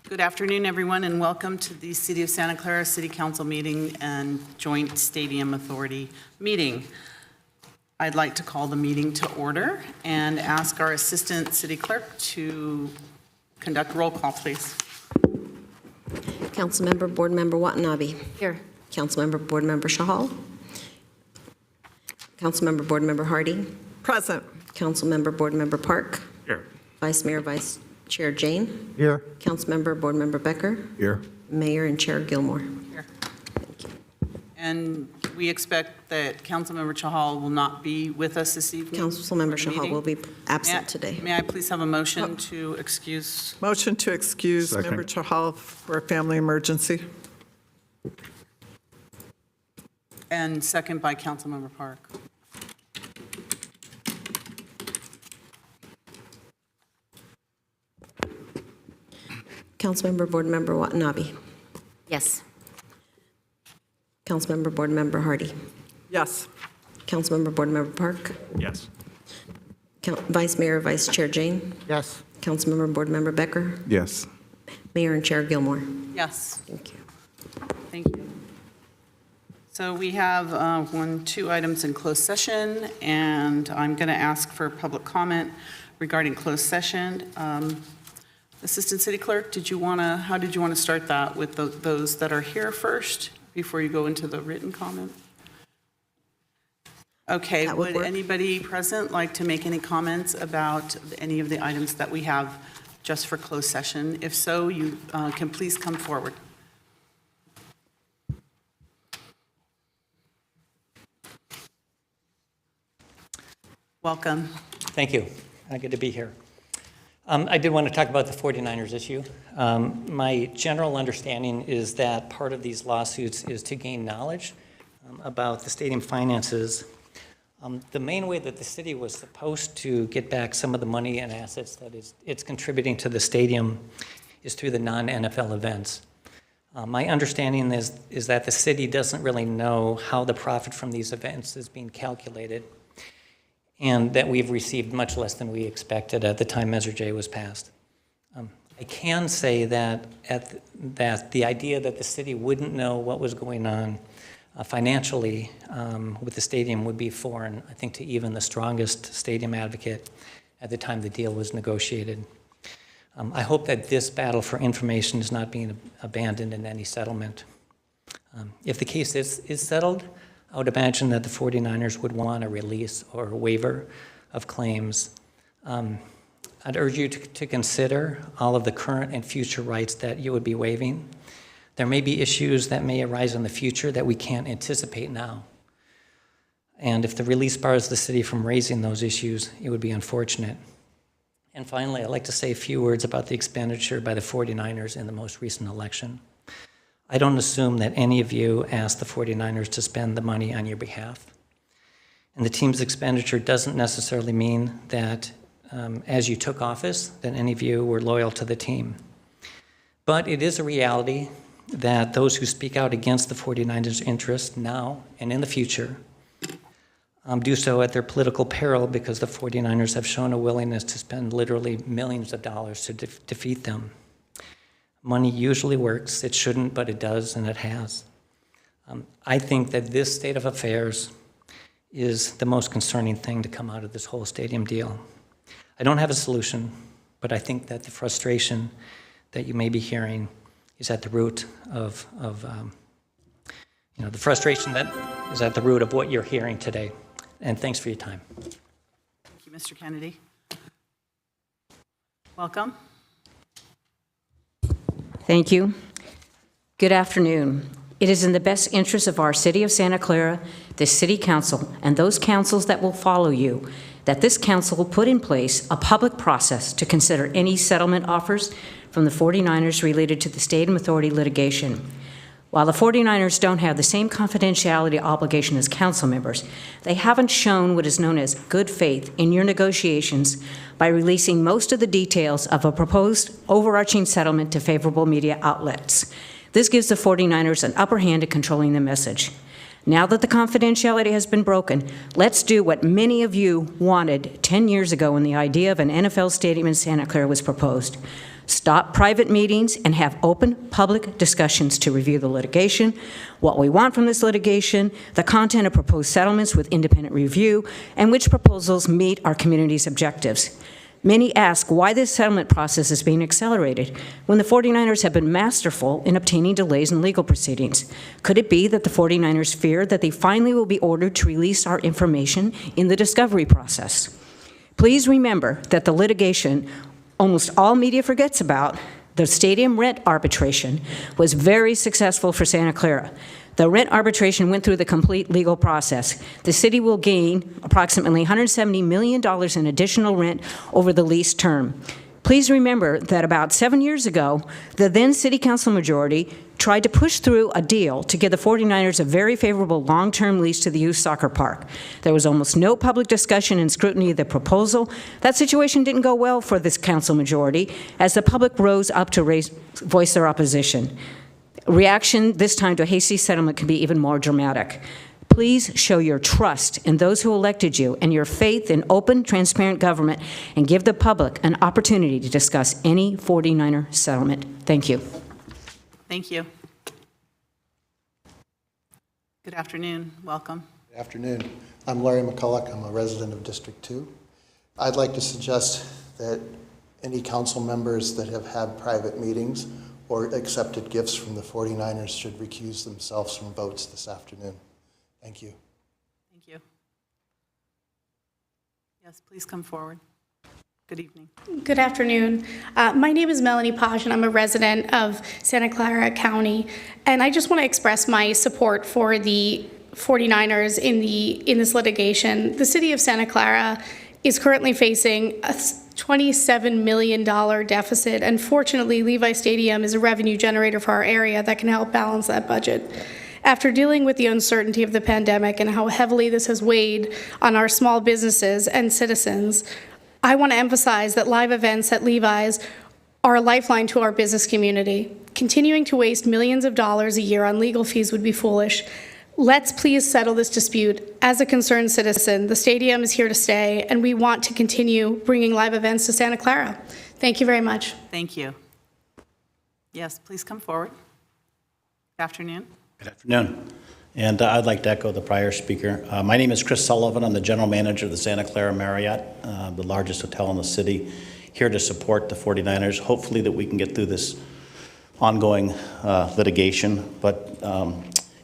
Good afternoon, everyone, and welcome to the City of Santa Clara City Council meeting and Joint Stadium Authority meeting. I'd like to call the meeting to order and ask our Assistant City Clerk to conduct roll call, please. Councilmember Board Member Watanabe. Here. Councilmember Board Member Shahal. Councilmember Board Member Hardy. Present. Councilmember Board Member Park. Here. Vice Mayor Vice Chair Jane. Here. Councilmember Board Member Becker. Here. Mayor and Chair Gilmore. Here. And we expect that Councilmember Chahal will not be with us this evening. Councilmember for the Shahal meeting. will be absent today. May I please have a motion to excuse? Motion to excuse Second. Member Chahal for a family emergency. And second by Councilmember Park. Councilmember Board Member Watanabe. Yes. Councilmember Board Member Hardy. Yes. Councilmember Board Member Park. Yes. Vice Mayor Vice Chair Jane. Yes. Councilmember Board Member Becker. Yes. Mayor and Chair Gilmore. Yes. Thank you. Thank you. So we have two items in closed session, and I'm going to ask for public comment regarding closed session. Assistant City Clerk, how did you want to start that with those that are here first before you go into the written comment? Okay, That would would work. anybody present like to make any comments about any of the items that we have just for closed session? If so, you can please come forward. Welcome. Thank you. Good to be here. I did want to talk about the 49ers issue. My general understanding is that part of these lawsuits is to gain knowledge about the stadium finances. The main way that the city was supposed to get back some of the money and assets that it's contributing to the stadium is through the non-NFL events. My understanding is that the city doesn't really know how the profit from these events is being calculated, and that we've received much less than we expected at the time Measure J was passed. I can say that that the idea that the city wouldn't know what was going on financially with the stadium would be foreign, I think, to even the strongest stadium advocate at the time the deal was negotiated. I hope that this battle for information is not being abandoned in any settlement. If the case is settled, I would imagine that the 49ers would want a release or a waiver of claims. I'd urge you to consider all of the current and future rights that you would be waiving. There may be issues that may arise in the future that we can't anticipate now. And if the release bars the city from raising those issues, it would be unfortunate. And finally, I'd like to say a few words about the expenditure by the 49ers in the most recent election. I don't assume that any of you asked the 49ers to spend the money on your behalf. And the team's expenditure doesn't necessarily mean that as you took office, that any of you were loyal to the team. But it is a reality that those who speak out against the 49ers' interests now and in the future do so at their political peril, because the 49ers have shown a willingness to spend literally millions of dollars to defeat them. Money usually works. It shouldn't, but it does, and it has. I think that this state of affairs is the most concerning thing to come out of this whole stadium deal. I don't have a solution, but I think that the frustration that you may be hearing is at the root of the frustration that is at the root of what you're hearing today. And thanks for your time. Thank you, Mr. Kennedy. Welcome. Thank you. Good afternoon. It is in the best interest of our City of Santa Clara, the City Council, and those councils that will follow you, that this council will put in place a public process to consider any settlement offers from the 49ers related to the Stadium Authority litigation. While the 49ers don't have the same confidentiality obligation as council members, they haven't shown what is known as good faith in your negotiations by releasing most of the details of a proposed overarching settlement to favorable media outlets. This gives the 49ers an upper hand in controlling the message. Now that the confidentiality has been broken, let's do what many of you wanted 10 years ago when the idea of an NFL stadium in Santa Clara was proposed. Stop private meetings and have open public discussions to review the litigation, what we want from this litigation, the content of proposed settlements with independent review, and which proposals meet our community's objectives. Many ask why this settlement process is being accelerated when the 49ers have been masterful in obtaining delays in legal proceedings. Could it be that the 49ers fear that they finally will be ordered to release our information in the discovery process? Please remember that the litigation almost all media forgets about, the stadium rent arbitration, was very successful for Santa Clara. The rent arbitration went through the complete legal process. The city will gain approximately $170 million in additional rent over the lease term. Please remember that about 7 years ago, the then city council majority tried to push through a deal to give the 49ers a very favorable long-term lease to the youth soccer park. There was almost no public discussion and scrutiny of the proposal. That situation didn't go well for this council majority as the public rose up to voice their opposition. Reaction this time to a hasty settlement can be even more dramatic. Please show your trust in those who elected you and your faith in open, transparent government, and give the public an opportunity to discuss any 49er settlement. Thank you. Thank you. Good afternoon. Welcome. Good afternoon. I'm Larry McCulloch. I'm a resident of District 2. I'd like to suggest that any council members that have had private meetings or accepted gifts from the 49ers should recuse themselves from votes this afternoon. Thank you. Thank you. Yes, please come forward. Good evening. Good afternoon. My name is Melanie Paj, and I'm a resident of Santa Clara County. And I just want to express my support for the 49ers in this litigation. The city of Santa Clara is currently facing a $27 million deficit. And fortunately, Levi Stadium is a revenue generator for our area that can help balance that budget. After dealing with the uncertainty of the pandemic and how heavily this has weighed on our small businesses and citizens, I want to emphasize that live events at Levi's are a lifeline to our business community. Continuing to waste millions of dollars a year on legal fees would be foolish. Let's please settle this dispute. As a concerned citizen, the stadium is here to stay, and we want to continue bringing live events to Santa Clara. Thank you very much. Thank you. Yes, please come forward. Good afternoon. Good afternoon. And I'd like to echo the prior speaker. My name is Chris Sullivan. I'm the general manager of the Santa Clara Marriott, the largest hotel in the city, here to support the 49ers. Hopefully that we can get through this ongoing litigation. But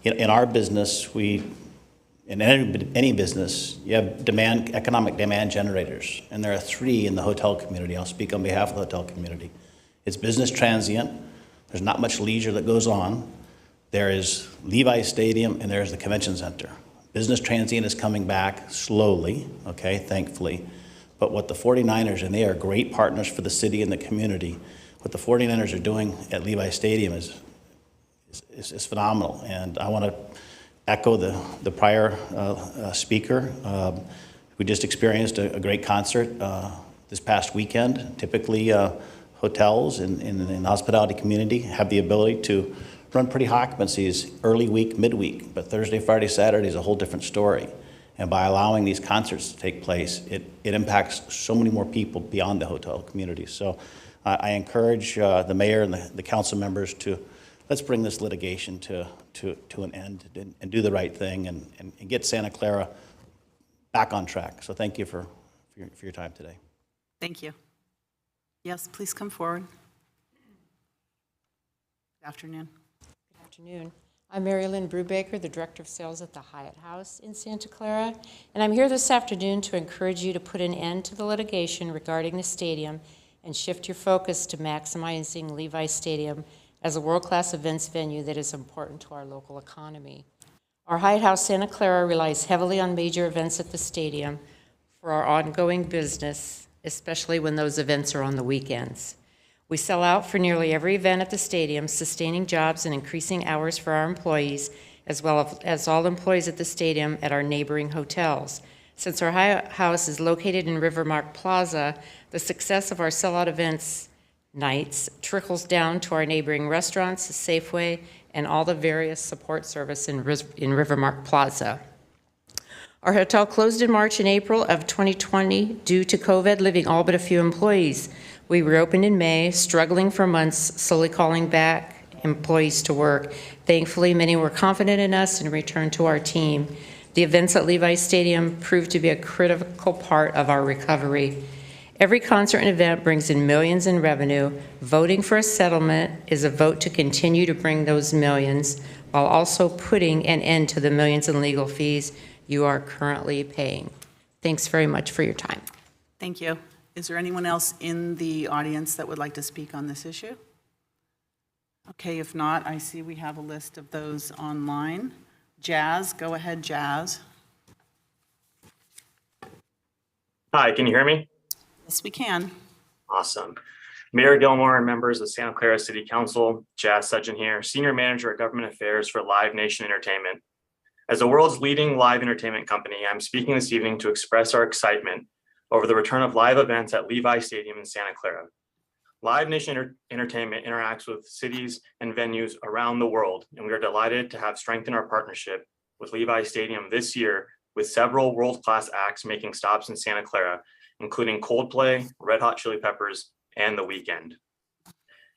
in our business, in any business, you have economic demand generators, and there are 3 in the hotel community. I'll speak on behalf of the hotel community. It's business transient. There's not much leisure that goes on. There is Levi Stadium, and there's the convention center. Business transient is coming back slowly, okay, thankfully. But what the 49ers, and they are great partners for the city and the community, what the 49ers are doing at Levi Stadium is phenomenal. And I want to echo the prior speaker. We just experienced a great concert this past weekend. Typically, hotels in the hospitality community have the ability to run pretty high occupancies early week, midweek, but Thursday, Friday, Saturday is a whole different story. And by allowing these concerts to take place, it impacts so many more people beyond the hotel community. So I encourage the mayor and the council members to let's bring this litigation to an end and do the right thing and get Santa Clara back on track. So thank you for your time today. Thank you. Yes, please come forward. Good afternoon. Good afternoon. I'm Mary Lynn Brubaker, the Director of Sales at the Hyatt House in Santa Clara, and I'm here this afternoon to encourage you to put an end to the litigation regarding the stadium and shift your focus to maximizing Levi Stadium as a world-class events venue that is important to our local economy. Our Hyatt House Santa Clara relies heavily on major events at the stadium for our ongoing business, especially when those events are on the weekends. We sell out for nearly every event at the stadium, sustaining jobs and increasing hours for our employees, as well as all employees at the stadium at our neighboring hotels. Since our Hyatt House is located in Rivermark Plaza, the success of our sellout events nights trickles down to our neighboring restaurants, Safeway, and all the various support service in Rivermark Plaza. Our hotel closed in March and April of 2020 due to COVID, leaving all but a few employees. We reopened in May, struggling for months, slowly calling back employees to work. Thankfully, many were confident in us and returned to our team. The events at Levi Stadium proved to be a critical part of our recovery. Every concert and event brings in millions in revenue. Voting for a settlement is a vote to continue to bring those millions while also putting an end to the millions in legal fees you are currently paying. Thanks very much for your time. Thank you. Is there anyone else in the audience that would like to speak on this issue? Okay, if not, I see we have a list of those online. Jazz, go ahead, Jazz. Hi, can you hear me? Yes, we can. Awesome. Mayor Gilmore and members of Santa Clara City Council, Jazz Sudgeon here, Senior Manager of Government Affairs for Live Nation Entertainment. As the world's leading live entertainment company, I'm speaking this evening to express our excitement over the return of live events at Levi Stadium in Santa Clara. Live Nation Entertainment interacts with cities and venues around the world, and we are delighted to have strengthened our partnership with Levi Stadium this year with several world-class acts making stops in Santa Clara, including Coldplay, Red Hot Chili Peppers, and The Weeknd.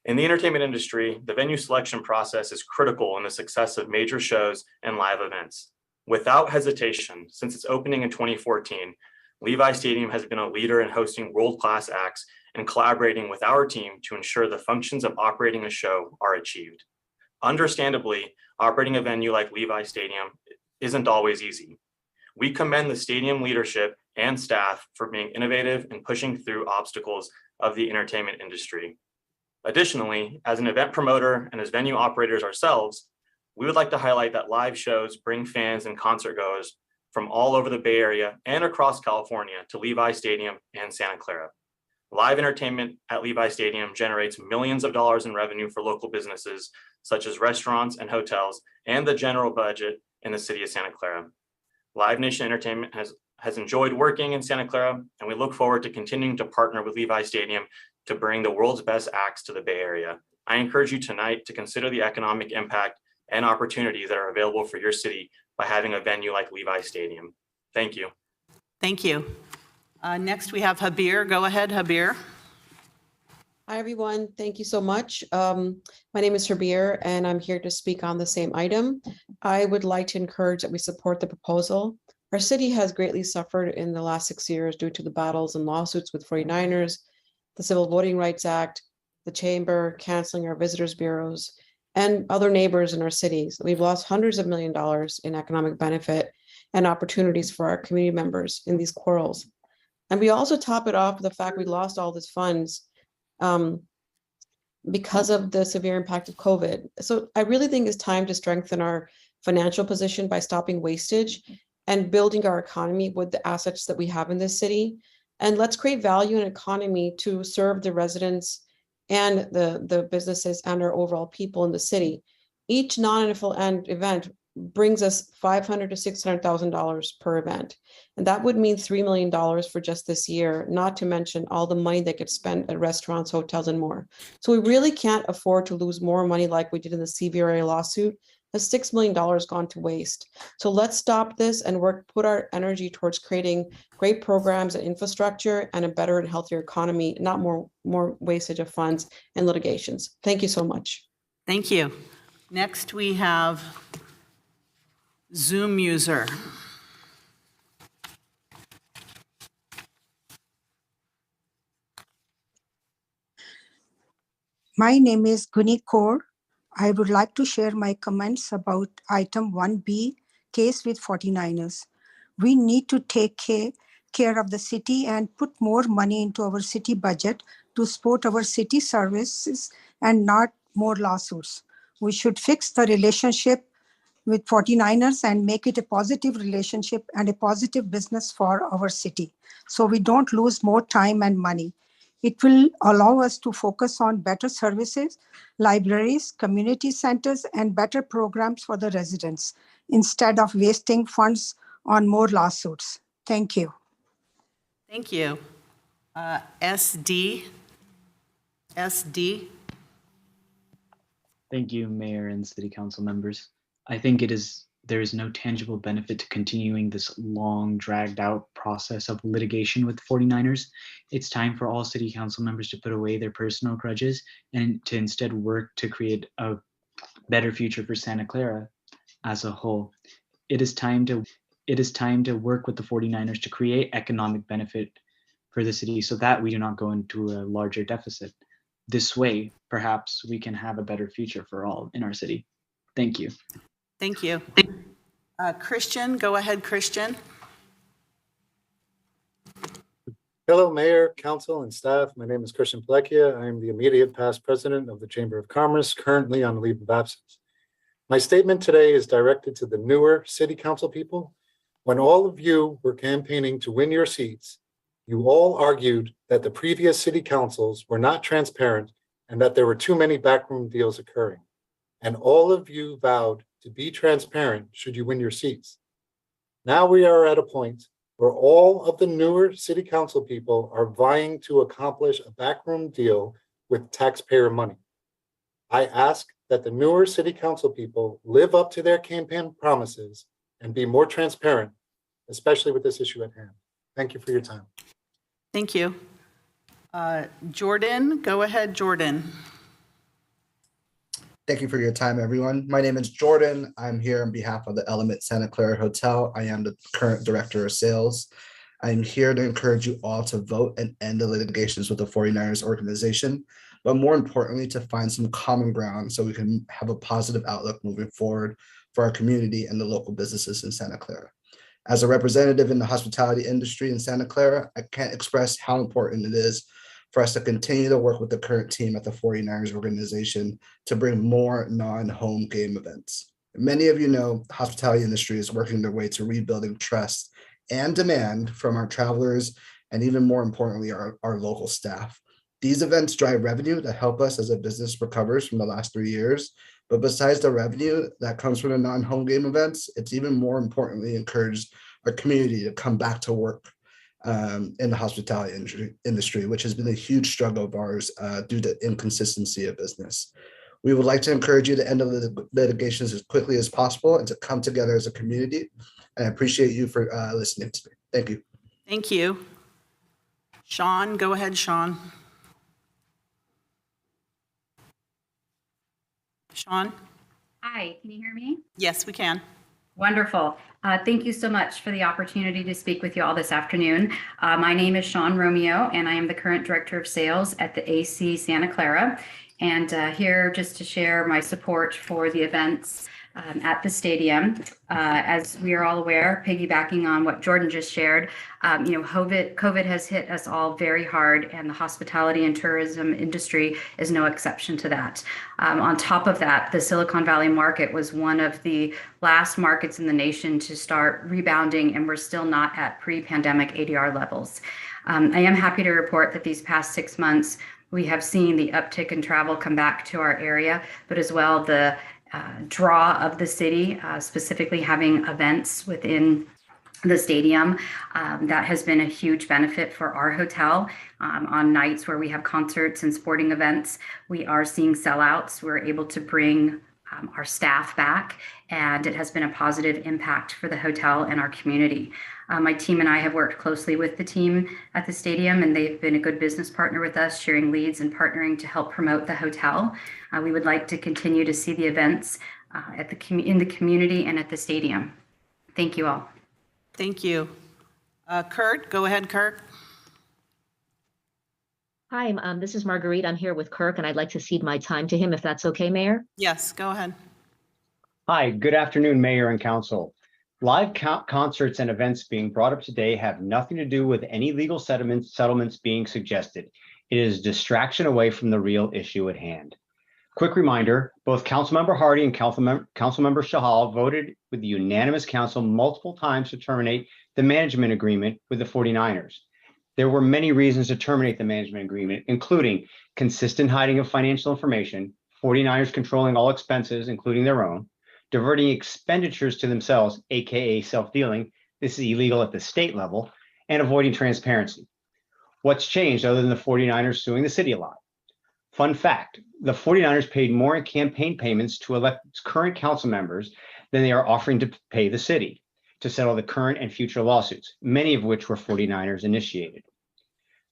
In the entertainment industry, the venue selection process is critical in the success of major shows and live events. Without hesitation, since its opening in 2014, Levi Stadium has been a leader in hosting world-class acts and collaborating with our team to ensure the functions of operating a show are achieved. Understandably, operating a venue like Levi Stadium isn't always easy. We commend the stadium leadership and staff for being innovative and pushing through obstacles of the entertainment industry. Additionally, as an event promoter and as venue operators ourselves, we would like to highlight that live shows bring fans and concert goers from all over the Bay Area and across California to Levi Stadium and Santa Clara. Live entertainment at Levi Stadium generates millions of dollars in revenue for local businesses, such as restaurants and hotels, and the general budget in the city of Santa Clara. Live Nation Entertainment has enjoyed working in Santa Clara, and we look forward to continuing to partner with Levi Stadium to bring the world's best acts to the Bay Area. I encourage you tonight to consider the economic impact and opportunities that are available for your city by having a venue like Levi Stadium. Thank you. Thank you. Next, we have Habir. Go ahead, Habir. Hi, everyone. Thank you so much. My name is Habir, and I'm here to speak on the same item. I would like to encourage that we support the proposal. Our city has greatly suffered in the last 6 years due to the battles and lawsuits with 49ers, the Civil Voting Rights Act, the Chamber canceling our visitors bureaus, and other neighbors in our cities. We've lost hundreds of millions of dollars in economic benefit and opportunities for our community members in these quarrels. And we also top it off with the fact we lost all these funds because of the severe impact of COVID. So I really think it's time to strengthen our financial position by stopping wastage and building our economy with the assets that we have in this city. And let's create value and economy to serve the residents and the businesses and our overall people in the city. Each non-NFL event brings us $500,000 to $600,000 per event. And that would mean $3 million for just this year, not to mention all the money that gets spent at restaurants, hotels, and more. So we really can't afford to lose more money like we did in the CVRA lawsuit. That's $6 million gone to waste. So let's stop this and put our energy towards creating great programs and infrastructure and a better and healthier economy, not more wastage of funds and litigations. Thank you so much. Thank you. Next, we have Zoom user. My name is Guni Kaur. I would like to share my comments about item 1B, case with 49ers. We need to take care of the city and put more money into our city budget to support our city services and not more lawsuits. We should fix the relationship with 49ers and make it a positive relationship and a positive business for our city, so we don't lose more time and money. It will allow us to focus on better services, libraries, community centers, and better programs for the residents instead of wasting funds on more lawsuits. Thank you. Thank you. SD. Thank you, Mayor and City Council members. I think it is there is no tangible benefit to continuing this long, dragged out process of litigation with 49ers. It's time for all city council members to put away their personal grudges and to instead work to create a better future for Santa Clara as a whole. It is time to work with the 49ers to create economic benefit for the city so that we do not go into a larger deficit. This way, perhaps we can have a better future for all in our city. Thank you. Thank you. Christian, go ahead, Christian. Hello, Mayor, Council, and staff. My name is Christian Plekia. I am the immediate past president of the Chamber of Commerce, currently on leave of absence. My statement today is directed to the newer City Council people. When all of you were campaigning to win your seats, you all argued that the previous City Councils were not transparent and that there were too many backroom deals occurring. And all of you vowed to be transparent should you win your seats. Now we are at a point where all of the newer City Council people are vying to accomplish a backroom deal with taxpayer money. I ask that the newer City Council people live up to their campaign promises and be more transparent, especially with this issue at hand. Thank you for your time. Thank you. Jordan, go ahead, Jordan. Thank you for your time, everyone. My name is Jordan. I'm here on behalf of the Element Santa Clara Hotel. I am the current director of sales. I'm here to encourage you all to vote and end the litigations with the 49ers organization, but more importantly, to find some common ground so we can have a positive outlook moving forward for our community and the local businesses in Santa Clara. As a representative in the hospitality industry in Santa Clara, I can't express how important it is for us to continue to work with the current team at the 49ers organization to bring more non-home game events. Many of you know the hospitality industry is working their way to rebuilding trust and demand from our travelers, and even more importantly, our local staff. These events drive revenue that help us as a business recovers from the last 3 years. But besides the revenue that comes from the non-home game events, it's even more importantly encouraged our community to come back to work in the hospitality industry, which has been a huge struggle of ours due to inconsistency of business. We would like to encourage you to end the litigations as quickly as possible and to come together as a community. And I appreciate you for listening to me. Thank you. Thank you. Sean, go ahead, Sean. Sean? Hi, can you hear me? Yes, we can. Wonderful. Thank you so much for the opportunity to speak with you all this afternoon. My name is Sean Romeo, and I am the current Director of Sales at the AC Santa Clara. And here just to share my support for the events at the stadium. As we are all aware, piggybacking on what Jordan just shared, COVID has hit us all very hard, and the hospitality and tourism industry is no exception to that. On top of that, the Silicon Valley market was one of the last markets in the nation to start rebounding, and we're still not at pre-pandemic ADR levels. I am happy to report that these past 6 months, we have seen the uptick in travel come back to our area, but as well the draw of the city, specifically having events within the stadium. That has been a huge benefit for our hotel. On nights where we have concerts and sporting events, we are seeing sellouts. We're able to bring our staff back, and it has been a positive impact for the hotel and our community. My team and I have worked closely with the team at the stadium, and they've been a good business partner with us, sharing leads and partnering to help promote the hotel. We would like to continue to see the events in the community and at the stadium. Thank you all. Thank you. Kurt, go ahead, Kurt. Hi, this is Marguerite. I'm here with Kirk, and I'd like to cede my time to him, if that's okay, Mayor. Yes, go ahead. Hi, good afternoon, Mayor and Council. Live concerts and events being brought up today have nothing to do with any legal settlements being suggested. It is a distraction away from the real issue at hand. Quick reminder, both Councilmember Hardy and Councilmember Shahal voted with the unanimous council multiple times to terminate the management agreement with the 49ers. There were many reasons to terminate the management agreement, including consistent hiding of financial information, 49ers controlling all expenses, including their own, diverting expenditures to themselves, aka self-dealing, this is illegal at the state level, and avoiding transparency. What's changed other than the 49ers suing the city a lot? Fun fact, the 49ers paid more in campaign payments to elect current council members than they are offering to pay the city to settle the current and future lawsuits, many of which were 49ers initiated.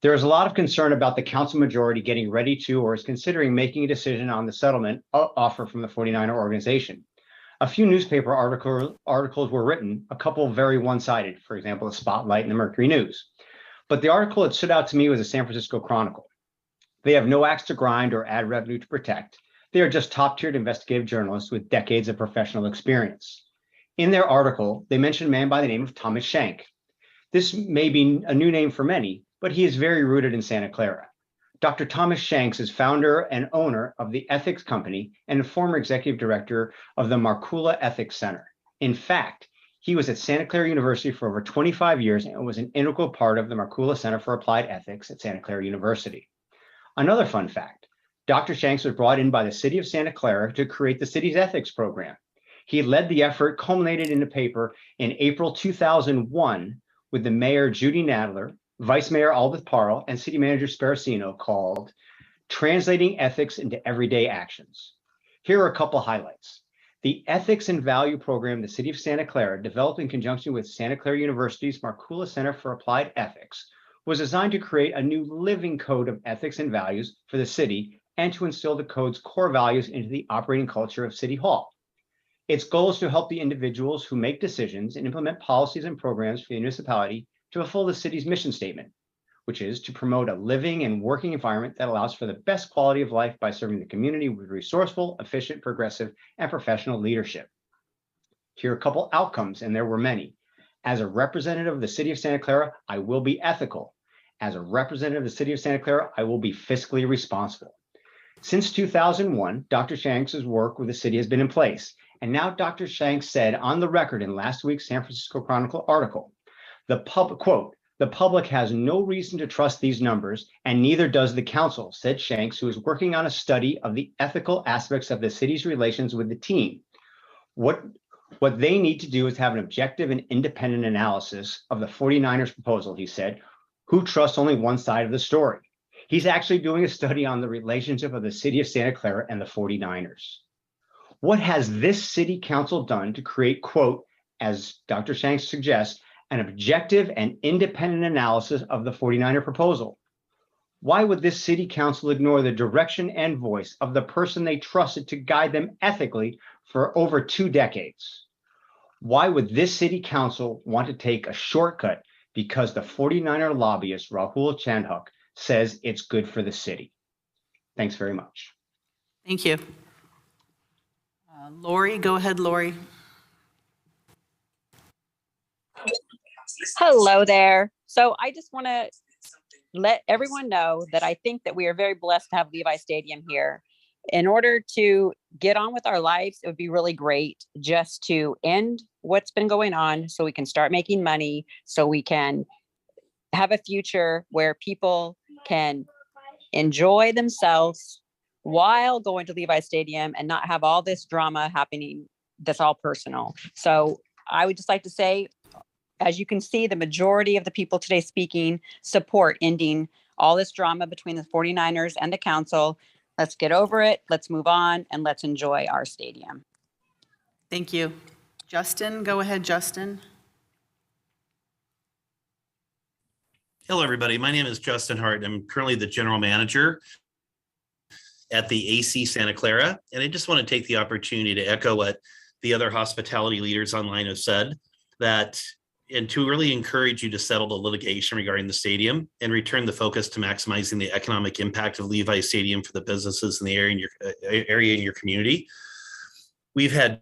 There is a lot of concern about the council majority getting ready to or is considering making a decision on the settlement offer from the 49er organization. A few newspaper articles were written, a couple very one-sided, for example, the Spotlight and the Mercury News. But the article that stood out to me was the San Francisco Chronicle. They have no axe to grind or ad revenue to protect. They are just top-tiered investigative journalists with decades of professional experience. In their article, they mentioned a man by the name of Thomas Shank. This may be a new name for many, but he is very rooted in Santa Clara. Dr. Thomas Shanks is founder and owner of the Ethics Company and a former executive director of the Markula Ethics Center. In fact, he was at Santa Clara University for over 25 years and was an integral part of the Markula Center for Applied Ethics at Santa Clara University. Another fun fact, Dr. Shanks was brought in by the city of Santa Clara to create the city's ethics program. He led the effort, culminated in a paper in April 2001 with the mayor, Judy Nadler, Vice Mayor Aldith Parle, and City Manager Sparacino, called Translating Ethics into Everyday Actions. Here are a couple highlights. The Ethics and Value Program the City of Santa Clara, developed in conjunction with Santa Clara University's Markula Center for Applied Ethics, was designed to create a new living code of ethics and values for the city and to instill the code's core values into the operating culture of City Hall. Its goal is to help the individuals who make decisions and implement policies and programs for the municipality to fulfill the city's mission statement, which is to promote a living and working environment that allows for the best quality of life by serving the community with resourceful, efficient, progressive, and professional leadership. Here are a couple outcomes, and there were many. As a representative of the city of Santa Clara, I will be ethical. As a representative of the city of Santa Clara, I will be fiscally responsible. Since 2001, Dr. Shanks' work with the city has been in place. And now Dr. Shanks said on the record in last week's San Francisco Chronicle article, quote, the public has no reason to trust these numbers, and neither does the council, said Shanks, who is working on a study of the ethical aspects of the city's relations with the team. What they need to do is have an objective and independent analysis of the 49ers proposal, he said, who trusts only one side of the story. He's actually doing a study on the relationship of the city of Santa Clara and the 49ers. What has this city council done to create, quote, as Dr. Shanks suggests, an objective and independent analysis of the 49er proposal? Why would this city council ignore the direction and voice of the person they trusted to guide them ethically for over 2 decades? Why would this city council want to take a shortcut because the 49er lobbyist, Rahul Chandhok, says it's good for the city? Thanks very much. Thank you. Lori, go ahead, Lori. Hello there. So I just want to let everyone know that I think that we are very blessed to have Levi Stadium here. In order to get on with our lives, it would be really great just to end what's been going on so we can start making money, so we can have a future where people can enjoy themselves while going to Levi Stadium and not have all this drama happening that's all personal. So I would just like to say, as you can see, the majority of the people today speaking support ending all this drama between the 49ers and the council. Let's get over it. Let's move on and let's enjoy our stadium. Thank you. Justin, go ahead, Justin. Hello, everybody. My name is Justin Hart. I'm currently the general manager at the AC Santa Clara. And I just want to take the opportunity to echo what the other hospitality leaders online have said, and to really encourage you to settle the litigation regarding the stadium and return the focus to maximizing the economic impact of Levi Stadium for the businesses in the area in your community. We've had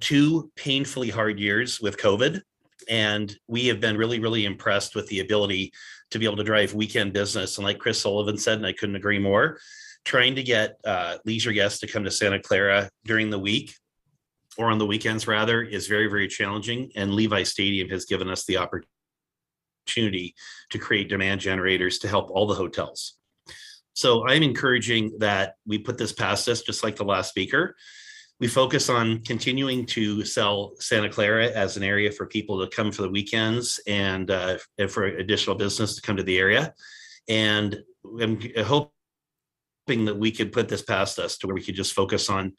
2 painfully hard years with COVID, and we have been really, really impressed with the ability to be able to drive weekend business. And like Chris Sullivan said, and I couldn't agree more, trying to get leisure guests to come to Santa Clara during the week, or on the weekends rather, is very, very challenging. And Levi Stadium has given us the opportunity to create demand generators to help all the hotels. So I'm encouraging that we put this past us, just like the last speaker. We focus on continuing to sell Santa Clara as an area for people to come for the weekends and for additional business to come to the area. And I'm hoping that we could put this past us to where we could just focus on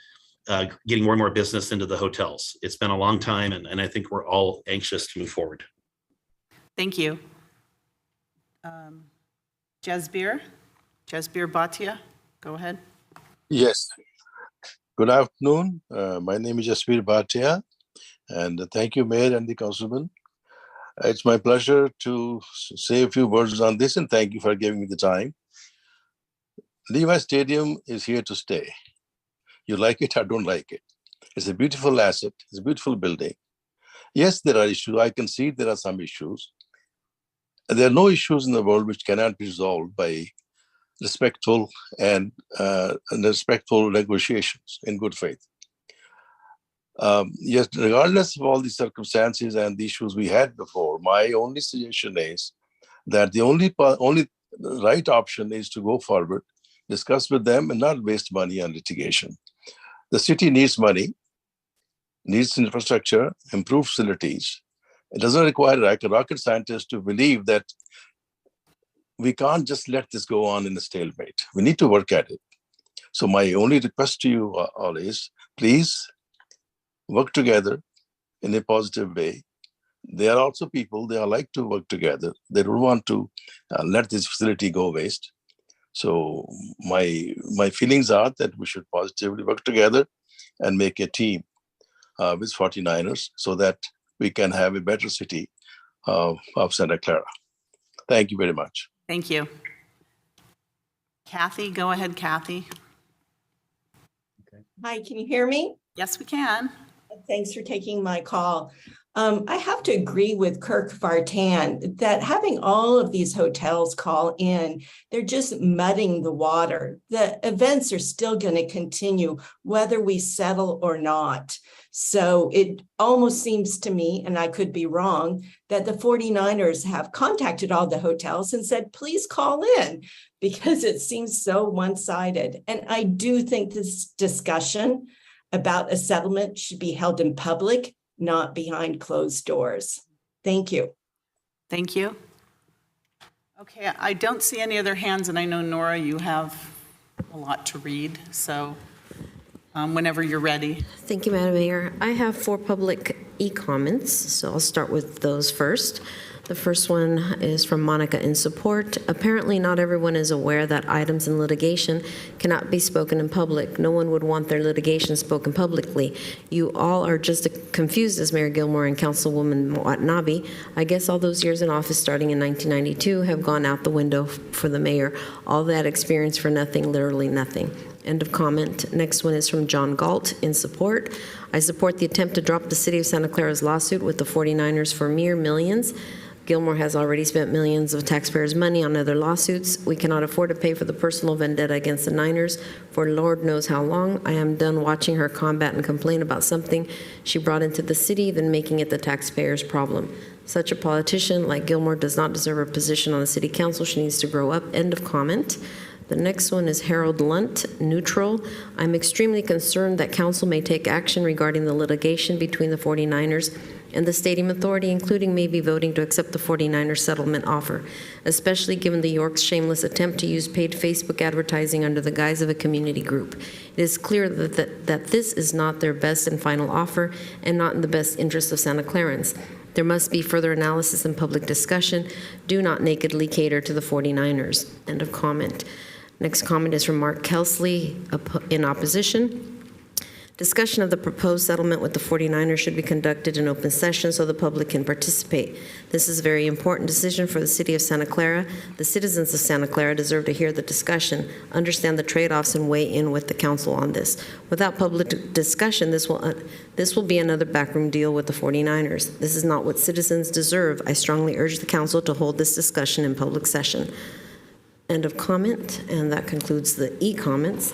getting more and more business into the hotels. It's been a long time, and I think we're all anxious to move forward. Thank you. Jasbir Bhatia, go ahead. Yes. Good afternoon. My name is Jasbir Bhatia, and thank you, Mayor and the Councilman. It's my pleasure to say a few words on this, and thank you for giving me the time. Levi Stadium is here to stay. You like it or don't like it. It's a beautiful asset. It's a beautiful building. Yes, there are issues. I concede there are some issues. There are no issues in the world which cannot be resolved by respectful negotiations in good faith. Yes, regardless of all the circumstances and the issues we had before, my only suggestion is that the only right option is to go forward, discuss with them, and not waste money on litigation. The city needs money, needs infrastructure, improved facilities. It doesn't require a rocket scientist to believe that we can't just let this go on in a stalemate. We need to work at it. So my only request to you all is, please work together in a positive way. They are also people, they are like to work together. They don't want to let this facility go waste. So my feelings are that we should positively work together and make a team with 49ers so that we can have a better city of Santa Clara. Thank you very much. Thank you. Kathy, go ahead, Kathy. Hi, can you hear me? Yes, we can. Thanks for taking my call. I have to agree with Kirk Vartan that having all of these hotels call in, they're just muddying the water. The events are still going to continue whether we settle or not. So it almost seems to me, and I could be wrong, that the 49ers have contacted all the hotels and said, please call in, because it seems so one-sided. And I do think this discussion about a settlement should be held in public, not behind closed doors. Thank you. Thank you. Okay, I don't see any other hands, and I know, Nora, you have a lot to read, so whenever you're ready. Thank you, Madam Mayor. I have 4 public e-comments, so I'll start with those first. The first one is from Monica in support. Apparently, not everyone is aware that items in litigation cannot be spoken in public. No one would want their litigation spoken publicly. You all are just as confused as Mayor Gilmore and Councilwoman Watanabe. I guess all those years in office starting in 1992 have gone out the window for the mayor. All that experience for nothing, literally nothing. End of comment. Next one is from John Galt in support. I support the attempt to drop the city of Santa Clara's lawsuit with the 49ers for mere millions. Gilmore has already spent millions of taxpayers' money on other lawsuits. We cannot afford to pay for the personal vendetta against the Niners for Lord knows how long. I am done watching her combat and complain about something she brought into the city, then making it the taxpayers' problem. Such a politician like Gilmore does not deserve a position on the city council. She needs to grow up. End of comment. The next one is Harold Lunt, neutral. I'm extremely concerned that council may take action regarding the litigation between the 49ers and the Stadium Authority, including maybe voting to accept the 49ers settlement offer, especially given the York's shameless attempt to use paid Facebook advertising under the guise of a community group. It is clear that this is not their best and final offer and not in the best interest of Santa Clarans. There must be further analysis and public discussion. Do not nakedly cater to the 49ers. End of comment. Next comment is from Mark Kelsley in opposition. Discussion of the proposed settlement with the 49ers should be conducted in open session so the public can participate. This is a very important decision for the city of Santa Clara. The citizens of Santa Clara deserve to hear the discussion, understand the trade-offs, and weigh in with the council on this. Without public discussion, this will be another backroom deal with the 49ers. This is not what citizens deserve. I strongly urge the council to hold this discussion in public session. End of comment, and that concludes the e-comments.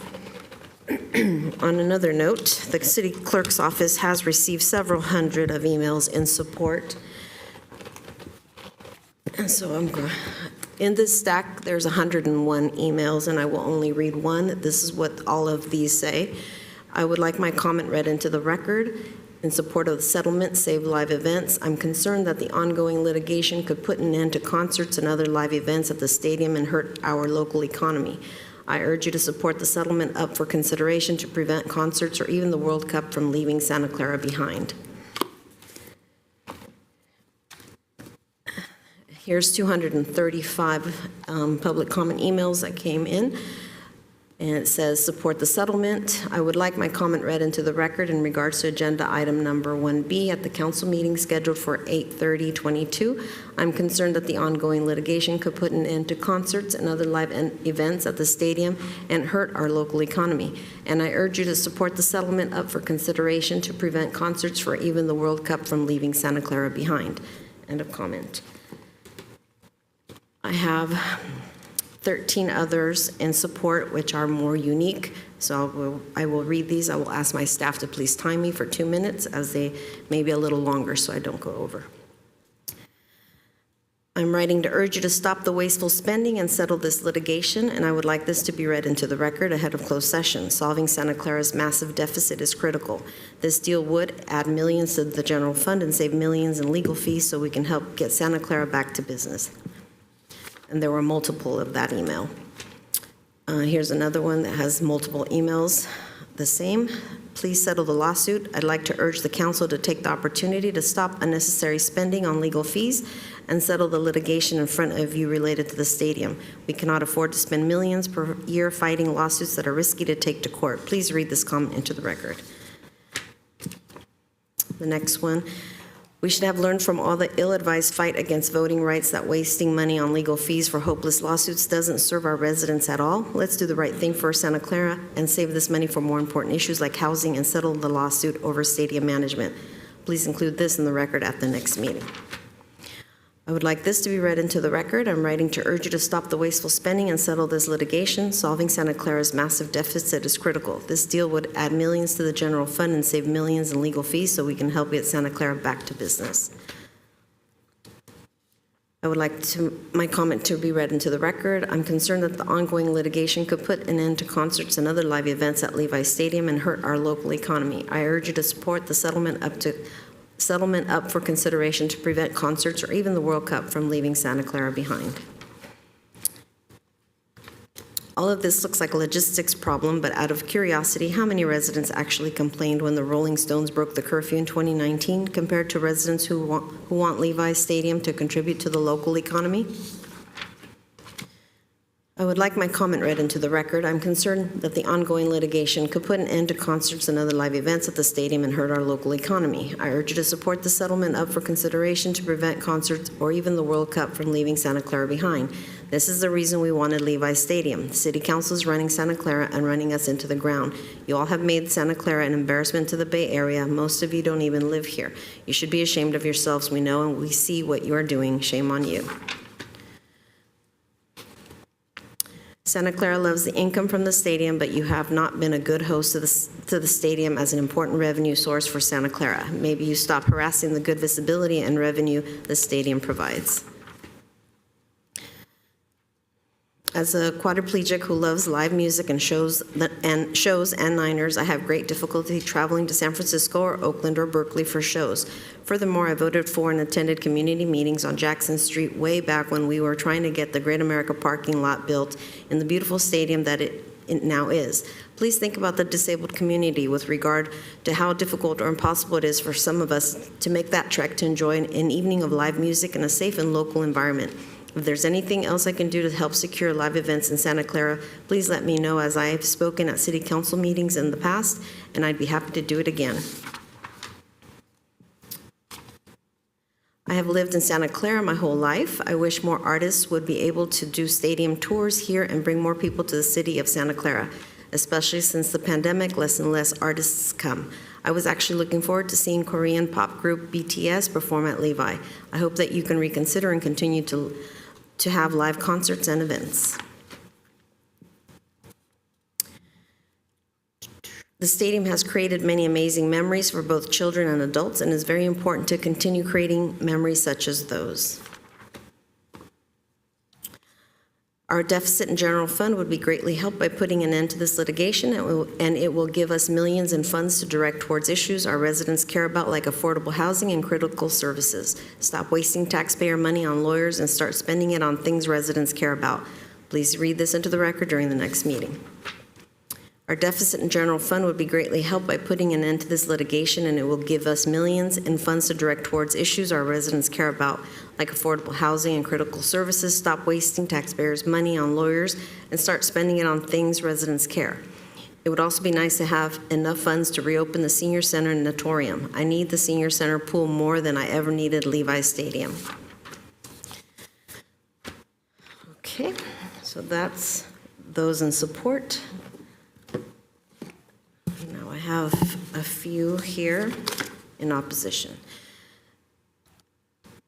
On another note, the city clerk's office has received several hundred of emails in support. And so in this stack, there's 101 emails, and I will only read one. This is what all of these say. I would like my comment read into the record. In support of the settlement, Save Live Events, I'm concerned that the ongoing litigation could put an end to concerts and other live events at the stadium and hurt our local economy. I urge you to support the settlement up for consideration to prevent concerts or even the World Cup from leaving Santa Clara behind. Here's 235 public comment emails that came in. And it says, support the settlement. I would like my comment read into the record in regards to agenda item number 1B at the council meeting scheduled for 8/30/22. I'm concerned that the ongoing litigation could put an end to concerts and other live events at the stadium and hurt our local economy. And I urge you to support the settlement up for consideration to prevent concerts for even the World Cup from leaving Santa Clara behind. End of comment. I have 13 others in support, which are more unique. So I will read these. I will ask my staff to please time me for 2 minutes, as they may be a little longer so I don't go over. I'm writing to urge you to stop the wasteful spending and settle this litigation, and I would like this to be read into the record ahead of closed session. Solving Santa Clara's massive deficit is critical. This deal would add millions to the general fund and save millions in legal fees so we can help get Santa Clara back to business. And there were multiple of that email. Here's another one that has multiple emails, the same. Please settle the lawsuit. I'd like to urge the council to take the opportunity to stop unnecessary spending on legal fees and settle the litigation in front of you related to the stadium. We cannot afford to spend millions per year fighting lawsuits that are risky to take to court. Please read this comment into the record. The next one. We should have learned from all the ill-advised fight against voting rights that wasting money on legal fees for hopeless lawsuits doesn't serve our residents at all. Let's do the right thing for Santa Clara and save this money for more important issues like housing and settle the lawsuit over stadium management. Please include this in the record at the next meeting. I would like this to be read into the record. I'm writing to urge you to stop the wasteful spending and settle this litigation. Solving Santa Clara's massive deficit is critical. This deal would add millions to the general fund and save millions in legal fees so we can help get Santa Clara back to business. I would like my comment to be read into the record. I'm concerned that the ongoing litigation could put an end to concerts and other live events at Levi Stadium and hurt our local economy. I urge you to support the settlement up for consideration to prevent concerts or even the World Cup from leaving Santa Clara behind. All of this looks like a logistics problem, but out of curiosity, how many residents actually complained when the Rolling Stones broke the curfew in 2019 compared to residents who want Levi Stadium to contribute to the local economy? I would like my comment read into the record. I'm concerned that the ongoing litigation could put an end to concerts and other live events at the stadium and hurt our local economy. I urge you to support the settlement up for consideration to prevent concerts or even the World Cup from leaving Santa Clara behind. This is the reason we wanted Levi Stadium. The City Council is running Santa Clara and running us into the ground. You all have made Santa Clara an embarrassment to the Bay Area. Most of you don't even live here. You should be ashamed of yourselves. We know and we see what you are doing. Shame on you. Santa Clara loves the income from the stadium, but you have not been a good host to the stadium as an important revenue source for Santa Clara. Maybe you stop harassing the good visibility and revenue the stadium provides. As a quadriplegic who loves live music and shows and Niners, I have great difficulty traveling to San Francisco or Oakland or Berkeley for shows. Furthermore, I voted for and attended community meetings on Jackson Street way back when we were trying to get the Great America parking lot built in the beautiful stadium that it now is. Please think about the disabled community with regard to how difficult or impossible it is for some of us to make that trek to enjoy an evening of live music in a safe and local environment. If there's anything else I can do to help secure live events in Santa Clara, please let me know, as I have spoken at city council meetings in the past, and I'd be happy to do it again. I have lived in Santa Clara my whole life. I wish more artists would be able to do stadium tours here and bring more people to the city of Santa Clara, especially since the pandemic, less and less artists come. I was actually looking forward to seeing Korean pop group BTS perform at Levi. I hope that you can reconsider and continue to have live concerts and events. The stadium has created many amazing memories for both children and adults, and is very important to continue creating memories such as those. Our deficit in general fund would be greatly helped by putting an end to this litigation, and it will give us millions in funds to direct towards issues our residents care about, like affordable housing and critical services. Stop wasting taxpayer money on lawyers and start spending it on things residents care about. Please read this into the record during the next meeting. Our deficit in general fund would be greatly helped by putting an end to this litigation, and it will give us millions in funds to direct towards issues our residents care about, like affordable housing and critical services. Stop wasting taxpayers' money on lawyers and start spending it on things residents care. It would also be nice to have enough funds to reopen the senior center and natatorium. I need the senior center pool more than I ever needed Levi Stadium. Okay, so that's those in support. Now I have a few here in opposition.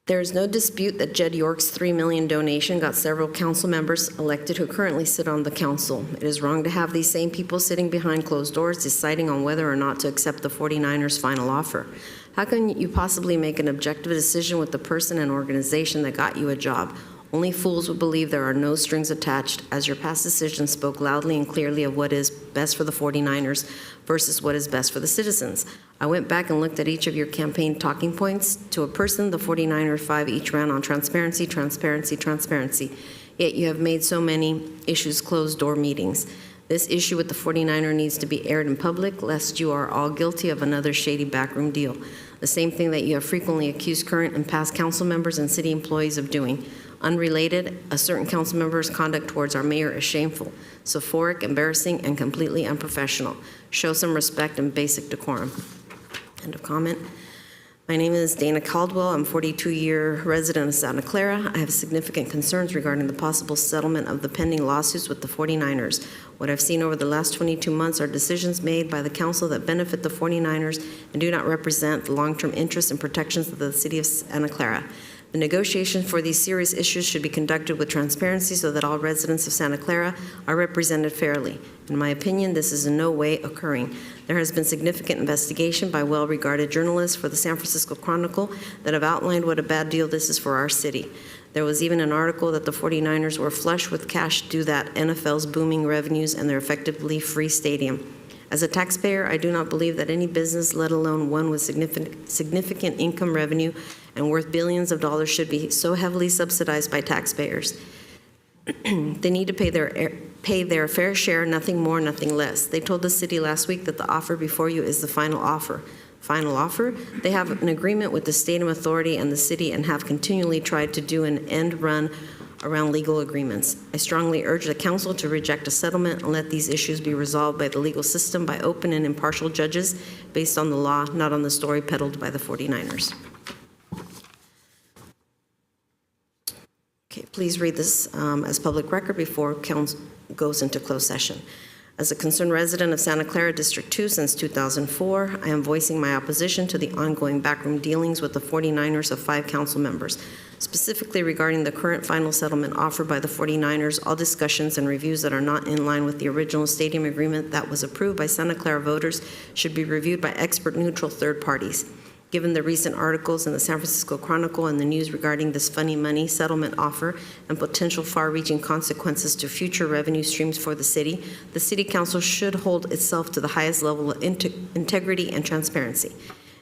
There is no dispute that Jed York's $3 million donation got several council members elected who currently sit on the council. It is wrong to have these same people sitting behind closed doors deciding on whether or not to accept the 49ers' final offer. How can you possibly make an objective decision with the person and organization that got you a job? Only fools would believe there are no strings attached, as your past decisions spoke loudly and clearly of what is best for the 49ers versus what is best for the citizens. I went back and looked at each of your campaign talking points. To a person, the 49er 5 each ran on transparency, transparency, transparency. Yet you have made so many issues closed-door meetings. This issue with the 49er needs to be aired in public, lest you are all guilty of another shady backroom deal. The same thing that you have frequently accused current and past council members and city employees of doing. Unrelated, a certain council member's conduct towards our mayor is shameful, sophoric, embarrassing, and completely unprofessional. Show some respect and basic decorum. End of comment. My name is Dana Caldwell. I'm a 42-year resident of Santa Clara. I have significant concerns regarding the possible settlement of the pending lawsuits with the 49ers. What I've seen over the last 22 months are decisions made by the council that benefit the 49ers and do not represent the long-term interests and protections of the city of Santa Clara. The negotiations for these serious issues should be conducted with transparency so that all residents of Santa Clara are represented fairly. In my opinion, this is in no way occurring. There has been significant investigation by well-regarded journalists for the San Francisco Chronicle that have outlined what a bad deal this is for our city. There was even an article that the 49ers were flush with cash due to that NFL's booming revenues and their effectively free stadium. As a taxpayer, I do not believe that any business, let alone one with significant income revenue and worth billions of dollars, should be so heavily subsidized by taxpayers. They need to pay their fair share, nothing more, nothing less. They told the city last week that the offer before you is the final offer. Final offer? They have an agreement with the Stadium Authority and the city and have continually tried to do an end run around legal agreements. I strongly urge the council to reject a settlement and let these issues be resolved by the legal system by open and impartial judges based on the law, not on the story peddled by the 49ers. Okay, please read this as public record before council goes into closed session. As a concerned resident of Santa Clara District 2 since 2004, I am voicing my opposition to the ongoing backroom dealings with the 49ers of 5 council members. Specifically regarding the current final settlement offered by the 49ers, all discussions and reviews that are not in line with the original stadium agreement that was approved by Santa Clara voters should be reviewed by expert neutral third parties. Given the recent articles in the San Francisco Chronicle and the news regarding this funny money settlement offer and potential far-reaching consequences to future revenue streams for the city council should hold itself to the highest level of integrity and transparency.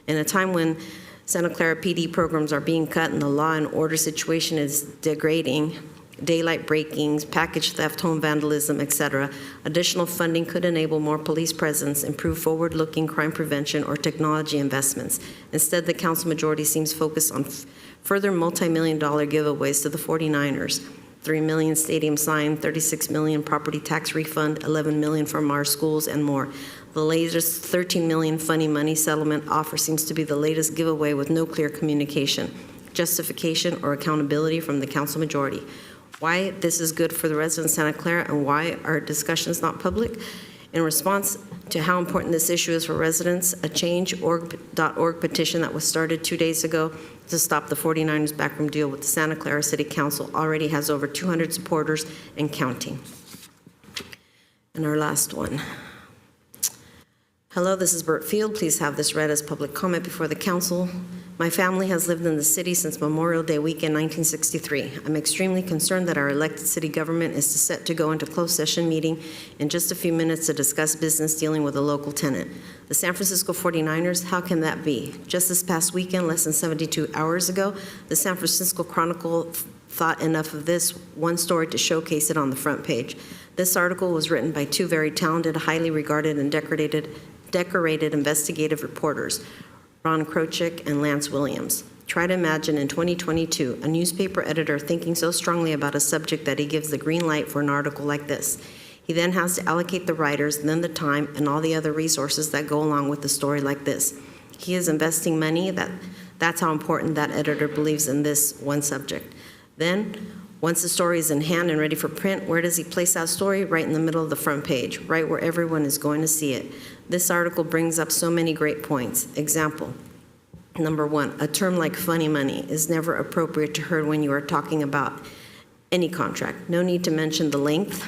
In a time when Santa Clara PD programs are being cut and the law and order situation is degrading, daylight breakings, package theft, home vandalism, etc., additional funding could enable more police presence, improve forward-looking crime prevention, or technology investments. Instead, the council majority seems focused on further multi-million-dollar giveaways to the 49ers. $3 million stadium sign, $36 million property tax refund, $11 million from our schools, and more. The latest $13 million funny money settlement offer seems to be the latest giveaway with no clear communication, justification, or accountability from the council majority. Why this is good for the residents of Santa Clara and why our discussion is not public? In response to how important this issue is for residents, a change.org petition that was started 2 days ago to stop the 49ers backroom deal with the Santa Clara City Council already has over 200 supporters and counting. And our last one. Hello, this is Burt Field. Please have this read as public comment before the council. My family has lived in the city since Memorial Day weekend 1963. I'm extremely concerned that our elected city government is set to go into closed session meeting in just a few minutes to discuss business dealing with a local tenant. The San Francisco 49ers, how can that be? Just this past weekend, less than 72 hours ago, the San Francisco Chronicle thought enough of this one story to showcase it on the front page. This article was written by two very talented, highly regarded, and decorated investigative reporters, Ron Kreshep and Lance Williams. Try to imagine in 2022 a newspaper editor thinking so strongly about a subject that he gives the green light for an article like this. He then has to allocate the writers, and then the time, and all the other resources that go along with a story like this. He is investing money. That's how important that editor believes in this one subject. Then, once the story is in hand and ready for print, where does he place that story? Right in the middle of the front page, right where everyone is going to see it. This article brings up so many great points. Example, number one, a term like funny money is never appropriate to hear when you are talking about any contract. No need to mention the length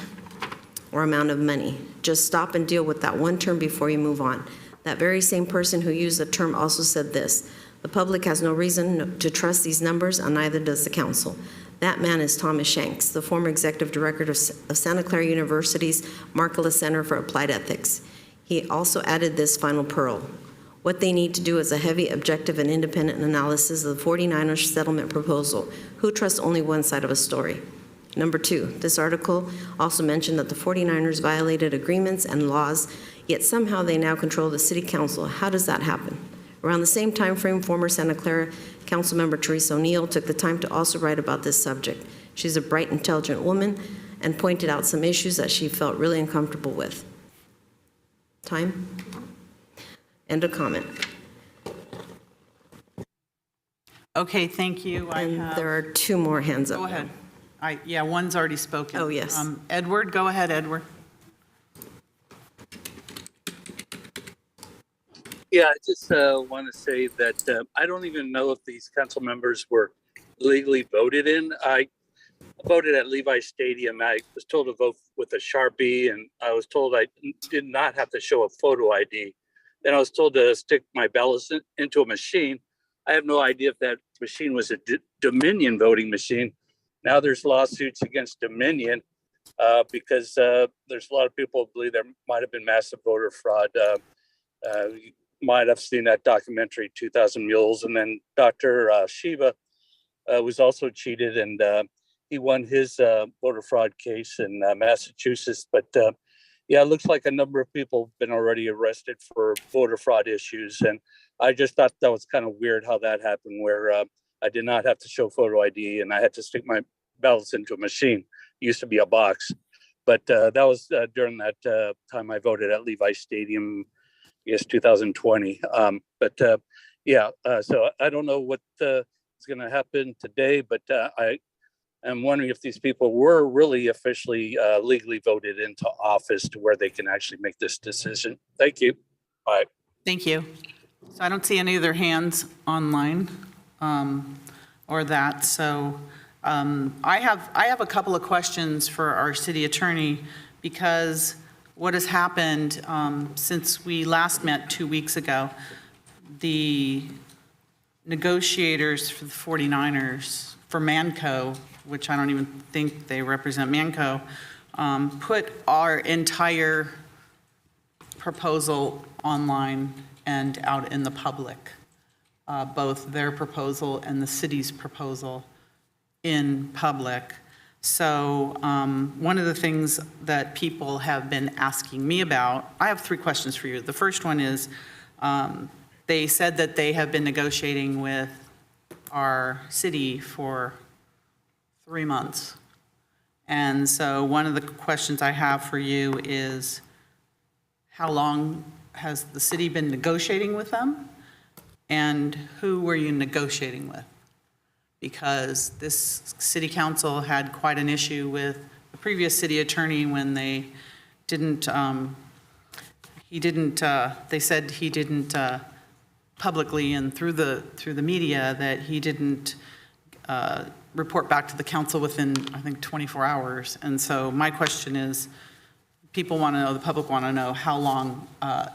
or amount of money. Just stop and deal with that one term before you move on. That very same person who used the term also said this: the public has no reason to trust these numbers, and neither does the council. That man is Thomas Shanks, the former executive director of Santa Clara University's Markula Center for Applied Ethics. He also added this final pearl: what they need to do is a heavy, objective, and independent analysis of the 49ers settlement proposal. Who trusts only one side of a story? Number two, this article also mentioned that the 49ers violated agreements and laws, yet somehow they now control the city council. How does that happen? Around the same time frame, former Santa Clara Councilmember Teresa O'Neill took the time to also write about this subject. She's a bright, intelligent woman and pointed out some issues that she felt really uncomfortable with. Time? End of comment. Okay, thank you. There are two more hands up. Go ahead. Yeah, one's already spoken. Oh, yes. Edward, go ahead, Edward. Yeah, I just want to say that I don't even know if these council members were legally voted in. I voted at Levi Stadium. I was told to vote with a Sharpie, and I was told I did not have to show a photo ID. Then I was told to stick my ballots into a machine. I have no idea if that machine was a Dominion voting machine. Now there's lawsuits against Dominion because there's a lot of people who believe there might have been massive voter fraud. You might have seen that documentary, 2,000 Mules. And then Dr. Shiva was also cheated, and he won his voter fraud case in Massachusetts. But yeah, it looks like a number of people have been already arrested for voter fraud issues. And I just thought that was kind of weird how that happened, where I did not have to show photo ID and I had to stick my ballots into a machine. It used to be a box. But that was during that time I voted at Levi Stadium, I guess 2020. Yeah, so I don't know what is going to happen today, but I am wondering if these people were really officially legally voted into office to where they can actually make this decision. Thank you. Bye. Thank you. So I don't see any other hands online or that. So I have a couple of questions for our city attorney, because what has happened since we last met 2 weeks ago, the negotiators for the 49ers, for Manco, which I don't even think they represent Manco, put our entire proposal online and out in the public, both their proposal and the city's proposal in public. So one of the things that people have been asking me about, I have 3 questions for you. The first one is, they said that they have been negotiating with our city for 3 months. And so one of the questions I have for you is, how long has the city been negotiating with them? And who were you negotiating with? Because this city council had quite an issue with the previous city attorney when they didn't, they said he didn't publicly and through the media that he didn't report back to the council within, I think, 24 hours. And so my question is, people want to know, the public want to know how long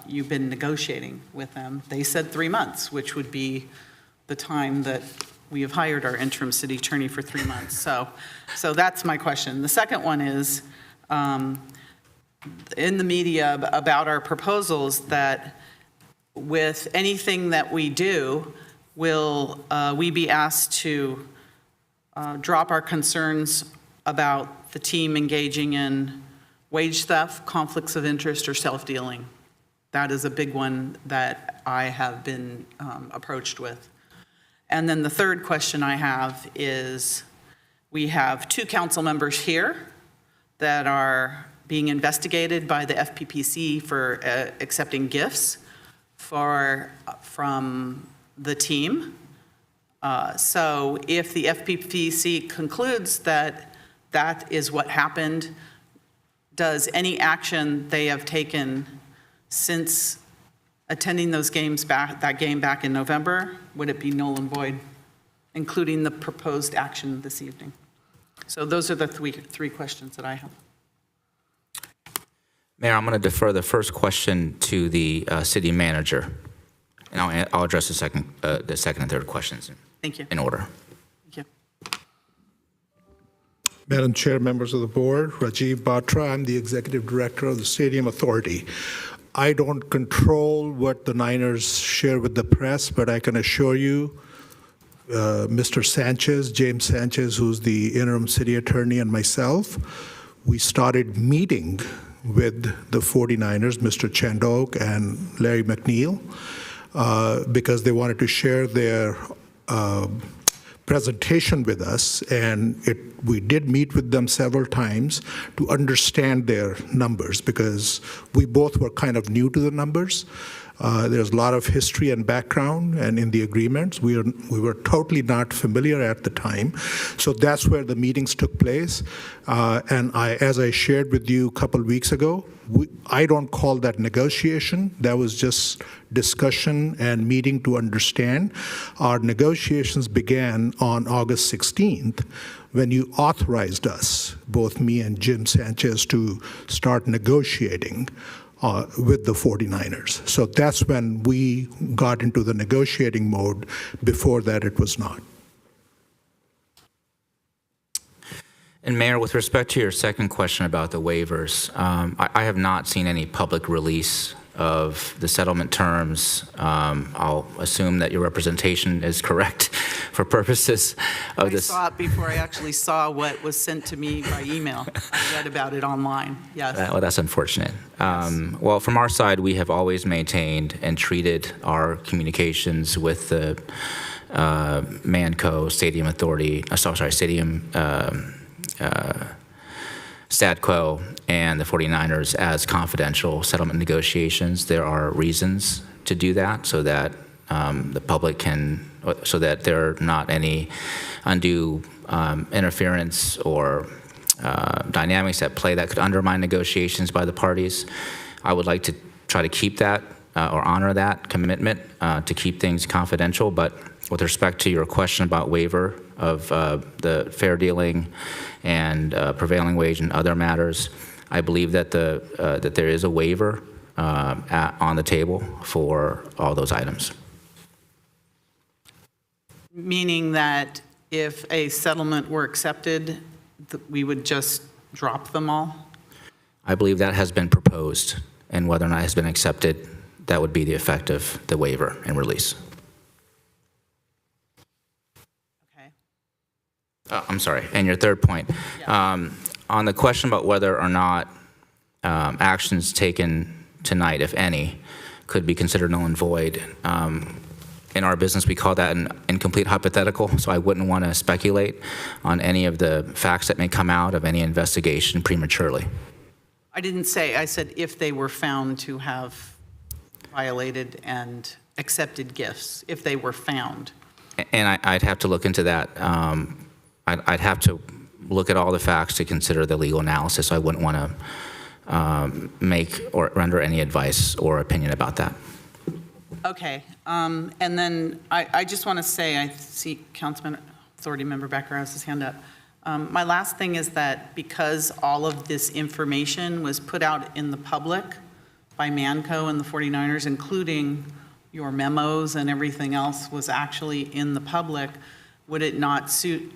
you've been negotiating with them. They said 3 months, which would be the time that we have hired our interim city attorney for 3 months. So that's my question. The second one is, in the media about our proposals, that with anything that we do, will we be asked to drop our concerns about the team engaging in wage theft, conflicts of interest, or self-dealing. That is a big one that I have been approached with. And then the third question I have is, we have 2 council members here that are being investigated by the FPPC for accepting gifts from the team. So if the FPPC concludes that that is what happened, does any action they have taken since attending those games that game back in November, would it be null and void, including the proposed action this evening? So those are the three questions that I have. Mayor, I'm going to defer the first question to the city manager, and I'll address the second and third questions. Thank you. In order. Thank you. Madam Chair, members of the board, Rajiv Batra, I'm the Executive Director of the Stadium Authority. I don't control what the Niners share with the press, but I can assure you, Mr. Sanchez, James Sanchez, who's the interim city attorney, and myself, we started meeting with the 49ers, Mr. Chandok and Larry McNeil, because they wanted to share their presentation with us, and we did meet with them several times to understand their numbers, because we both were kind of new to the numbers. There's a lot of history and background, and in the agreements, we were totally not familiar at the time. So that's where the meetings took place. And as I shared with you a couple weeks ago, I don't call that negotiation. That was just discussion and meeting to understand. Our negotiations began on August 16th, when you authorized us, both me and Jim Sanchez, to start negotiating with the 49ers. So that's when we got into the negotiating mode. Before that, it was not. And Mayor, with respect to your second question about the waivers, I have not seen any public release of the settlement terms. I'll assume that your representation is correct for purposes of this. I saw it before I actually saw what was sent to me by email. I read about it online, yes. Well, that's unfortunate. Well, from our side, we have always maintained and treated our communications with the Manco Stadium Authority, Stadium Stadco and the 49ers as confidential settlement negotiations. There are reasons to do that so that the public can, so that there are not any undue interference or dynamics at play that could undermine negotiations by the parties. I would like to try to keep that or honor that commitment to keep things confidential, but with respect to your question about waiver of the fair dealing and prevailing wage and other matters, I believe that that there is a waiver on the table for all those items. Meaning that if a settlement were accepted, we would just drop them all? I believe that has been proposed, and whether or not it has been accepted, that would be the effect of the waiver and release. I'm sorry, and your third point. Yeah. On the question about whether or not actions taken tonight, if any, could be considered null and void, in our business we call that an incomplete hypothetical, so I wouldn't want to speculate on any of the facts that may come out of any investigation prematurely. I didn't say, I said if they were found to have violated and accepted gifts, if they were found. And I'd have to look into that. I'd have to look at all the facts to consider the legal analysis. I wouldn't want to make or render any advice or opinion about that. Okay. And then I just want to say, I see Councilman Authority Member Becker has his hand up. My last thing is that because all of this information was put out in the public by Manco and the 49ers, including your memos and everything else was actually in the public, would it not suit,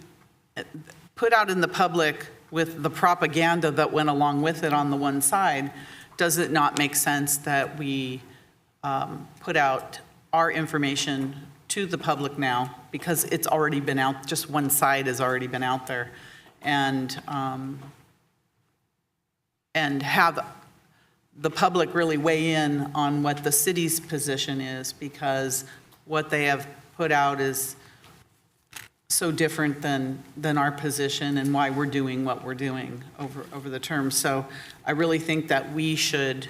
put out in the public with the propaganda that went along with it on the one side, does it not make sense that we put out our information to the public now, because it's already been out, just one side has already been out there, and have the public really weigh in on what the city's position is, because what they have put out is so different than our position and why we're doing what we're doing over the term. So I really think that we should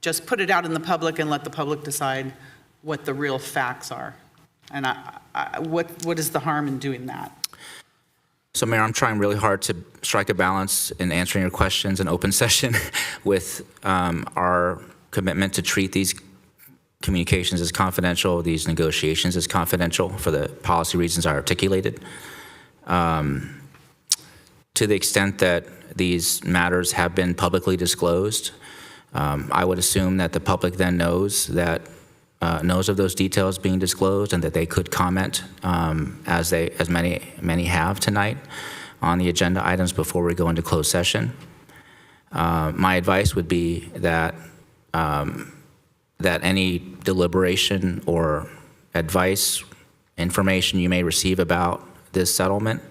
just put it out in the public and let the public decide what the real facts are. And what is the harm in doing that? So, Mayor, I'm trying really hard to strike a balance in answering your questions in open session with our commitment to treat these communications as confidential, these negotiations as confidential for the policy reasons I articulated. To the extent that these matters have been publicly disclosed, I would assume that the public then knows of those details being disclosed, and that they could comment as many have tonight on the agenda items before we go into closed session. My advice would be that any deliberation or advice, information you may receive about this settlement,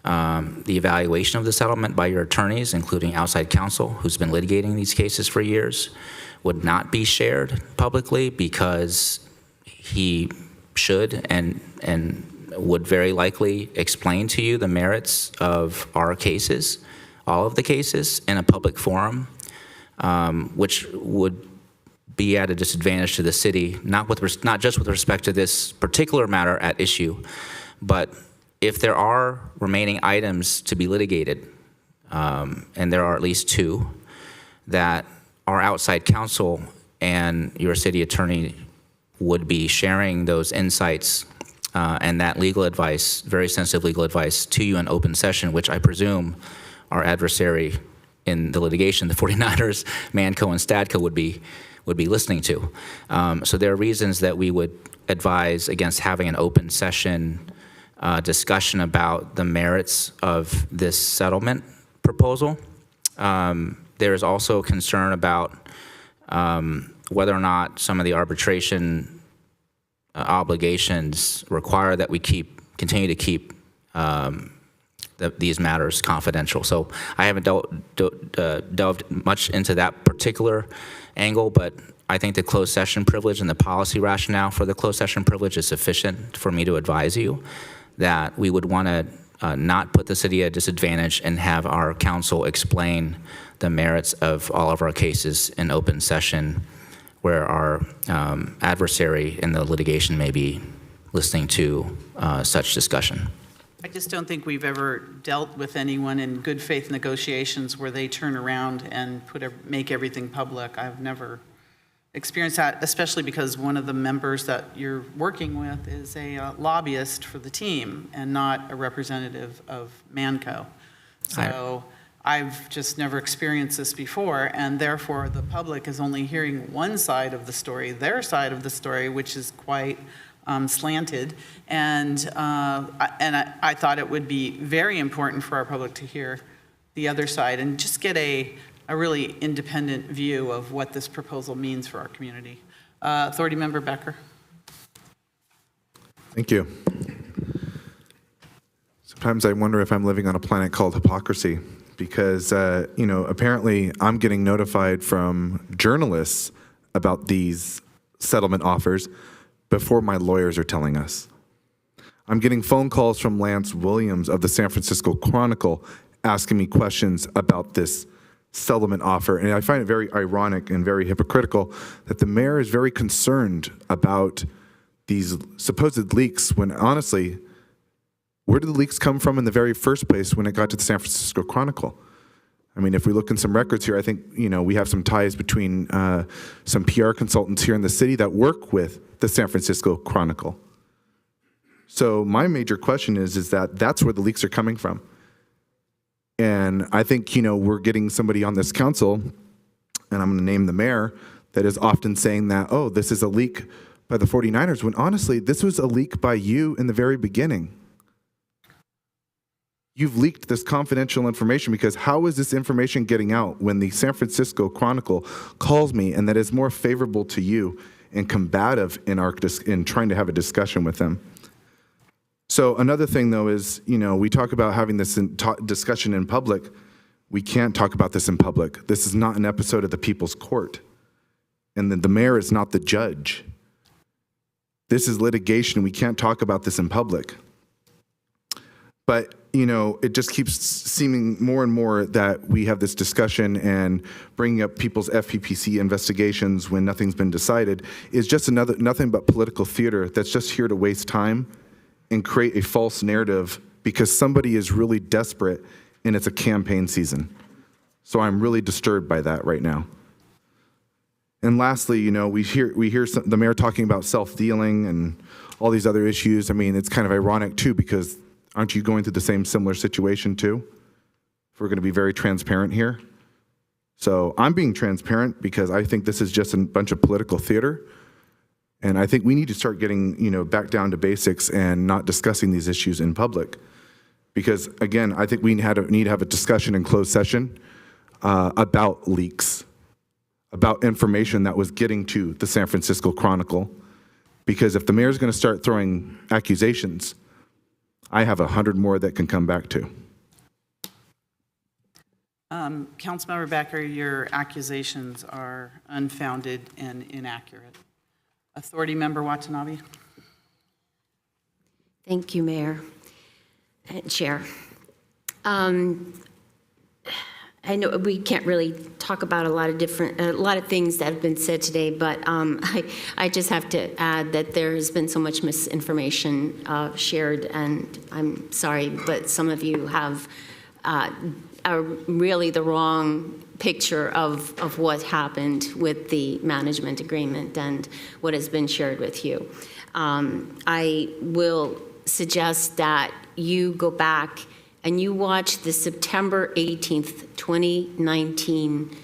the evaluation of the settlement by your attorneys, including outside counsel who's been litigating these cases for years, would not be shared publicly, because he should and would very likely explain to you the merits of our cases, all of the cases, in a public forum, which would be at a disadvantage to the city, not just with respect to this particular matter at issue, but if there are remaining items to be litigated, and there are at least two, that our outside counsel and your city attorney would be sharing those insights and that legal advice, very sensitive legal advice, to you in open session, which I presume our adversary in the litigation, the 49ers, Manco and Stadco, would be listening to. So there are reasons that we would advise against having an open session discussion about the merits of this settlement proposal. There is also concern about whether or not some of the arbitration obligations require that we continue to keep these matters confidential. So I haven't delved much into that particular angle, but I think the closed session privilege and the policy rationale for the closed session privilege is sufficient for me to advise you that we would want to not put the city at a disadvantage and have our counsel explain the merits of all of our cases in open session, where our adversary in the litigation may be listening to such discussion. I just don't think we've ever dealt with anyone in good faith negotiations where they turn around and make everything public. I've never experienced that, especially because one of the members that you're working with is a lobbyist for the team and not a representative of Manco. So I've just never experienced this before, and therefore the public is only hearing one side of the story, their side of the story, which is quite slanted. And I thought it would be very important for our public to hear the other side and just get a really independent view of what this proposal means for our community. Authority Member Becker. Thank you. Sometimes I wonder if I'm living on a planet called hypocrisy, because apparently I'm getting notified from journalists about these settlement offers before my lawyers are telling us. I'm getting phone calls from Lance Williams of the San Francisco Chronicle asking me questions about this settlement offer. And I find it very ironic and very hypocritical that the mayor is very concerned about these supposed leaks when honestly, where did the leaks come from in the very first place when it got to the San Francisco Chronicle? I mean, if we look in some records here, I think, we have some ties between some PR consultants here in the city that work with the San Francisco Chronicle. So my major question is that that's where the leaks are coming from. And I think, we're getting somebody on this council, and I'm going to name the mayor, that is often saying that, oh, this is a leak by the 49ers, when honestly, this was a leak by you in the very beginning. You've leaked this confidential information, because how is this information getting out when the San Francisco Chronicle calls me and that is more favorable to you and combative in trying to have a discussion with them. So another thing, though, is, we talk about having this discussion in public. We can't talk about this in public. This is not an episode of the People's Court. And the mayor is not the judge. This is litigation. We can't talk about this in public. But, it just keeps seeming more and more that we have this discussion and bringing up people's FPPC investigations when nothing's been decided is just nothing but political theater that's just here to waste time and create a false narrative because somebody is really desperate and it's a campaign season. So I'm really disturbed by that right now. And lastly, we hear the mayor talking about self-dealing and all these other issues. I mean, it's kind of ironic too, because aren't you going through the same similar situation too? If we're going to be very transparent here. So I'm being transparent because I think this is just a bunch of political theater. And I think we need to start getting, back down to basics and not discussing these issues in public. Because again, I think we need to have a discussion in closed session about leaks, about information that was getting to the San Francisco Chronicle. Because if the mayor's going to start throwing accusations, I have 100 more that can come back to. Councilmember Becker, your accusations are unfounded and inaccurate. Authority Member Watanabe. Thank you, Mayor and Chair. I know we can't really talk about a lot of things that have been said today, but I just have to add that there has been so much misinformation shared, and I'm sorry, but some of you have really the wrong picture of what happened with the management agreement and what has been shared with you. I will suggest that you go back and you watch the September 18th, 2019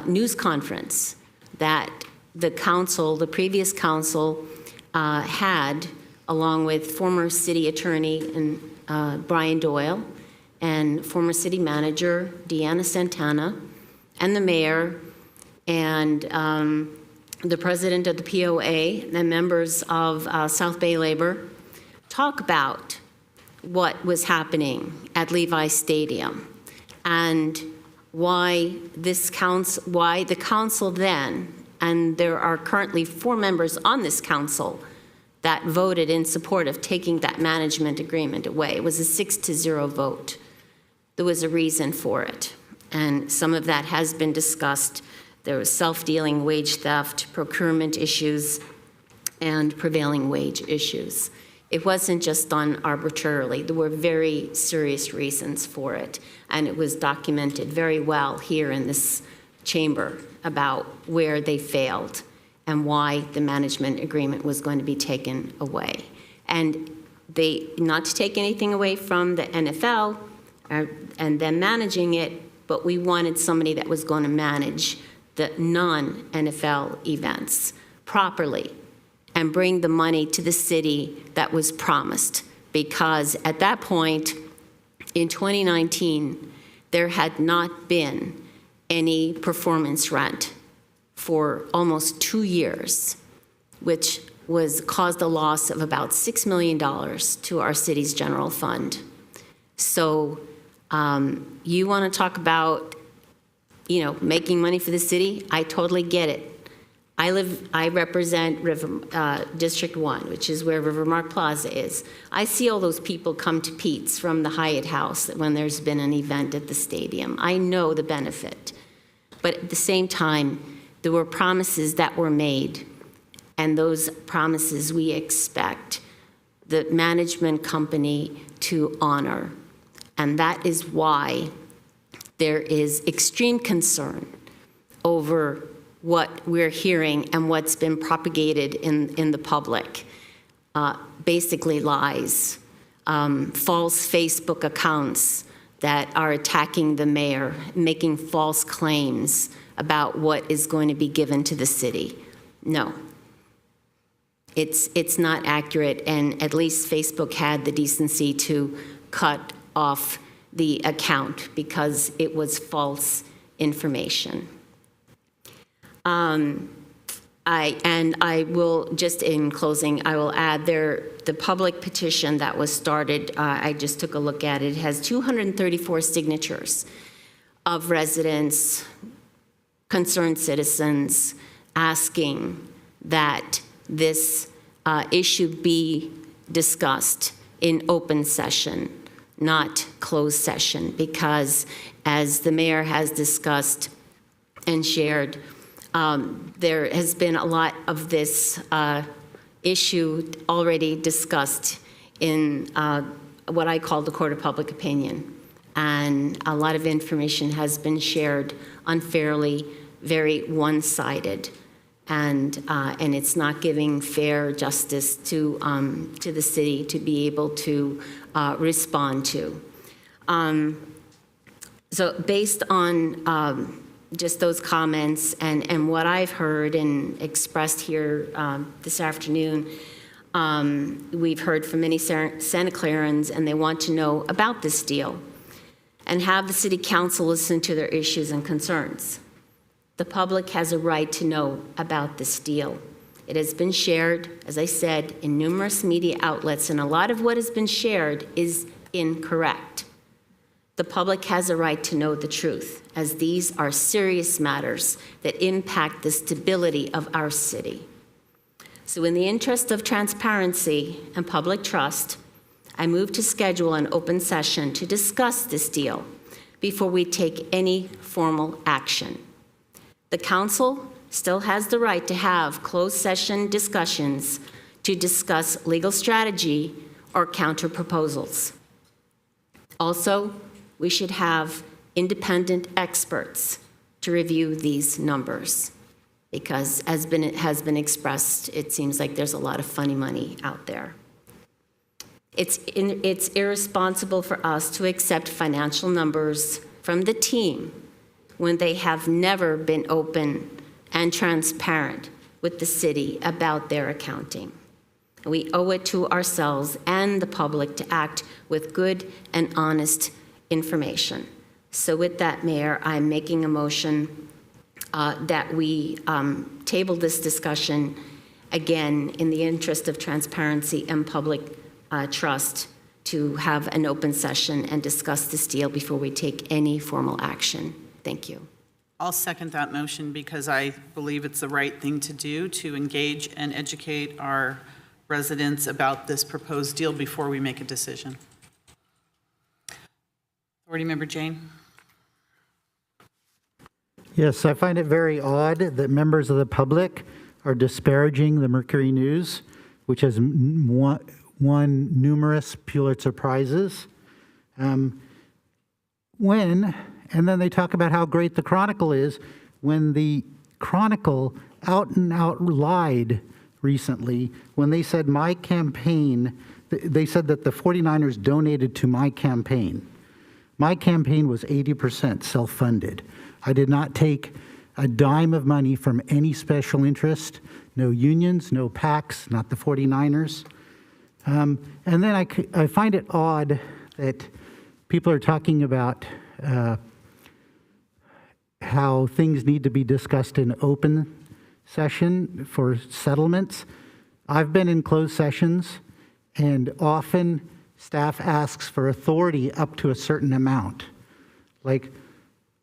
news conference that the previous council had, along with former city attorney and Brian Doyle and former city manager Deanna Santana and the mayor and the president of the POA and members of South Bay Labor talk about what was happening at Levi Stadium and why the council then, and there are currently 4 members on this council that voted in support of taking that management agreement away. It was a 6-0 vote. There was a reason for it, and some of that has been discussed. There was self-dealing, wage theft, procurement issues, and prevailing wage issues. It wasn't just done arbitrarily. There were very serious reasons for it, and it was documented very well here in this chamber about where they failed and why the management agreement was going to be taken away. And not to take anything away from the NFL and them managing it, but we wanted somebody that was going to manage the non-NFL events properly and bring the money to the city that was promised. Because at that point, in 2019, there had not been any performance rent for almost 2 years, which caused a loss of about $6 million to our city's general fund. So you want to talk about, making money for the city? I totally get it. I represent District 1, which is where Rivermark Plaza is. I see all those people come to Pete's from the Hyatt House when there's been an event at the stadium. I know the benefit. But at the same time, there were promises that were made, and those promises we expect the management company to honor. And that is why there is extreme concern over what we're hearing and what's been propagated in the public. Basically lies, false Facebook accounts that are attacking the mayor, making false claims about what is going to be given to the city. No, it's not accurate, and at least Facebook had the decency to cut off the account because it was false information. I will, just in closing, I will add the public petition that was started, I just took a look at it, has 234 signatures of residents, concerned citizens, asking that this issue be discussed in open session, not closed session, because as the mayor has discussed and shared, there has been a lot of this issue already discussed in what I call the court of public opinion. And a lot of information has been shared unfairly, very one-sided. And it's not giving fair justice to the city to be able to respond to. So based on just those comments and what I've heard and expressed here this afternoon, we've heard from many Santa Clarans, and they want to know about this deal and have the city council listen to their issues and concerns. The public has a right to know about this deal. It has been shared, as I said, in numerous media outlets, and a lot of what has been shared is incorrect. The public has a right to know the truth, as these are serious matters that impact the stability of our city. So in the interest of transparency and public trust, I move to schedule an open session to discuss this deal before we take any formal action. The council still has the right to have closed session discussions to discuss legal strategy or counter proposals. Also, we should have independent experts to review these numbers, because as has been expressed, it seems like there's a lot of funny money out there. It's irresponsible for us to accept financial numbers from the team when they have never been open and transparent with the city about their accounting. We owe it to ourselves and the public to act with good and honest information. So with that, Mayor, I'm making a motion that we table this discussion again in the interest of transparency and public trust, to have an open session and discuss this deal before we take any formal action. Thank you. I'll second that motion because I believe it's the right thing to do to engage and educate our residents about this proposed deal before we make a decision. Authority Member Jane. Yes, I find it very odd that members of the public are disparaging the Mercury News, which has won numerous Pulitzer Prizes. And then they talk about how great the Chronicle is, when the Chronicle out and out lied recently when they said my campaign, they said that the 49ers donated to my campaign. My campaign was 80% self-funded. I did not take a dime of money from any special interest, no unions, no PACs, not the 49ers. And then I find it odd that people are talking about how things need to be discussed in open session for settlements. I've been in closed sessions, and often staff asks for authority up to a certain amount. Like,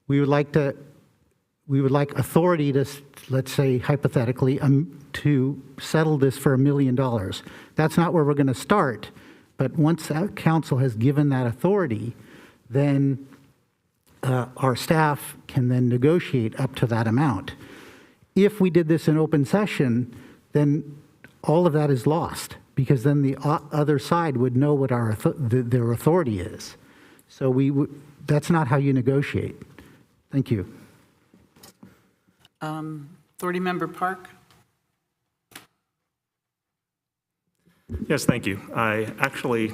we would like authority to, let's say hypothetically, to settle this for $1 million. That's not where we're going to start, but once that council has given that authority, then our staff can then negotiate up to that amount. If we did this in open session, then all of that is lost, because then the other side would know what their authority is. So that's not how you negotiate. Thank you. Authority Member Park. Yes, thank you. I actually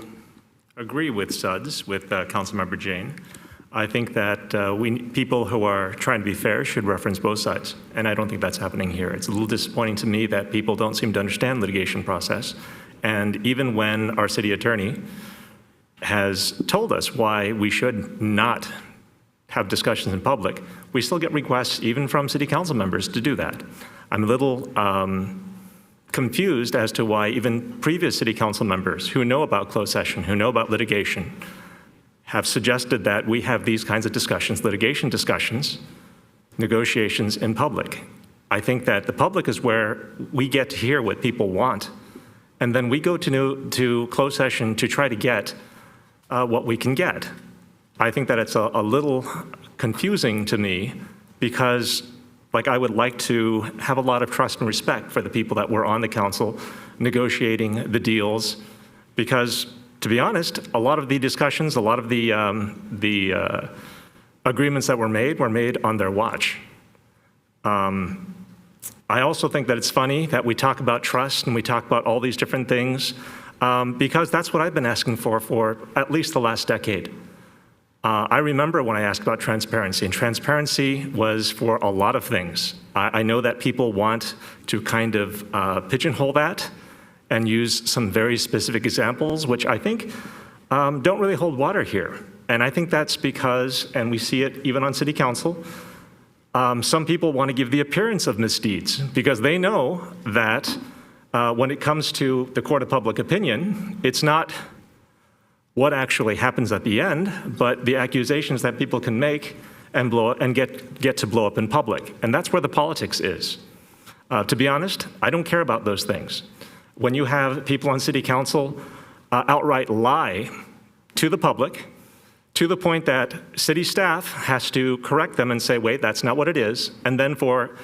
agree with Suds, with Councilmember Jane. I think that people who are trying to be fair should reference both sides, and I don't think that's happening here. It's a little disappointing to me that people don't seem to understand litigation process, and even when our city attorney has told us why we should not have discussions in public, we still get requests even from city council members to do that. I'm a little confused as to why even previous city council members who know about closed session, who know about litigation, have suggested that we have these kinds of discussions, litigation discussions, negotiations in public. I think that the public is where we get to hear what people want, and then we go to closed session to try to get what we can get. I think that it's a little confusing to me because, like, I would like to have a lot of trust and respect for the people that were on the council negotiating the deals, because, to be honest, a lot of the discussions, a lot of the agreements that were made on their watch. I also think that it's funny that we talk about trust and we talk about all these different things because that's what I've been asking for at least the last decade. I remember when I asked about transparency, and transparency was for a lot of things. I know that people want to kind of pigeonhole that and use some very specific examples, which I think don't really hold water here. And I think that's because, and we see it even on city council, some people want to give the appearance of misdeeds because they know that when it comes to the court of public opinion, it's not what actually happens at the end, but the accusations that people can make and get to blow up in public. And that's where the politics is. To be honest, I don't care about those things. When you have people on city council outright lie to the public, to the point that city staff has to correct them and say, wait, that's not what it is. And then for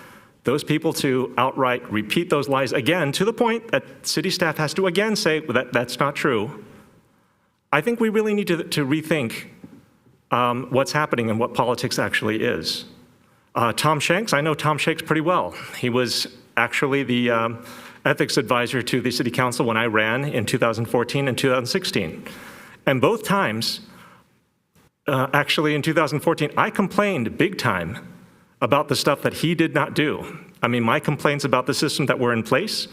those people to outright repeat those lies again, to the point that city staff has to again say, well, that's not true. I think we really need to rethink what's happening and what politics actually is. Tom Shanks, I know Tom Shanks pretty well. He was actually the ethics advisor to the city council when I ran in 2014 and 2016. And both times, actually in 2014, I complained big time about the stuff that he did not do. I mean, my complaints about the system that were in place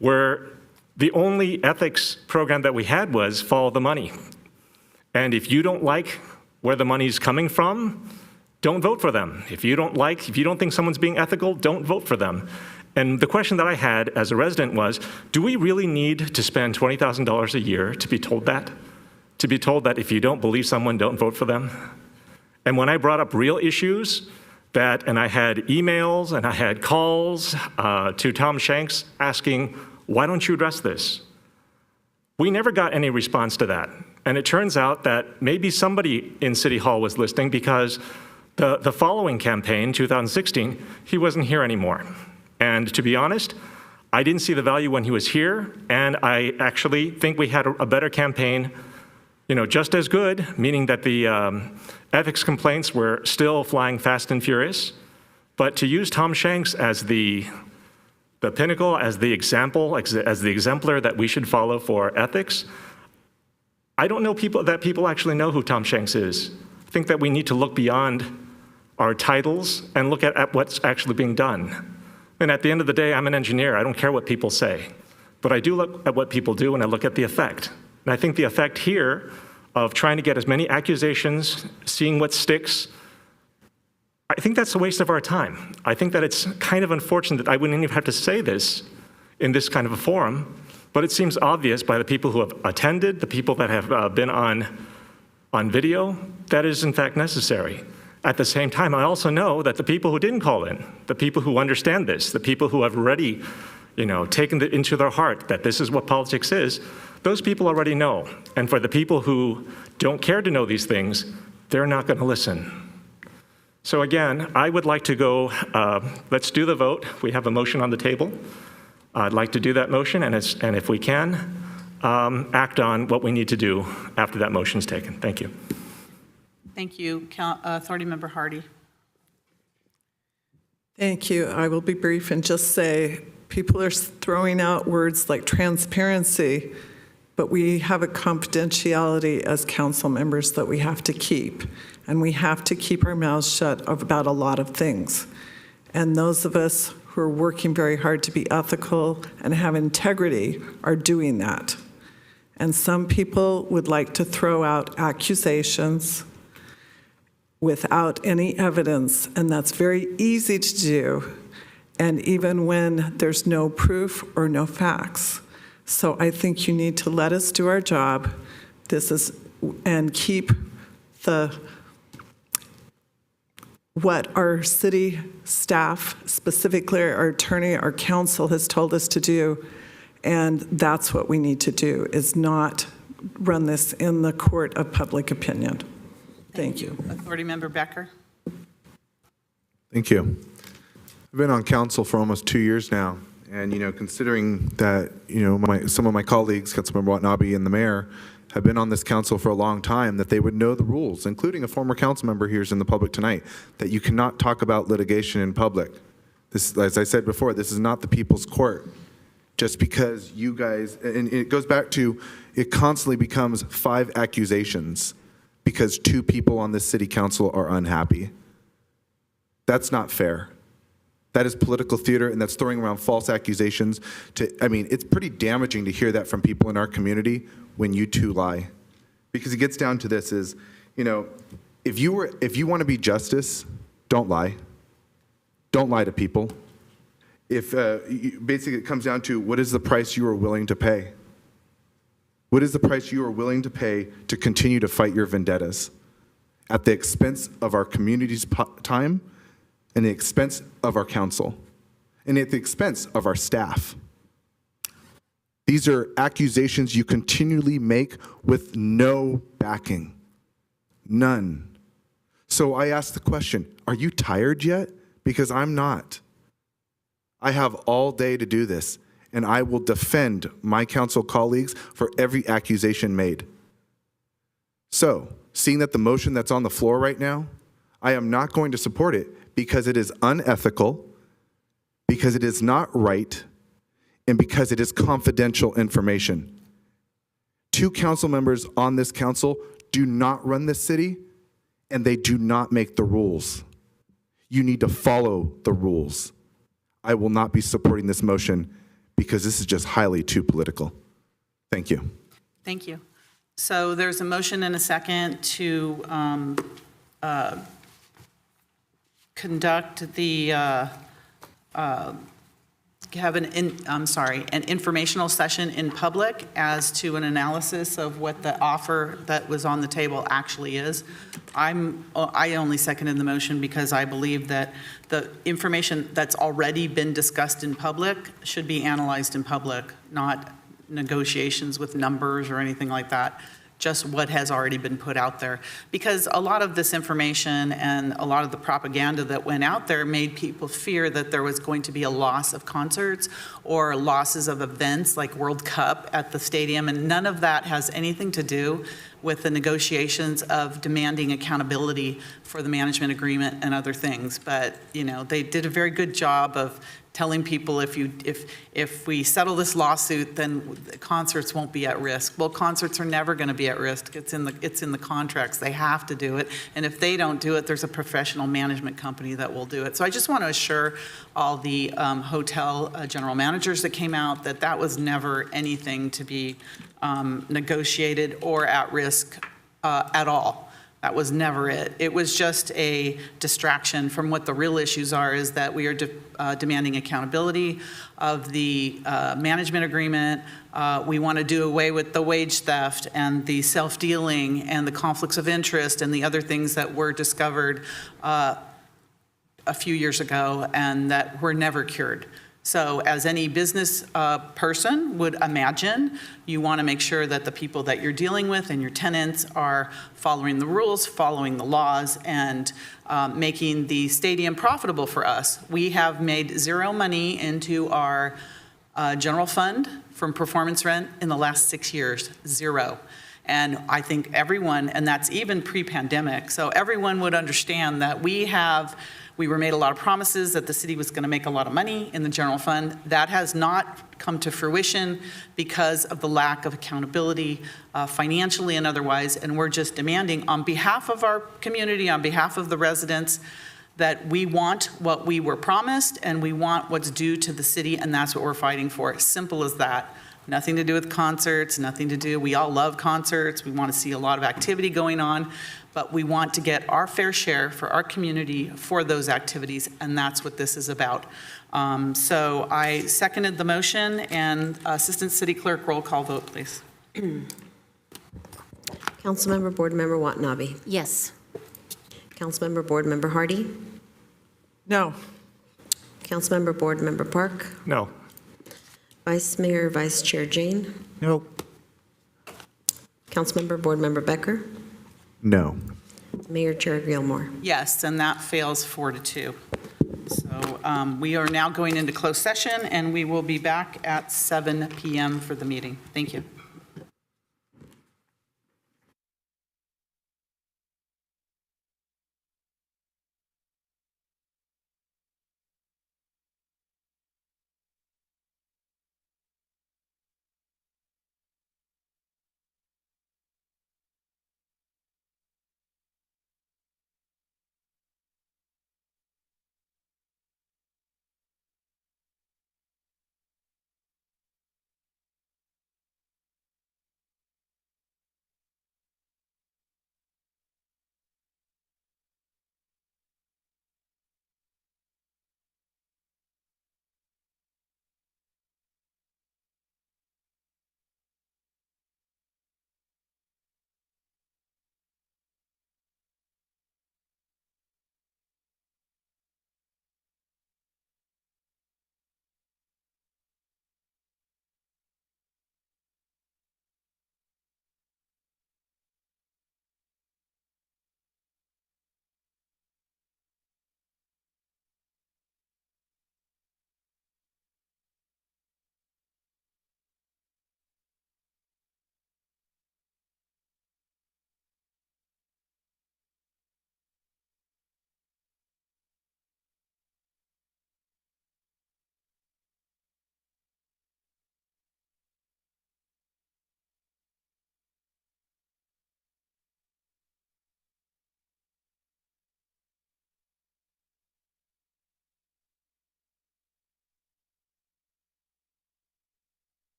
were the only ethics program that we had was follow the money. And if you don't like where the money's coming from, don't vote for them. If you don't think someone's being ethical, don't vote for them. And the question that I had as a resident was, do we really need to spend $20,000 a year to be told that? To be told that if you don't believe someone, don't vote for them? And when I brought up real issues, and I had emails and I had calls to Tom Shanks asking, why don't you address this? We never got any response to that. And it turns out that maybe somebody in City Hall was listening because the following campaign, 2016, he wasn't here anymore. And to be honest, I didn't see the value when he was here, and I actually think we had a better campaign, just as good, meaning that the ethics complaints were still flying fast and furious. But to use Tom Shanks as the pinnacle, as the example, as the exemplar that we should follow for ethics, I don't know that people actually know who Tom Shanks is. I think that we need to look beyond our titles and look at what's actually being done. And at the end of the day, I'm an engineer. I don't care what people say. But I do look at what people do, and I look at the effect. And I think the effect here of trying to get as many accusations, seeing what sticks, I think that's a waste of our time. I think that it's kind of unfortunate that I wouldn't even have to say this in this kind of a forum, but it seems obvious by the people who have attended, the people that have been on video, that is in fact necessary. At the same time, I also know that the people who didn't call in, the people who understand this, the people who have already, taken it into their heart that this is what politics is, those people already know. And for the people who don't care to know these things, they're not going to listen. So again, I would like to go, let's do the vote. We have a motion on the table. I'd like to do that motion, and if we can, act on what we need to do after that motion is taken. Thank you. Thank you. Authority Member Hardy. Thank you. I will be brief and just say people are throwing out words like transparency, but we have a confidentiality as council members that we have to keep. And we have to keep our mouths shut about a lot of things. And those of us who are working very hard to be ethical and have integrity are doing that. And some people would like to throw out accusations without any evidence, and that's very easy to do. and even when there's no proof or no facts. So I think you need to let us do our job. And keep what our city staff, specifically our attorney, our counsel has told us to do. And that's what we need to do, is not run this in the court of public opinion. Thank you. Authority Member Becker. Thank you. I've been on council for almost 2 years now. And, considering that, some of my colleagues, Councilmember Watanabe and the mayor, have been on this council for a long time, that they would know the rules, including a former council member here in the public tonight, that you cannot talk about litigation in public. This, as I said before, this is not the people's court. Just because you guys, and it goes back to, it constantly becomes 5 accusations because 2 people on this city council are unhappy. That's not fair. That is political theater, and that's throwing around false accusations. It's pretty damaging to hear that from people in our community when you 2 lie. Because it gets down to this is, if you want to be justice, don't lie. Don't lie to people. Basically it comes down to, what is the price you are willing to pay? What is the price you are willing to pay to continue to fight your vendettas at the expense of our community's time, and the expense of our council, and at the expense of our staff? These are accusations you continually make with no backing. None. So I ask the question, are you tired yet? Because I'm not. I have all day to do this, and I will defend my council colleagues for every accusation made. So, seeing that the motion that's on the floor right now, I am not going to support it because it is unethical, because it is not right, and because it is confidential information. 2 council members on this council do not run this city, and they do not make the rules. You need to follow the rules. I will not be supporting this motion because this is just highly too political. Thank you. Thank you. So there's a motion and a second to conduct the, have an informational session in public as to an analysis of what the offer that was on the table actually is. I only seconded the motion because I believe that the information that's already been discussed in public should be analyzed in public, not negotiations with numbers or anything like that. Just what has already been put out there. Because a lot of this information and a lot of the propaganda that went out there made people fear that there was going to be a loss of concerts or losses of events like World Cup at the stadium, and none of that has anything to do with the negotiations of demanding accountability for the management agreement and other things. But, they did a very good job of telling people if we settle this lawsuit, then concerts won't be at risk. Well, concerts are never going to be at risk. It's in the contracts. They have to do it. And if they don't do it, there's a professional management company that will do it. So I just want to assure all the hotel general managers that came out that that was never anything to be negotiated or at risk at all. That was never it. It was just a distraction from what the real issues are, is that we are demanding accountability of the management agreement. We want to do away with the wage theft and the self-dealing and the conflicts of interest and the other things that were discovered a few years ago and that were never cured. So as any business person would imagine, you want to make sure that the people that you're dealing with and your tenants are following the rules, following the laws, and making the stadium profitable for us. We have made 0 money into our general fund from performance rent in the last 6 years, 0. And I think everyone, and that's even pre-pandemic, so everyone would understand that we were made a lot of promises that the city was going to make a lot of money in the general fund. That has not come to fruition because of the lack of accountability financially and otherwise. And we're just demanding on behalf of our community, on behalf of the residents, that we want what we were promised and we want what's due to the city, and that's what we're fighting for. Simple as that. Nothing to do with concerts, nothing to do, we all love concerts, we want to see a lot of activity going on, but we want to get our fair share for our community for those activities, and that's what this is about. So I seconded the motion, and Assistant City Clerk, roll call vote, please. Councilmember Board Member Watanabe. Yes. Councilmember Board Member Hardy. No. Councilmember Board Member Park. No. Vice Mayor, Vice Chair Jane. No. Councilmember Board Member Becker. No. Mayor Chair Gilmore. Yes, and that fails 4-2. So we are now going into closed session, and we will be back at 7 p.m. for the meeting. Thank you.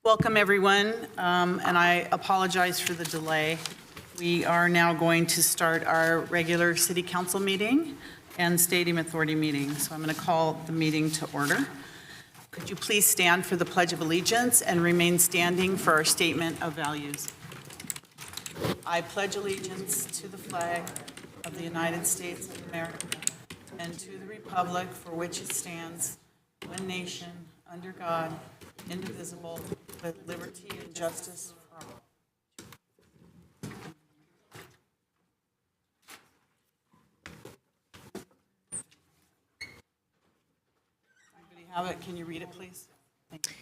Welcome, everyone, and I apologize for the delay. We are now going to start our regular City Council meeting and Stadium Authority meeting. So I'm going to call the meeting to order. Could you please stand for the Pledge of Allegiance and remain standing for our statement of values? I pledge allegiance to the flag of the United States of America and to the republic for which it stands, one nation, under God, indivisible, with liberty and justice for all. Anybody have it? Can you read it, please? Thank you.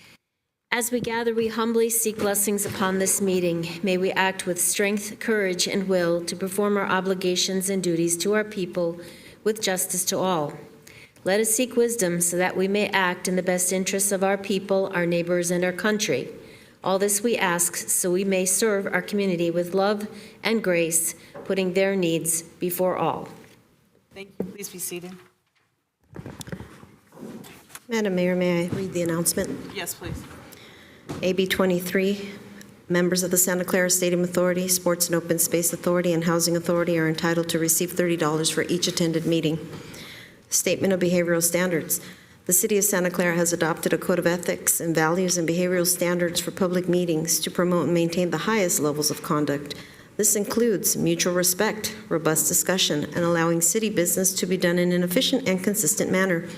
As we gather, we humbly seek blessings upon this meeting. May we act with strength, courage, and will to perform our obligations and duties to our people with justice to all. Let us seek wisdom so that we may act in the best interests of our people, our neighbors, and our country. All this we ask so we may serve our community with love and grace, putting their needs before all. Thank you. Please be seated. Madam Mayor, may I read the announcement? Yes, please. AB 23, members of the Santa Clara Stadium Authority, Sports and Open Space Authority, and Housing Authority are entitled to receive $30 for each attended meeting. Statement of behavioral standards. The City of Santa Clara has adopted a code of ethics and values and behavioral standards for public meetings to promote and maintain the highest levels of conduct. This includes mutual respect, robust discussion, and allowing city business to be done in an efficient and consistent manner.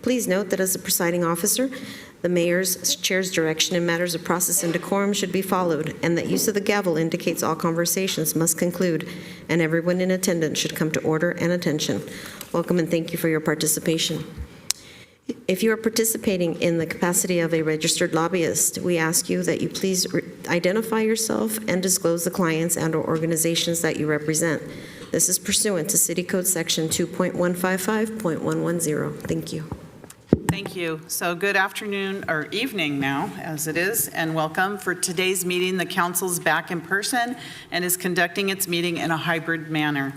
Please note that as the presiding officer, the mayor's chair's direction in matters of process and decorum should be followed, and that use of the gavel indicates all conversations must conclude, and everyone in attendance should come to order and attention. Welcome and thank you for your participation. If you are participating in the capacity of a registered lobbyist, we ask you that you please identify yourself and disclose the clients and/or organizations that you represent. This is pursuant to City Code Section 2.155.110. Thank you. Thank you. So good afternoon, or evening now, as it is, and welcome. For today's meeting, the council's back in person and is conducting its meeting in a hybrid manner.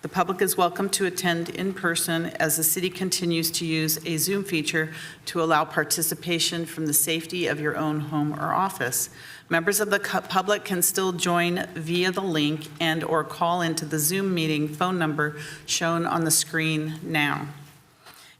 The public is welcome to attend in person as the city continues to use a Zoom feature to allow participation from the safety of your own home or office. Members of the public can still join via the link and/or call into the Zoom meeting phone number shown on the screen now.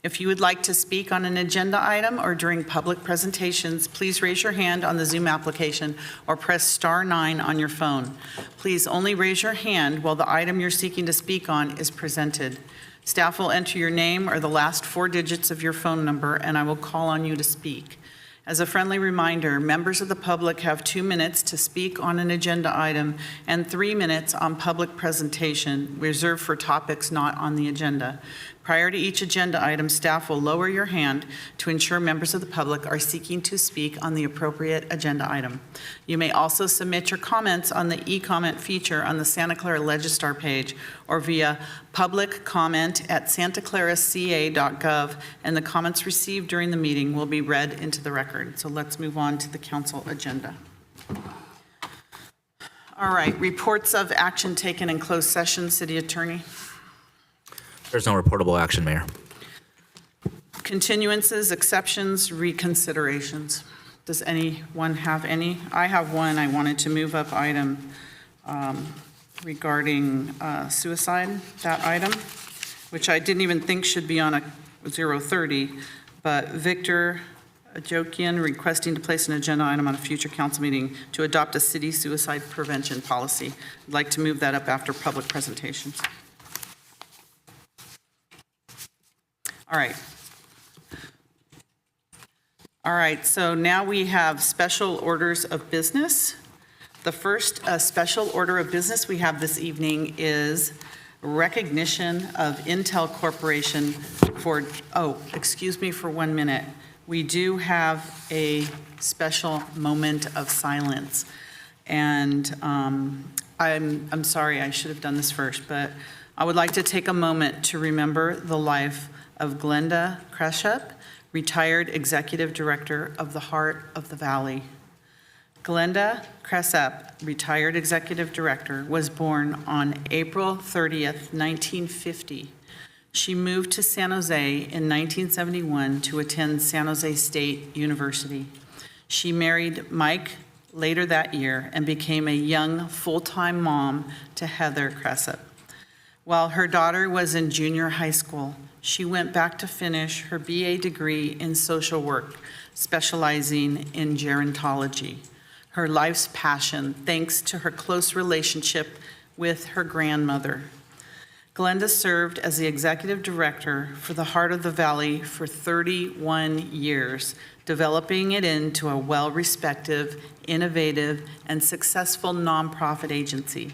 If you would like to speak on an agenda item or during public presentations, please raise your hand on the Zoom application or press *9 on your phone. Please only raise your hand while the item you're seeking to speak on is presented. Staff will enter your name or the last 4 digits of your phone number, and I will call on you to speak. As a friendly reminder, members of the public have 2 minutes to speak on an agenda item and 3 minutes on public presentation reserved for topics not on the agenda. Prior to each agenda item, staff will lower your hand to ensure members of the public are seeking to speak on the appropriate agenda item. You may also submit your comments on the e-comment feature on the Santa Clara Legistar page or via publiccomment@santaclaraca.gov, and the comments received during the meeting will be read into the record. So let's move on to the council agenda. All right, reports of action taken in closed session, City Attorney. There's no reportable action, Mayor. Continuances, exceptions, reconsiderations. Does anyone have any? I have one. I wanted to move up item regarding suicide, that item, which I didn't even think should be on a 030, but Victor Ajokian requesting to place an agenda item on a future council meeting to adopt a city suicide prevention policy. I'd like to move that up after public presentations. All right, so now we have special orders of business. The first special order of business we have this evening is recognition of Intel Corporation for, excuse me for 1 minute. We do have a special moment of silence. And I'm sorry, I should have done this first, but I would like to take a moment to remember the life of Glenda Kreshep, retired Executive Director of the Heart of the Valley. Glenda Kreshep, retired Executive Director, was born on April 30th, 1950. She moved to San Jose in 1971 to attend San Jose State University. She married Mike later that year and became a young full-time mom to Heather Kreshep. While her daughter was in junior high school, she went back to finish her BA degree in social work, specializing in gerontology, her life's passion thanks to her close relationship with her grandmother. Glenda served as the executive director for the Heart of the Valley for 31 years, developing it into a well-respected, innovative, and successful nonprofit agency.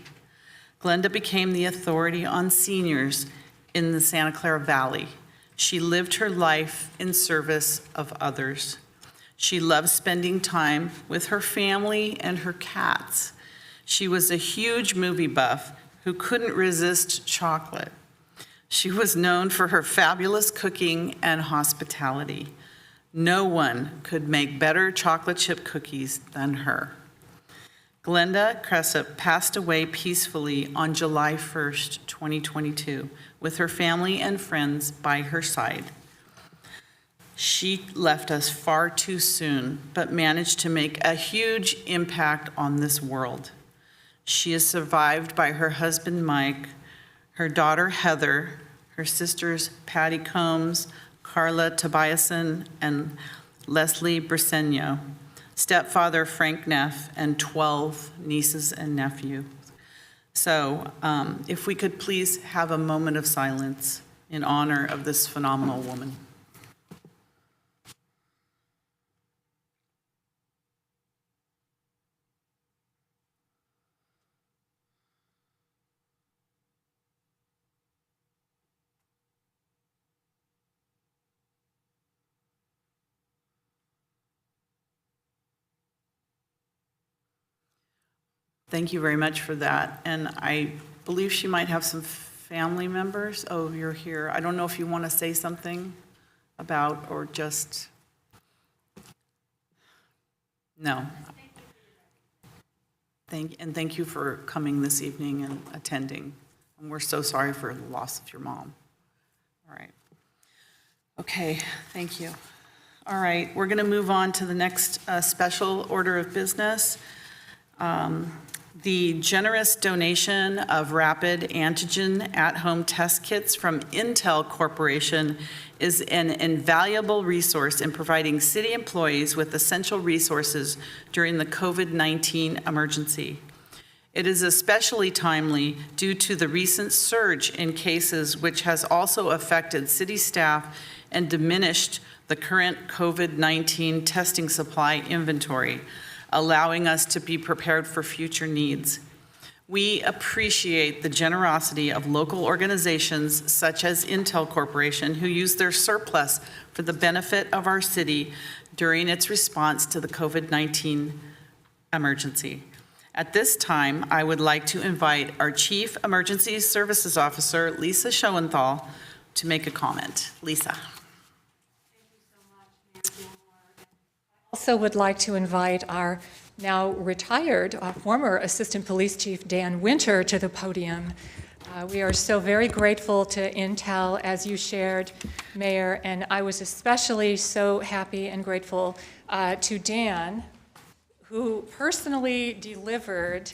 Glenda became the authority on seniors in the Santa Clara Valley. She lived her life in service of others. She loved spending time with her family and her cats. She was a huge movie buff who couldn't resist chocolate. She was known for her fabulous cooking and hospitality. No one could make better chocolate chip cookies than her. Glenda Kreshep passed away peacefully on July 1st, 2022, with her family and friends by her side. She left us far too soon, but managed to make a huge impact on this world. She is survived by her husband, Mike, her daughter, Heather, her sisters, Patty Combs, Carla Tobiasen, and Leslie Briseño, stepfather, Frank Neff, and 12 nieces and nephews. So if we could please have a moment of silence in honor of this phenomenal woman. Thank you very much for that. And I believe she might have some family members. Oh, you're here. I don't know if you want to say something about or just, no. Thank you for coming this evening and attending. And we're so sorry for the loss of your mom. All right. Okay, thank you. All right, we're going to move on to the next special order of business. The generous donation of rapid antigen at-home test kits from Intel Corporation is an invaluable resource in providing city employees with essential resources during the COVID-19 emergency. It is especially timely due to the recent surge in cases, which has also affected city staff and diminished the current COVID-19 testing supply inventory, allowing us to be prepared for future needs. We appreciate the generosity of local organizations such as Intel Corporation, who use their surplus for the benefit of our city during its response to the COVID-19 emergency. At this time, I would like to invite our Chief Emergency Services Officer, Lisa Schoenthal, to make a comment. Lisa. Also would like to invite our now retired former Assistant Police Chief Dan Winter to the podium. We are so very grateful to Intel, as you shared, Mayor, and I was especially so happy and grateful to Dan, who personally delivered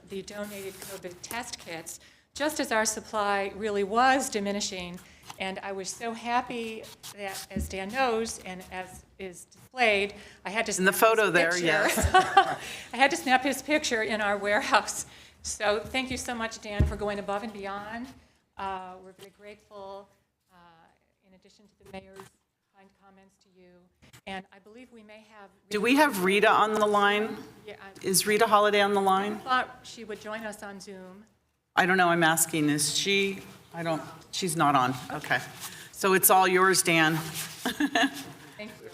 the donated COVID test kits just as our supply really was diminishing. And I was so happy that, as Dan knows, and as is displayed, I had to snap in the photo his there, picture. yes. I had to snap his picture in our warehouse. So thank you so much, Dan, for going above and beyond. We're very grateful, in addition to the mayor's kind comments to you. And I believe we may have... Do we have Rita on the line? Yeah, Is Rita Holiday on the line? I thought she would join us on Zoom. I don't know, I'm asking, is she, she's not on, okay. So it's all yours, Dan. Thank you.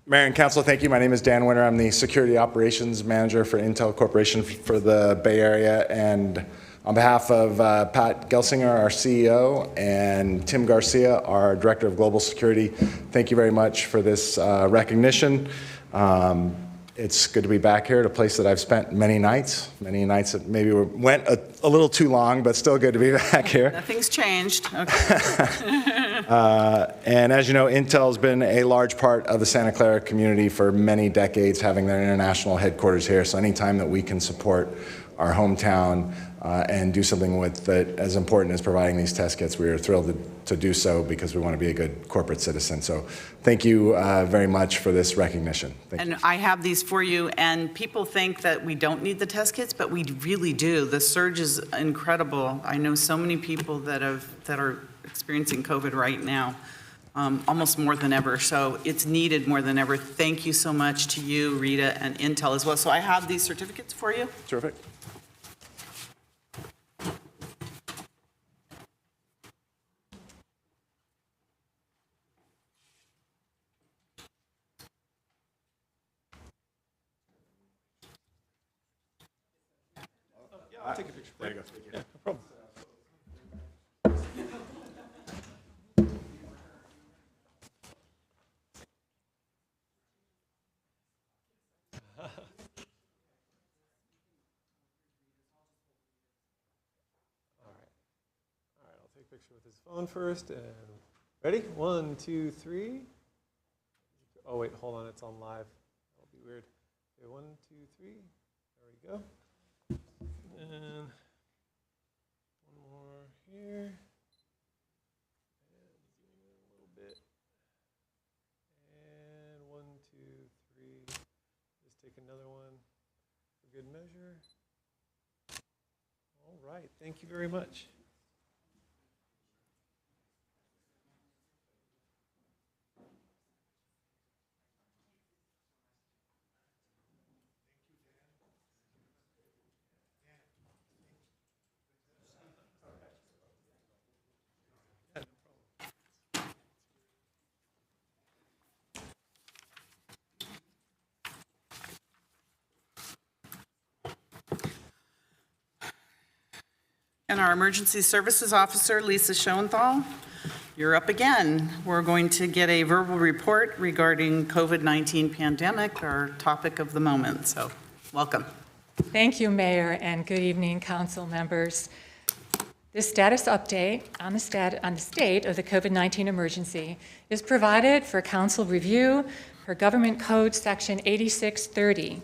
Mayor and Council, thank you. My name is Dan Winter. I'm the Security Operations Manager for Intel Corporation for the Bay Area. And on behalf of Pat Gelsinger, our CEO, and Tim Garcia, our Director of Global Security, thank you very much for this recognition. It's good to be back here at a place that I've spent many nights that maybe went a little too long, but still good to be back here. Nothing's changed. Okay. And as you know, Intel's been a large part of the Santa Clara community for many decades, having their international headquarters here. So anytime that we can support our hometown and do something with that as important as providing these test kits, we are thrilled to do so because we want to be a good corporate citizen. So thank you very much for this recognition. Thank you. I have these for you, and people think that we don't need the test kits, but we really do. The surge is incredible. I know so many people that are experiencing COVID right now, almost more than ever. So it's needed more than ever. Thank you so much to you, Rita, and Intel as well. So I have these certificates for you. Terrific. I'll take a picture. There you go. Yeah, no problem. All right, I'll take a picture with his phone first. And ready? 1, 2, 3. Oh, wait, hold on. It's on live. That'll be weird. Okay, 1, 2, 3. There we go. And one more here. And zoom in a little bit. And 1, 2, 3. Just take another one for good measure. All right. Thank you very much. And our Emergency Services Officer, Lisa Schoenthal, you're up again. We're going to get a verbal report regarding COVID-19 pandemic, our topic of the moment. So welcome. Thank you, Mayor, and good evening, council members. This status update on the state of the COVID-19 emergency is provided for council review per Government Code Section 8630.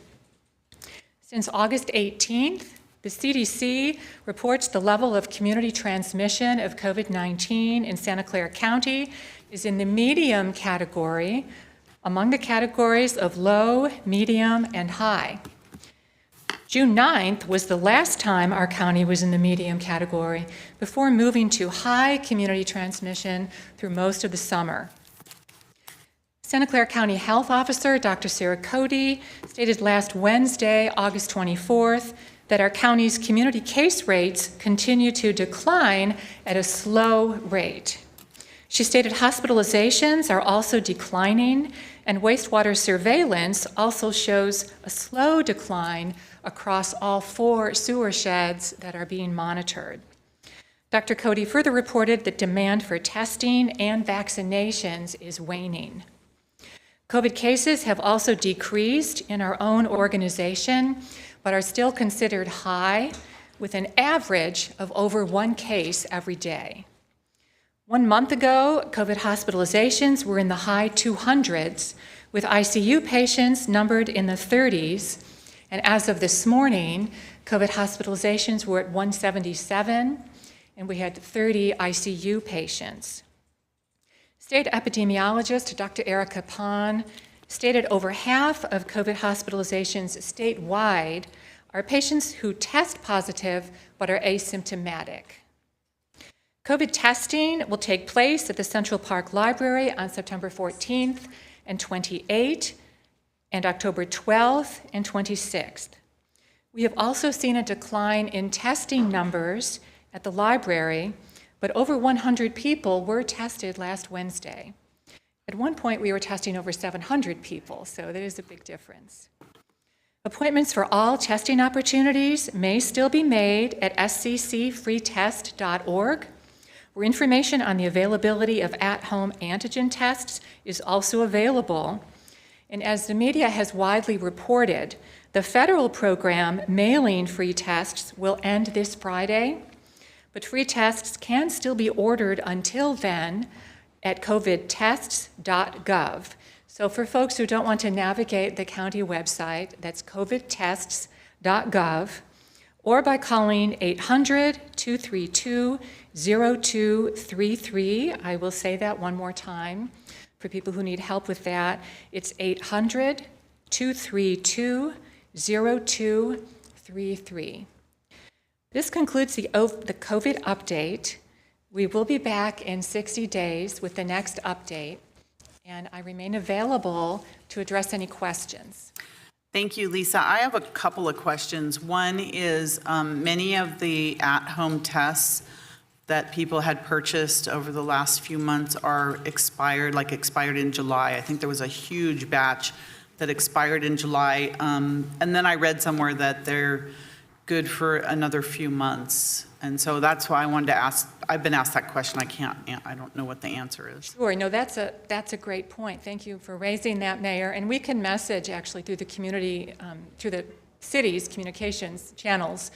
Since August 18th, the CDC reports the level of community transmission of COVID-19 in Santa Clara County is in the medium category, among the categories of low, medium, and high. June 9th was the last time our county was in the medium category before moving to high community transmission through most of the summer. Santa Clara County Health Officer Dr. Sarah Cody stated last Wednesday, August 24th, that our county's community case rates continue to decline at a slow rate. She stated hospitalizations are also declining, and wastewater surveillance also shows a slow decline across all 4 sewer sheds that are being monitored. Dr. Cody further reported that demand for testing and vaccinations is waning. COVID cases have also decreased in our own organization, but are still considered high, with an average of over 1 case every day. 1 month ago, COVID hospitalizations were in the high 200s, with ICU patients numbered in the 30s, and as of this morning, COVID hospitalizations were at 177, and we had 30 ICU patients. State epidemiologist Dr. Erica Pahn stated over half of COVID hospitalizations statewide are patients who test positive but are asymptomatic. COVID testing will take place at the Central Park Library on September 14th and 28th, and October 12th and 26th. We have also seen a decline in testing numbers at the library, but over 100 people were tested last Wednesday. At one point, we were testing over 700 people, so there is a big difference. Appointments for all testing opportunities may still be made at sccfreetest.org, where information on the availability of at-home antigen tests is also available. And as the media has widely reported, the federal program mailing free tests will end this Friday, but free tests can still be ordered until then at covidtests.gov. So for folks who don't want to navigate the county website, that's covidtests.gov, or by calling 800-232-0233. I will say that one more time for people who need help with that. It's 800-232-0233. This concludes the COVID update. We will be back in 60 days with the next update, and I remain available to address any questions. Thank you, Lisa. I have a couple of questions. One is many of the at-home tests that people had purchased over the last few months are expired in July. I think there was a huge batch that expired in July. And then I read somewhere that they're good for another few months. And so that's why I wanted to ask. I've been asked that question. I don't know what the answer is. Sure, no, that's a great point. Thank you for raising that, Mayor. And we can message actually through the community, through the city's communications channels,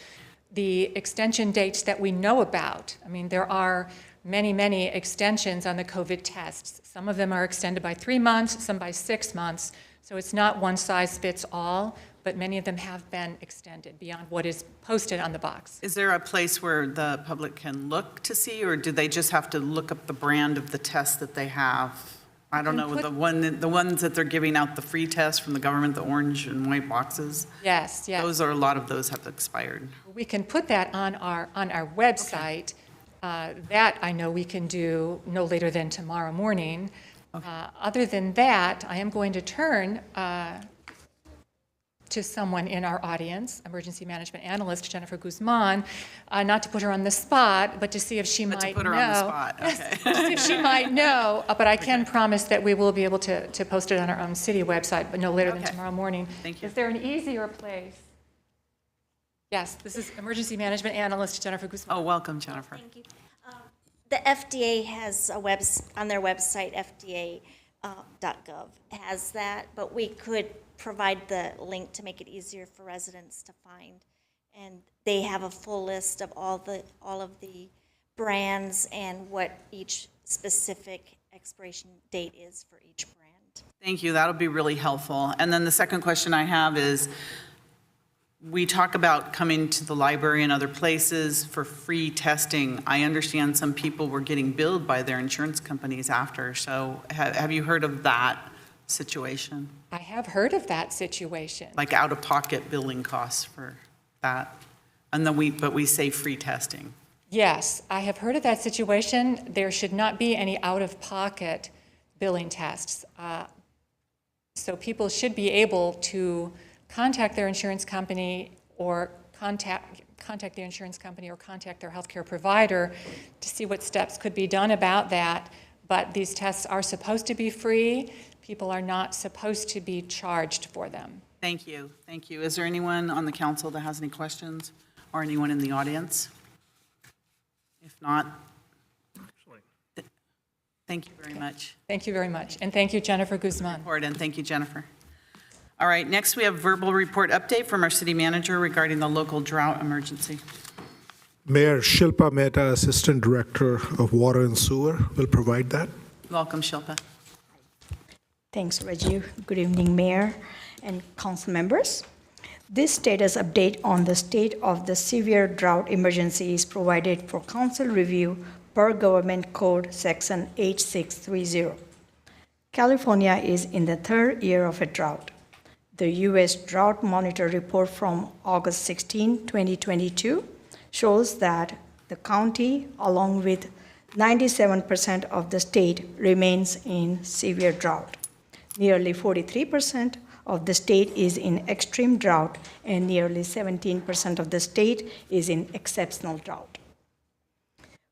the extension dates that we know about. I mean, there are many, many extensions on the COVID tests. Some of them are extended by 3 months, some by 6 months. So it's not one size fits all, but many of them have been extended beyond what is posted on the box. Is there a place where the public can look to see, or do they just have to look up the brand of the test that they have? I don't know, the ones that they're giving out, the free test from the government, the orange and white boxes? Yes, yes. A lot of those have expired. We can put that on our website. Okay. That I know we can do no later than tomorrow morning. Okay. Other than that, I am going to turn to someone in our audience, emergency management analyst Jennifer Guzman, not to put her on the spot, but to see if she might know. To put her on the spot, okay. To see if she might know, but I can promise that we will be able to post it on our own city website, but no later than tomorrow morning. Thank you. Is there an easier place? Yes, this is emergency management analyst Jennifer Guzman. Oh, welcome, Jennifer. Thank you. The FDA has a on their website, fda.gov, has that, but we could provide the link to make it easier for residents to find. And they have a full list of all of the brands and what each specific expiration date is for each brand. Thank you. That'll be really helpful. And then the second question I have is, we talk about coming to the library and other places for free testing. I understand some people were getting billed by their insurance companies after. So have you heard of that situation? I have heard of that situation. Like out-of-pocket billing costs for that. And then but we say free testing. Yes, I have heard of that situation. There should not be any out-of-pocket billing tests. So people should be able to contact their insurance company or contact their insurance company or contact their healthcare provider to see what steps could be done about that. But these tests are supposed to be free. People are not supposed to be charged for them. Thank you. Thank you. Is there anyone on the council that has any questions, or anyone in the audience? If not, thank you very much. Thank you very much. And thank you, Jennifer Guzman. And thank you, Jennifer. All right, next we have verbal report update from our city manager regarding the local drought emergency. Mayor Shilpa Mehta, Assistant Director of Water and Sewer, will provide that. Welcome, Shilpa. Thanks, Reggie. Good evening, Mayor and council members. This status update on the state of the severe drought emergency is provided for council review per Government Code Section 8630. California is in the third year of a drought. The U.S. Drought Monitor report from August 16, 2022 shows that the county, along with 97% of the state, remains in severe drought. Nearly 43% of the state is in extreme drought, and nearly 17% of the state is in exceptional drought.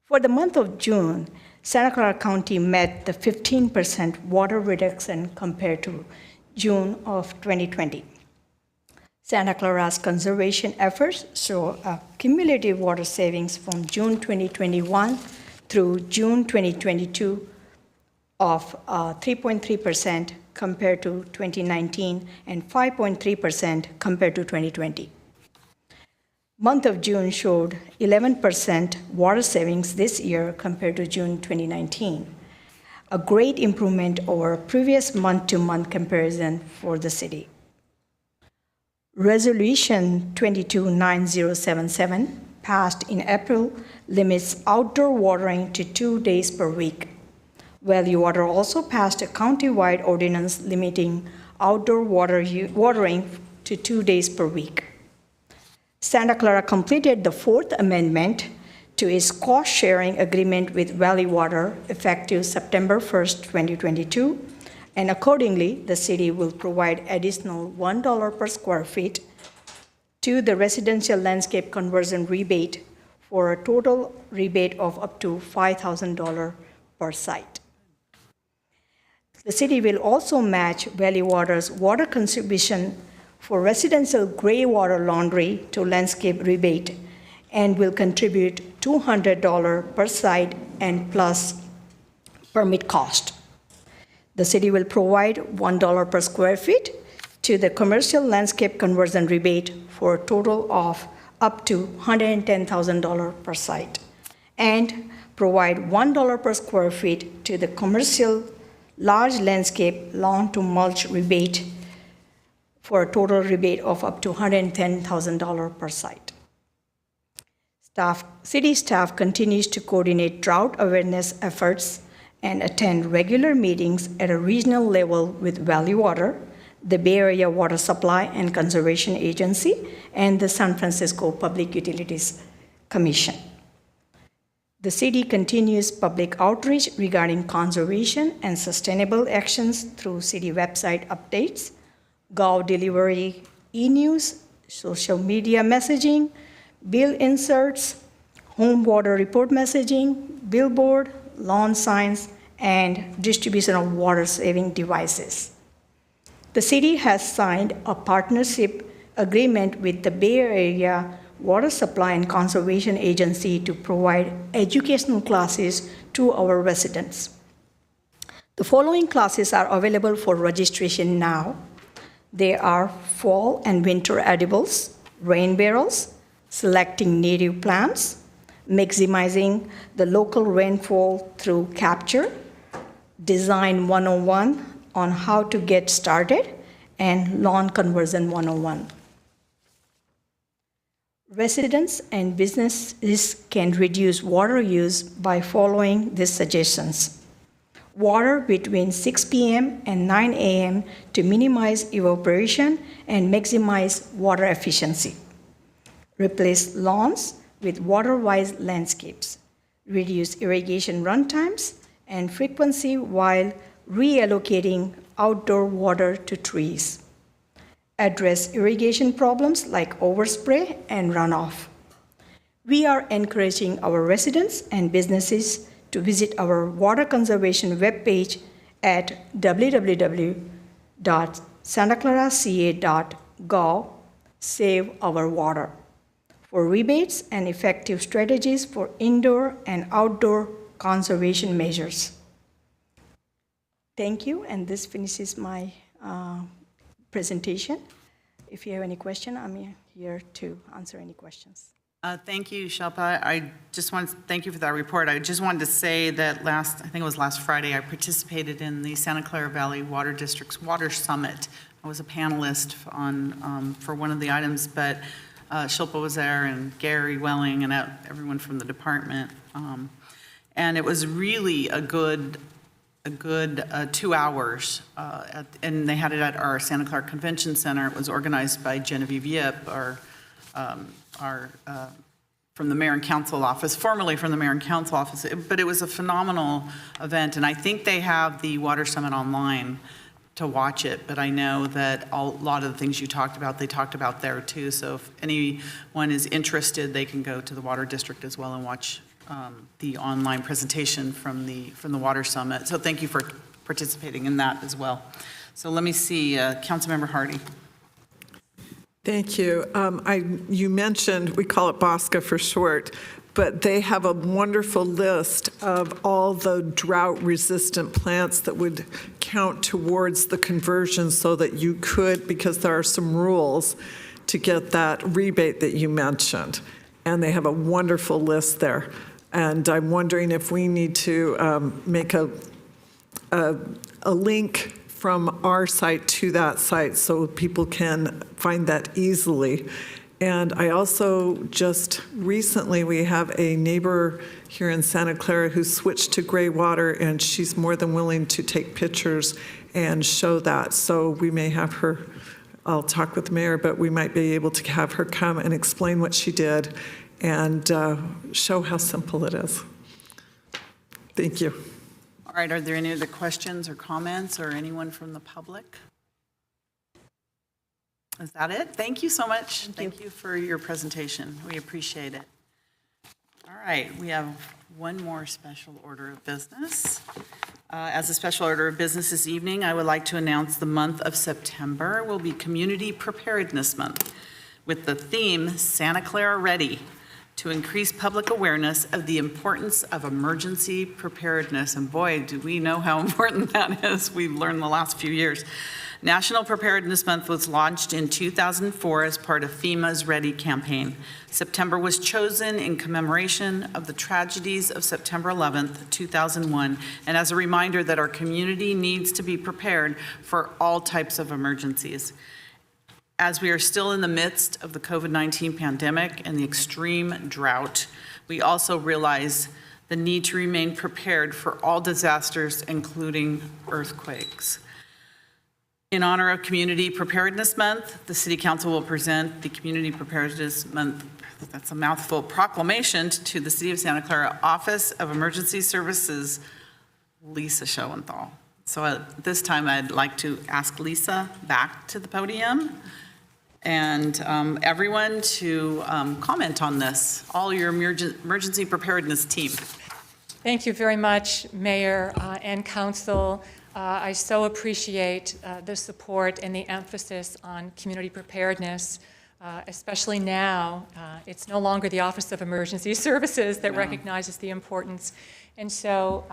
For the month of June, Santa Clara County met the 15% water reduction compared to June of 2020. Santa Clara's conservation efforts show a cumulative water savings from June 2021 through June 2022 of 3.3% compared to 2019 and 5.3% compared to 2020. Month of June showed 11% water savings this year compared to June 2019, a great improvement over previous month-to-month comparison for the city. Resolution 229077, passed in April, limits outdoor watering to 2 days per week. Valley Water also passed a county-wide ordinance limiting outdoor watering to 2 days per week. Santa Clara completed the 4th amendment to its cost-sharing agreement with Valley Water effective September 1st, 2022, and accordingly, the city will provide additional $1 per square feet to the residential landscape conversion rebate for a total rebate of up to $5,000 per site. The city will also match Valley Water's water contribution for residential gray water laundry to landscape rebate and will contribute $200 per site and plus permit cost. The city will provide $1 per square feet to the commercial landscape conversion rebate for a total of up to $110,000 per site and provide $1 per square feet to the commercial large landscape lawn to mulch rebate for a total rebate of up to $110,000 per site. City staff continues to coordinate drought awareness efforts and attend regular meetings at a regional level with Valley Water, the Bay Area Water Supply and Conservation Agency, and the San Francisco Public Utilities Commission. The city continues public outreach regarding conservation and sustainable actions through city website updates, Gov delivery, e-news, social media messaging, bill inserts, home water report messaging, billboard, lawn signs, and distribution of water-saving devices. The city has signed a partnership agreement with the Bay Area Water Supply and Conservation Agency to provide educational classes to our residents. The following classes are available for registration now. They are fall and winter edibles, rain barrels, selecting native plants, maximizing the local rainfall through capture, Design 101 on how to get started, and Lawn Conversion 101. Residents and businesses can reduce water use by following these suggestions. Water between 6 p.m. and 9 a.m. to minimize evaporation and maximize water efficiency. Replace lawns with water-wise landscapes. Reduce irrigation run times and frequency while reallocating outdoor water to trees. Address irrigation problems like overspray and runoff. We are encouraging our residents and businesses to visit our water conservation webpage at www.santaclaraca.gov, Save Our Water, for rebates and effective strategies for indoor and outdoor conservation measures. Thank you, and this finishes my presentation. If you have any question, I'm here to answer any questions. Thank you, Shilpa. I just want to thank you for that report. I just wanted to say that I think it was last Friday, I participated in the Santa Clara Valley Water District's Water Summit. I was a panelist for one of the items, but Shilpa was there and Gary Welling and everyone from the department. And it was really a good 2 hours, and they had it at our Santa Clara Convention Center. It was organized by Genevieve Yip, from the Mayor and Council office, formerly from the Mayor and Council office, but it was a phenomenal event, and I think they have the Water Summit online to watch it, but I know that a lot of the things you talked about, they talked about there too, so if anyone is interested, they can go to the Water District as well and watch the online presentation from the Water Summit. So thank you for participating in that as well. So let me see, Councilmember Hardy. Thank you. You mentioned, we call it BOSCA for short, but they have a wonderful list of all the drought-resistant plants that would count towards the conversion so that you could, because there are some rules, to get that rebate that you mentioned. And they have a wonderful list there. And I'm wondering if we need to make a link from our site to that site so people can find that easily. And I also just recently, we have a neighbor here in Santa Clara who switched to gray water, and she's more than willing to take pictures and show that. So we may have her, I'll talk with the mayor, but we might be able to have her come and explain what she did and show how simple it is. Thank you. All right, are there any other questions or comments or anyone from the public? Is that it? Thank you so much. Thank you for your presentation. We appreciate it. All right, we have one more special order of business. As a special order of business this evening, I would like to announce the month of September will be Community Preparedness Month with the theme Santa Clara Ready, to increase public awareness of the importance of emergency preparedness. And boy, do we know how important that is. We've learned the last few years. National Preparedness Month was launched in 2004 as part of FEMA's Ready campaign. September was chosen in commemoration of the tragedies of September 11th, 2001, and as a reminder that our community needs to be prepared for all types of emergencies. As we are still in the midst of the COVID-19 pandemic and the extreme drought, we also realize the need to remain prepared for all disasters, including earthquakes. In honor of Community Preparedness Month, the City Council will present the Community Preparedness Month, that's a mouthful, proclamation to the City of Santa Clara Office of Emergency Services, Lisa Schoenthal. So at this time, I'd like to ask Lisa back to the podium and everyone to comment on this, all your emergency preparedness team. Thank you very much, Mayor and Council. I so appreciate the support and the emphasis on community preparedness, especially now. It's no longer the Office of Emergency Services that recognizes the importance. And so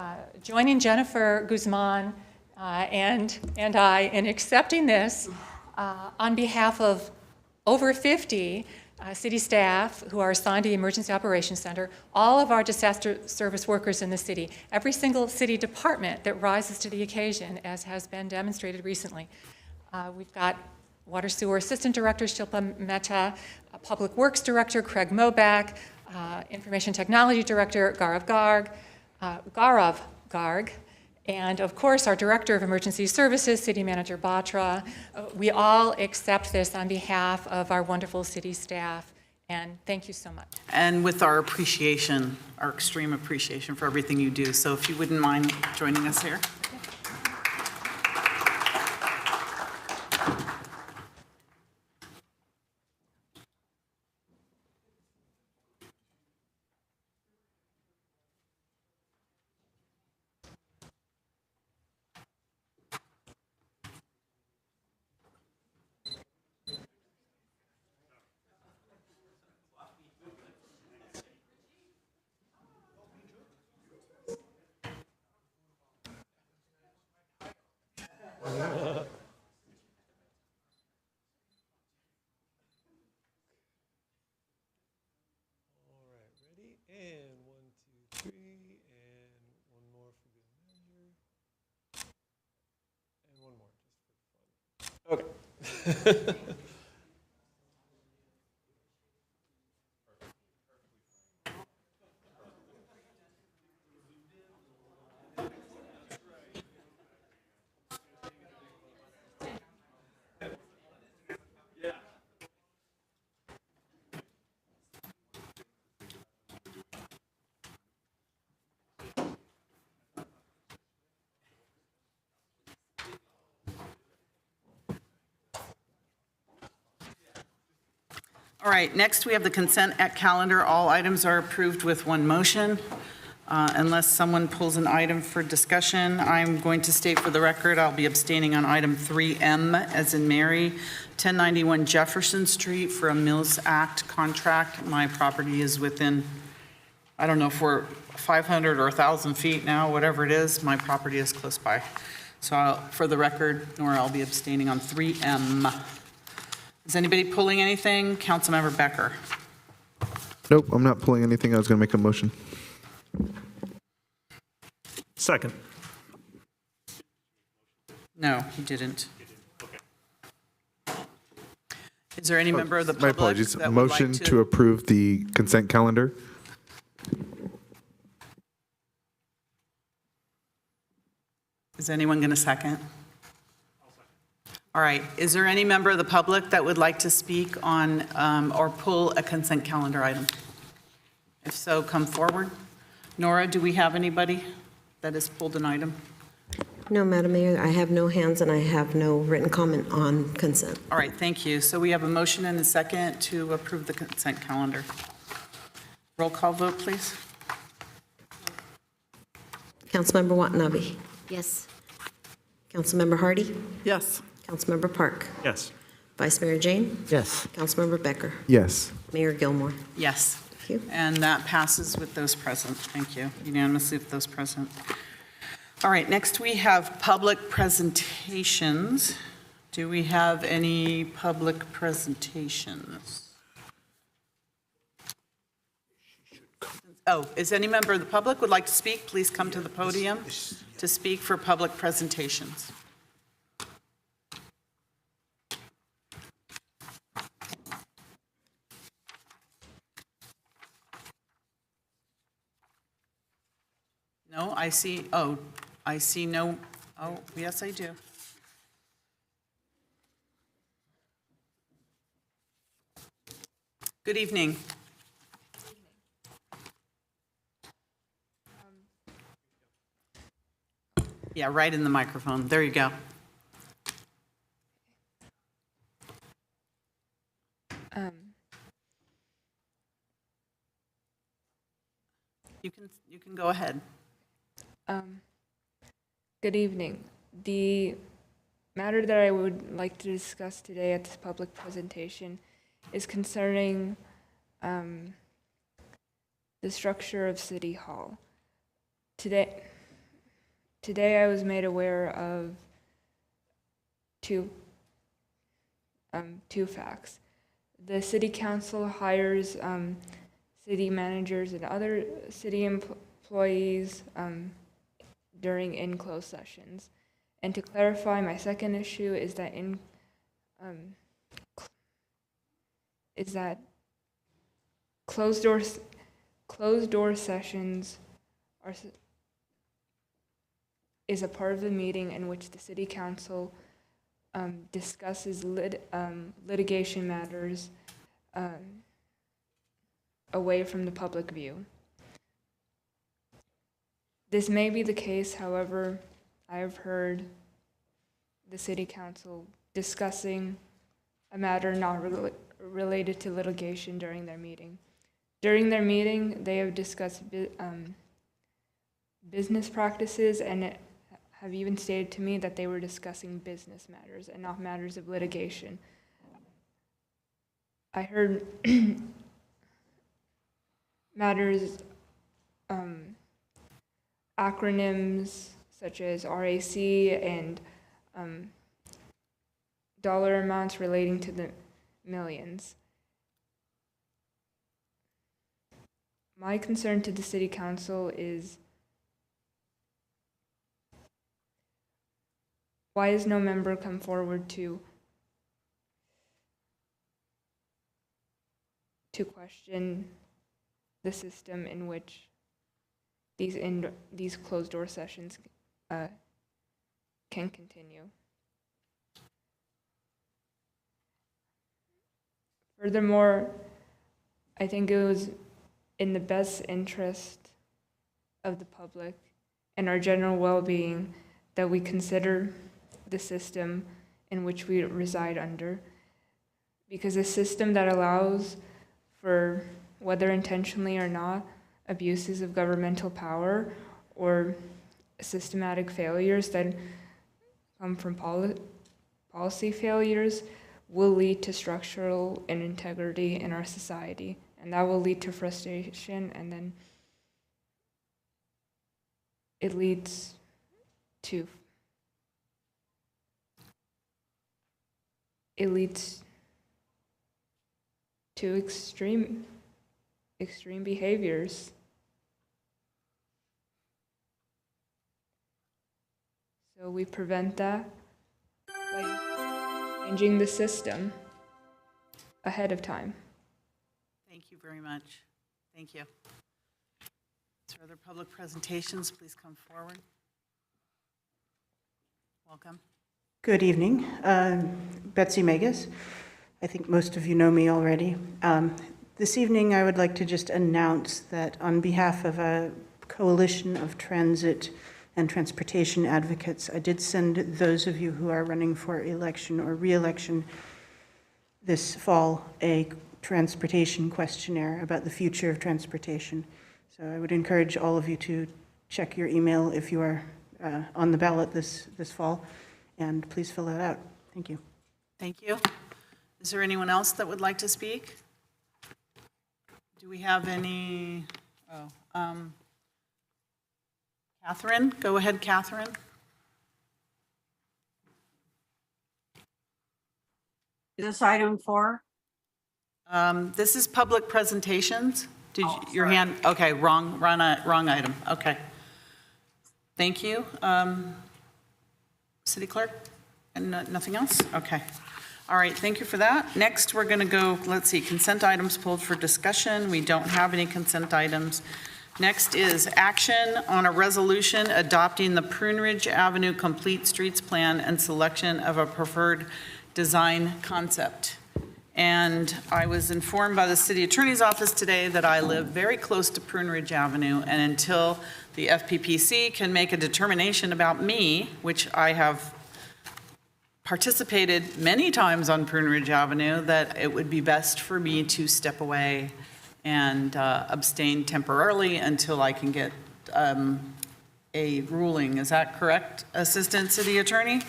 joining Jennifer Guzman and I in accepting this on behalf of over 50 city staff who are assigned to the Emergency Operations Center, all of our disaster service workers in the city, every single city department that rises to the occasion, as has been demonstrated recently. We've got Water Sewer Assistant Director Shilpa Mehta, Public Works Director Craig Moback, Information Technology Director Gaurav Garg, and of course our Director of Emergency Services, City Manager Batra. We all accept this on behalf of our wonderful city staff, and thank you so much. And with our appreciation, our extreme appreciation for everything you do. So if you wouldn't mind joining us here. Okay. All right, next we have the consent calendar. All items are approved with one motion. Unless someone pulls an item for discussion, I'm going to state for the record, I'll be abstaining on item 3M, as in Mary, 1091 Jefferson Street for a Mills Act contract. My property is within I don't know if we're 500 or 1,000 feet now, whatever it is, my property is close by. So for the record, Nora, I'll be abstaining on 3M. Is anybody pulling anything? Councilmember Becker. Nope, I'm not pulling anything. I was going to make a motion. Second. No, he didn't. Is there any member of the My public apologies. that would like Motion to approve the consent calendar. Is anyone going to second? All right. Is there any member of the public that would like to speak on or pull a consent calendar item? If so, come forward. Nora, do we have anybody that has pulled an item? No, Madam Mayor, I have no hands and I have no written comment on consent. All right, thank you. So we have a motion and a second to approve the consent calendar. Roll call vote, please. Councilmember Watanabe. Yes. Councilmember Hardy. Yes. Councilmember Park. Yes. Vice Mayor Jane. Yes. Councilmember Becker. Yes. Mayor Gilmore. Yes. Thank you. And that passes with those present. Thank you. Unanimously with those present. All right, next we have public presentations. Do we have any public presentations? Oh, is any member of the public would like to speak? Please come to the podium to speak for public presentations. No, I see no, oh, yes, I do. Good evening. Yeah, right in the microphone. There you go. You can go ahead. Good evening. The matter that I would like to discuss today at this public presentation is concerning the structure of City Hall. Today I was made aware of two facts. The City Council hires city managers and other city employees during in-closed sessions. And to clarify, my second issue is that closed door sessions is a part of the meeting in which the City Council discusses litigation matters away from the public view. This may be the case, however, I have heard the City Council discussing a matter not related to litigation during their meeting. During their meeting, they have discussed business practices and have even stated to me that they were discussing business matters and not matters of litigation. I heard matters, acronyms such as RAC and dollar amounts relating to the millions. My concern to the City Council is why has no member come forward to question the system in which these closed door sessions can continue. Furthermore, I think it was in the best interest of the public and our general well-being that we consider the system in which we reside under, because a system that allows for, whether intentionally or not, abuses of governmental power or systematic failures that come from policy failures will lead to structural inintegrity in our society, and that will lead to frustration and then it leads to extreme behaviors. So we prevent that by changing the system ahead of time. Thank you very much. Thank you. Is there other public presentations? Please come forward. Welcome. Good evening. Betsy Megas. I think most of you know me already. This evening, I would like to just announce that on behalf of a coalition of transit and transportation advocates, I did send those of you who are running for election or re-election this fall a transportation questionnaire about the future of transportation. So I would encourage all of you to check your email if you are on the ballot this fall, and please fill that out. Thank you. Thank you. Is there anyone else that would like to speak? Do we have any? Catherine, go ahead, Catherine. Is this item 4? This is public presentations. Did your hand? Okay, wrong item. Okay. Thank you. City Clerk? And nothing else? Okay. All right, thank you for that. Next, we're going to go, let's see, consent items pulled for discussion. We don't have any consent items. Next is action on a resolution adopting the Prune Ridge Avenue Complete Streets Plan and selection of a preferred design concept. And I was informed by the City Attorney's Office today that I live very close to Prune Ridge Avenue, and until the FPPC can make a determination about me, which I have participated many times on Prune Ridge Avenue, that it would be best for me to step away and abstain temporarily until I can get a ruling. Is that correct, Assistant City Attorney?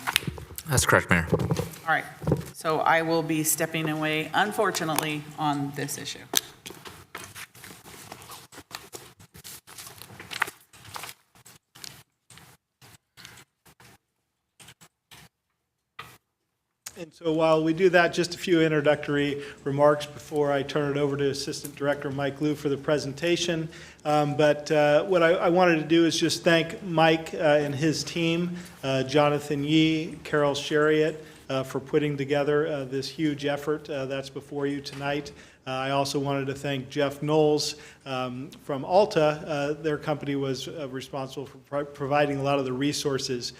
That's correct, Mayor. All right, so I will be stepping away, unfortunately, on this issue. And so while we do that, just a few introductory remarks before I turn it over to Assistant Director Mike Liu for the presentation. But what I wanted to do is just thank Mike and his team, Jonathan Yee, Carol Shariat, for putting together this huge effort that's before you tonight. I also wanted to thank Jeff Knowles from Alta. Their company was responsible for providing a lot of the resources.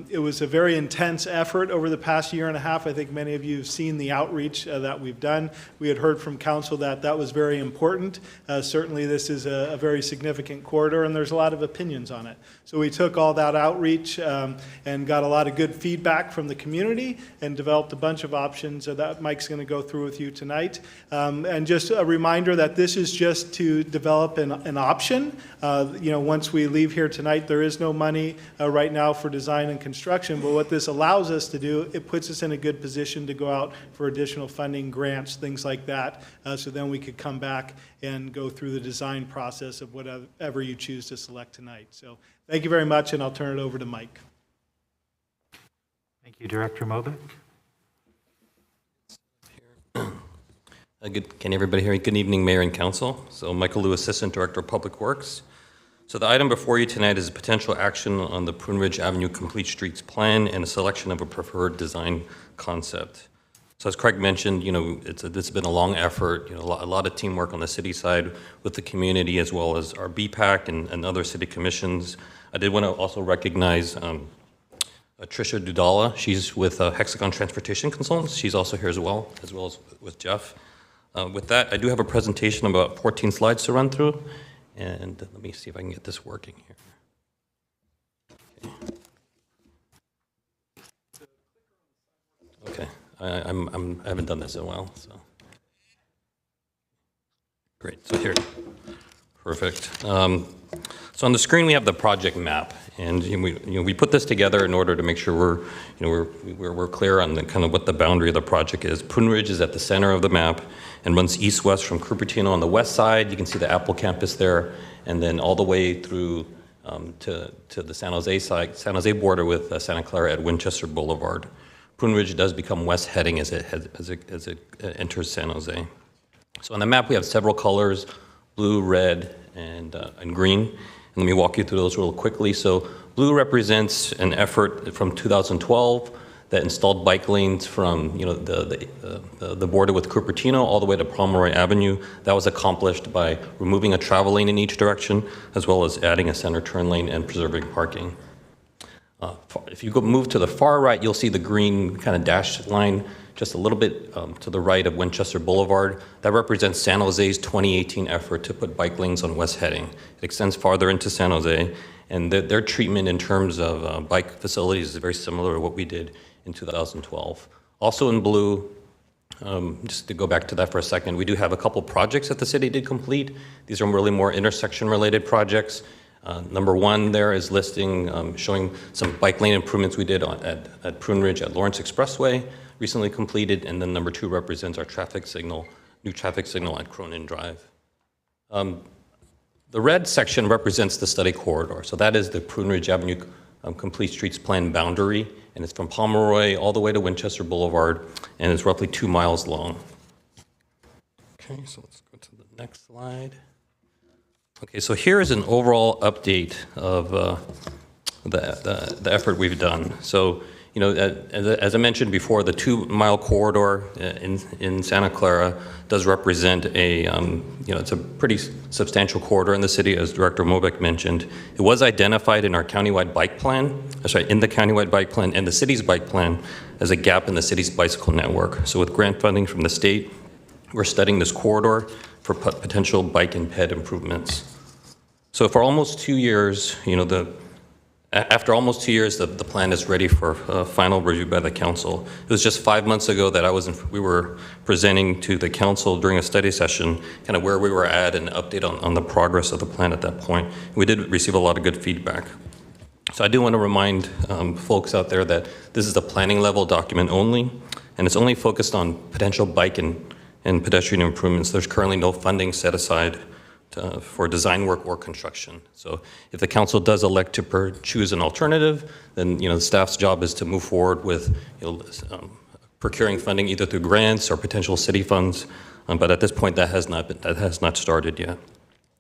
It was a very intense effort over the past year and a half. I think many of you have seen the outreach that we've done. We had heard from council that that was very important. Certainly this is a very significant corridor, and there's a lot of opinions on it. So we took all that outreach and got a lot of good feedback from the community and developed a bunch of options that Mike's going to go through with you tonight. And just a reminder that this is just to develop an option. Once we leave here tonight, there is no money right now for design and construction, but what this allows us to do, it puts us in a good position to go out for additional funding, grants, things like that, so then we could come back and go through the design process of whatever you choose to select tonight. So thank you very much, and I'll turn it over to Mike. Thank you, Director Mobic. Can everybody hear me? Good evening, Mayor and Council. So Michael Liu, Assistant Director of Public Works. So the item before you tonight is a potential action on the Prune Ridge Avenue Complete Streets Plan and a selection of a preferred design concept. So as Craig mentioned, this has been a long effort, a lot of teamwork on the city side with the community as well as our BPAC and other city commissions. I did want to also recognize Trisha Dudala. She's with Hexagon Transportation Consultants. She's also here as well as with Jeff. With that, I do have a presentation about 14 slides to run through, and let me see if I can get this working here. Okay, I haven't done this in a while, so. Great, so here, perfect. So on the screen we have the project map, and we put this together in order to make sure we're clear on the kind of what the boundary of the project is. Prune Ridge is at the center of the map and runs east-west from Cupertino on the west side. You can see the Apple campus there, and then all the way through to the San Jose border with Santa Clara at Winchester Boulevard. Prune Ridge does become west heading as it enters San Jose. So on the map, we have several colors: blue, red, and green. And let me walk you through those real quickly. So blue represents an effort from 2012 that installed bike lanes from the border with Cupertino all the way to Pomeroy Avenue. That was accomplished by removing a travel lane in each direction, as well as adding a center turn lane and preserving parking. If you move to the far right, you'll see the green kind of dashed line just a little bit to the right of Winchester Boulevard. That represents San Jose's 2018 effort to put bike lanes on west heading. It extends farther into San Jose, and their treatment in terms of bike facilities is very similar to what we did in 2012. Also in blue, just to go back to that for a second, we do have a couple projects that the city did complete. These are really more intersection-related projects. Number one there is listing, showing some bike lane improvements we did at Prune Ridge at Lawrence Expressway, recently completed, and then number two represents our new traffic signal at Cronin Drive. The red section represents the study corridor. So that is the Prune Ridge Avenue Complete Streets Plan boundary, and it's from Pomeroy all the way to Winchester Boulevard, and it's roughly 2 miles long. Okay, so let's go to the next slide. Okay, so here is an overall update of the effort we've done. So, as I mentioned before, the 2-mile corridor in Santa Clara does represent it's a pretty substantial corridor in the city, as Director Mobeck mentioned. It was identified in our countywide bike plan, in the countywide bike plan and the city's bike plan as a gap in the city's bicycle network. So with grant funding from the state, we're studying this corridor for potential bike and ped improvements. So for almost 2 years, after almost 2 years, the plan is ready for final review by the council. It was just 5 months ago that we were presenting to the council during a study session kind of where we were at and an update on the progress of the plan at that point. We did receive a lot of good feedback. So I do want to remind folks out there that this is a planning level document only, and it's only focused on potential bike and pedestrian improvements. There's currently no funding set aside for design work or construction. So if the council does elect to choose an alternative, then the staff's job is to move forward with procuring funding either through grants or potential city funds. But at this point, that has not started yet.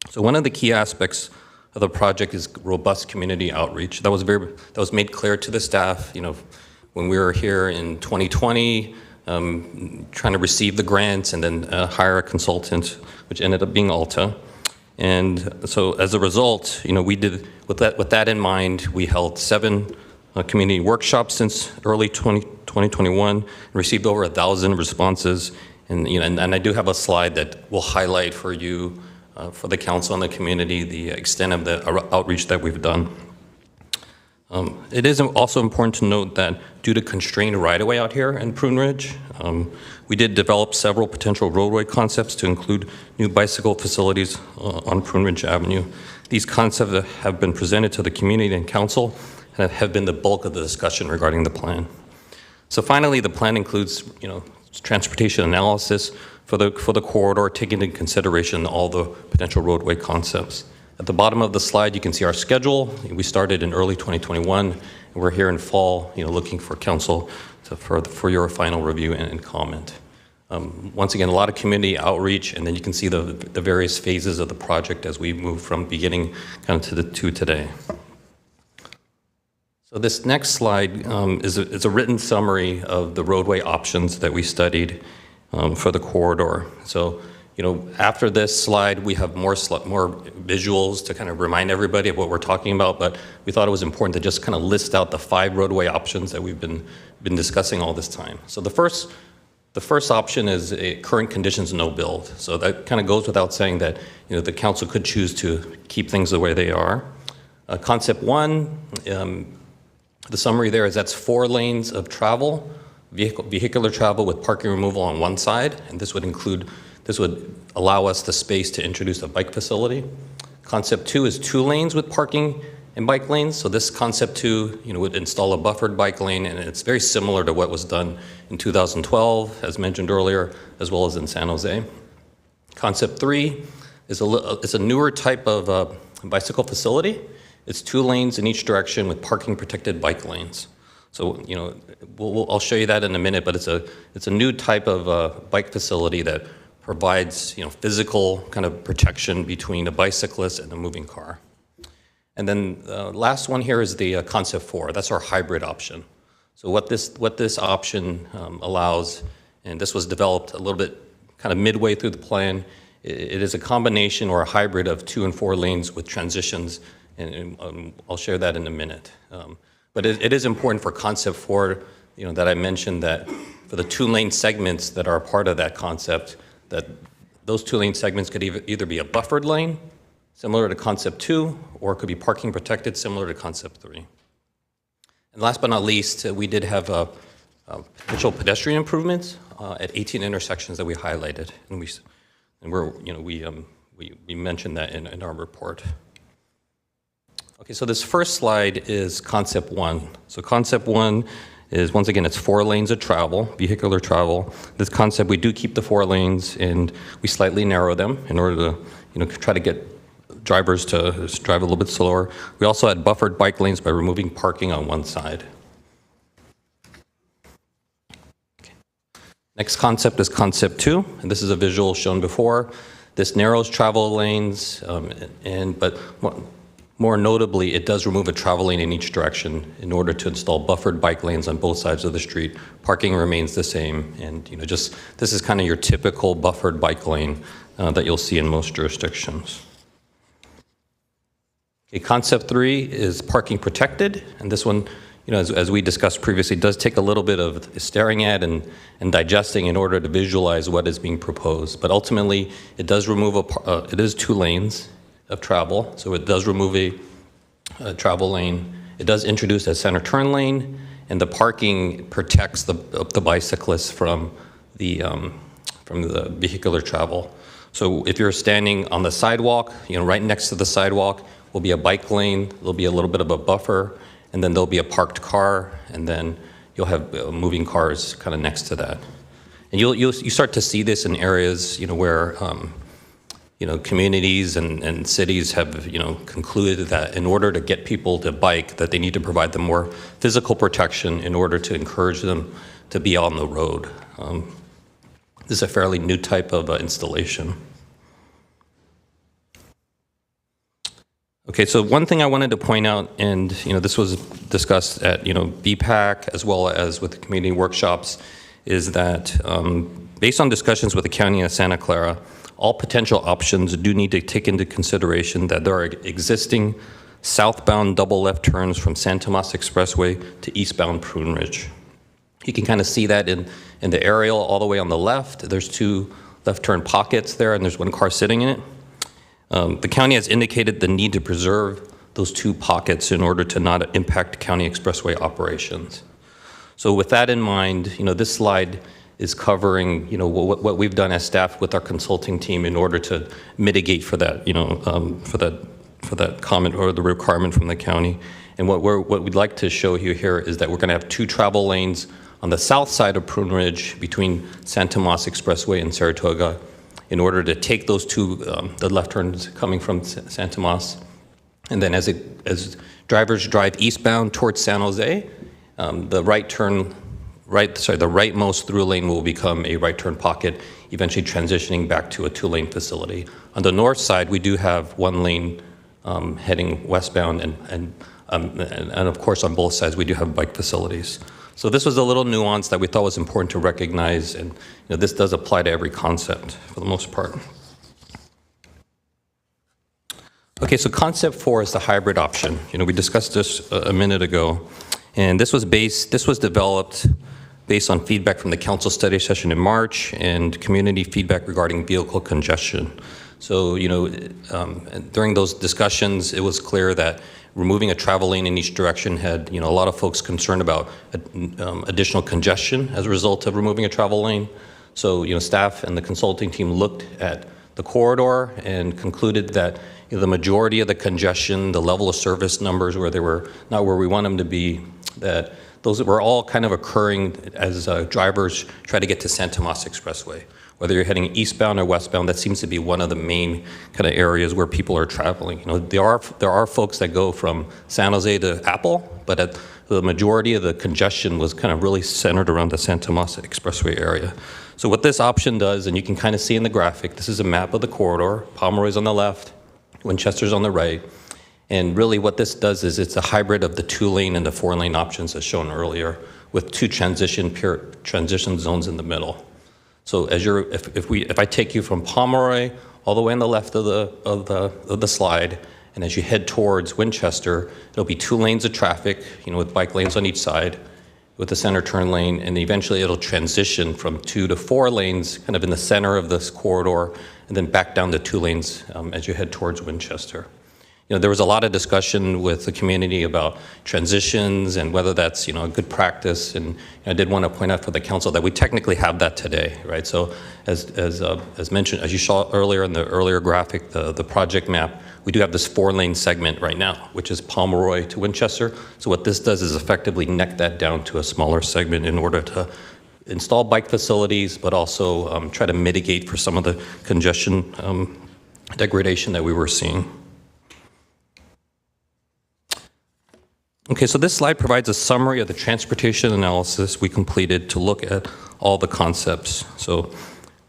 So one of the key aspects of the project is robust community outreach. That was made clear to the staff. When we were here in 2020, trying to receive the grants and then hire a consultant, which ended up being Alta. And so as a result, we did, with that in mind, we held 7 community workshops since early 2021 and received over 1,000 responses. And, and I do have a slide that will highlight for you, for the council and the community, the extent of the outreach that we've done. It is also important to note that due to constrained right-of-way out here in Prune Ridge, we did develop several potential roadway concepts to include new bicycle facilities on Prune Ridge Avenue. These concepts have been presented to the community and council and have been the bulk of the discussion regarding the plan. So finally, the plan includes, transportation analysis for the corridor, taking into consideration all the potential roadway concepts. At the bottom of the slide, you can see our schedule. We started in early 2021, and we're here in fall, looking for council for your final review and comment. Once again, a lot of community outreach, and then you can see the various phases of the project as we move from beginning kind of to today. So this next slide is a written summary of the roadway options that we studied for the corridor. So, after this slide, we have more visuals to kind of remind everybody of what we're talking about, but we thought it was important to just kind of list out the 5 roadway options that we've been discussing all this time. So the first option is a current conditions no build. So that kind of goes without saying that the council could choose to keep things the way they are. Concept 1, the summary there is that's 4 lanes of travel, vehicular travel with parking removal on one side, and this would allow us the space to introduce a bike facility. Concept 2 is 2 lanes with parking and bike lanes. So this concept 2, would install a buffered bike lane, and it's very similar to what was done in 2012, as mentioned earlier, as well as in San Jose. Concept 3 is a newer type of bicycle facility. It's 2 lanes in each direction with parking protected bike lanes. So, you know, I'll show you that in a minute, but it's a new type of bike facility that provides, you know, physical kind of protection between a bicyclist and a moving car. And then last one here is the concept 4. That's our hybrid option. So what this option allows, and this was developed a little bit kind of midway through the plan, it is a combination or a hybrid of 2 and 4 lanes with transitions, and I'll share that in a minute. But it is important for concept 4, you know, that I mentioned that for the 2-lane segments that are a part of that concept, that those 2-lane segments could either be a buffered lane, similar to concept 2, or it could be parking protected, similar to concept 3. And last but not least, we did have potential pedestrian improvements at 18 intersections that we highlighted, and we mentioned that in our report. Okay, so this first slide is concept 1. So concept 1 is, once again, it's 4 lanes of travel, vehicular travel. This concept, we do keep the 4 lanes, and we slightly narrow them in order to, you know, try to get drivers to drive a little bit slower. We also had buffered bike lanes by removing parking on one side. Okay. Next concept is concept 2, and this is a visual shown before. This narrows travel lanes, but more notably, it does remove a travel lane in each direction in order to install buffered bike lanes on both sides of the street. Parking remains the same, and, you know, just this is kind of your typical buffered bike lane that you'll see in most jurisdictions. Okay, concept 3 is parking protected, and this one, you know, as we discussed previously, does take a little bit of staring at and digesting in order to visualize what is being proposed. But ultimately, it does remove it is 2 lanes of travel, so it does remove a travel lane. It does introduce a center turn lane, and the parking protects the bicyclists from the vehicular travel. So if you're standing on the sidewalk, you know, right next to the sidewalk will be a bike lane. There'll be a little bit of a buffer, and then there'll be a parked car, and then you'll have moving cars kind of next to that. And you start to see this in areas, you know, where you know, communities and cities have, you know, concluded that in order to get people to bike, that they need to provide them more physical protection in order to encourage them to be on the road. This is a fairly new type of installation. Okay, so one thing I wanted to point out, and, you know, this was discussed at, you know, BPAC as well as with the community workshops, is that based on discussions with the County of Santa Clara, all potential options do need to take into consideration that there are existing southbound double left turns from San Tomas Expressway to eastbound Prune Ridge. You can kind of see that in the aerial all the way on the left. There's 2 left turn pockets there, and there's 1 car sitting in it. The county has indicated the need to preserve those 2 pockets in order to not impact county expressway operations. So with that in mind, you know, this slide is covering, you know, what we've done as staff with our consulting team in order to mitigate for that, you know, for that comment or the requirement from the county. And what we'd like to show you here is that we're going to have 2 travel lanes on the south side of Prune Ridge between San Tomas Expressway and Saratoga, in order to take those 2 the left turns coming from San Tomas, and then as drivers drive eastbound towards San Jose, the the rightmost through lane will become a right turn pocket, eventually transitioning back to a 2-lane facility. On the north side, we do have 1 lane heading westbound, and of course on both sides we do have bike facilities. So this was a little nuance that we thought was important to recognize, and, you know, this does apply to every concept for the most part. Okay, so concept 4 is the hybrid option. You know, we discussed this a minute ago, and this was developed based on feedback from the council study session in March and community feedback regarding vehicle congestion. So, you know, during those discussions, it was clear that removing a travel lane in each direction had, you know, a lot of folks concerned about additional congestion as a result of removing a travel lane. So, you know, staff and the consulting team looked at the corridor and concluded that, you know, the majority of the congestion, the level of service numbers where they were not where we want them to be, that those were all kind of occurring as drivers try to get to San Tomas Expressway. Whether you're heading eastbound or westbound, that seems to be one of the main kind of areas where people are traveling. You know, there are folks that go from San Jose to Apple, but the majority of the congestion was kind of really centered around the Santa Tomasa Expressway area. So what this option does, and you can kind of see in the graphic, this is a map of the corridor. Pomeroy's on the left, Winchester's on the right. And really what this does is it's a hybrid of the 2-lane and the 4-lane options as shown earlier, with 2 transition zones in the middle. So as if I take you from Pomeroy all the way on the left of the slide, and as you head towards Winchester, it'll be 2 lanes of traffic, you know, with bike lanes on each side, with the center turn lane, and eventually it'll transition from 2 to 4 lanes, kind of in the center of this corridor, and then back down to 2 lanes as you head towards Winchester. You know, there was a lot of discussion with the community about transitions and whether that's, you know, a good practice. And I did want to point out for the council that we technically have that today, right? So as mentioned, as you saw earlier in the earlier graphic, the project map, we do have this 4-lane segment right now, which is Pomeroy to Winchester. So what this does is effectively neck that down to a smaller segment in order to install bike facilities, but also try to mitigate for some of the congestion degradation that we were seeing. Okay, so this slide provides a summary of the transportation analysis we completed to look at all the concepts. So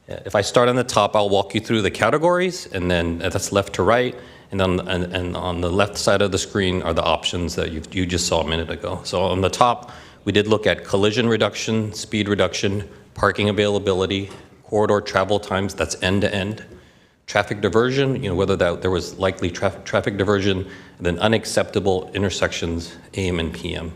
if I start on the top, I'll walk you through the categories, and then that's left to right, and on the left side of the screen are the options that you just saw a minute ago. So on the top, we did look at collision reduction, speed reduction, parking availability, corridor travel times, that's end-to-end, traffic diversion, you know, whether there was likely traffic diversion, and then unacceptable intersections, AM and PM.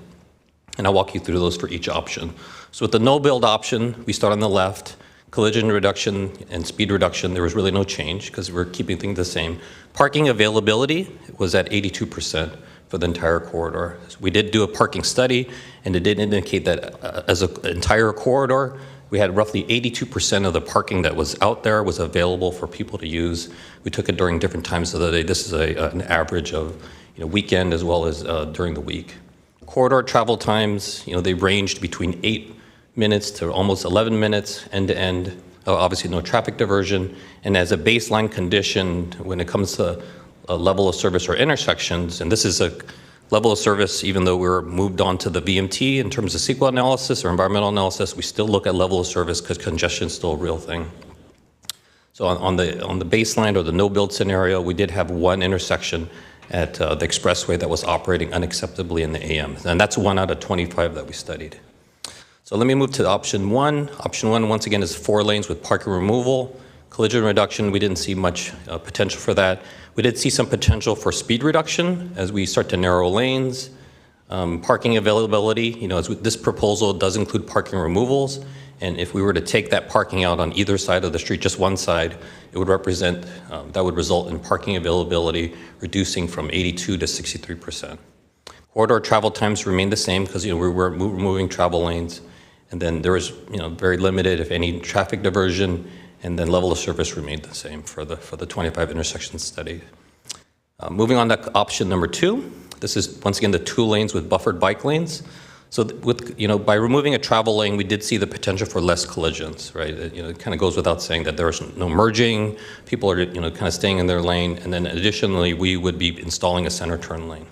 And I'll walk you through those for each option. So with the no build option, we start on the left, collision reduction and speed reduction, there was really no change because we're keeping things the same. Parking availability was at 82% for the entire corridor. So we did do a parking study, and it did indicate that as an entire corridor, we had roughly 82% of the parking that was out there was available for people to use. We took it during different times of the day. This is an average of, you know, weekend as well as during the week. Corridor travel times, you know, they ranged between 8 minutes to almost 11 minutes end to end. Obviously no traffic diversion. And as a baseline condition, when it comes to a level of service or intersections, and this is a level of service, even though we're moved on to the VMT in terms of CEQA analysis or environmental analysis, we still look at level of service because congestion is still a real thing. So on the baseline or the no build scenario, we did have one intersection at the expressway that was operating unacceptably in the AM. And that's 1 out of 25 that we studied. So let me move to option 1. Option 1, once again, is 4 lanes with parking removal. Collision reduction, we didn't see much potential for that. We did see some potential for speed reduction as we start to narrow lanes. Parking availability, you know, this proposal does include parking removals. And if we were to take that parking out on either side of the street, just one side, it would represent, that would result in parking availability reducing from 82 to 63%. Corridor travel times remain the same because, you know, we were removing travel lanes. And then there was, you know, very limited, if any, traffic diversion. And then level of service remained the same for the 25 intersections studied. Moving on to option number 2, this is once again the 2 lanes with buffered bike lanes. So with, you know, by removing a travel lane, we did see the potential for less collisions, right? You know, it kind of goes without saying that there was no merging, people are, you know, kind of staying in their lane, and then additionally, we would be installing a center turn lane.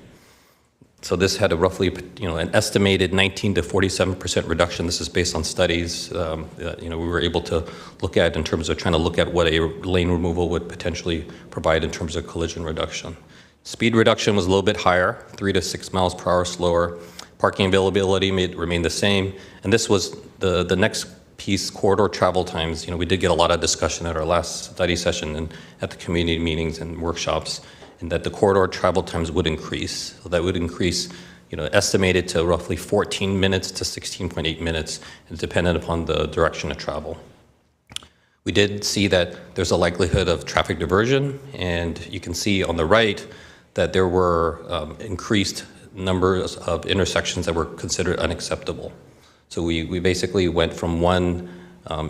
So this had a roughly, you know, an estimated 19 to 47% reduction. This is based on studies that, you know, we were able to look at in terms of trying to look at what a lane removal would potentially provide in terms of collision reduction. Speed reduction was a little bit higher, 3 to 6 miles per hour slower. Parking availability remained the same. And this was the next piece, corridor travel times. You know, we did get a lot of discussion at our last study session and at the community meetings and workshops, and that the corridor travel times would increase. So that would increase, you know, estimated to roughly 14 minutes to 16.8 minutes, and dependent upon the direction of travel. We did see that there's a likelihood of traffic diversion, and you can see on the right that there were increased numbers of intersections that were considered unacceptable. So we basically went from 1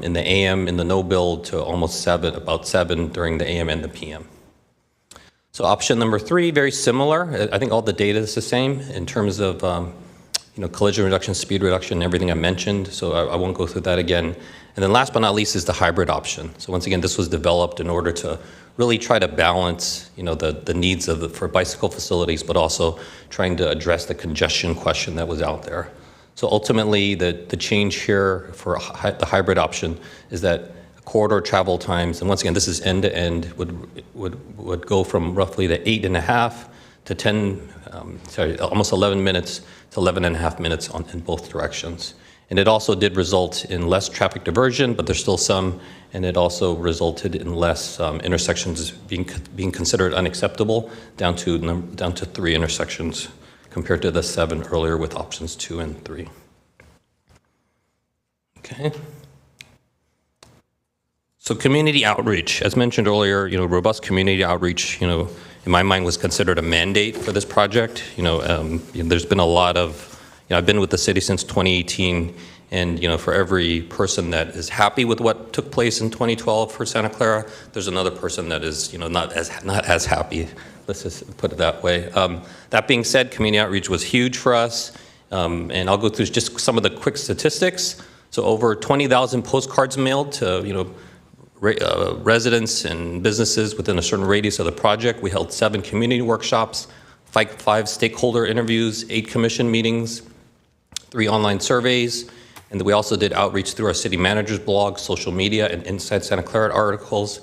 in the AM in the no build to almost 7, about 7 during the AM and the PM. So option number 3, very similar. I think all the data is the same in terms of, you collision reduction, speed reduction, everything I mentioned. So I won't go through that again. And then last but not least is the hybrid option. So once again, this was developed in order to really try to balance, the needs for bicycle facilities, but also trying to address the congestion question that was out there. So ultimately, the change here for the hybrid option is that corridor travel times, and once again, this is end to end, would go from roughly the 8.5 to almost 11 minutes to 11.5 minutes in both directions. And it also did result in less traffic diversion, but there's still some, and it also resulted in less intersections being considered unacceptable, down to 3 intersections compared to the 7 earlier with options 2 and 3. Okay. So community outreach, as mentioned earlier, robust community outreach, in my mind was considered a mandate for this project. There's been a lot of, I've been with the city since 2018, and for every person that is happy with what took place in 2012 for Santa Clara, there's another person that is, not as happy. Let's just put it that way. That being said, community outreach was huge for us, and I'll go through just some of the quick statistics. So over 20,000 postcards mailed to, residents and businesses within a certain radius of the project. We held 7 community workshops, 5 stakeholder interviews, 8 commission meetings, 3 online surveys, and we also did outreach through our city manager's blog, social media, and Inside Santa Clara articles.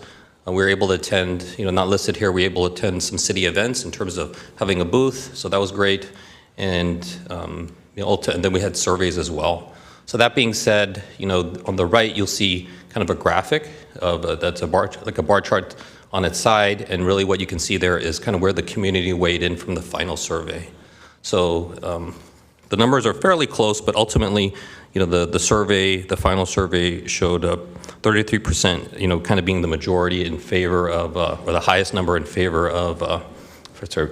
We were able to attend, not listed here, we were able to attend some city events in terms of having a booth, so that was great. And, and then we had surveys as well. So that being said, on the right, you'll see kind of a graphic of that's a bar, like a bar chart on its side, and really what you can see there is kind of where the community weighed in from the final survey. So the numbers are fairly close, but ultimately, the survey, the final survey showed 33%, kind of being the majority in favor of, or the highest number in favor of,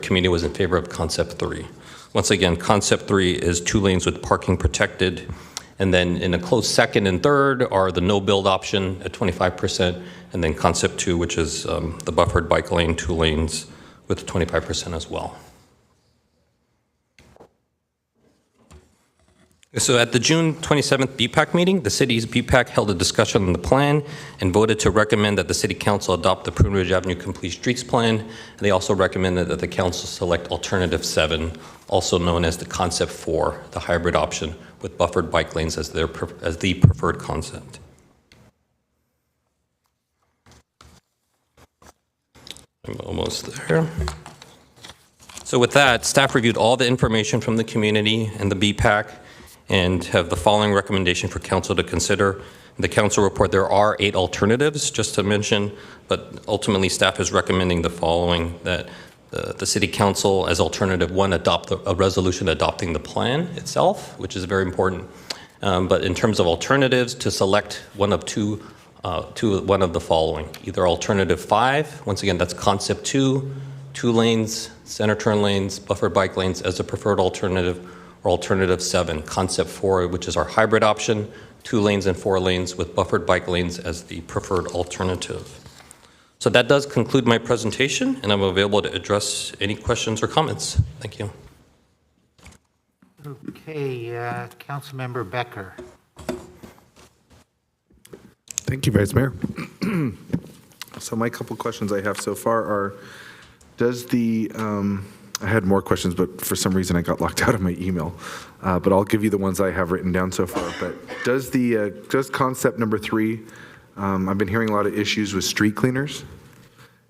community was in favor of concept 3. Once again, concept 3 is 2 lanes with parking protected. And then in a close second and third are the no build option at 25%, and then concept 2, which is the buffered bike lane, 2 lanes with 25% as well. So at the June 27th BPAC meeting, the city's BPAC held a discussion on the plan and voted to recommend that the City Council adopt the Prune Ridge Avenue Complete Streets Plan. And they also recommended that the council select alternative 7, also known as the concept 4, the hybrid option with buffered bike lanes as the preferred concept. I'm almost there. So with that, staff reviewed all the information from the community and the BPAC and have the following recommendation for council to consider. In the council report, there are 8 alternatives, just to mention, but ultimately staff is recommending the following: that the city council, as alternative 1, adopt a resolution adopting the plan itself, which is very important. But in terms of alternatives, to select one of one of the following: either alternative 5, once again, that's concept 2, 2 lanes, center turn lanes, buffer bike lanes as a preferred alternative, or alternative 7, concept 4, which is our hybrid option, 2 lanes and 4 lanes with buffered bike lanes as the preferred alternative. So that does conclude my presentation, and I'm available to address any questions or comments. Thank you. Okay, Councilmember Becker. Thank you, Vice Mayor. So my couple questions I have so far are, does the, I had more questions, but for some reason I got locked out of my email. But I'll give you the ones I have written down so far. But does concept number 3, I've been hearing a lot of issues with street cleaners.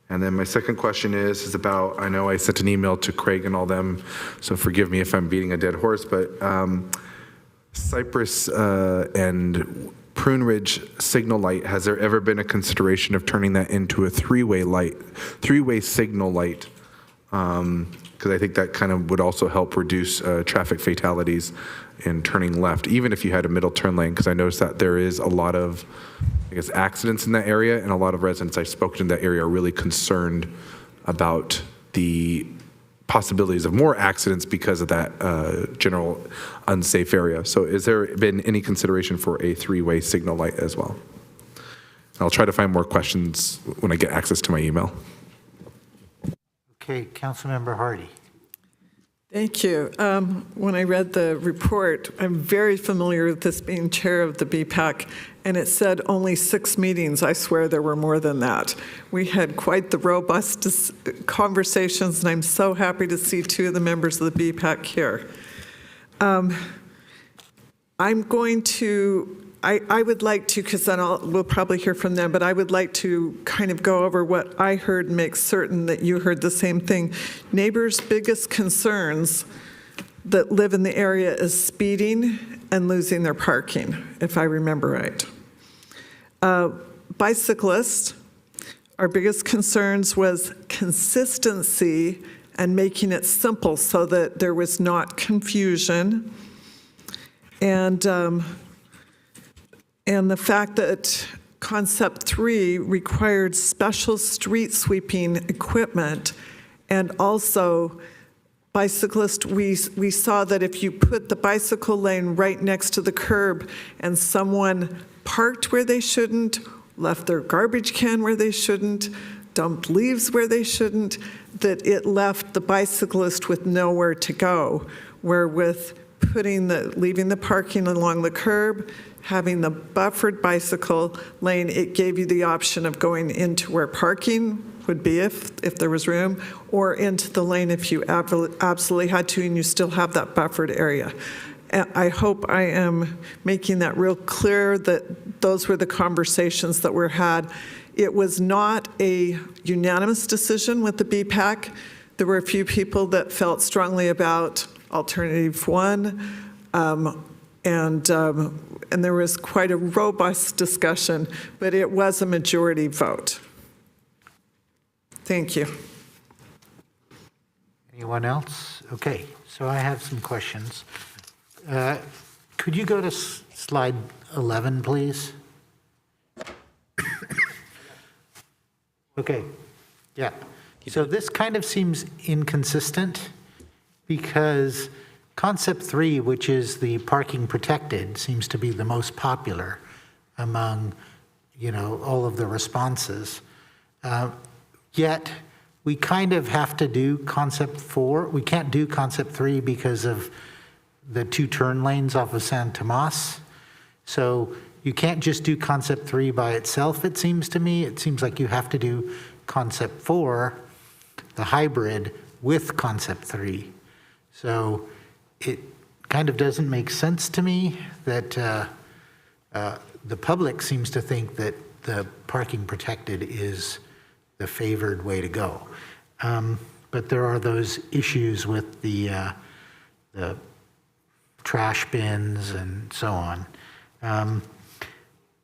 And then my second question is about, I know I sent an email to Craig and all them, so forgive me if I'm beating a dead horse, but Cypress and Prune Ridge signal light, has there ever been a consideration of turning that into a 3-way signal light? Because I think that kind of would also help reduce traffic fatalities in turning left, even if you had a middle turn lane, because I noticed that there is a lot of, I guess, accidents in that area, and a lot of residents I've spoken to in that area are really concerned about the possibilities of more accidents because of that general unsafe area. So has there been any consideration for a 3-way signal light as well? I'll try to find more questions when I get access to my email. Okay, Councilmember Hardy. Thank you. When I read the report, I'm very familiar with this being chair of the BPAC, and it said only 6 meetings. I swear there were more than that. We had quite the robust conversations, and I'm so happy to see 2 of the members of the BPAC here. I'm going to, I would like to, because then we'll probably hear from them, but I would like to kind of go over what I heard and make certain that you heard the same thing. Neighbors' biggest concerns that live in the area is speeding and losing their parking, if I remember right. Bicyclists, our biggest concerns was consistency and making it simple so that there was not confusion. And the fact that concept 3 required special street sweeping equipment, and also bicyclists, we saw that if you put the bicycle lane right next to the curb and someone parked where they shouldn't, left their garbage can where they shouldn't, dumped leaves where they shouldn't, that it left the bicyclist with nowhere to go, where with leaving the parking along the curb, having the buffered bicycle lane, it gave you the option of going into where parking would be if there was room, or into the lane if you absolutely had to and you still have that buffered area. I hope I am making that real clear that those were the conversations that were had. It was not a unanimous decision with the BPAC. There were a few people that felt strongly about alternative 1, and there was quite a robust discussion, but it was a majority vote. Thank you. Anyone else? Okay, so I have some questions. Could you go to slide 11, please? Okay, yeah. So this kind of seems inconsistent because concept 3, which is the parking protected, seems to be the most popular among, all of the responses. Yet we kind of have to do concept 4. We can't do concept 3 because of the 2 turn lanes off of San Tomas. So you can't just do concept 3 by itself, it seems to me. It seems like you have to do concept 4, the hybrid, with concept 3. So it kind of doesn't make sense to me that the public seems to think that the parking protected is the favored way to go. But there are those issues with the trash bins and so on.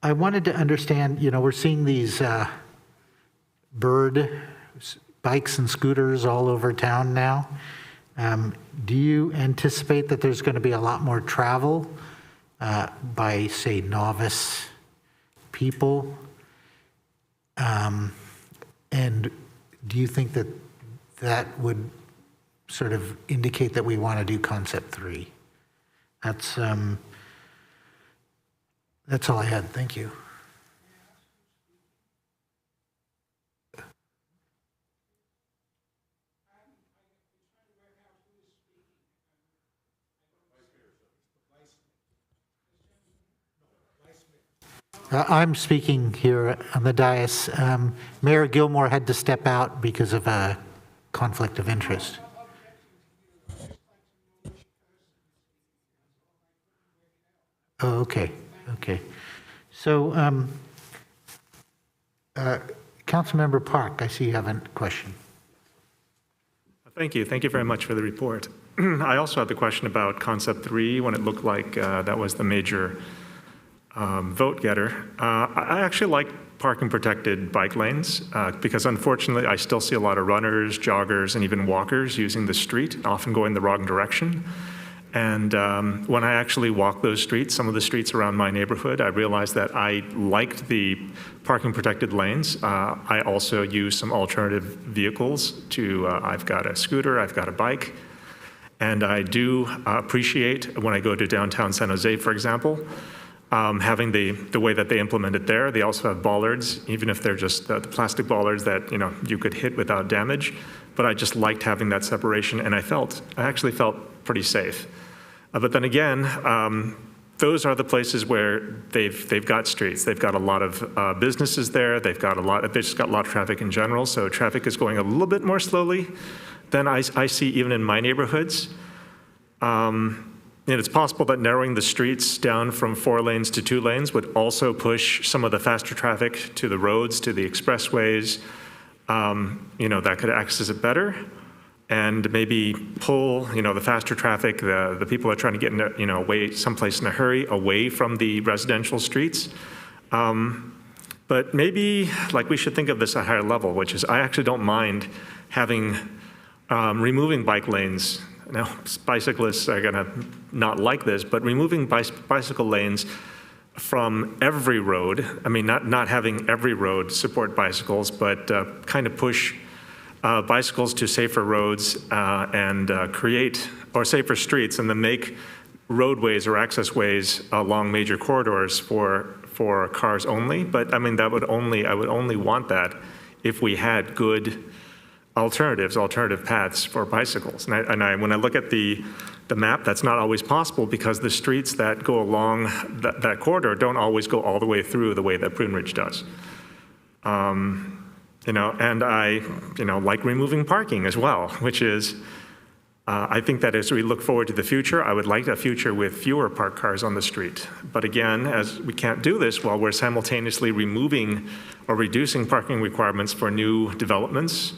I wanted to understand, we're seeing these bird bikes and scooters all over town now. Do you anticipate that there's going to be a lot more travel by, say, novice people? And do you think that that would sort of indicate that we want to do concept 3? That's all I had. Thank you. I'm speaking here on the dais. Mayor Gilmore had to step out because of a conflict of interest. Oh, okay, okay. So, Councilmember Park, I see you have a question. Thank you very much for the report. I also had the question about concept 3 when it looked like that was the major vote getter. I actually like parking protected bike lanes because unfortunately I still see a lot of runners, joggers, and even walkers using the street, often going the wrong direction. And when I actually walk those streets, some of the streets around my neighborhood, I realized that I liked the parking protected lanes. I also use some alternative vehicles I've got a scooter, I've got a bike. And I do appreciate when I go to downtown San Jose, for example, having the way that they implement it there. They also have bollards, even if they're just the plastic bollards that you could hit without damage. but I just liked having that separation, and I actually felt pretty safe. But then again, those are the places where they've got streets. They've got a lot of businesses there. They've just got a lot of traffic in general. So traffic is going a little bit more slowly than I see even in my neighborhoods. And it's possible that narrowing the streets down from 4 lanes to 2 lanes would also push some of the faster traffic to the roads, to the expressways. That could access it better, and maybe pull, the faster traffic, the people that are trying to get away someplace in a hurry, away from the residential streets. But maybe, we should think of this at a higher level, which is I actually don't mind having, removing bike lanes. Now, bicyclists are gonna not like this, but removing bicycle lanes from every road, I mean, not having every road support bicycles, but kind of push bicycles to safer roads and create, or safer streets, and then make roadways or access ways along major corridors for cars only. But I mean, I would only want that if we had good alternative paths for bicycles. And when I look at the map, that's not always possible because the streets that go along that corridor don't always go all the way through the way that Prune Ridge does. And I, like removing parking as well, which is, I think that as we look forward to the future, I would like a future with fewer parked cars on the street. But again, as we can't do this while we're simultaneously removing or reducing parking requirements for new developments.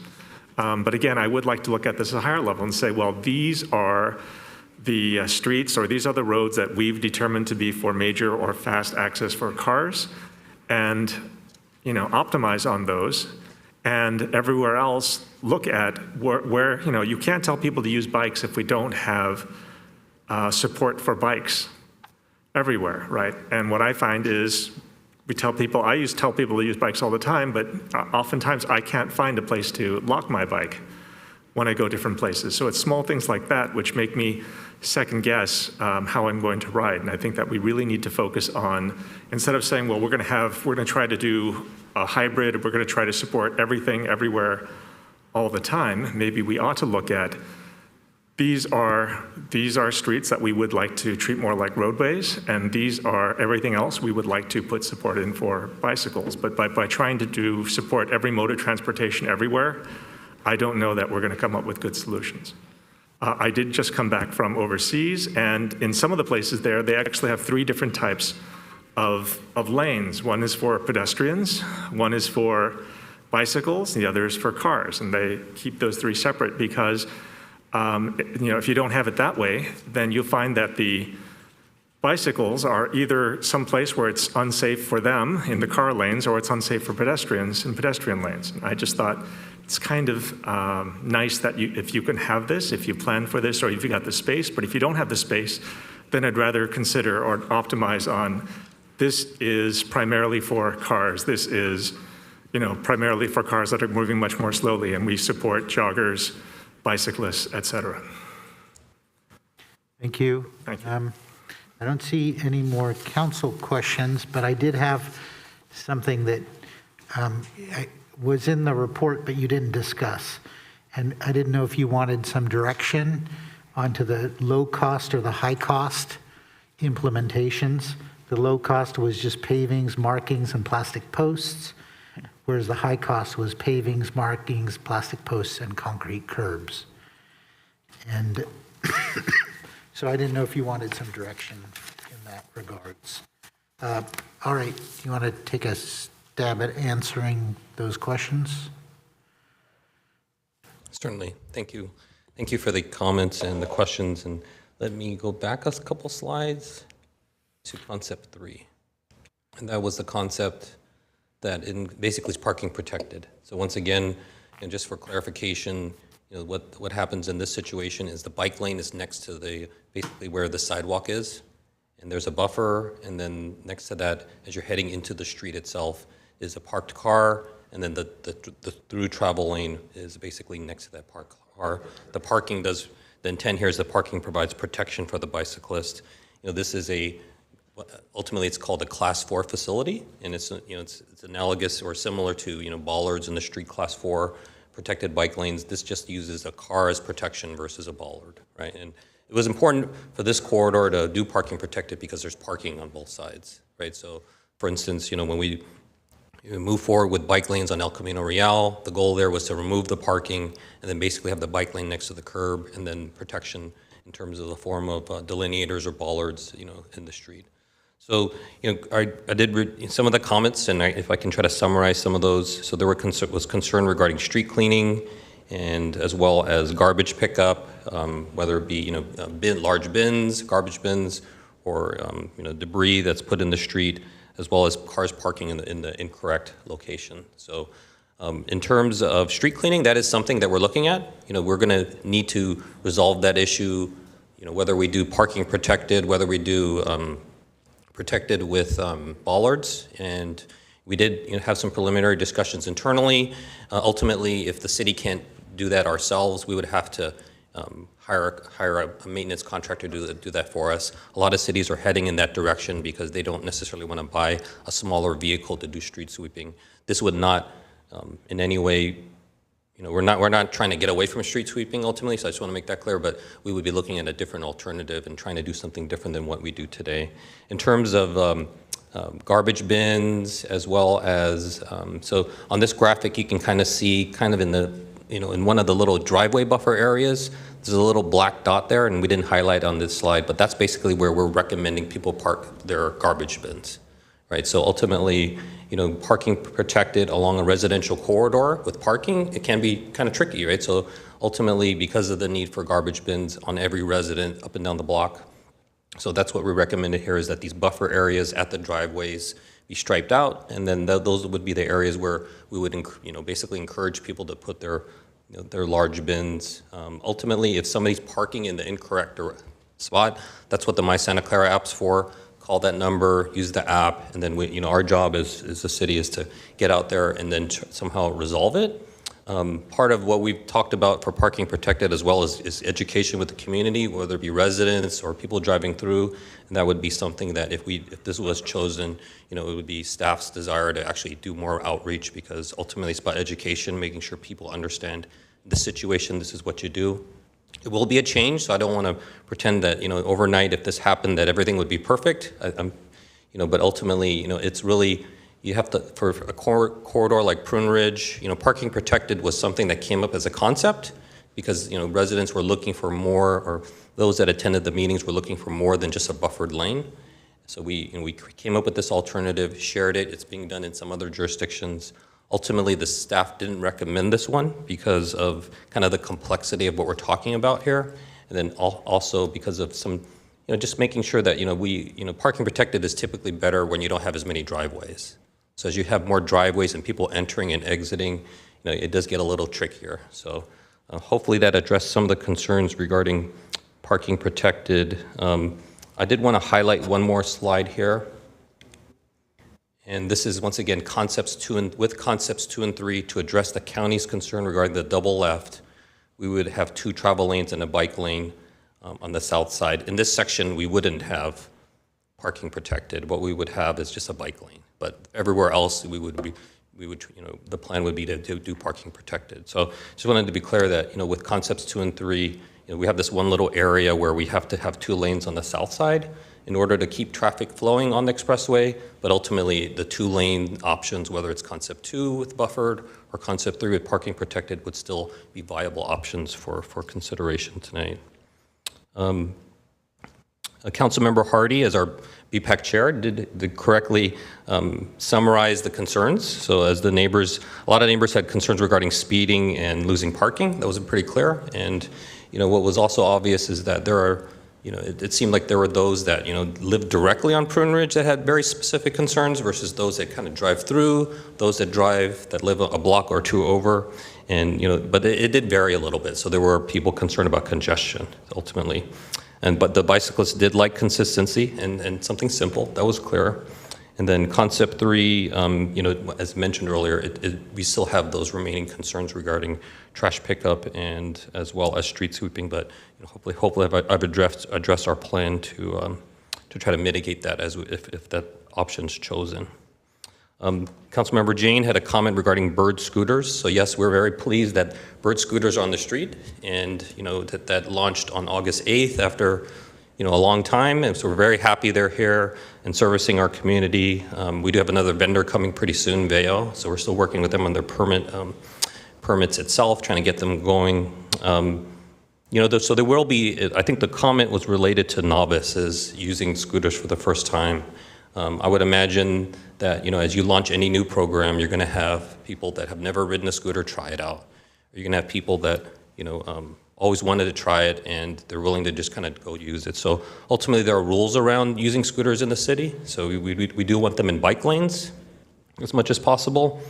But again, I would like to look at this at a higher level and say, well, these are the streets, or these are the roads that we've determined to be for major or fast access for cars, and optimize on those. And everywhere else, look at where you can't tell people to use bikes if we don't have support for bikes everywhere, right? And what I find is I tell people to use bikes all the time, but oftentimes I can't find a place to lock my bike when I go different places. So it's small things like that which make me second guess how I'm going to ride. And I think that we really need to focus on, instead of saying, well, we're going to try to do a hybrid, we're going to try to support everything everywhere all the time, maybe we ought to look at these are streets that we would like to treat more like roadways, and these are everything else we would like to put support in for bicycles. But by trying to support every mode of transportation everywhere, I don't know that we're going to come up with good solutions. I did just come back from overseas, and in some of the places there, they actually have 3 different types of lanes. One is for pedestrians, one is for bicycles, the other is for cars, and they keep those 3 separate because if you don't have it that way, then you'll find that the bicycles are either someplace where it's unsafe for them in the car lanes, or it's unsafe for pedestrians in pedestrian lanes. And I just thought it's kind of nice that if you can have this, if you plan for this, or if you got the space. But if you don't have the space, then I'd rather consider or optimize on this is primarily for cars. This is primarily for cars that are moving much more slowly, and we support joggers, bicyclists, et cetera. Thank you. Thank you. I don't see any more council questions, but I did have something that was in the report, but you didn't discuss. And I didn't know if you wanted some direction onto the low cost or the high cost implementations. The low cost was just pavings, markings, and plastic posts, whereas the high cost was pavings, markings, plastic posts, and concrete curbs. And so I didn't know if you wanted some direction in that regards. All right, do you want to take a stab at answering those questions? Certainly. Thank you. Thank you for the comments and the questions. And let me go back a couple slides to concept 3. And that was the concept that basically is parking protected. So once again, and just for clarification, what happens in this situation is the bike lane is next to basically where the sidewalk is, and there's a buffer, and then next to that, as you're heading into the street itself, is a parked car, and then the through travel lane is basically next to that parked car. The intent here is the parking provides protection for the bicyclist. This is ultimately it's called a Class 4 facility, and it's analogous or similar to bollards in the street Class 4, protected bike lanes. This just uses a car as protection versus a bollard, right? And it was important for this corridor to do parking protected because there's parking on both sides, right? So, for instance, when we move forward with bike lanes on El Camino Real, the goal there was to remove the parking and then basically have the bike lane next to the curb and then protection in terms of the form of delineators or bollards, in the street. So, I did read some of the comments, and if I can try to summarize some of those. So there was concern regarding street cleaning, and as well as garbage pickup, whether it be large bins, garbage bins, or debris that's put in the street, as well as cars parking in the incorrect location. So, in terms of street cleaning, that is something that we're looking at. We're going to need to resolve that issue. Whether we do parking protected, whether we do protected with bollards, and we did have some preliminary discussions internally. Ultimately, if the city can't do that ourselves, we would have to hire a maintenance contractor to do that for us. A lot of cities are heading in that direction because they don't necessarily want to buy a smaller vehicle to do street sweeping. This would not in any way, we're not trying to get away from street sweeping ultimately, so I just want to make that clear, but we would be looking at a different alternative and trying to do something different than what we do today. In terms of garbage bins, as well as, so on this graphic you can kind of see in the, in one of the little driveway buffer areas, there's a little black dot there, and we didn't highlight on this slide, but that's basically where we're recommending people park their garbage bins, right? So ultimately, parking protected along a residential corridor with parking, it can be kind of tricky, right? So ultimately, because of the need for garbage bins on every resident up and down the block, so that's what we recommended here, is that these buffer areas at the driveways be striped out, and then those would be the areas where we would basically encourage people to put their large bins. Ultimately, if somebody's parking in the incorrect spot, that's what the My Santa Clara app's for. Call that number, use the app, and then our job as the city is to get out there and then somehow resolve it. Part of what we've talked about for parking protected as well is education with the community, whether it be residents or people driving through, and that would be something that if this was chosen, it would be staff's desire to actually do more outreach, because ultimately it's about education, making sure people understand the situation, this is what you do. It will be a change, so I don't want to pretend that, overnight if this happened that everything would be perfect. But ultimately, it's really, you have to, for a corridor like Prune Ridge, parking protected was something that came up as a concept because, residents were looking for more, or those that attended the meetings were looking for more than just a buffered lane. So we came up with this alternative, shared it. It's being done in some other jurisdictions. Ultimately, the staff didn't recommend this one because of kind of the complexity of what we're talking about here. And then also because of some, just making sure that, parking protected is typically better when you don't have as many driveways. So as you have more driveways and people entering and exiting, it does get a little trickier. So hopefully that addressed some of the concerns regarding parking protected. I did want to highlight one more slide here. And this is, once again, concepts 2 and 3 to address the county's concern regarding the double left. We would have 2 travel lanes and a bike lane on the south side. In this section, we wouldn't have parking protected. What we would have is just a bike lane. But everywhere else, the plan would be to do parking protected. So just wanted to be clear that, with concepts 2 and 3, we have this one little area where we have to have 2 lanes on the south side in order to keep traffic flowing on the expressway, but ultimately the 2-lane options, whether it's concept 2 with buffered or concept 3 with parking protected, would still be viable options for consideration tonight. Councilmember Hardy, as our BPAC chair, did correctly summarize the concerns. So as a lot of neighbors had concerns regarding speeding and losing parking. That was pretty clear. And what was also obvious is that there are, it seemed like there were those that, lived directly on Prune Ridge that had very specific concerns versus those that kind of drive through, those that live a block or 2 over. And, but it did vary a little bit. So there were people concerned about congestion ultimately. But the bicyclists did like consistency and something simple. That was clear. And then concept 3, as mentioned earlier, we still have those remaining concerns regarding trash pickup and as well as street sweeping. But hopefully I've addressed our plan to try to mitigate that if that option's chosen. Councilmember Jane had a comment regarding bird scooters. So yes, we're very pleased that bird scooters are on the street, and that launched on August 8th after a long time, and so we're very happy they're here and servicing our community. We do have another vendor coming pretty soon, Veo, so we're still working with them on their permits itself, trying to get them going. So there will be, I think the comment was related to novices using scooters for the first time. I would imagine that, as you launch any new program, you're going to have people that have never ridden a scooter try it out. You're going to have people that, always wanted to try it and they're willing to just kind of go use it. So ultimately there are rules around using scooters in the city. So we do want them in bike lanes as much as possible.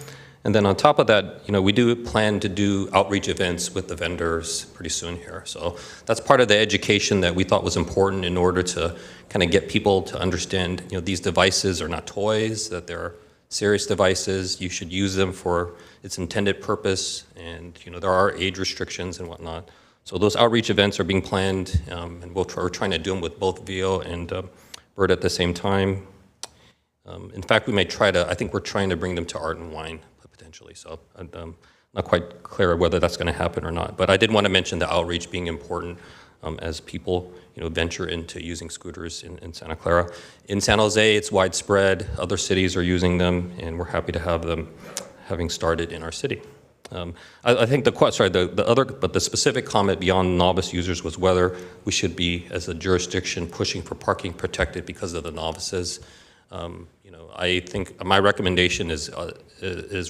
And then on top of that, we do plan to do outreach events with the vendors pretty soon here. So that's part of the education that we thought was important in order to kind of get people to understand, these devices are not toys, that they're serious devices. You should use them for its intended purpose. And, there are age restrictions and whatnot. So those outreach events are being planned, and we're trying to do them with both VO and Bird at the same time. In fact, we may I think we're trying to bring them to Art and Wine, potentially. So I'm not quite clear whether that's going to happen or not. But I did want to mention the outreach being important as people, venture into using scooters in Santa Clara. In San Jose, it's widespread. Other cities are using them, and we're happy to have them having started in our city. I think the specific comment beyond novice users was whether we should be, as a jurisdiction, pushing for parking protected because of the novices. I think my recommendation is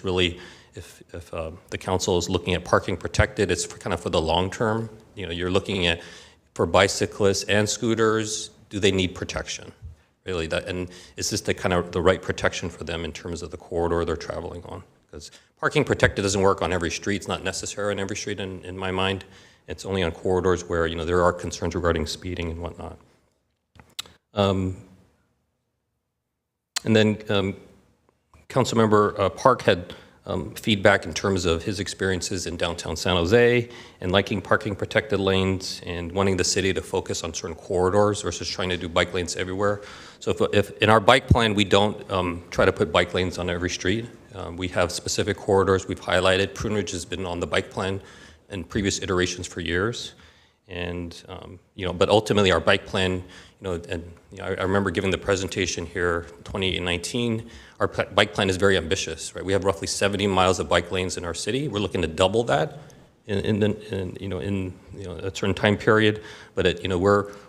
really if the council is looking at parking protected, it's kind of for the long term. You're looking at for bicyclists and scooters, do they need protection? Really, and is this the right protection for them in terms of the corridor they're traveling on? Because parking protected doesn't work on every street. It's not necessary on every street in my mind. It's only on corridors where there are concerns regarding speeding and whatnot. And then Councilmember Park had feedback in terms of his experiences in downtown San Jose and liking parking protected lanes and wanting the city to focus on certain corridors versus trying to do bike lanes everywhere. So if in our bike plan, we don't try to put bike lanes on every street. We have specific corridors we've highlighted. Prune Ridge has been on the bike plan in previous iterations for years. And, but ultimately our bike plan, I remember giving the presentation here, 2019, our bike plan is very ambitious, right? We have roughly 70 miles of bike lanes in our city. We're looking to double that in a certain time period. But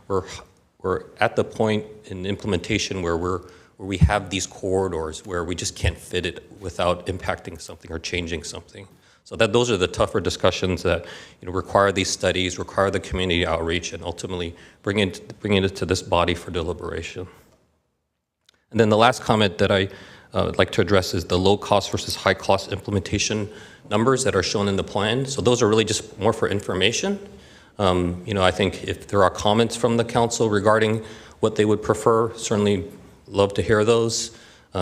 we're at the point in implementation where we have these corridors where we just can't fit it without impacting something or changing something. So those are the tougher discussions that require these studies, require the community outreach, and ultimately bringing it to this body for deliberation. And then the last comment that I would like to address is the low cost versus high cost implementation numbers that are shown in the plan. So those are really just more for information. I think if there are comments from the council regarding what they would prefer, certainly love to hear those.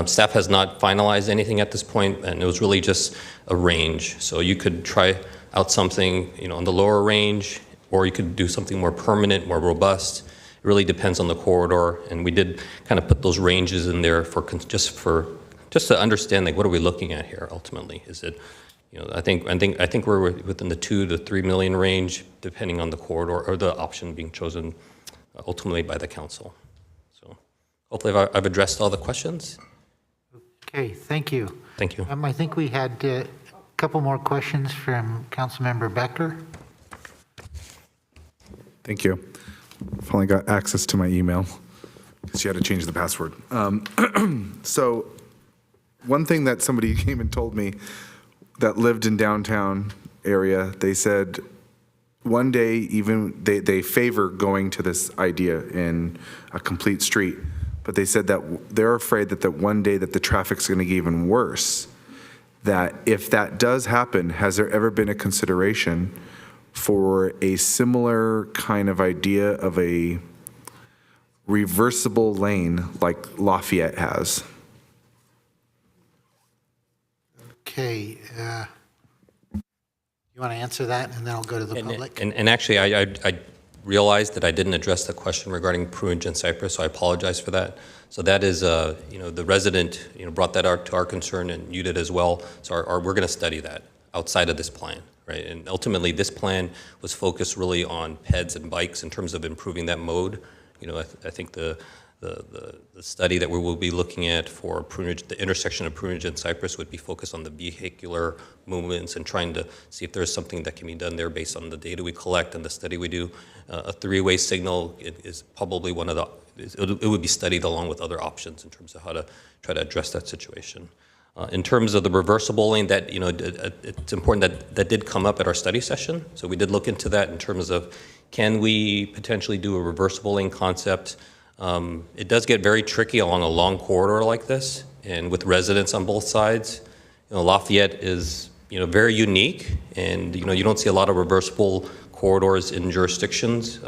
Staff has not finalized anything at this point, and it was really just a range. So you could try out something, on the lower range, or you could do something more permanent, more robust. It really depends on the corridor, and we did kind of put those ranges in there just to understand, like, what are we looking at here ultimately? Is it, I think we're within the 2 to 3 million range, depending on the corridor or the option being chosen ultimately by the council. So hopefully I've addressed all the questions. Okay, thank you. Thank you. I think we had a couple more questions from Councilmember Becker. Thank you. Finally got access to my email because you had to change the password. So one thing that somebody came and told me that lived in downtown area, they said one day even they favor going to this idea in a complete street, but they said that they're afraid that one day that the traffic's going to get even worse. That if that does happen, has there ever been a consideration for a similar kind of idea of a reversible lane like Lafayette has? Okay, you want to answer that, and then I'll go to the public? And actually, I realized that I didn't address the question regarding Prune and Cypress, so I apologize for that. So that is, the resident, brought that out to our concern, and you did as well. So we're going to study that outside of this plan, right? And ultimately, this plan was focused really on peds and bikes in terms of improving that mode. I think the study that we will be looking at for prunage, the intersection of prunage and Cypress, would be focused on the vehicular movements and trying to see if there's something that can be done there based on the data we collect and the study we do. A three-way signal is probably one of the, it would be studied along with other options in terms of how to try to address that situation. In terms of the reversible lane, that it's important that did come up at our study session. So we did look into that in terms of, can we potentially do a reversible lane concept? It does get very tricky along a long corridor like this, and with residents on both sides. Lafayette is very unique, and you don't see a lot of reversible corridors in jurisdictions.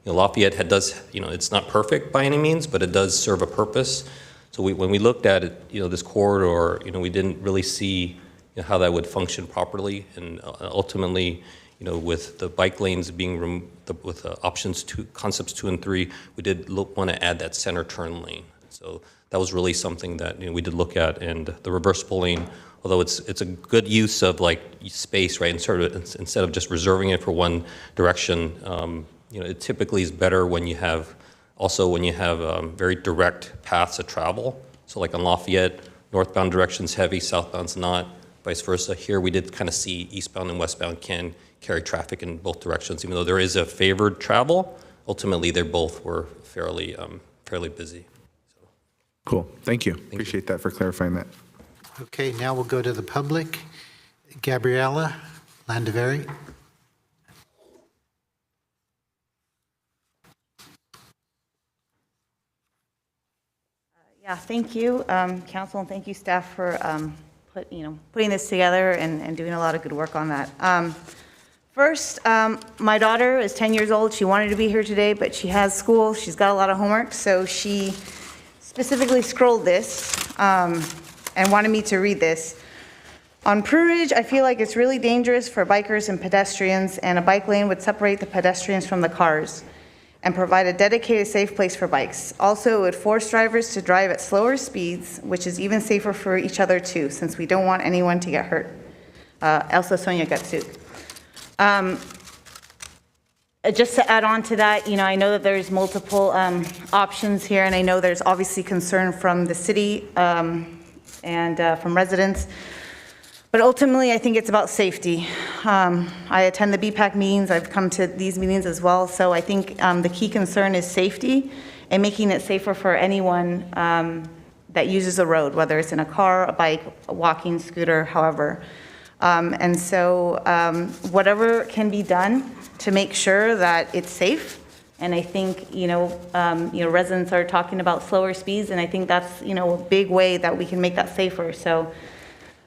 Lafayette does, it's not perfect by any means, but it does serve a purpose. So when we looked at it, this corridor, we didn't really see how that would function properly, and ultimately, with the bike lanes being with options concepts 2 and 3, we did want to add that center turn lane. So that was really something that we did look at, and the reversible lane, although it's a good use of like space, right? Instead of just reserving it for one direction, it typically is better when you have very direct paths of travel. So like on Lafayette, northbound direction's heavy, southbound's not, vice versa. Here we did kind of see eastbound and westbound can carry traffic in both directions, even though there is a favored travel. Ultimately, they both were fairly busy. So. Cool. Thank you. Appreciate that for clarifying that. Okay, now we'll go to the public. Gabriella Landaveri. Yeah, thank you, council, and thank you, staff, for putting this together and doing a lot of good work on that. First, my daughter is 10 years old. She wanted to be here today, but she has school. She's got a lot of homework, so she specifically scrolled this and wanted me to read this. On Prune, I feel like it's really dangerous for bikers and pedestrians, and a bike lane would separate the pedestrians from the cars and provide a dedicated safe place for bikes. Also, it would force drivers to drive at slower speeds, which is even safer for each other too, since we don't want anyone to get hurt. Elsa Sonia Gatsuk. Just to add on to that, I know that there's multiple options here, and I know there's obviously concern from the city and from residents. But ultimately, I think it's about safety. I attend the BPAC meetings. I've come to these meetings as well. So I think the key concern is safety and making it safer for anyone that uses the road, whether it's in a car, a bike, a walking, scooter, however. And so whatever can be done to make sure that it's safe. And I think, residents are talking about slower speeds, and I think that's, a big way that we can make that safer. So,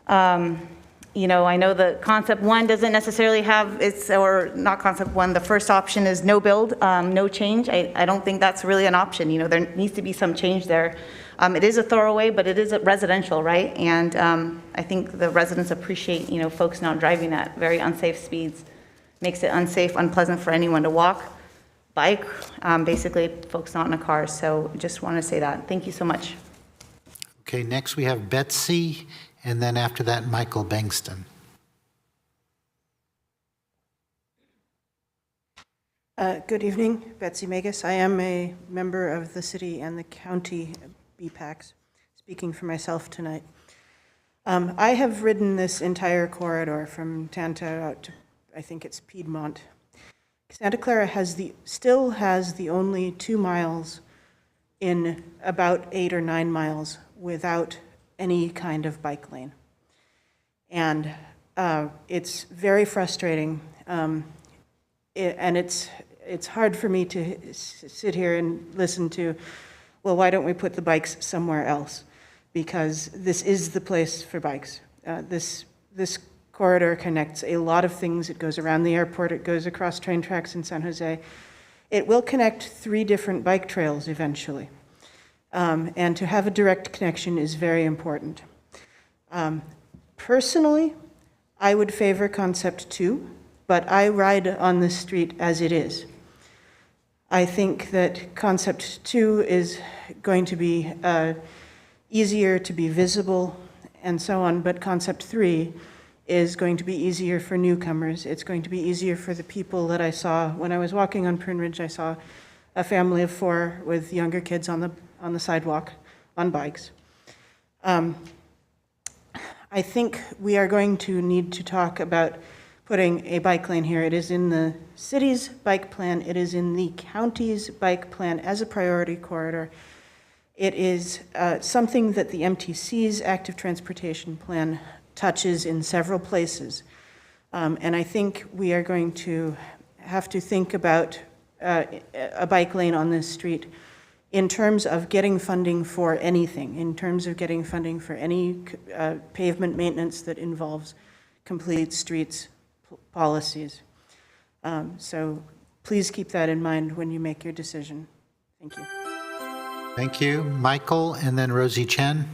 I know the concept 1 doesn't necessarily have or not concept 1, the first option is no build, no change. I don't think that's really an option. There needs to be some change there. It is a throwaway, but it is residential, right? And I think the residents appreciate, folks not driving at very unsafe speeds. Makes it unsafe, unpleasant for anyone to walk, bike, basically folks not in a car. So just want to say that. Thank you so much. Okay, next we have Betsy, and then after that, Michael Bengston. Good evening, Betsy Magus. I am a member of the city and the county BPACs, speaking for myself tonight. I have ridden this entire corridor from Tanta out to, I think it's Piedmont. Santa Clara still has the only 2 miles in about 8 or 9 miles without any kind of bike lane. And it's very frustrating. And it's hard for me to sit here and listen to, well, why don't we put the bikes somewhere else? Because this is the place for bikes. This corridor connects a lot of things. It goes around the airport. It goes across train tracks in San Jose. It will connect 3 different bike trails eventually. And to have a direct connection is very important. Personally, I would favor concept 2, but I ride on this street as it is. I think that concept 2 is going to be easier to be visible and so on, but concept 3 is going to be easier for newcomers. It's going to be easier for the people that I saw when I was walking on Prune Ridge. I saw a family of 4 with younger kids on the sidewalk on bikes. I think we are going to need to talk about putting a bike lane here. It is in the city's bike plan. It is in the county's bike plan as a priority corridor. It is something that the MTC's active transportation plan touches in several places. And I think we are going to have to think about a bike lane on this street in terms of getting funding for anything, in terms of getting funding for any pavement maintenance that involves complete streets policies. So please keep that in mind when you make your decision. Thank you. Thank you. Michael, and then Rosie Chen.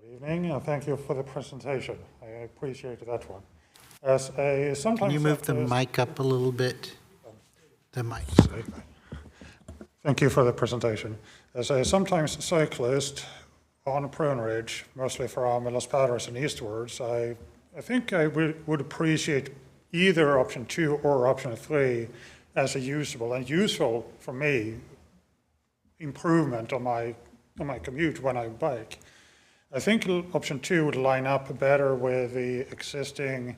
Good evening, thank you for the presentation. I appreciate that one. As a sometimes Can you move the mic up a little bit? The mic. Thank you for the presentation. As a sometimes cyclist on Prune Ridge, mostly from Los Padres and eastwards, I think I would appreciate either option 2 or option 3 as a useful for me improvement on my commute when I bike. I think option 2 would line up better with the existing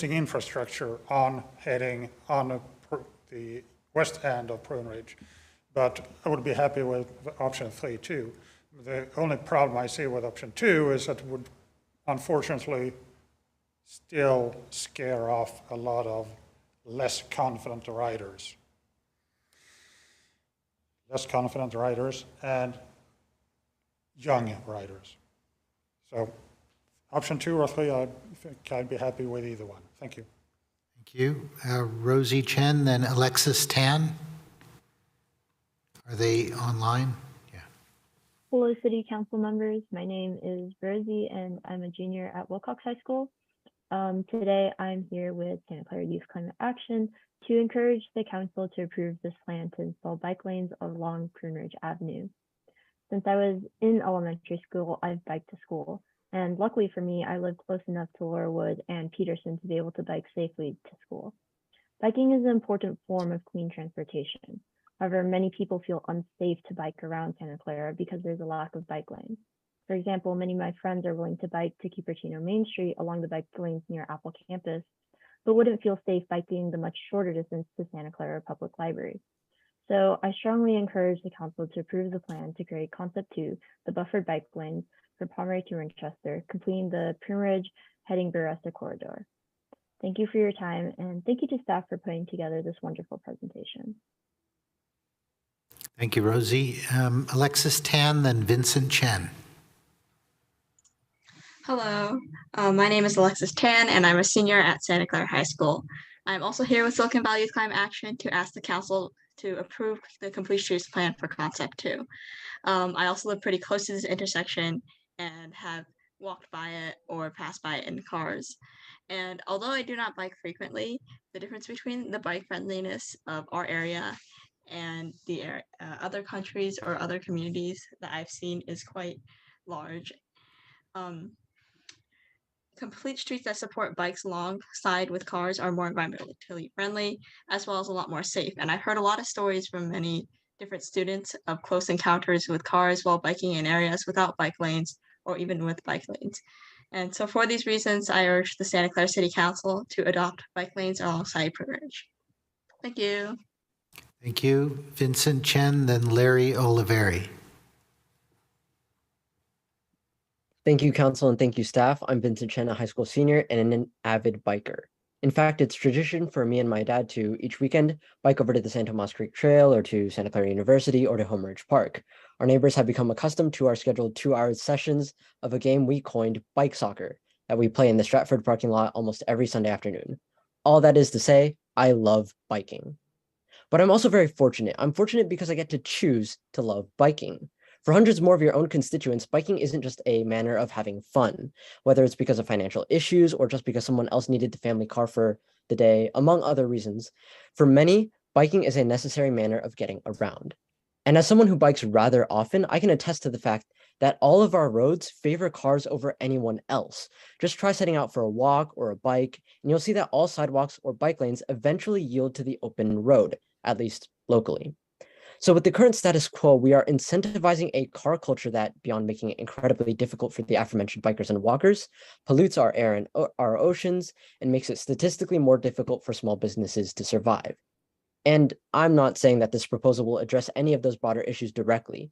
infrastructure heading on the west end of Prune Ridge. But I would be happy with option 3 too. The only problem I see with option 2 is that it would unfortunately still scare off a lot of less confident riders. And young riders. So option 2 or 3, I think I'd be happy with either one. Thank you. Thank you. Rosie Chen, then Alexis Tan. Are they online? Yeah. Hello, City Council members. My name is Rosie, and I'm a junior at Wilcox High School. Today, I'm here with Santa Clara Youth Climate Action to encourage the council to approve this plan to install bike lanes along Prune Ridge Avenue. Since I was in elementary school, I've biked to school. And luckily for me, I live close enough to Laurelwood and Peterson to be able to bike safely to school. Biking is an important form of clean transportation. However, many people feel unsafe to bike around Santa Clara because there's a lack of bike lanes. For example, many of my friends are willing to bike to Cupertino Main Street along the bike lanes near Apple Campus, but wouldn't feel safe biking the much shorter distance to Santa Clara Public Library. So I strongly encourage the council to approve the plan to create Concept 2, the buffered bike lanes from Pomeroy to Winchester, completing the Prune Ridge heading Beresta corridor. Thank you for your time, and thank you to staff for putting together this wonderful presentation. Thank you, Rosie. Alexis Tan, then Vincent Chen. Hello, my name is Alexis Tan, and I'm a senior at Santa Clara High School. I'm also here with Silicon Valley Youth Climate Action to ask the council to approve the Complete Streets Plan for Concept 2. I also live pretty close to this intersection and have walked by it or passed by it in cars. And although I do not bike frequently, the difference between the bike friendliness of our area and the other countries or other communities that I've seen is quite large. Complete streets that support bikes alongside with cars are more environmentally friendly, as well as a lot more safe. And I've heard a lot of stories from many different students of close encounters with cars while biking in areas without bike lanes or even with bike lanes. And so for these reasons, I urge the Santa Clara City Council to adopt bike lanes alongside Prune Ridge. Thank you. Thank you. Vincent Chen, then Larry Oliveri. Thank you, council, and thank you, staff. I'm Vincent Chen, a high school senior and an avid biker. In fact, it's tradition for me and my dad to each weekend bike over to the San Tomas Creek Trail or to Santa Clara University or to Home Ridge Park. Our neighbors have become accustomed to our scheduled 2-hour sessions of a game we coined bike soccer that we play in the Stratford parking lot almost every Sunday afternoon. All that is to say, I love biking. But I'm also very fortunate. I'm fortunate because I get to choose to love biking. For hundreds more of your own constituents, biking isn't just a manner of having fun, whether it's because of financial issues or just because someone else needed the family car for the day, among other reasons. For many, biking is a necessary manner of getting around. And as someone who bikes rather often, I can attest to the fact that all of our roads favor cars over anyone else. Just try setting out for a walk or a bike, and you'll see that all sidewalks or bike lanes eventually yield to the open road, at least locally. So with the current status quo, we are incentivizing a car culture that, beyond making it incredibly difficult for the aforementioned bikers and walkers, pollutes our air and our oceans and makes it statistically more difficult for small businesses to survive. And I'm not saying that this proposal will address any of those broader issues directly,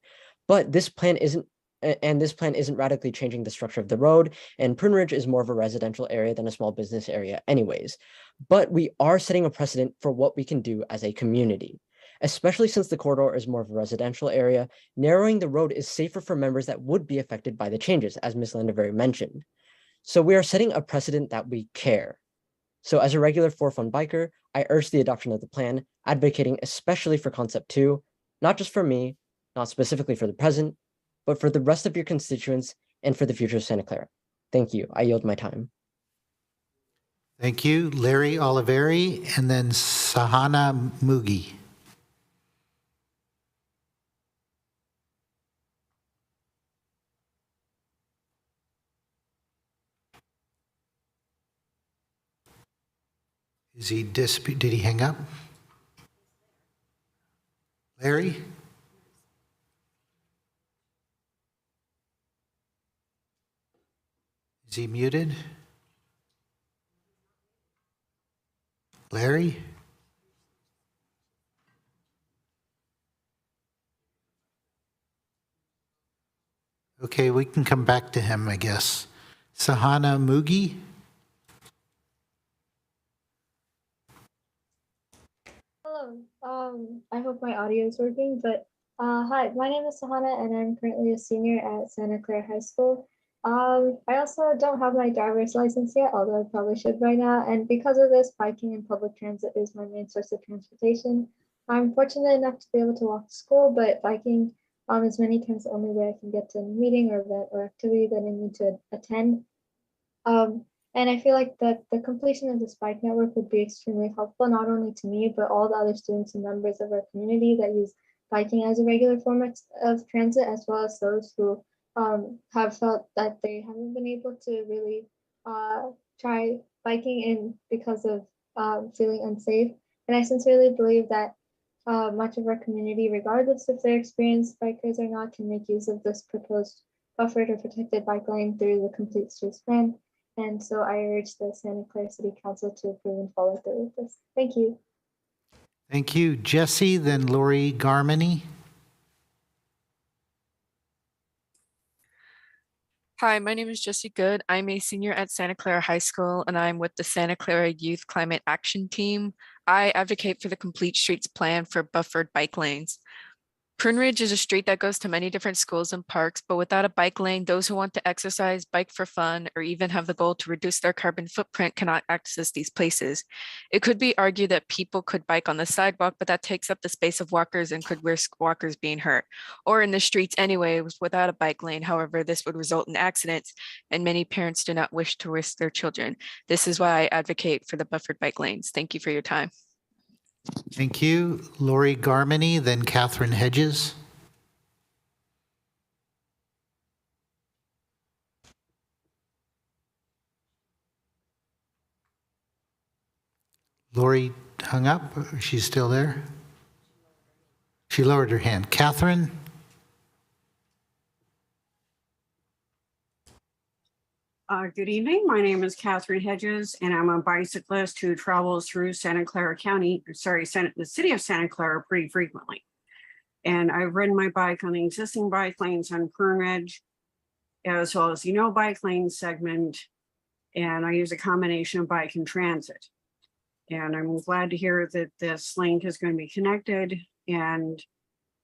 but this plan isn't radically changing the structure of the road, and Prune Ridge is more of a residential area than a small business area anyways. But we are setting a precedent for what we can do as a community. Especially since the corridor is more of a residential area, narrowing the road is safer for members that would be affected by the changes, as Ms. Landavery mentioned. So we are setting a precedent that we care. So as a regular for fun biker, I urge the adoption of the plan, advocating especially for Concept 2, not just for me, not specifically for the present, but for the rest of your constituents and for the future of Santa Clara. Thank you. I yield my time. Thank you, Larry Oliveri, and then Sahana Mugi. Did he hang up? Larry? Is he muted? Larry? Okay, we can come back to him, I guess. Sahana Mugi? Hello, I hope my audio is working, but hi, my name is Sahana and I'm currently a senior at Santa Clara High School. I also don't have my driver's license yet, although I probably should by now, and because of this, biking and public transit is my main source of transportation. I'm fortunate enough to be able to walk to school, but biking is many times the only way I can get to a meeting or event or activity that I need to attend. And I feel like that the completion of this bike network would be extremely helpful, not only to me, but all the other students and members of our community that use biking as a regular form of transit, as well as those who have felt that they haven't been able to really try biking in because of feeling unsafe. And I sincerely believe that much of our community, regardless if they're experienced bikers or not, can make use of this proposed buffered or protected bike lane through the Complete Streets Plan. And so I urge the Santa Clara City Council to approve and follow through with this. Thank you. Thank you, Jesse, then Lori Garmany. Hi, my name is Jessie Good. I'm a senior at Santa Clara High School, and I'm with the Santa Clara Youth Climate Action Team. I advocate for the Complete Streets Plan for buffered bike lanes. Prune Ridge is a street that goes to many different schools and parks, but without a bike lane, those who want to exercise, bike for fun, or even have the goal to reduce their carbon footprint cannot access these places. It could be argued that people could bike on the sidewalk, but that takes up the space of walkers and could risk walkers being hurt. Or in the streets anyway, without a bike lane. However, this would result in accidents, and many parents do not wish to risk their children. This is why I advocate for the buffered bike lanes. Thank you for your time. Thank you, Lori Garmany, then Catherine Hedges. Lori hung up, or she's still there? She lowered her hand. Catherine? Good evening. My name is Catherine Hedges, and I'm a bicyclist who travels through Santa Clara County, the city of Santa Clara pretty frequently. And I've ridden my bike on the existing bike lanes on Prune Ridge, as well as the no bike lane segment. And I use a combination of bike and transit. And I'm glad to hear that this link is going to be connected. And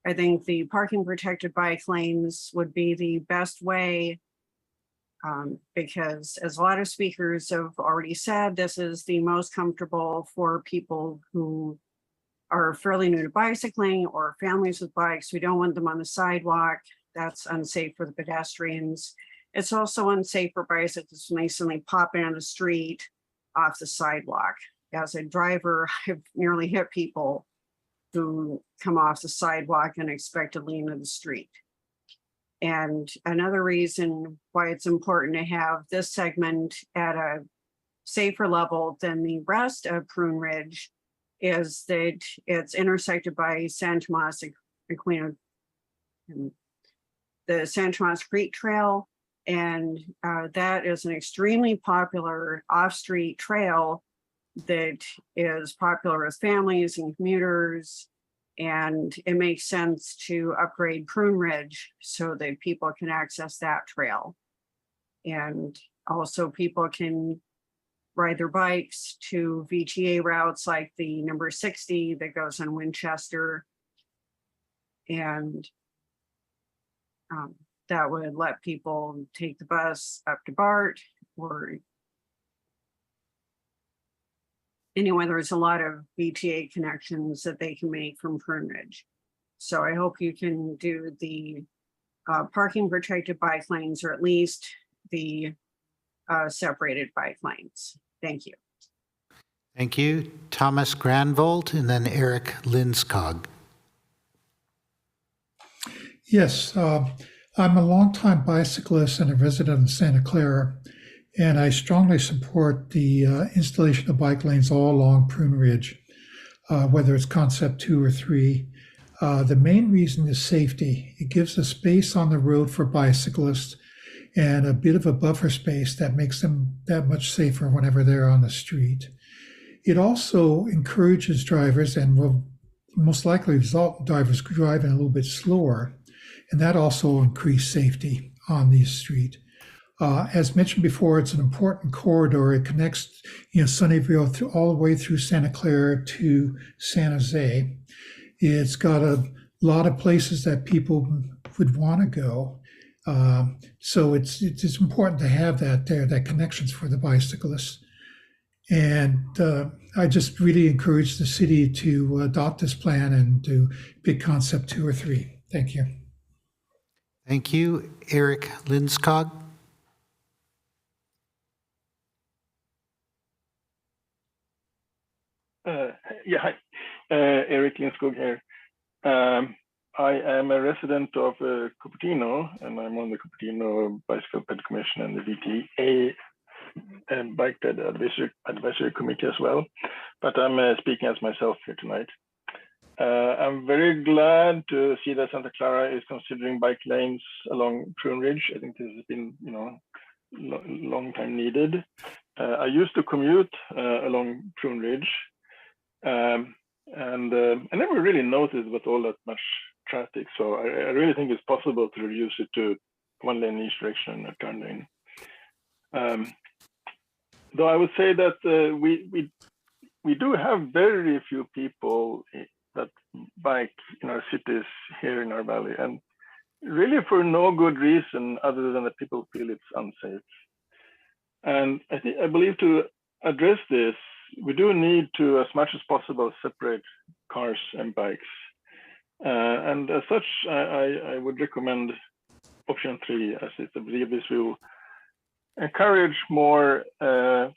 I think the parking protected bike lanes would be the best way, because as a lot of speakers have already said, this is the most comfortable for people who are fairly new to bicycling or families with bikes. We don't want them on the sidewalk that's unsafe for the pedestrians. It's also unsafe for bicyclists when they suddenly pop in on the street off the sidewalk. As a driver, I've nearly hit people who come off the sidewalk unexpectedly into the street. And another reason why it's important to have this segment at a safer level than the rest of Prune Ridge is that it's intersected by San Tomas and Queen and the San Tomas Creek Trail. And that is an extremely popular off-street trail that is popular with families and commuters. And it makes sense to upgrade Prune Ridge so that people can access that trail. And also people can ride their bikes to VTA routes like the number 60 that goes on Winchester. And that would let people take the bus up to BART or anyway, there's a lot of VTA connections that they can make from Prune Ridge. So I hope you can do the parking protected bike lanes or at least the separated bike lanes. Thank you. Thank you. Thomas Granvold and then Eric Linskog. Yes, I'm a longtime bicyclist and a resident of Santa Clara, and I strongly support the installation of bike lanes all along Prune Ridge, whether it's concept 2 or 3. The main reason is safety. It gives a space on the road for bicyclists and a bit of a buffer space that makes them that much safer whenever they're on the street. It also encourages drivers and will most likely result in drivers driving a little bit slower, and that also increase safety on the street. As mentioned before, it's an important corridor. It connects, Sunnyvale all the way through Santa Clara to San Jose. It's got a lot of places that people would want to go. So it's important to have that there, that connections for the bicyclists. And I just really encourage the city to adopt this plan and to pick concept 2 or 3. Thank you. Thank you. Eric Linskog. Hi. Eric Linskog here. I am a resident of Cupertino, and I'm on the Cupertino Bicycle Ped Commission and the VTA and Bike Ped Advisory Committee as well. But I'm speaking as myself here tonight. I'm very glad to see that Santa Clara is considering bike lanes along Prune Ridge. I think this has been, long time needed. I used to commute along Prune Ridge, and I never really noticed with all that much traffic. So I really think it's possible to reduce it to 1 lane in each direction and a turn lane. Though I would say that we do have very few people that bike in our cities here in our valley, and really for no good reason other than that people feel it's unsafe. And I believe to address this, we do need to, as much as possible, separate cars and bikes. And as such, I would recommend option 3, as I believe this will encourage more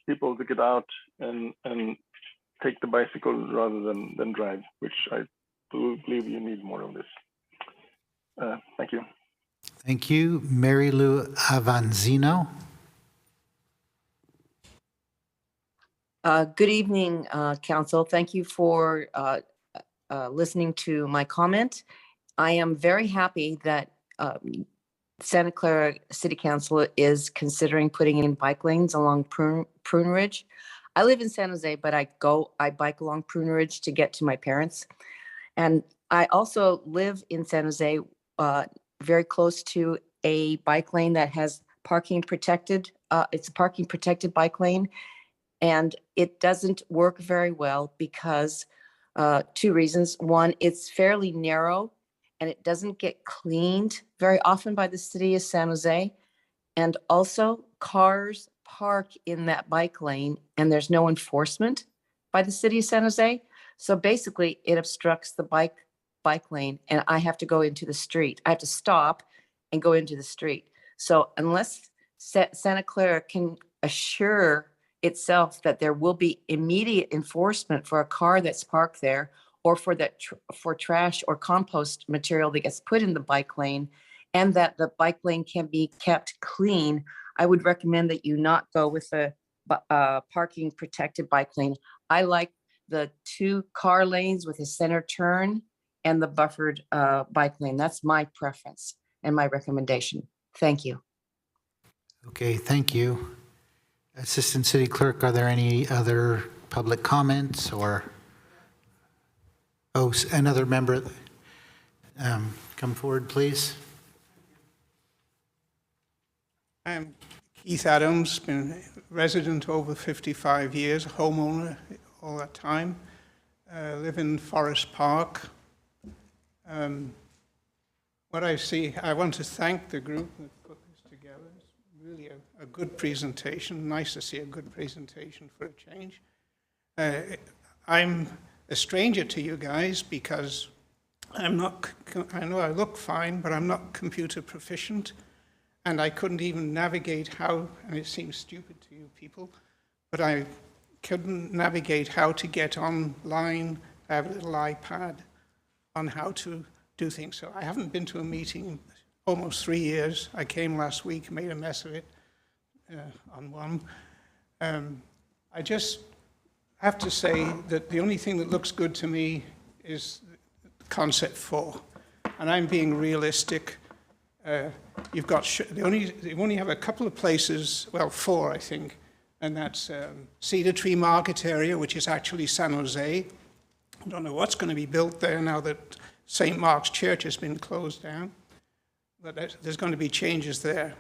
people to get out and take the bicycle rather than drive, which I believe you need more of this. Thank you. Thank you. Mary Lou Avanzino. Good evening, Council. Thank you for listening to my comment. I am very happy that Santa Clara City Council is considering putting in bike lanes along Prune Ridge. I live in San Jose, but I bike along Prune Ridge to get to my parents. And I also live in San Jose, very close to a bike lane that has parking protected. It's a parking protected bike lane. And it doesn't work very well because 2 reasons. One, it's fairly narrow and it doesn't get cleaned very often by the city of San Jose. And also cars park in that bike lane and there's no enforcement by the city of San Jose. So basically it obstructs the bike lane and I have to go into the street. I have to stop and go into the street. So unless Santa Clara can assure itself that there will be immediate enforcement for a car that's parked there, or for for trash or compost material that gets put in the bike lane, and that the bike lane can be kept clean, I would recommend that you not go with a parking protected bike lane. I like the 2 car lanes with a center turn and the buffered bike lane. That's my preference and my recommendation. Thank you. Okay, thank you. Assistant City Clerk, are there any other public comments or? Oh, another member, come forward, please. I'm Keith Adams, been a resident over 55 years, homeowner all that time. Live in Forest Park. What I see, I want to thank the group that put this together. It's really a good presentation. Nice to see a good presentation for a change. I'm a stranger to you guys because I'm not, I know I look fine, but I'm not computer proficient. And I couldn't even navigate how, and it seems stupid to you people, but I couldn't navigate how to get online. I have a little iPad on how to do things. So I haven't been to a meeting in almost 3 years. I came last week, made a mess of it on one. I just have to say that the only thing that looks good to me is concept 4. And I'm being realistic. You've got, they only have a couple of places, well, 4, I think, and that's Cedar Tree Market area, which is actually San Jose. I don't know what's going to be built there now that St. Mark's Church has been closed down, but there's going to be changes there.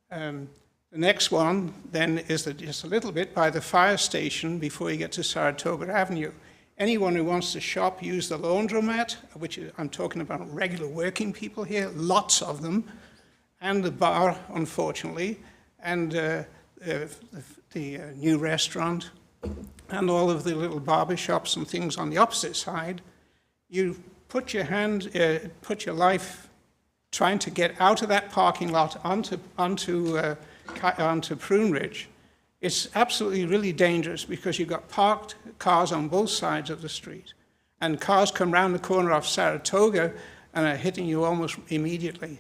The next one then is just a little bit by the fire station before you get to Saratoga Avenue. Anyone who wants to shop, use the laundromat, which I'm talking about regular working people here, lots of them, and the bar, unfortunately, and the new restaurant, and all of the little barber shops and things on the opposite side. You put your life trying to get out of that parking lot onto Prune Ridge. It's absolutely really dangerous because you've got parked cars on both sides of the street, and cars come around the corner off Saratoga and are hitting you almost immediately.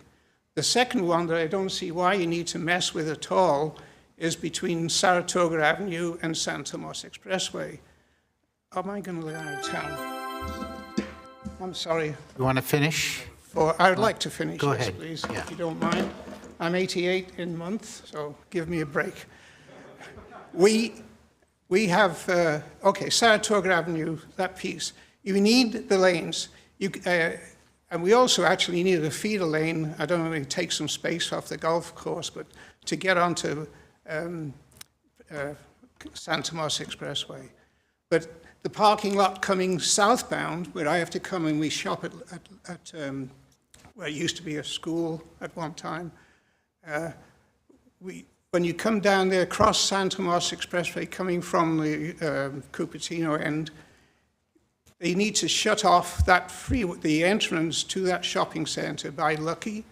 The second one that I don't see why you need to mess with at all is between Saratoga Avenue and San Tomas Expressway. Am I going to let out of town? I'm sorry. You want to finish? I would like to finish, Go yes, ahead. please, Yeah. if you don't mind. I'm 88 in month, so give me a break. We have, okay, Saratoga Avenue, that piece. You need the lanes. And we also actually need a feeder lane. I don't know, maybe take some space off the golf course, but to get onto San Tomas Expressway. But the parking lot coming southbound, where I have to come and we shop at where it used to be a school at one time, when you come down there across San Tomas Expressway coming from the Cupertino end, they need to shut off the entrance to that shopping center by Lucky.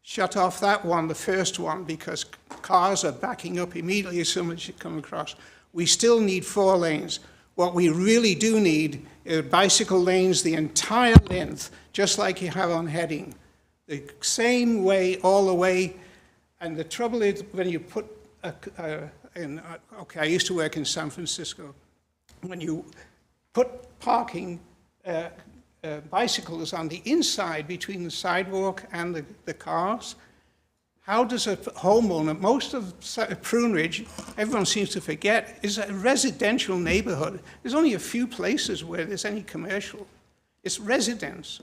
Shut off that one, the first one, because cars are backing up immediately as soon as you come across. We still need 4 lanes. What we really do need are bicycle lanes the entire length, just like you have on Heading. The same way, all the way. And the trouble is when you put, okay, I used to work in San Francisco. When you put parking bicycles on the inside between the sidewalk and the cars, how does a homeowner, most of Prune Ridge, everyone seems to forget, is a residential neighborhood. There's only a few places where there's any commercial. It's residence.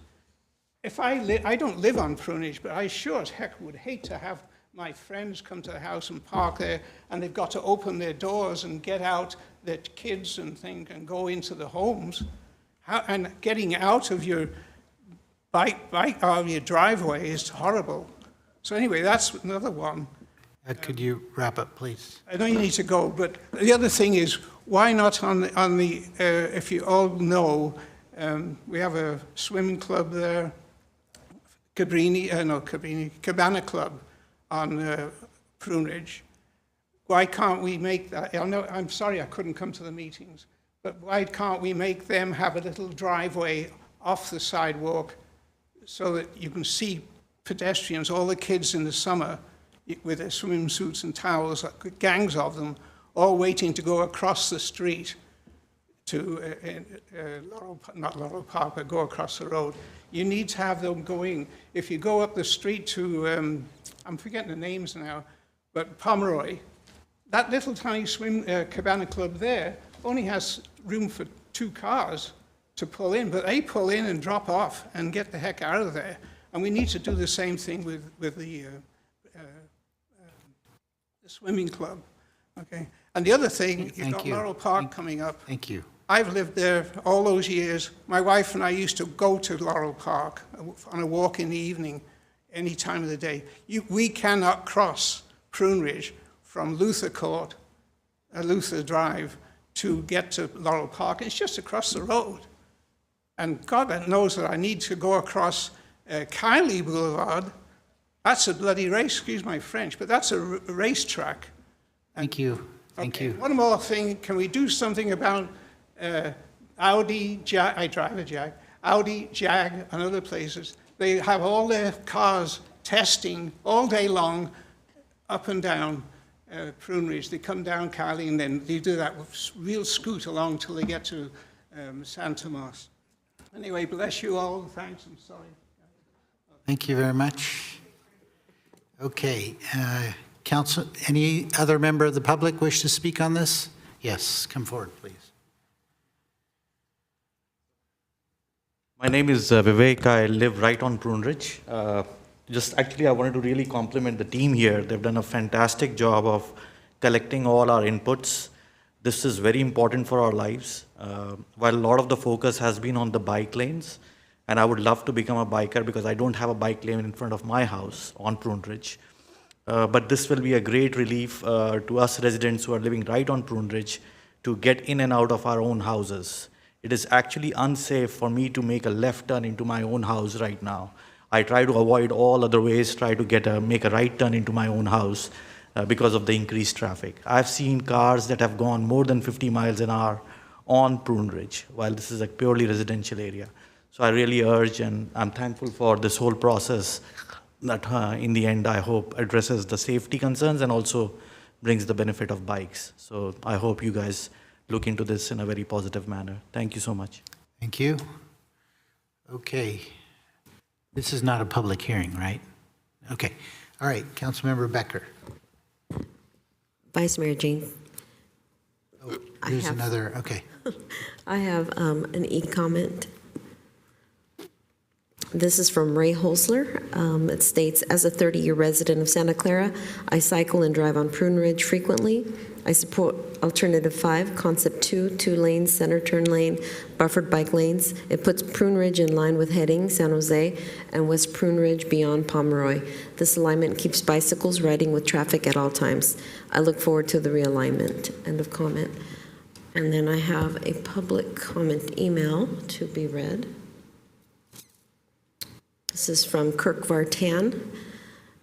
I don't live on Prune Ridge, but I sure as heck would hate to have my friends come to the house and park there, and they've got to open their doors and get out their kids and things and go into the homes. And getting out of your bike out of your driveway is horrible. So anyway, that's another one. Could you wrap up, please? I know you need to go, but the other thing is, why not on the if you all know, we have a swimming club there, Cabana Club on Prune Ridge. Why can't we make that? I'm sorry I couldn't come to the meetings, but why can't we make them have a little driveway off the sidewalk so that you can see pedestrians, all the kids in the summer with their swimsuits and towels, gangs of them, all waiting to go across the street to not Laurel Park, but go across the road. You need to have them going. If you go up the street to, I'm forgetting the names now, but Pomeroy, that little tiny cabana club there only has room for 2 cars to pull in, but they pull in and drop off and get the heck out of there. And we need to do the same thing with the swimming club. Okay. And the other thing, you've got Laurel Park coming up. Thank you. I've lived there all those years. My wife and I used to go to Laurel Park on a walk in the evening, any time of the day. We cannot cross Prune Ridge from Luther Court, Luther Drive, to get to Laurel Park. It's just across the road. And God knows that I need to go across Kiley Boulevard. That's a bloody race, excuse my French, but that's a racetrack. Thank you. Thank you. One more thing, can we do something about Audi, I drive a Jag, Audi, Jag, and other places? They have all their cars testing all day long, up and down Prune Ridge. They come down Cali and then they do that real scoot along till they get to San Tomas. Anyway, bless you all. Thanks. I'm sorry. Thank you very much. Okay. Council, any other member of the public wish to speak on this? Yes, come forward, please. My name is Vivek. I live right on Prune Ridge. Actually, I wanted to really compliment the team here. They've done a fantastic job of collecting all our inputs. This is very important for our lives. While a lot of the focus has been on the bike lanes, and I would love to become a biker because I don't have a bike lane in front of my house on Prune Ridge. But this will be a great relief to us residents who are living right on Prune Ridge to get in and out of our own houses. It is actually unsafe for me to make a left turn into my own house right now. I try to avoid all other ways, try to make a right turn into my own house because of the increased traffic. I've seen cars that have gone more than 50 miles an hour on Prune Ridge, while this is a purely residential area. So I really urge, and I'm thankful for this whole process that in the end, I hope addresses the safety concerns and also brings the benefit of bikes. So I hope you guys look into this in a very positive manner. Thank you so much. Thank you. Okay. This is not a public hearing, right? Okay. All right. Councilmember Becker. Vice Mayor Jean. Oh, here's another. Okay. I have an e-comment. This is from Ray Holsler. It states, as a 30-year resident of Santa Clara, I cycle and drive on Prune Ridge frequently. I support Alternative 5, Concept 2, 2 lanes, center turn lane, buffered bike lanes. It puts Prune Ridge in line with heading San Jose and West Prune Ridge beyond Pomeroy. This alignment keeps bicycles riding with traffic at all times. I look forward to the realignment. End of comment. And then I have a public comment email to be read. This is from Kirk Vartan.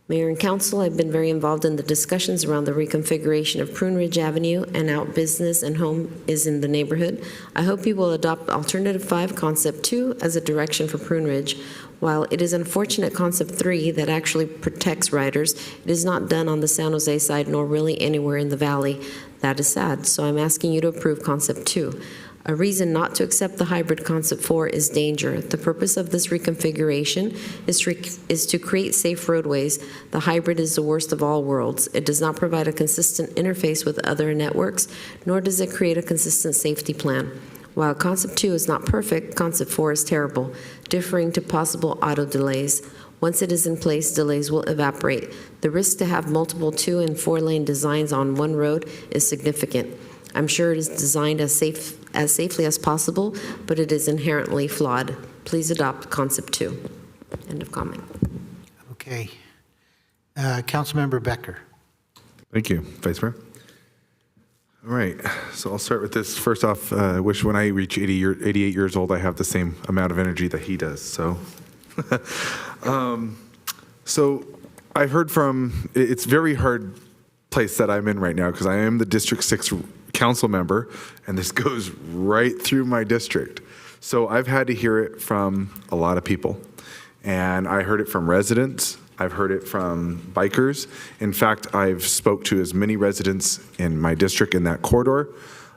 Mayor and Council, I've been very involved in the discussions around the reconfiguration of Prune Ridge Avenue and out business and home is in the neighborhood. I hope you will adopt Alternative 5, Concept 2 as a direction for Prune Ridge. While it is unfortunate Concept 3 that actually protects riders, it is not done on the San Jose side nor really anywhere in the valley. That is sad, so I'm asking you to approve Concept 2. A reason not to accept the hybrid Concept 4 is danger. The purpose of this reconfiguration is to create safe roadways. The hybrid is the worst of all worlds. It does not provide a consistent interface with other networks, nor does it create a consistent safety plan. While Concept 2 is not perfect, Concept 4 is terrible, differing to possible auto delays. Once it is in place, delays will evaporate. The risk to have multiple 2- and 4-lane designs on one road is significant. I'm sure it is designed as safely as possible, but it is inherently flawed. Please adopt Concept 2. End of comment. Okay. Councilmember Becker. Thank you, Vice Mayor. All right, so I'll start with this. First off, I wish when I reach 88 years old, I have the same amount of energy that he does. So So I've heard from, it's very hard place that I'm in right now because I am the District 6 council member, and this goes right through my district. So I've had to hear it from a lot of people. And I heard it from residents. I've heard it from bikers. In fact, I've spoke to as many residents in my district in that corridor.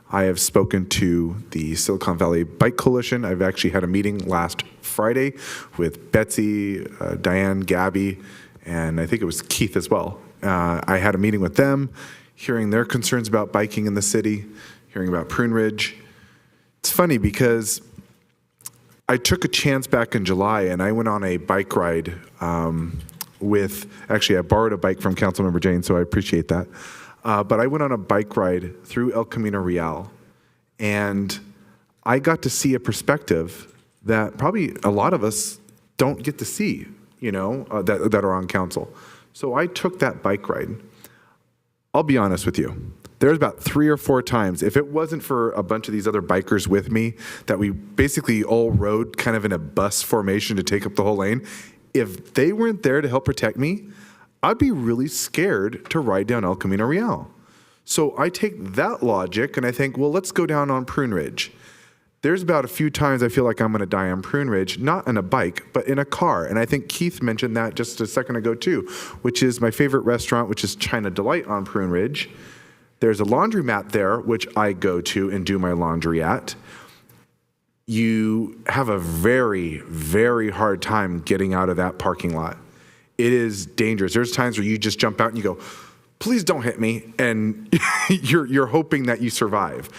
I have spoken to the Silicon Valley Bike Coalition. I've actually had a meeting last Friday with Betsy, Diane, Gabby, and I think it was Keith as well. I had a meeting with them, hearing their concerns about biking in the city, hearing about Prune Ridge. It's funny because I took a chance back in July and I went on a bike ride actually I borrowed a bike from Councilmember Jane, so I appreciate that. But I went on a bike ride through El Camino Real, and I got to see a perspective that probably a lot of us don't get to see, that are on council. So I took that bike ride. I'll be honest with you. There's about 3 or 4 times, if it wasn't for a bunch of these other bikers with me, that we basically all rode kind of in a bus formation to take up the whole lane. If they weren't there to help protect me, I'd be really scared to ride down El Camino Real. So I take that logic and I think, well, let's go down on Prune Ridge. There's about a few times I feel like I'm going to die on Prune Ridge, not in a bike, but in a car. And I think Keith mentioned that just a second ago too, which is my favorite restaurant, which is China Delight on Prune Ridge. There's a laundromat there, which I go to and do my laundry at. You have a very, very hard time getting out of that parking lot. It is dangerous. There's times where you just jump out and you go, please don't hit me. And you're hoping that you survive.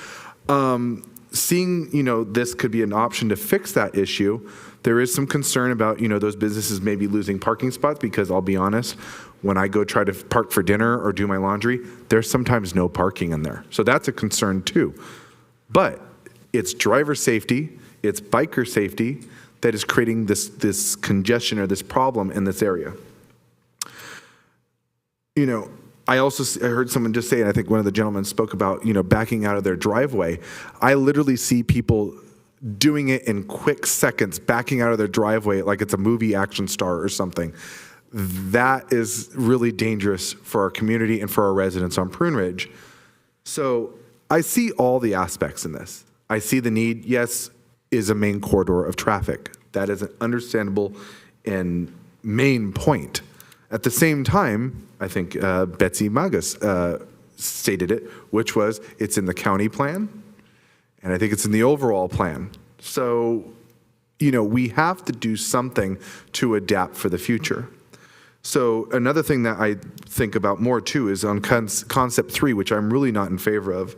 Seeing, this could be an option to fix that issue, there is some concern about, those businesses maybe losing parking spots because I'll be honest, when I go try to park for dinner or do my laundry, there's sometimes no parking in there. So that's a concern too. But it's driver safety, it's biker safety that is creating this congestion or this problem in this area. I heard someone just say, and I think one of the gentlemen spoke about, backing out of their driveway. I literally see people doing it in quick seconds, backing out of their driveway like it's a movie action star or something. That is really dangerous for our community and for our residents on Prune Ridge. So I see all the aspects in this. I see the need, yes, is a main corridor of traffic. That is an understandable and main point. At the same time, I think Betsy Magas stated it, which was it's in the county plan, and I think it's in the overall plan. So, we have to do something to adapt for the future. So another thing that I think about more too is on concept 3, which I'm really not in favor of.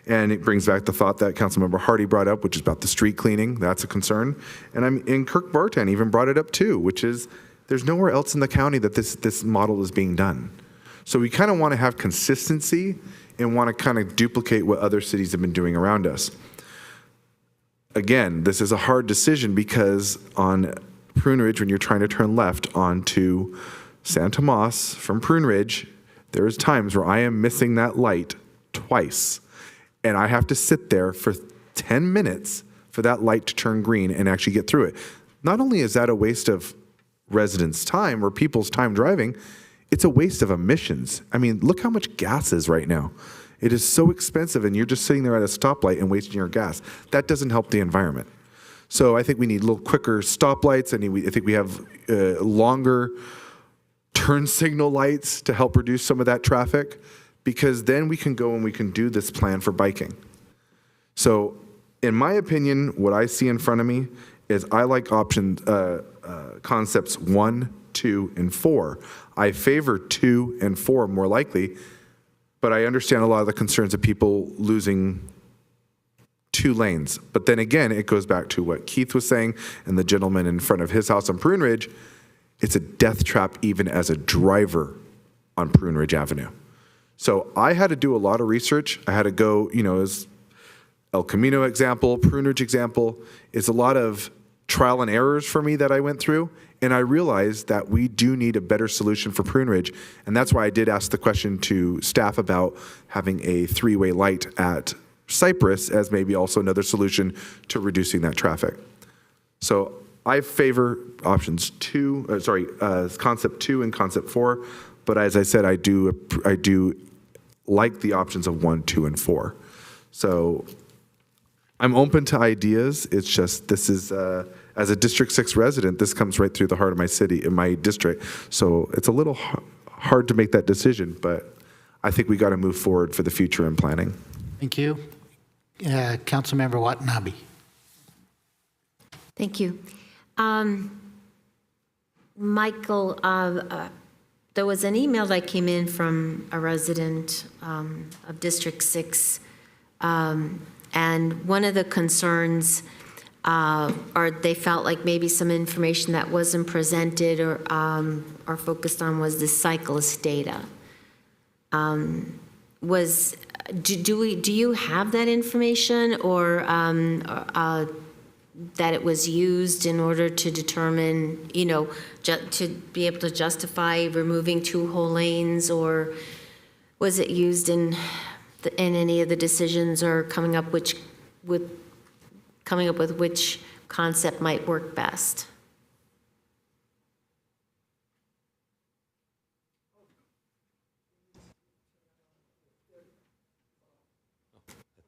And it brings back the thought that Councilmember Hardy brought up, which is about the street cleaning. That's a concern. And Kirk Barton even brought it up too, which is there's nowhere else in the county that this model is being done. So we kind of want to have consistency and want to kind of duplicate what other cities have been doing around us. Again, this is a hard decision because on Prune Ridge, when you're trying to turn left onto San Tomas from Prune Ridge, there's times where I am missing that light twice. And I have to sit there for 10 minutes for that light to turn green and actually get through it. Not only is that a waste of residents' time or people's time driving, it's a waste of emissions. I mean, look how much gas is right now. It is so expensive and you're just sitting there at a stoplight and wasting your gas. That doesn't help the environment. So I think we need a little quicker stoplights. I think we have longer turn signal lights to help reduce some of that traffic, because then we can go and we can do this plan for biking. So in my opinion, what I see in front of me is I like concepts 1, 2, and 4. I favor 2 and 4 more likely, but I understand a lot of the concerns of people losing 2 lanes. But then again, it goes back to what Keith was saying and the gentleman in front of his house on Prune Ridge. It's a death trap even as a driver on Prune Ridge Avenue. So I had to do a lot of research. I had to go, as El Camino example, Prune Ridge example, is a lot of trial and errors for me that I went through. And I realized that we do need a better solution for Prune Ridge. And that's why I did ask the question to staff about having a 3-way light at Cypress as maybe also another solution to reducing that traffic. So I favor options concept 2 and concept 4, but as I said, I do like the options of 1, 2, and 4. So I'm open to ideas. It's just, this is, as a District 6 resident, this comes right through the heart of my city, in my district. So it's a little hard to make that decision, but I think we got to move forward for the future in planning. Thank you. Councilmember Watanabe. Thank you. Michael, there was an email that came in from a resident of District 6, and one of the concerns, or they felt like maybe some information that wasn't presented or focused on, was the cyclist data. Do you have that information, or that it was used in order to determine, to be able to justify removing 2 whole lanes, or was it used in any of the decisions, or coming up with which concept might work best?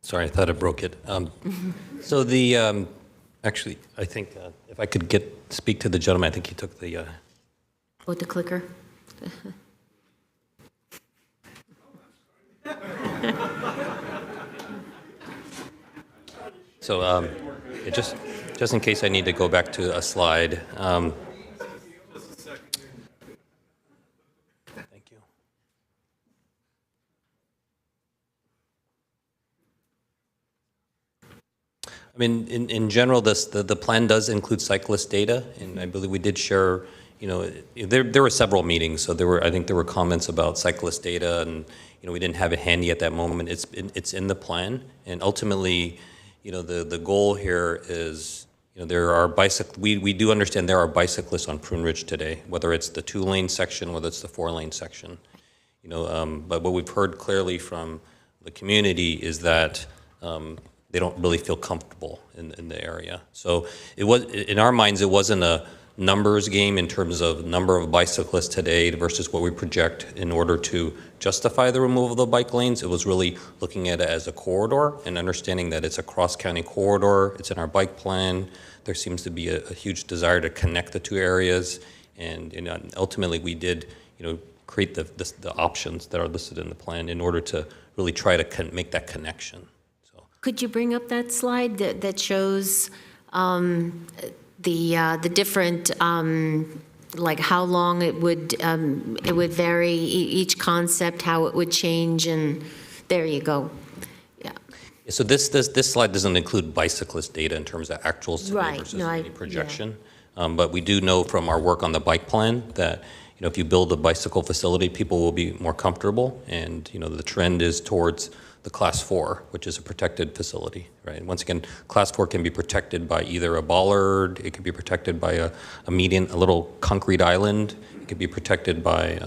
Sorry, I thought I broke it. So actually, I think if I could speak to the gentleman, I think he took the... With the clicker? So just in case I need to go back to a slide. Thank you. I mean, in general, the plan does include cyclist data, and I believe we did share, there were several meetings, so I think there were comments about cyclist data, and, we didn't have it handy at that moment. It's in the plan, and ultimately, the goal here is, there are we do understand there are bicyclists on Prune Ridge today, whether it's the 2-lane section, whether it's the 4-lane section, but what we've heard clearly from the community is that, they don't really feel comfortable in the area. So in our minds, it wasn't a numbers game in terms of number of bicyclists today versus what we project in order to justify the removal of the bike lanes. It was really looking at it as a corridor and understanding that it's a cross-county corridor. It's in our bike plan. There seems to be a huge desire to connect the 2 areas. And ultimately, we did create the options that are listed in the plan in order to really try to make that connection. Could you bring up that slide that shows the different, like how long it would vary, each concept, how it would change, and there you go. Yeah. So this slide doesn't include bicyclist data in terms of actual today versus any projection. Yeah. But we do know from our work on the bike plan that if you build a bicycle facility, people will be more comfortable, and the trend is towards the Class 4, which is a protected facility, right? Once again, Class 4 can be protected by either a bollard, it could be protected by a little concrete island, it could be protected by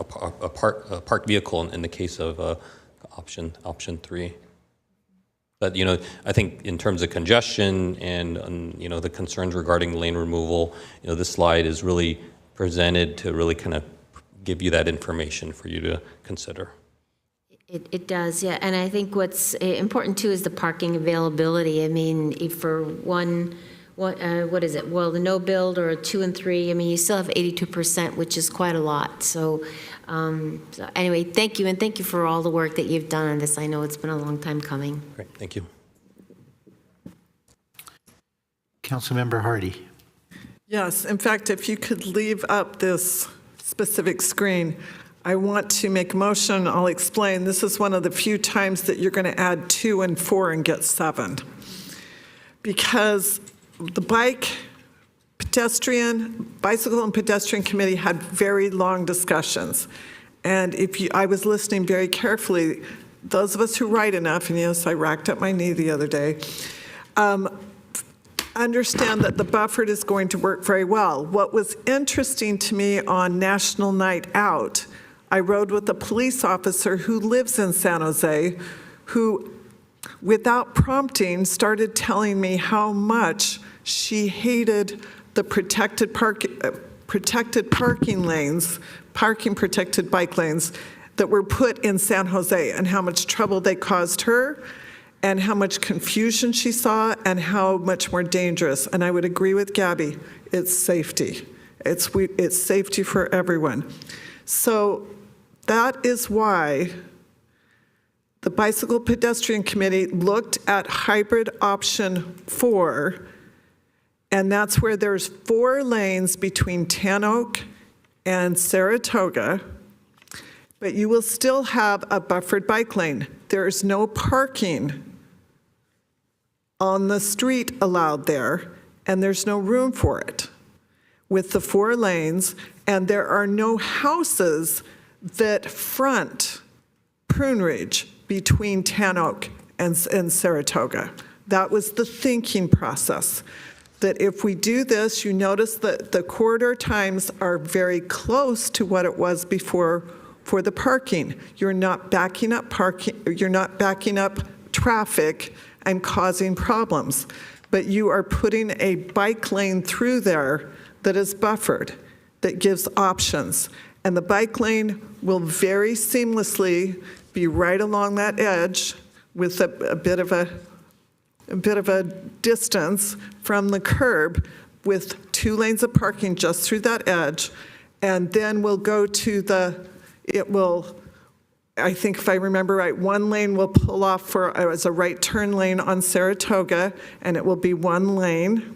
a parked vehicle in the case of option 3. But I think in terms of congestion and the concerns regarding lane removal, this slide is really presented to really kind of give you that information for you to consider. It does, yeah. And I think what's important too is the parking availability. I mean, if for what is it? Well, the no build or a 2 and 3, I mean, you still have 82%, which is quite a lot. So anyway, thank you. And thank you for all the work that you've done on this. I know it's been a long time coming. Great, thank you. Councilmember Hardy. Yes, in fact, if you could leave up this specific screen, I want to make a motion. I'll explain. This is one of the few times that you're going to add 2 and 4 and get 7. Because the bicycle and pedestrian committee had very long discussions. And I was listening very carefully. Those of us who write enough, and yes, I racked up my knee the other day, understand that the buffered is going to work very well. What was interesting to me on National Night Out, I rode with a police officer who lives in San Jose, who without prompting, started telling me how much she hated the protected parking lanes, parking protected bike lanes that were put in San Jose, and how much trouble they caused her, and how much confusion she saw, and how much more dangerous. And I would agree with Gabby, it's safety. It's safety for everyone. So that is why the Bicycle Pedestrian Committee looked at hybrid option 4, and that's where there's 4 lanes between Tan Oak and Saratoga, but you will still have a buffered bike lane. There is no parking on the street allowed there, and there's no room for it with the 4 lanes, and there are no houses that front Prune Ridge between Tan Oak and Saratoga. That was the thinking process, that if we do this, you notice that the corridor times are very close to what it was before for the parking. You're not backing up traffic and causing problems, but you are putting a bike lane through there that is buffered, that gives options. And the bike lane will very seamlessly be right along that edge with a bit of a distance from the curb, with 2 lanes of parking just through that edge. And then we'll go to I think if I remember right, 1 lane will pull off as a right turn lane on Saratoga, and it will be 1 lane.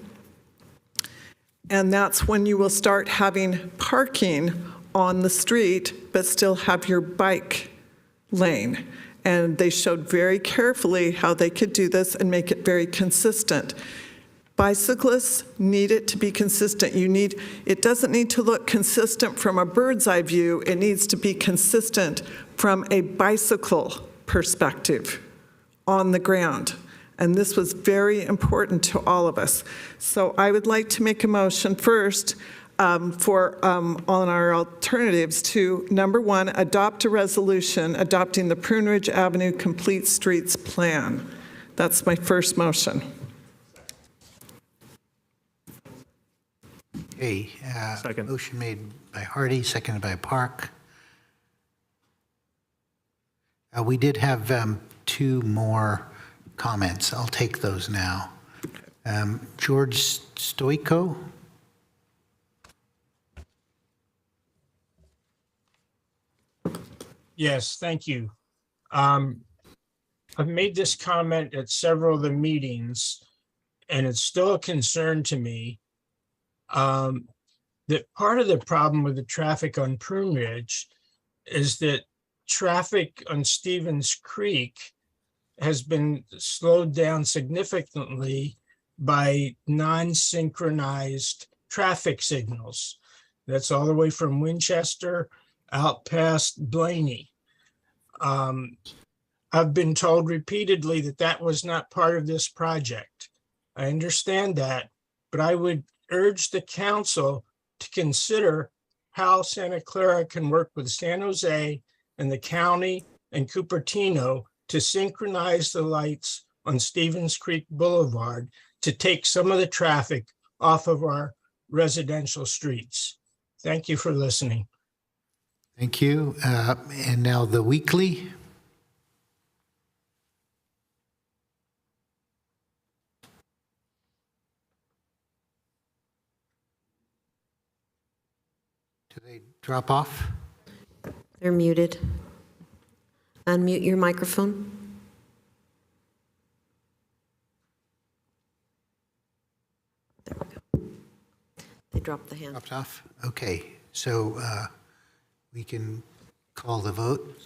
And that's when you will start having parking on the street, but still have your bike lane. And they showed very carefully how they could do this and make it very consistent. Bicyclists need it to be consistent. It doesn't need to look consistent from a bird's eye view. It needs to be consistent from a bicycle perspective on the ground. And this was very important to all of us. So I would like to make a motion first on our alternatives to, number 1, adopt a resolution adopting the Prune Ridge Avenue Complete Streets Plan. That's my first motion. Okay, Second. motion made by Hardy, seconded by Park. We did have 2 more comments. I'll take those now. George Stoico. Yes, thank you. I've made this comment at several of the meetings, and it's still a concern to me. That part of the problem with the traffic on Prune Ridge is that traffic on Stevens Creek has been slowed down significantly by non-synchronized traffic signals. That's all the way from Winchester out past Blaney. I've been told repeatedly that that was not part of this project. I understand that, but I would urge the council to consider how Santa Clara can work with San Jose and the county and Cupertino to synchronize the lights on Stevens Creek Boulevard to take some of the traffic off of our residential streets. Thank you for listening. Thank you. And now the weekly. Do they drop off? They're muted. Unmute your microphone. There we go. They dropped the hand. Dropped off? Okay, so we can call the vote.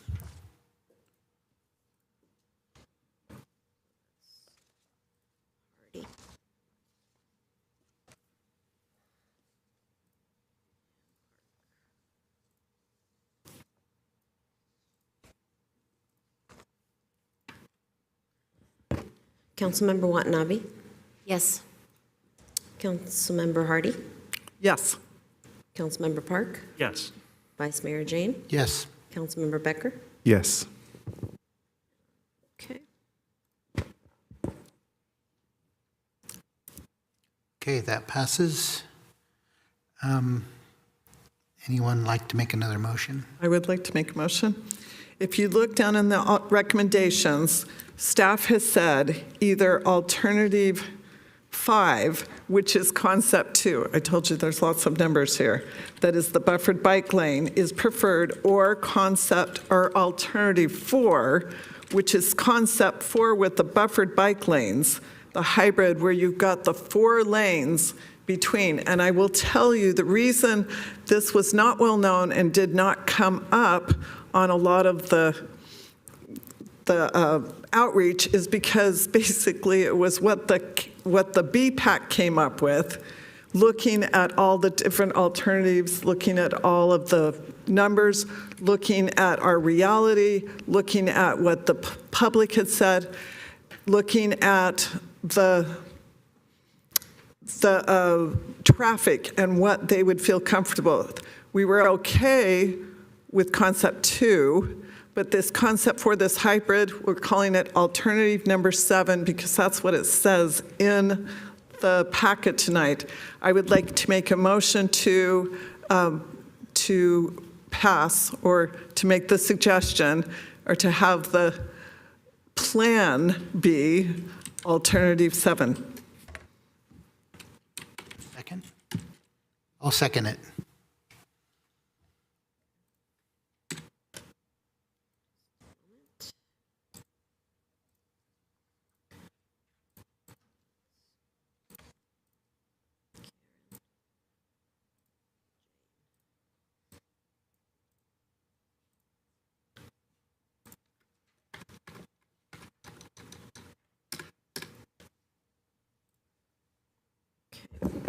Councilmember Watanabe? Yes. Councilmember Hardy? Yes. Councilmember Park? Yes. Vice Mayor Jane? Yes. Councilmember Becker? Yes. Okay. that passes. Anyone like to make another motion? I would like to make a motion. If you look down in the recommendations, staff has said either alternative 5, which is concept 2. I told you there's lots of numbers here. That is the buffered bike lane is preferred, or concept or alternative 4, which is concept 4 with the buffered bike lanes, the hybrid where you've got the 4 lanes between. And I will tell you the reason this was not well known and did not come up on a lot of the outreach is because basically it was what the BPAC came up with, looking at all the different alternatives, looking at all of the numbers, looking at our reality, looking at what the public had said, looking at the traffic and what they would feel comfortable with. We were okay with concept 2, but this concept for this hybrid, we're calling it alternative number 7 because that's what it says in the packet tonight. I would like to make a motion to pass or to make the suggestion or to have the plan be alternative 7. Second? I'll second it.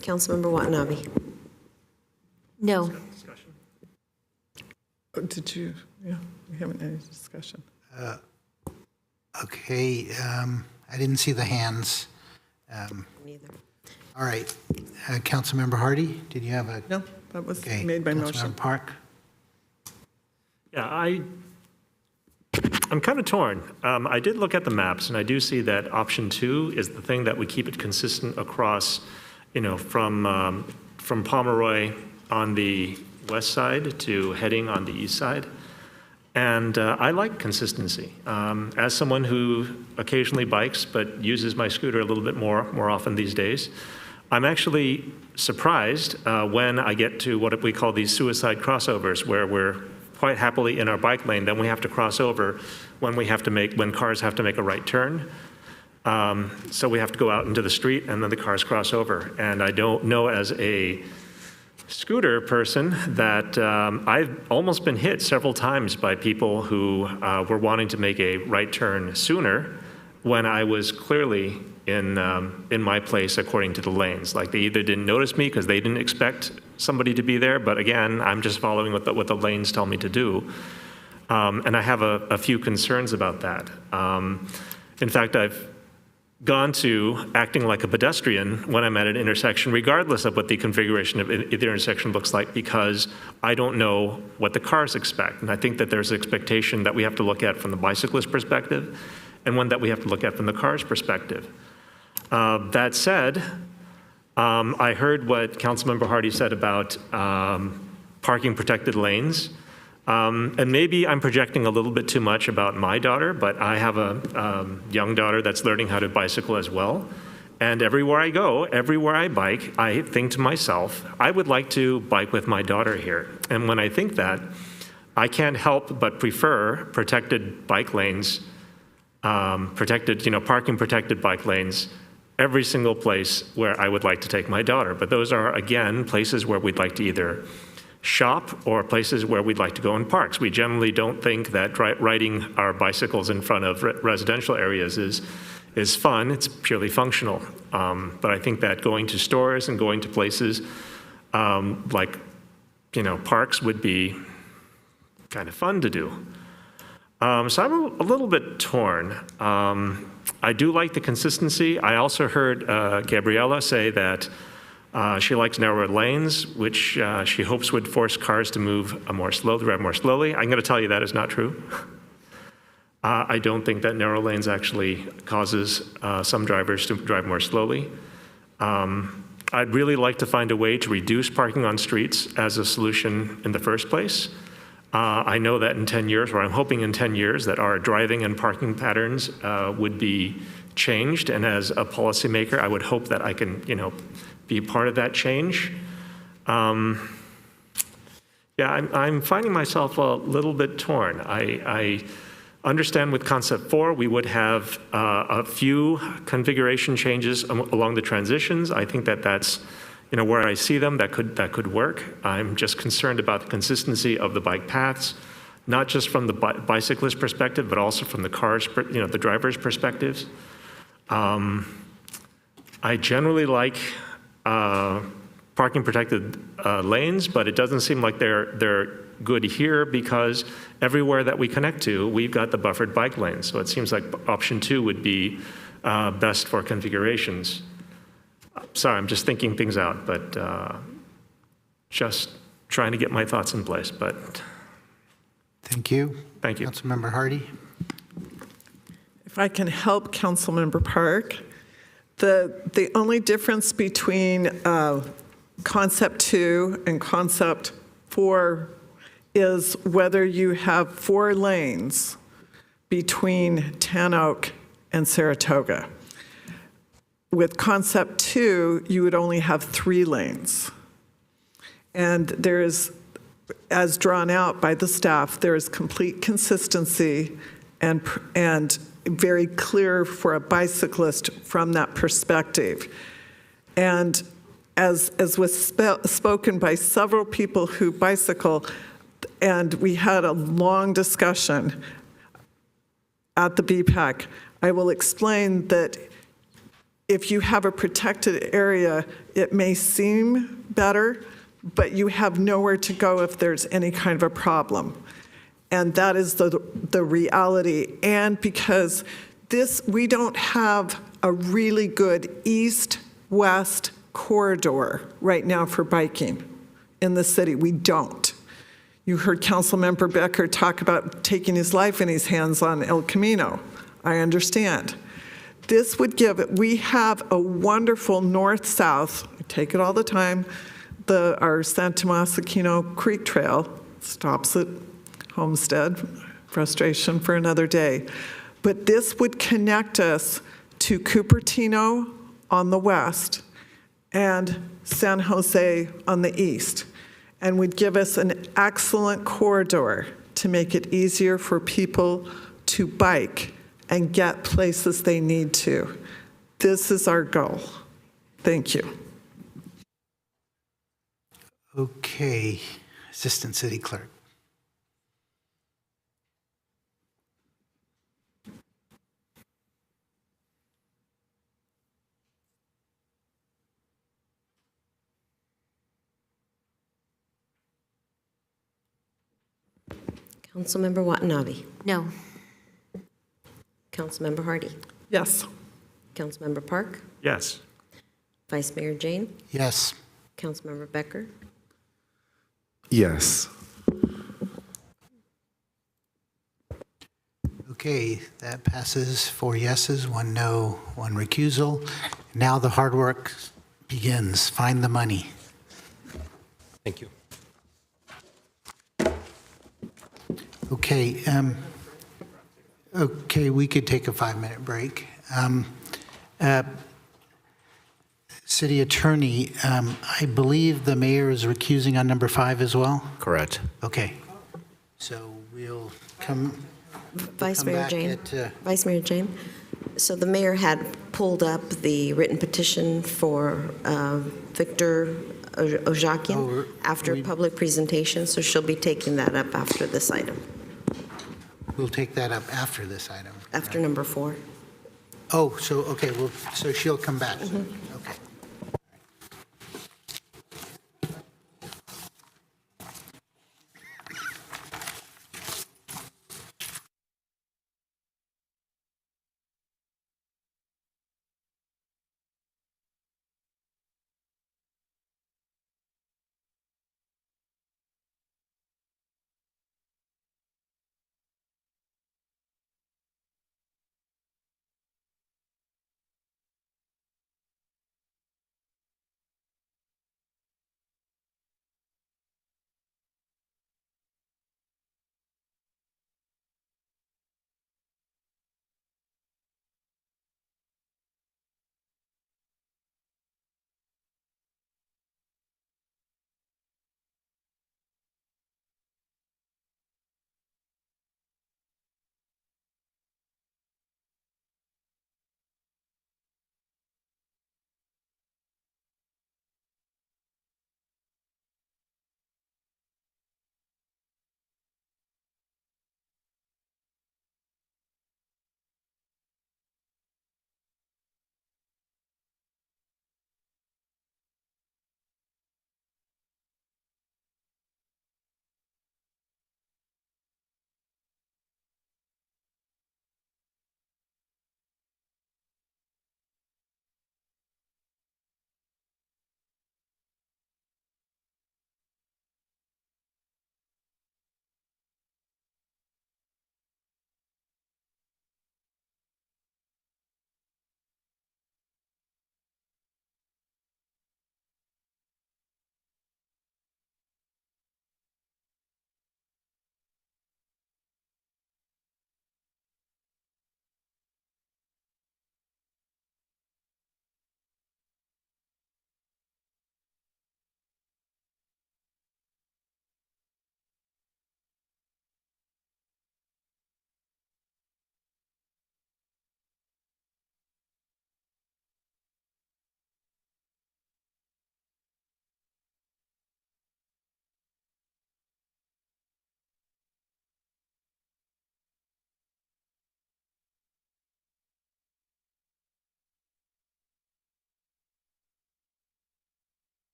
Councilmember Watanabe. No. Did you? Yeah, we haven't had any discussion. Okay, I didn't see the hands. Neither. All right, Councilmember Hardy, did you have a? No, that was Okay, made by motion. Councilmember Park? Yeah, I'm kind of torn. I did look at the maps, and I do see that option 2 is the thing that would keep it consistent across, from Pomeroy on the west side to heading on the east side. And I like consistency. As someone who occasionally bikes but uses my scooter a little bit more often these days, I'm actually surprised when I get to what we call these suicide crossovers, where we're quite happily in our bike lane, then we have to cross over when cars have to make a right turn. So we have to go out into the street and then the cars cross over. And I don't know, as a scooter person, that I've almost been hit several times by people who were wanting to make a right turn sooner when I was clearly in my place according to the lanes. Like, they either didn't notice me because they didn't expect somebody to be there, but again, I'm just following what the lanes tell me to do. And I have a few concerns about that. In fact, I've gone to acting like a pedestrian when I'm at an intersection, regardless of what the configuration of the intersection looks like, because I don't know what the cars expect. And I think that there's an expectation that we have to look at from the bicyclist perspective, and one that we have to look at from the car's perspective. That said, I heard what Councilmember Hardy said about parking protected lanes. And maybe I'm projecting a little bit too much about my daughter, but I have a young daughter that's learning how to bicycle as well. And everywhere I go, everywhere I bike, I think to myself, I would like to bike with my daughter here. And when I think that, I can't help but prefer protected bike lanes, parking protected bike lanes, every single place where I would like to take my daughter. But those are, again, places where we'd like to either shop or places where we'd like to go in parks. We generally don't think that riding our bicycles in front of residential areas is fun. It's purely functional. But I think that going to stores and going to places like parks would be kind of fun to do. So I'm a little bit torn. I do like the consistency. I also heard Gabriella say that she likes narrower lanes, which she hopes would force cars to move more slowly. I'm going to tell you that is not true. I don't think that narrow lanes actually causes some drivers to drive more slowly. I'd really like to find a way to reduce parking on streets as a solution in the first place. I know that in 10 years, or I'm hoping in 10 years, that our driving and parking patterns would be changed. And as a policymaker, I would hope that I can, be a part of that change. I'm finding myself a little bit torn. I understand with concept 4, we would have a few configuration changes along the transitions. I think that that's, where I see them, that could work. I'm just concerned about the consistency of the bike paths, not just from the bicyclist perspective, but also from the the driver's perspectives. I generally like parking protected lanes, but it doesn't seem like they're good here because everywhere that we connect to, we've got the buffered bike lanes. So it seems like option 2 would be best for configurations. Sorry, I'm just thinking things out, but just trying to get my thoughts in place. But thank you. Thank you. Councilmember Hardy. If I can help Councilmember Park, the only difference between concept 2 and concept 4 is whether you have 4 lanes between Tan Oak and Saratoga. With concept 2, you would only have 3 lanes. And there is, as drawn out by the staff, there is complete consistency and very clear for a bicyclist from that perspective. And as was spoken by several people who bicycle, and we had a long discussion at the BPAC, I will explain that if you have a protected area, it may seem better, but you have nowhere to go if there's any kind of a problem. And that is the reality. And because we don't have a really good east-west corridor right now for biking in the city. We don't. You heard Councilmember Becker talk about taking his life in his hands on El Camino. I understand. This would we have a wonderful north-south, I take it all the time, our San Tomas Aquino Creek Trail stops at Homestead, frustration for another day. But this would connect us to Cupertino on the west and San Jose on the east, and would give us an excellent corridor to make it easier for people to bike and get places they need to. This is our goal. Thank you. Okay, Assistant City Clerk. Councilmember Watanabe. No. Councilmember Hardy. Yes. Councilmember Park. yes. Vice Mayor Jane. Yes. Councilmember Becker. Yes. Okay, that passes 4 yeses, 1 no, 1 recusal. Now the hard work begins. Find the money. Thank you. Okay, we could take a 5-minute break. City Attorney, I believe the mayor is recusing on number 5 as well? Correct. Okay, so we'll come. Vice Mayor Jane. Vice Mayor Jane. So the mayor had pulled up the written petition for Victor Ojakian after public presentation, so she'll be taking that up after this item. We'll take that up after this item. After number 4. Oh, so, okay, well, so she'll come back. Okay.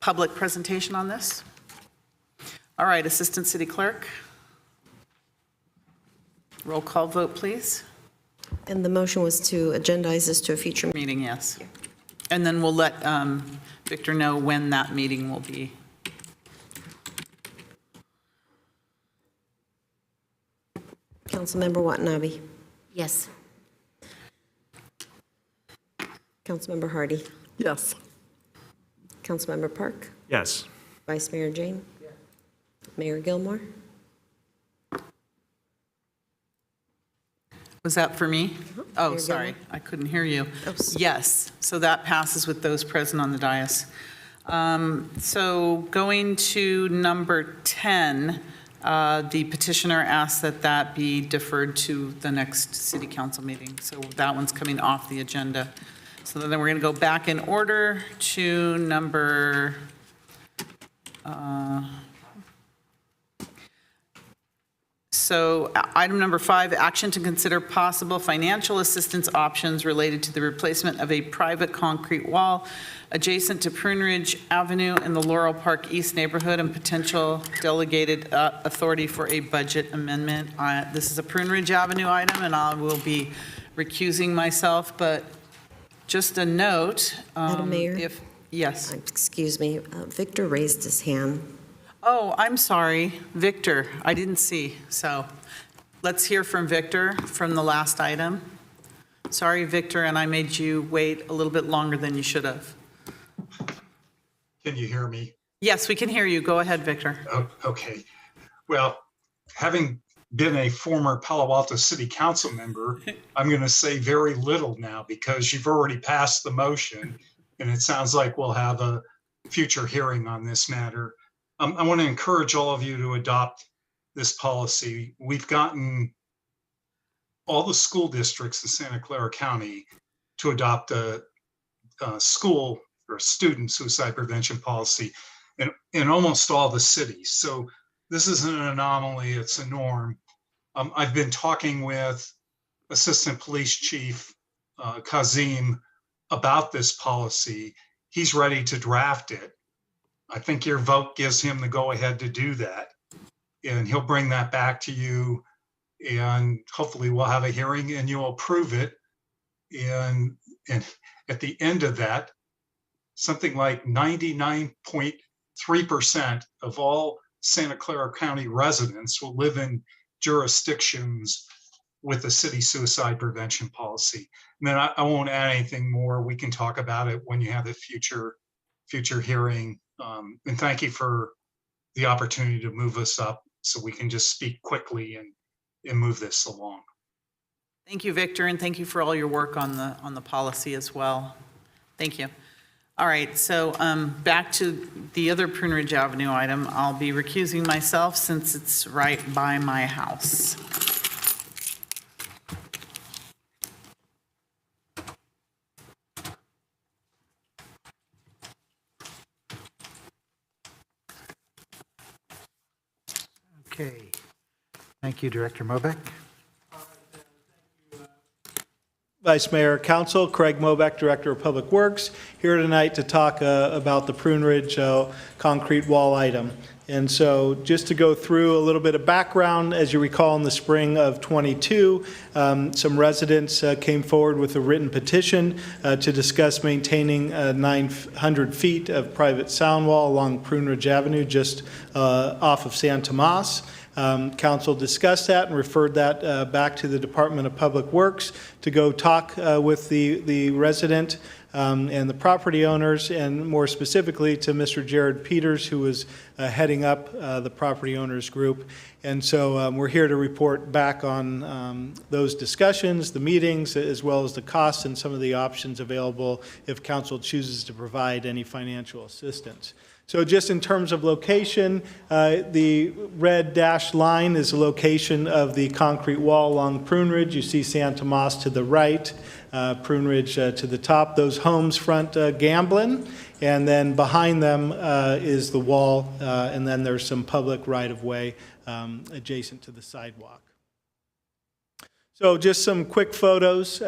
public presentation on this? All right, Assistant City Clerk. Roll call vote, please. And the motion was to agendize this to a future meeting. Yes. And then we'll let Victor know when that meeting will be. Councilmember Watanabe. Yes. Councilmember Hardy. Yes. Councilmember Park. Yes. Vice Mayor Jane. Mayor Gilmore. Was that for me? Oh, Mayor sorry, Gilmore. I couldn't hear you. Oh, Yes, so that passes with those present on the dais. So going to number 10, the petitioner asked that that be deferred to the next city council meeting. So that one's coming off the agenda. So then we're going to go back in order to number So item number 5, action to consider possible financial assistance options related to the replacement of a private concrete wall adjacent to Prune Ridge Avenue in the Laurel Park East neighborhood and potential delegated authority for a budget amendment. This is a Prune Ridge Avenue item, and I will be recusing myself, but just a note. Madam Mayor? Yes. Excuse me, Victor raised his hand. Oh, I'm sorry, Victor, I didn't see. So let's hear from Victor from the last item. Sorry, Victor, and I made you wait a little bit longer than you should have. Can you hear me? Yes, we can hear you. Go ahead, Victor. Oh, okay. Well, having been a former Palo Alto City Council member, I'm going to say very little now because you've already passed the motion, and it sounds like we'll have a future hearing on this matter. I want to encourage all of you to adopt this policy. We've gotten all the school districts in Santa Clara County to adopt a school or student suicide prevention policy in almost all the cities. So this isn't an anomaly, it's a norm. I've been talking with Assistant Police Chief Kazim about this policy. He's ready to draft it. I think your vote gives him the go-ahead to do that. And he'll bring that back to you, and hopefully we'll have a hearing and you'll approve it. And at the end of that, something like 99.3% of all Santa Clara County residents will live in jurisdictions with a city suicide prevention policy. And then I won't add anything more. We can talk about it when you have the future hearing. And thank you for the opportunity to move us up so we can just speak quickly and move this along. Thank you, Victor, and thank you for all your work on the policy as well. Thank you. All right, so back to the other Prune Ridge Avenue item. I'll be recusing myself since it's right by my house. Okay. Thank you, Director Mobeck. Vice Mayor, Council, Craig Mobeck, Director of Public Works, here tonight to talk about the Prune Ridge concrete wall item. And so just to go through a little bit of background, as you recall in the spring of 22, some residents came forward with a written petition to discuss maintaining 900 feet of private sound wall along Prune Ridge Avenue just off of San Tomas. Council discussed that and referred that back to the Department of Public Works to go talk with the resident and the property owners, and more specifically to Mr. Jared Peters, who was heading up the property owners group. And so we're here to report back on those discussions, the meetings, as well as the costs and some of the options available if council chooses to provide any financial assistance. So just in terms of location, the red dashed line is the location of the concrete wall along Prune Ridge. You see San Tomas to the right, Prune Ridge to the top. Those homes front Gamblin, and then behind them is the wall, and then there's some public right-of-way adjacent to the sidewalk. So just some quick photos,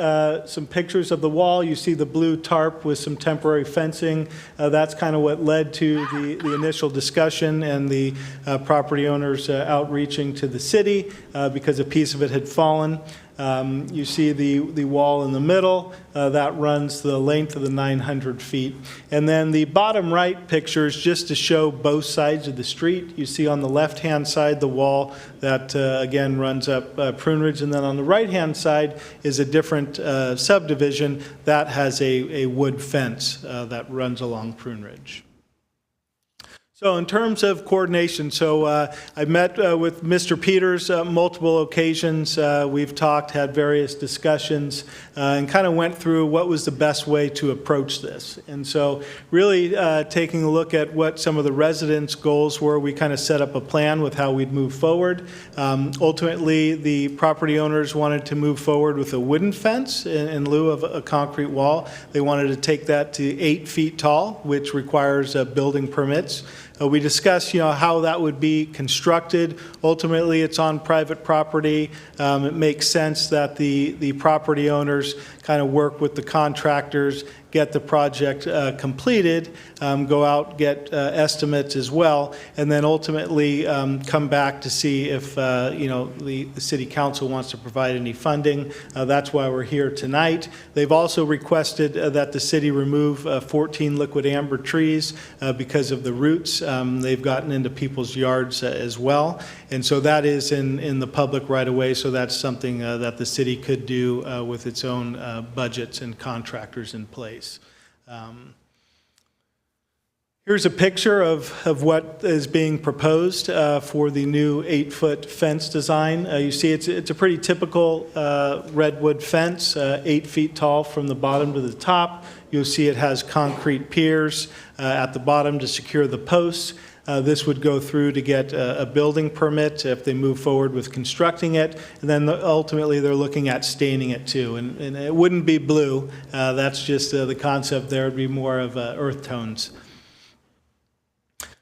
some pictures of the wall. You see the blue tarp with some temporary fencing. That's kind of what led to the initial discussion and the property owners outreaching to the city because a piece of it had fallen. You see the wall in the middle. That runs the length of the 900 feet. And then the bottom right picture is just to show both sides of the street. You see on the left-hand side the wall that, again, runs up Prune Ridge. And then on the right-hand side is a different subdivision that has a wood fence that runs along Prune Ridge. So in terms of coordination, so I met with Mr. Peters multiple occasions. We've talked, had various discussions, and kind of went through what was the best way to approach this. And so really taking a look at what some of the residents' goals were, we kind of set up a plan with how we'd move forward. Ultimately, the property owners wanted to move forward with a wooden fence in lieu of a concrete wall. They wanted to take that to 8 feet tall, which requires building permits. We discussed, how that would be constructed. Ultimately, it's on private property. It makes sense that the property owners kind of work with the contractors, get the project completed, go out, get estimates as well, and then ultimately come back to see if the city council wants to provide any funding. That's why we're here tonight. They've also requested that the city remove 14 liquid amber trees because of the roots. They've gotten into people's yards as well, and so that is in the public right away. So that's something that the city could do with its own budgets and contractors in place. Here's a picture of what is being proposed for the new 8-foot fence design. You see it's a pretty typical redwood fence, 8 feet tall from the bottom to the top. You'll see it has concrete piers at the bottom to secure the posts. This would go through to get a building permit if they move forward with constructing it. And then ultimately they're looking at staining it too. And it wouldn't be blue. That's just the concept there. It would be more of earth tones.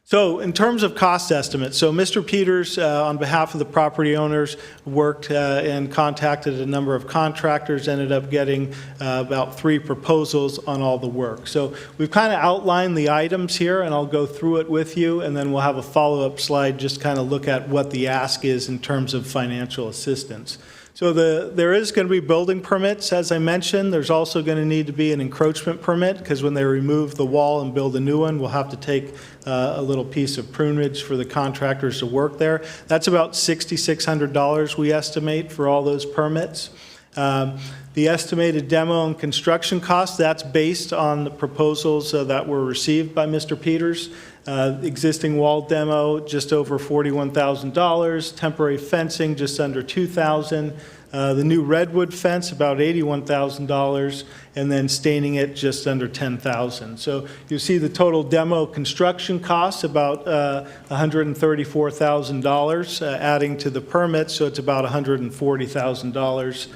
So in terms of cost estimates, so Mr. Peters, on behalf of the property owners, worked and contacted a number of contractors, ended up getting about 3 proposals on all the work. So we've kind of outlined the items here, and I'll go through it with you, and then we'll have a follow-up slide, just kind of look at what the ask is in terms of financial assistance. So there is going to be building permits, as I mentioned. There's also going to need to be an encroachment permit, because when they remove the wall and build a new one, we'll have to take a little piece of Prune Ridge for the contractors to work there. That's about $6,600 we estimate for all those permits. The estimated demo and construction cost, that's based on the proposals that were received by Mr. Peters. Existing wall demo, just over $41,000. Temporary fencing, just under $2,000. The new redwood fence, about $81,000. And then staining it, just under $10,000. So you see the total demo construction costs, about $134,000, adding to the permit, so it's about $140,000.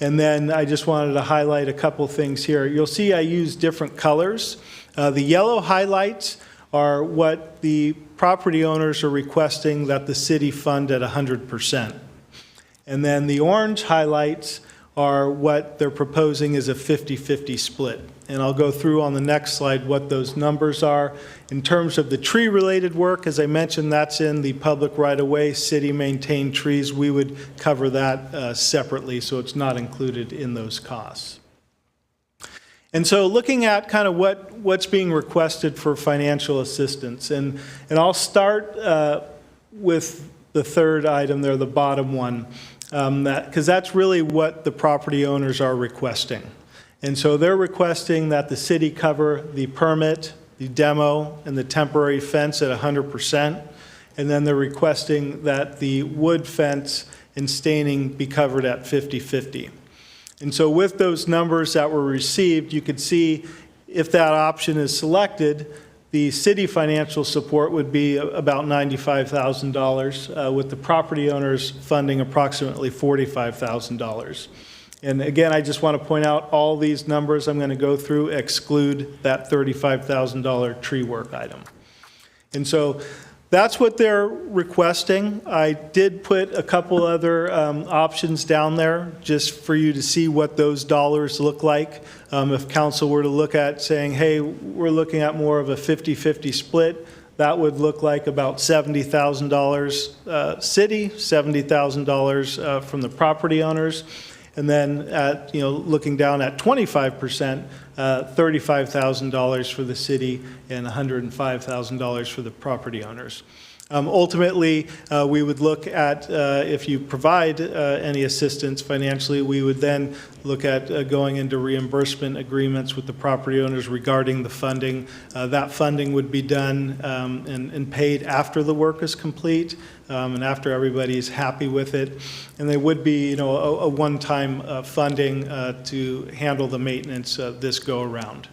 And then I just wanted to highlight a couple things here. You'll see I use different colors. The yellow highlights are what the property owners are requesting that the city fund at 100%. And then the orange highlights are what they're proposing is a 50-50 split. And I'll go through on the next slide what those numbers are. In terms of the tree-related work, as I mentioned, that's in the public right-of-way, city-maintained trees. We would cover that separately, so it's not included in those costs. And so looking at kind of what's being requested for financial assistance, and I'll start with the third item there, the bottom one, because that's really what the property owners are requesting. And so they're requesting that the city cover the permit, the demo, and the temporary fence at 100%, and then they're requesting that the wood fence and staining be covered at 50-50. And so with those numbers that were received, you could see if that option is selected, the city financial support would be about $95,000, with the property owners funding approximately $45,000. And again, I just want to point out all these numbers I'm going to go through exclude that $35,000 tree work item. And so That's what they're requesting. I did put a couple other options down there just for you to see what those dollars look like. If council were to look at saying, hey, we're looking at more of a 50-50 split, that would look like about $70,000 city, $70,000 from the property owners. And then at, looking down at 25%, $35,000 for the city and $105,000 for the property owners. Ultimately, we would look at, if you provide any assistance financially, we would then look at going into reimbursement agreements with the property owners regarding the funding. That funding would be done and paid after the work is complete and after everybody is happy with it. And there would be, a one-time funding to handle the maintenance this go around.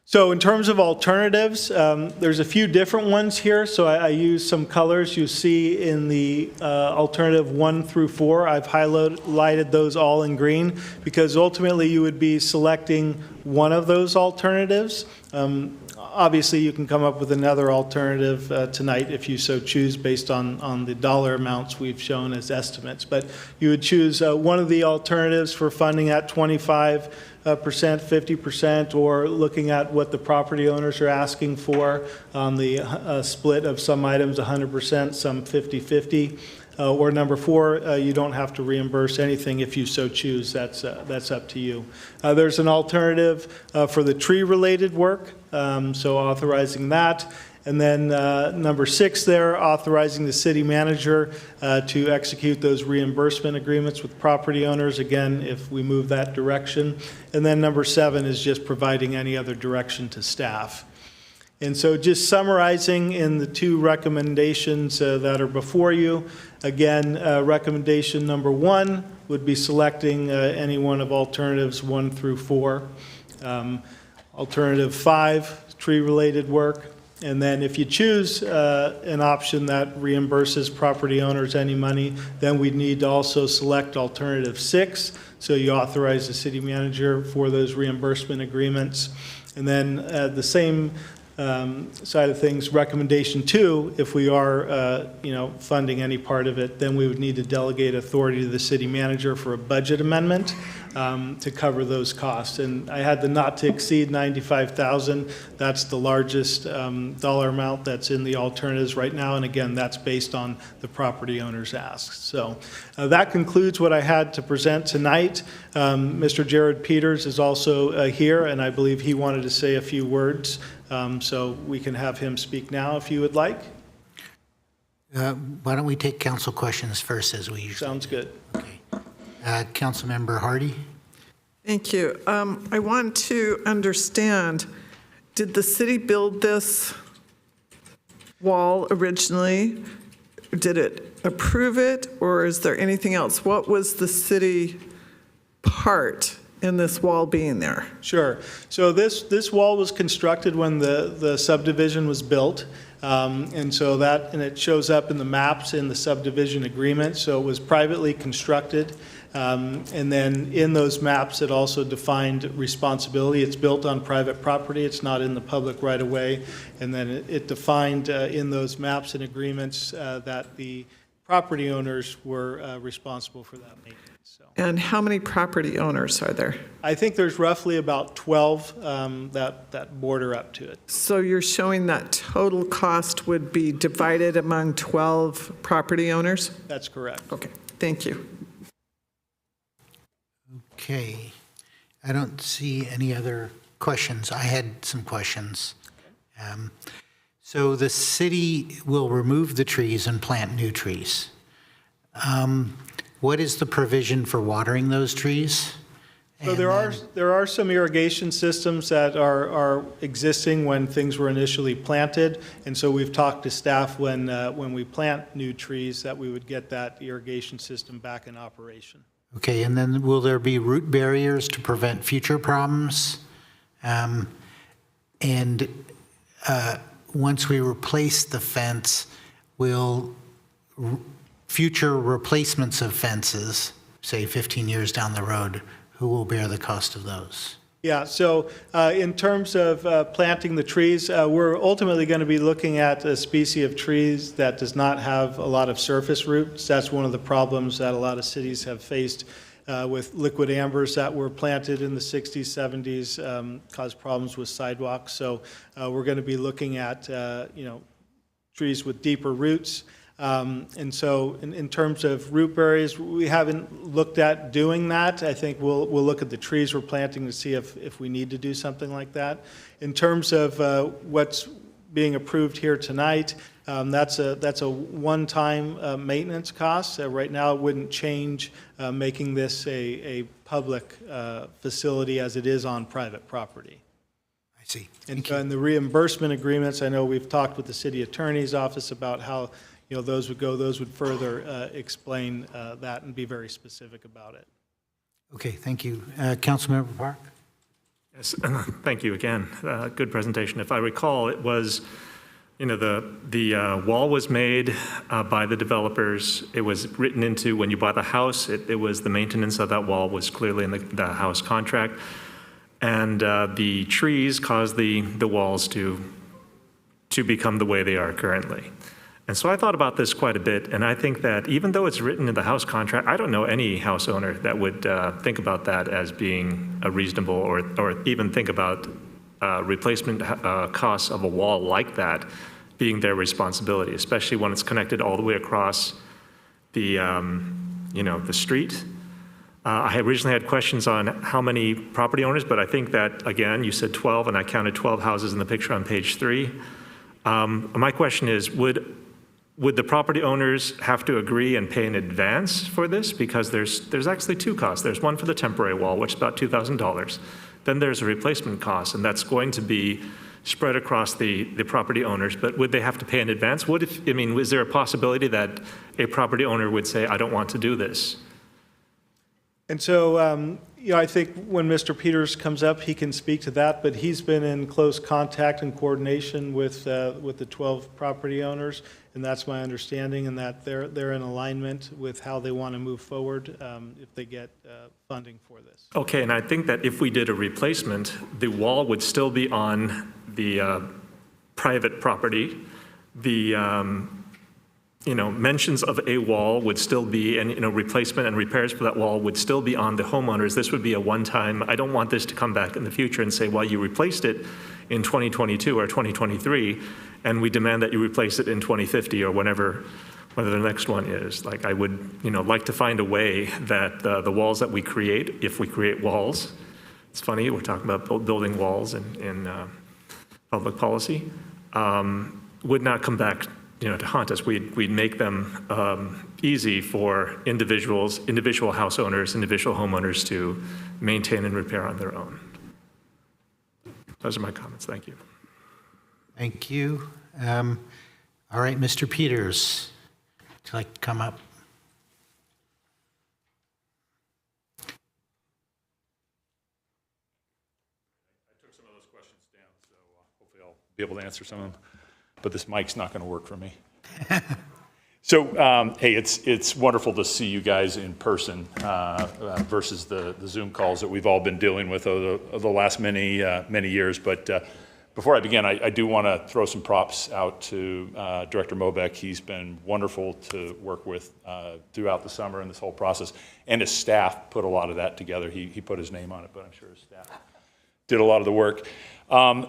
So in terms of alternatives, there's a few different ones here. So I use some colors you see in the alternative 1 through 4. I've highlighted those all in green because ultimately you would be selecting one of those alternatives. Obviously, you can come up with another alternative tonight if you so choose based on the dollar amounts we've shown as estimates. But you would choose one of the alternatives for funding at 25%, 50%, or looking at what the property owners are asking for on the split of some items 100%, some 50-50. Or number 4, you don't have to reimburse anything if you so choose. That's up to you. There's an alternative for the tree-related work, so authorizing that. And then number 6 there, authorizing the city manager to execute those reimbursement agreements with property owners, again, if we move that direction. And then number 7 is just providing any other direction to staff. And so just summarizing in the 2 recommendations that are before you, again, recommendation number 1 would be selecting any one of alternatives 1 through 4. Alternative 5, tree-related work. And then if you choose an option that reimburses property owners any money, then we'd need to also select alternative 6. So you authorize the city manager for those reimbursement agreements. And then the same side of things, recommendation 2, if we are funding any part of it, then we would need to delegate authority to the city manager for a budget amendment to cover those costs. And I had the not to exceed $95,000. That's the largest dollar amount that's in the alternatives right now. And again, that's based on the property owner's asks. So that concludes what I had to present tonight. Mr. Jared Peters is also here, and I believe he wanted to say a few words. So we can have him speak now if you would like. Why don't we take council questions first, as we usually Sounds good. Okay. Councilmember Hardy. Thank you. I want to understand, did the city build this wall originally? Did it approve it, or is there anything else? What was the city part in this wall being there? Sure. So this wall was constructed when the subdivision was built. And so and it shows up in the maps in the subdivision agreement. So it was privately constructed. And then in those maps, it also defined responsibility. It's built on private property. It's not in the public right of way. And then it defined in those maps and agreements that the property owners were responsible for that maintenance. And how many property owners are there? I think there's roughly about 12 that border up to it. So you're showing that total cost would be divided among 12 property owners? That's correct. Okay, thank you. Okay. I don't see any other questions. I had some questions. So the city will remove the trees and plant new trees. What is the provision for watering those trees? So there are some irrigation systems that are existing when things were initially planted, and so we've talked to staff when we plant new trees that we would get that irrigation system back in operation. Okay, and then will there be root barriers to prevent future problems? And once we replace the fence, will future replacements of fences, say 15 years down the road, who will bear the cost of those? Yeah, so in terms of planting the trees, we're ultimately going to be looking at a species of trees that does not have a lot of surface roots. That's one of the problems that a lot of cities have faced with liquid ambers that were planted in the 60s, 70s, caused problems with sidewalks. So we're going to be looking at, trees with deeper roots. And so in terms of root barriers, we haven't looked at doing that. I think we'll look at the trees we're planting to see if we need to do something like that. In terms of what's being approved here tonight, that's a one-time maintenance cost. Right now, it wouldn't change making this a public facility as it is on private property. I see. And the reimbursement agreements, I know we've talked with the city attorney's office about how those would further explain that and be very specific about it. Okay, thank you. Councilmember Park? Yes, thank you again. Good presentation. If I recall, it was, the wall was made by the developers. It was written into, when you buy the house, it was the maintenance of that wall was clearly in the house contract. And the trees caused the walls to become the way they are currently. And so I thought about this quite a bit, and I think that even though it's written in the house contract, I don't know any house owner that would think about that as being a reasonable or even think about replacement costs of a wall like that being their responsibility, especially when it's connected all the way across the, the street. I originally had questions on how many property owners, but I think that, again, you said 12, and I counted 12 houses in the picture on page 3. My question is, would the property owners have to agree and pay in advance for this? Because there's actually two costs. There's one for the temporary wall, which is about $2,000. Then there's a replacement cost, and that's going to be spread across the property owners. But would they have to pay in advance? Is there a possibility that a property owner would say, I don't want to do this? And so, I think when Mr. Peters comes up, he can speak to that, but he's been in close contact and coordination with the 12 property owners, and that's my understanding, and that they're in alignment with how they want to move forward if they get funding for this. Okay, and I think that if we did a replacement, the wall would still be on the private property. The mentions of a wall would still be, and replacement and repairs for that wall would still be on the homeowners. This would be a one-time. I don't want this to come back in the future and say, well, you replaced it in 2022 or 2023, and we demand that you replace it in 2050 or whenever the next one is. Like, I would, like to find a way that the walls that we create, if we create walls, it's funny, we're talking about building walls in public policy, would not come back to haunt us. We'd make them easy for individual house owners, individual homeowners to maintain and repair on their own. Those are my comments. Thank you. Thank you. All right, Mr. Peters, would you like to come up? I took some of those questions down, so hopefully I'll be able to answer some of them. But this mic's not going to work for me. So, hey, it's wonderful to see you guys in person versus the Zoom calls that we've all been dealing with over the last many years. But before I begin, I do want to throw some props out to Director Mobeck. He's been wonderful to work with throughout the summer and this whole process. And his staff put a lot of that together. He put his name on it, but I'm sure his staff did a lot of the work.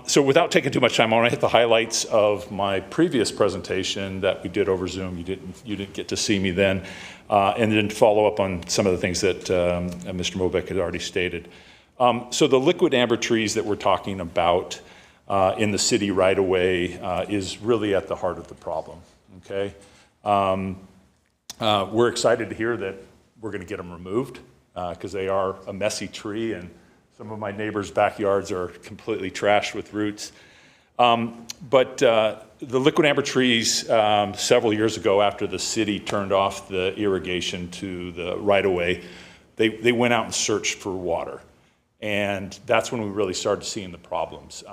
So without taking too much time, I want to hit the highlights of my previous presentation that we did over Zoom. You didn't get to see me then, and then follow up on some of the things that Mr. Mobeck had already stated. So the liquid amber trees that we're talking about in the city right away is really at the heart of the problem. Okay, we're excited to hear that we're going to get them removed because they are a messy tree, and some of my neighbors' backyards are completely trashed with roots. But the liquid amber trees, several years ago after the city turned off the irrigation to the right-of-way, they went out and searched for water. And that's when we really started seeing the problems.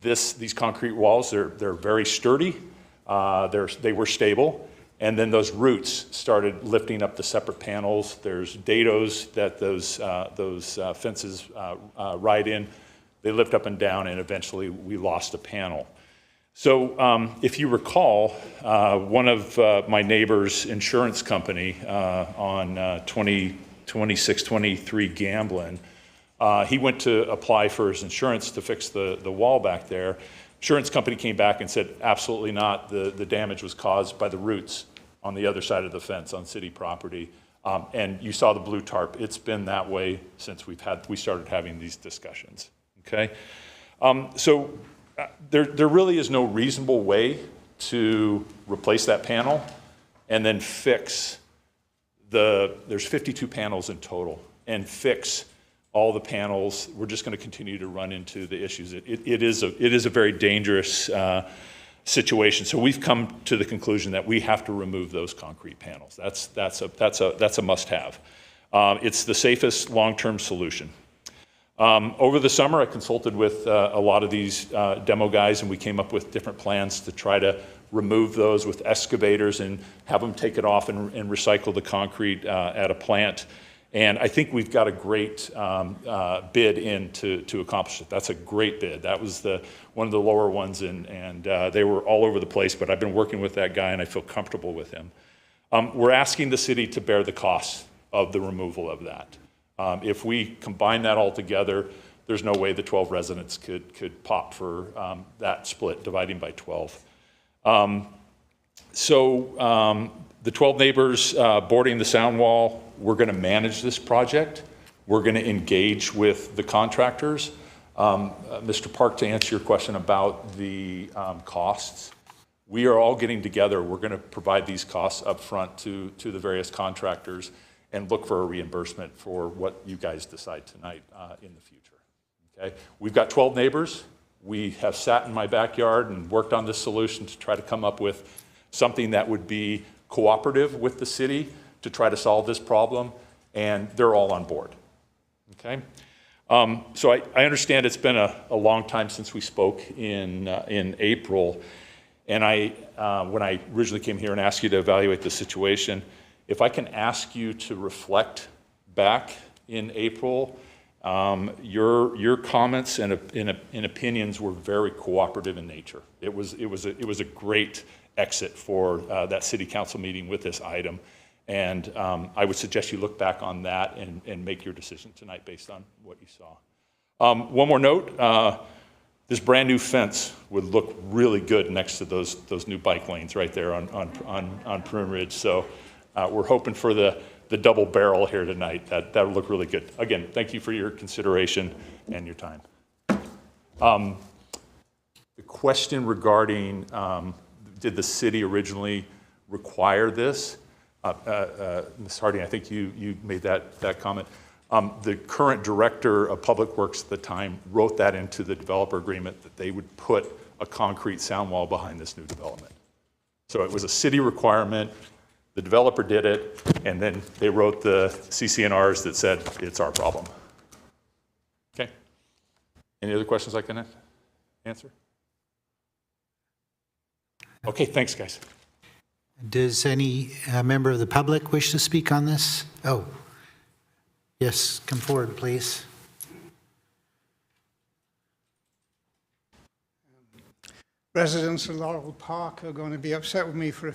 These concrete walls, they're very sturdy. They were stable. And then those roots started lifting up the separate panels. There's dados that those fences ride in. They lift up and down, and eventually we lost a panel. So if you recall, one of my neighbor's insurance company on 2623 Gamblin, he went to apply for his insurance to fix the wall back there. Insurance company came back and said, absolutely not. The damage was caused by the roots on the other side of the fence on city property. And you saw the blue tarp. It's been that way since we started having these discussions, okay? So there really is no reasonable way to replace that panel and then fix there's 52 panels in total, and fix all the panels. We're just going to continue to run into the issues. It is a very dangerous situation. So we've come to the conclusion that we have to remove those concrete panels. That's a must-have. It's the safest long-term solution. Over the summer, I consulted with a lot of these demo guys, and we came up with different plans to try to remove those with excavators and have them take it off and recycle the concrete at a plant. And I think we've got a great bid in to accomplish it. That's a great bid. That was one of the lower ones, and they were all over the place, but I've been working with that guy, and I feel comfortable with him. We're asking the city to bear the cost of the removal of that. If we combine that all together, there's no way the 12 residents could pop for that split, dividing by 12. The 12 neighbors boarding the sound wall, we're going to manage this project. We're going to engage with the contractors. Mr. Park, to answer your question about the costs, we are all getting together. We're going to provide these costs up front to the various contractors and look for a reimbursement for what you guys decide tonight in the future. Okay? We've got 12 neighbors. We have sat in my backyard and worked on this solution to try to come up with something that would be cooperative with the city to try to solve this problem, and they're all on board. Okay? So I understand it's been a long time since we spoke in April, and when I originally came here and asked you to evaluate the situation, if I can ask you to reflect back in April, your comments and opinions were very cooperative in nature. It was a great exit for that city council meeting with this item, and I would suggest you look back on that and make your decision tonight based on what you saw. One more note: this brand new fence would look really good next to those new bike lanes right there on Prune Ridge. So. We're hoping for the double barrel here tonight. That'll look really good. Again, thank you for your consideration and your time. The question regarding did the city originally require this? Ms. Harding, I think you made that comment. The current director of Public Works at the time wrote that into the developer agreement that they would put a concrete sound wall behind this new development. So it was a city requirement. The developer did it, and then they wrote the CC&Rs that said, it's our problem. Okay. Any other questions I can answer? Okay, thanks, guys. Does any member of the public wish to speak on this? Oh, yes, come forward, please. Residents of Laurel Park are going to be upset with me for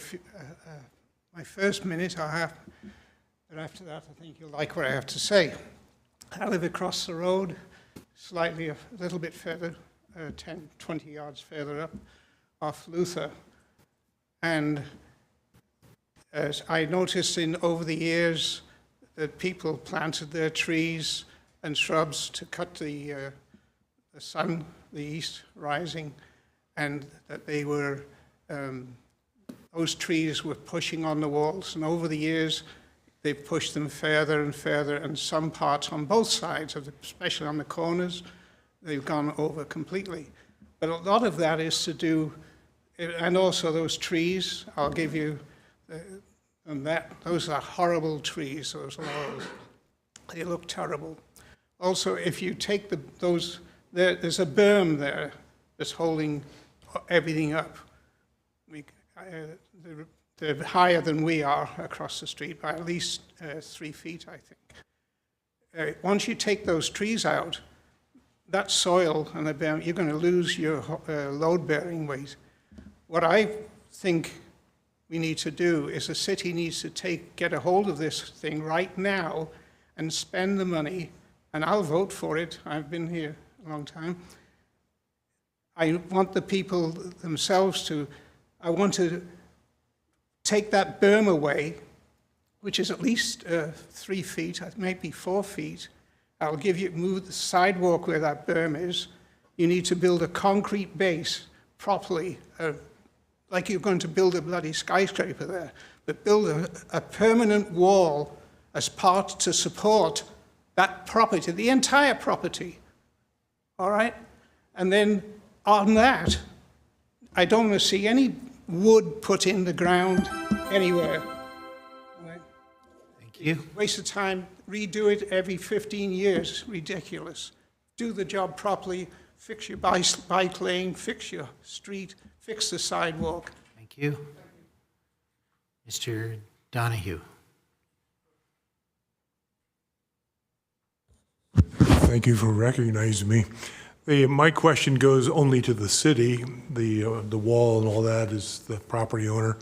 my first minute, but after that, I think you'll like what I have to say. I live across the road, a little bit further, 10, 20 yards further up, off Luther. And as I noticed over the years that people planted their trees and shrubs to cut the sun, the east rising, and that they were those trees were pushing on the walls, and over the years, they've pushed them further and further, and some parts on both sides, especially on the corners, they've gone over completely. But a lot of that is to do, and also those trees, I'll give you, those are horrible trees, those laurels. They look terrible. Also, if you take there's a berm there that's holding everything up. they're higher than we are across the street by at least 3 feet, I think. Once you take those trees out, that soil and the berm, you're going to lose your load-bearing weight. What I think we need to do is the city needs to get a hold of this thing right now and spend the money, and I'll vote for it. I've been here a long time. I want the people themselves I want to take that berm away, which is at least 3 feet, maybe 4 feet. I'll move the sidewalk where that berm is. You need to build a concrete base properly, like you're going to build a bloody skyscraper there, but build a permanent wall as part to support that property, the entire property, all right? And then on that, I don't want to see any wood put in the ground anywhere. Thank you. Waste of time, redo it every 15 years, ridiculous. Do the job properly, fix your bike lane, fix your street, fix the sidewalk. Thank you. Mr. Donahue. Thank you for recognizing me. My question goes only to the city. The wall and all that is the property owner.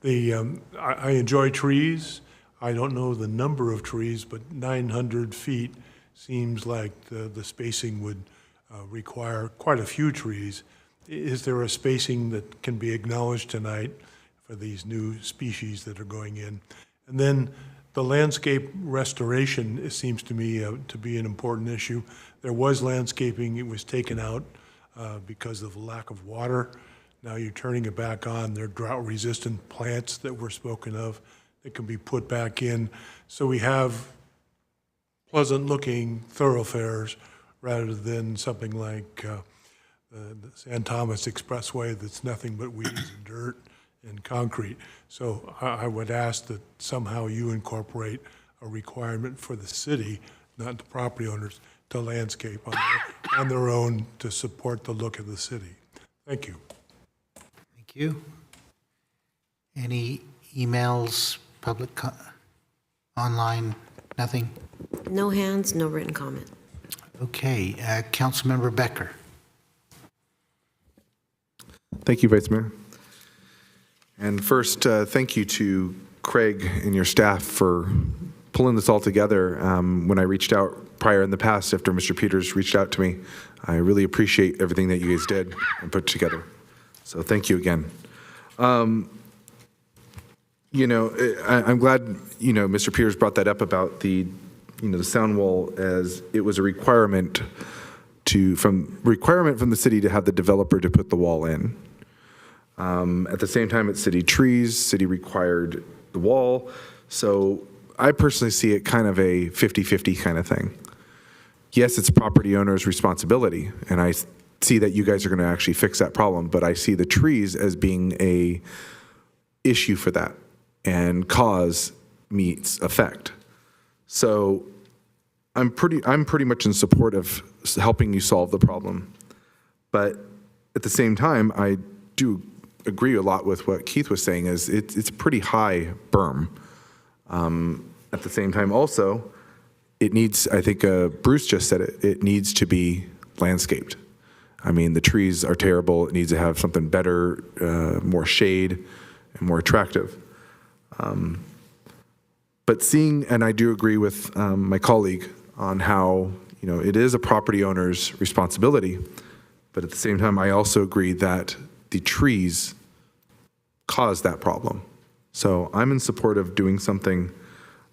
I enjoy trees. I don't know the number of trees, but 900 feet seems like the spacing would require quite a few trees. Is there a spacing that can be acknowledged tonight for these new species that are going in? And then the landscape restoration, it seems to me to be an important issue. There was landscaping, it was taken out because of lack of water. Now you're turning it back on. There are drought-resistant plants that were spoken of that can be put back in. So we have pleasant-looking thoroughfares rather than something like the San Thomas Expressway that's nothing but weeds and dirt and concrete. So I would ask that somehow you incorporate a requirement for the city, not the property owners, to landscape on their own to support the look of the city. Thank you. Thank you. Any emails, online, nothing? No hands, no written comment. Okay, Councilmember Becker. Thank you, Vice Mayor. And first, thank you to Craig and your staff for pulling this all together. When I reached out prior in the past, after Mr. Peters reached out to me, I really appreciate everything that you guys did and put together. So thank you again. You know, I'm glad, Mr. Peters brought that up about the sound wall, as it was a requirement from the city to have the developer to put the wall in. At the same time, it's city trees, city required the wall. So I personally see it kind of a 50-50 kind of thing. Yes, it's property owner's responsibility, and I see that you guys are going to actually fix that problem, but I see the trees as being a issue for that, and cause meets effect. So I'm pretty much in support of helping you solve the problem. But at the same time, I do agree a lot with what Keith was saying, is it's a pretty high berm. At the same time also, it needs, I think Bruce just said it needs to be landscaped. I mean, the trees are terrible. It needs to have something better, more shade and more attractive. But seeing, and I do agree with my colleague on how, it is a property owner's responsibility, but at the same time, I also agree that the trees cause that problem. So I'm in support of doing something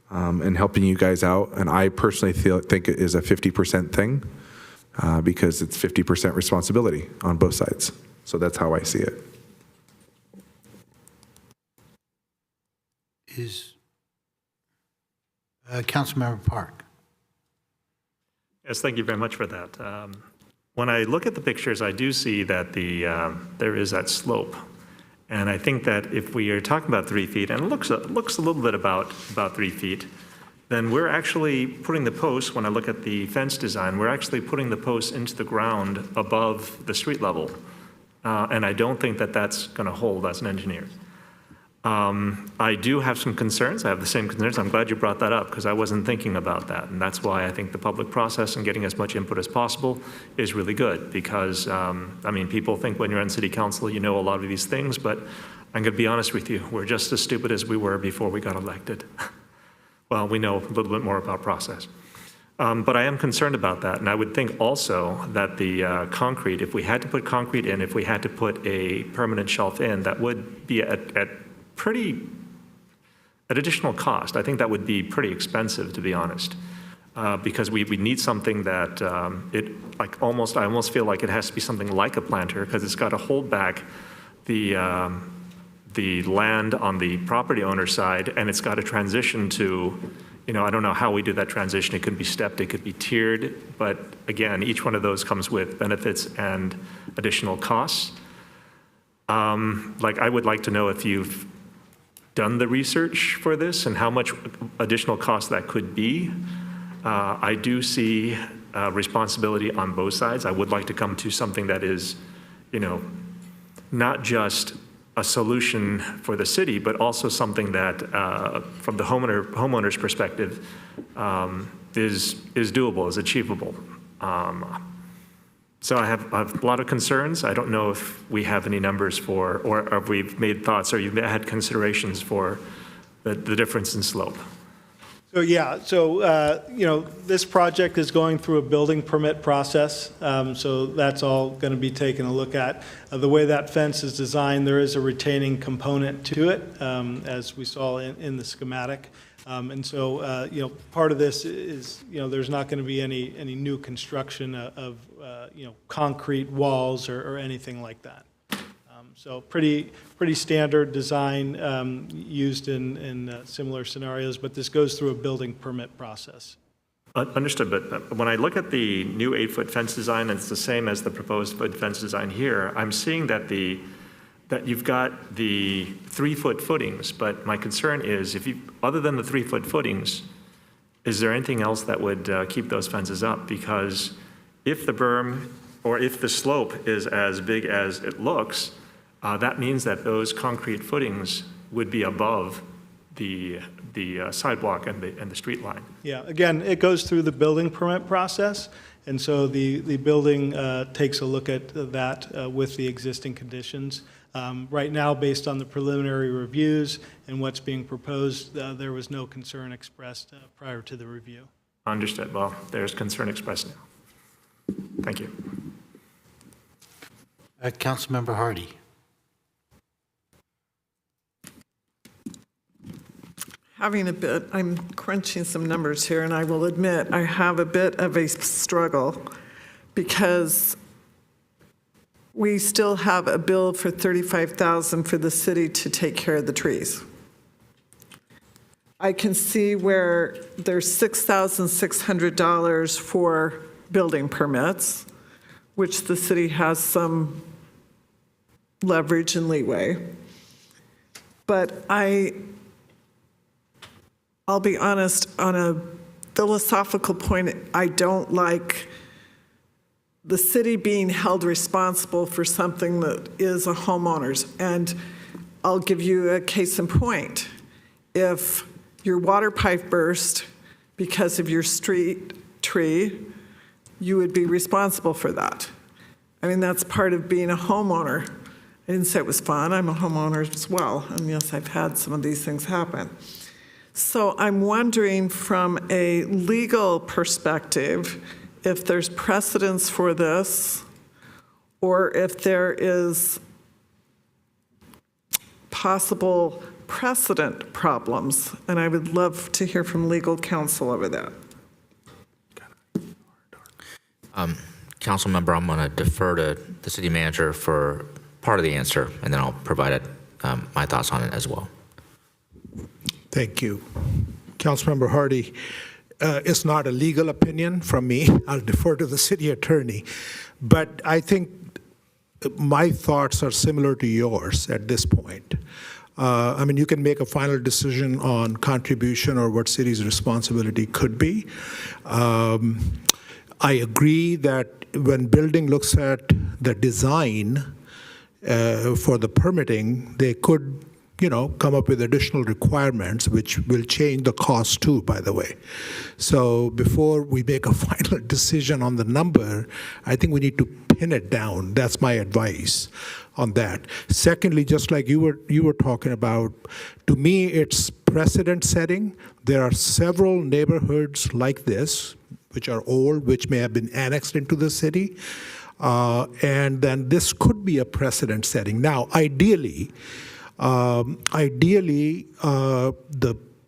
and helping you guys out. And I personally think it is a 50% thing because it's 50% responsibility on both sides. So that's how I see it. Is Councilmember Park. Yes, thank you very much for that. When I look at the pictures, I do see that there is that slope. And I think that if we are talking about 3 feet, and it looks a little bit about 3 feet, then we're actually putting the posts, when I look at the fence design, we're actually putting the posts into the ground above the street level. And I don't think that that's going to hold as an engineer. I do have some concerns. I have the same concerns. I'm glad you brought that up because I wasn't thinking about that. And that's why I think the public process and getting as much input as possible is really good because, I mean, people think when you're on city council, you know a lot of these things, but I'm going to be honest with you. We're just as stupid as we were before we got elected. Well, we know a little bit more about process. But I am concerned about that. And I would think also that the concrete, if we had to put concrete in, if we had to put a permanent shelf in, that would be at additional cost. I think that would be pretty expensive, to be honest, because we need something that I almost feel like it has to be something like a planter because it's got to hold back the land on the property owner side, and it's got to transition to, you know, I don't know how we do that transition. It could be stepped, it could be tiered, but again, each one of those comes with benefits and additional costs. Like I would like to know if you've done the research for this and how much additional cost that could be. I do see responsibility on both sides. I would like to come to something that is, you know, not just a solution for the city, but also something that, from the homeowner's perspective, is doable, is achievable. So I have a lot of concerns. I don't know if we have any numbers for, or if we've made thoughts, or you've had considerations for the difference in slope. So yeah, you know, this project is going through a building permit process, so that's all going to be taken a look at. The way that fence is designed, there is a retaining component to it, as we saw in the schematic. And so, you know, part of this is, you know, there's not going to be any new construction of you know, concrete walls or anything like that. So pretty standard design used in similar scenarios, but this goes through a building permit process. Understood, but when I look at the new 8-foot fence design, and it's the same as the proposed fence design here, I'm seeing that that you've got the 3-foot footings, but my concern is other than the 3-foot footings, is there anything else that would keep those fences up? Because if the berm or if the slope is as big as it looks, that means that those concrete footings would be above the sidewalk and the street line. Yeah, again, it goes through the building permit process, and so the building takes a look at that with the existing conditions. Right now, based on the preliminary reviews and what's being proposed, there was no concern expressed prior to the review. Understood. Well, there's concern expressed now. Thank you. Councilmember Hardy. I'm crunching some numbers here, and I will admit I have a bit of a struggle because we still have a bill for $35,000 for the city to take care of the trees. I can see where there's $6,600 for building permits, which the city has some leverage and leeway. But I'll be honest, on a philosophical point, I don't like the city being held responsible for something that is a homeowner's. And I'll give you a case in point. If your water pipe burst because of your street tree, you would be responsible for that. I mean, that's part of being a homeowner. I didn't say it was fun. I'm a homeowner as well. And yes, I've had some of these things happen. So I'm wondering from a legal perspective, if there's precedence for this, or if there is possible precedent problems. And I would love to hear from legal counsel over that. Council member, I'm going to defer to the city manager for part of the answer, and then I'll provide my thoughts on it as well. Thank you. Councilmember Hardy, it's not a legal opinion from me. I'll defer to the city attorney. But I think my thoughts are similar to yours at this point. I mean, you can make a final decision on contribution or what city's responsibility could be. I agree that when building looks at the design for the permitting, they could come up with additional requirements, which will change the cost too, by the way. So before we make a final decision on the number, I think we need to pin it down. That's my advice on that. Secondly, just like you were talking about, to me, it's precedent setting. There are several neighborhoods like this, which are old, which may have been annexed into the city. And then this could be a precedent setting. Now, ideally, the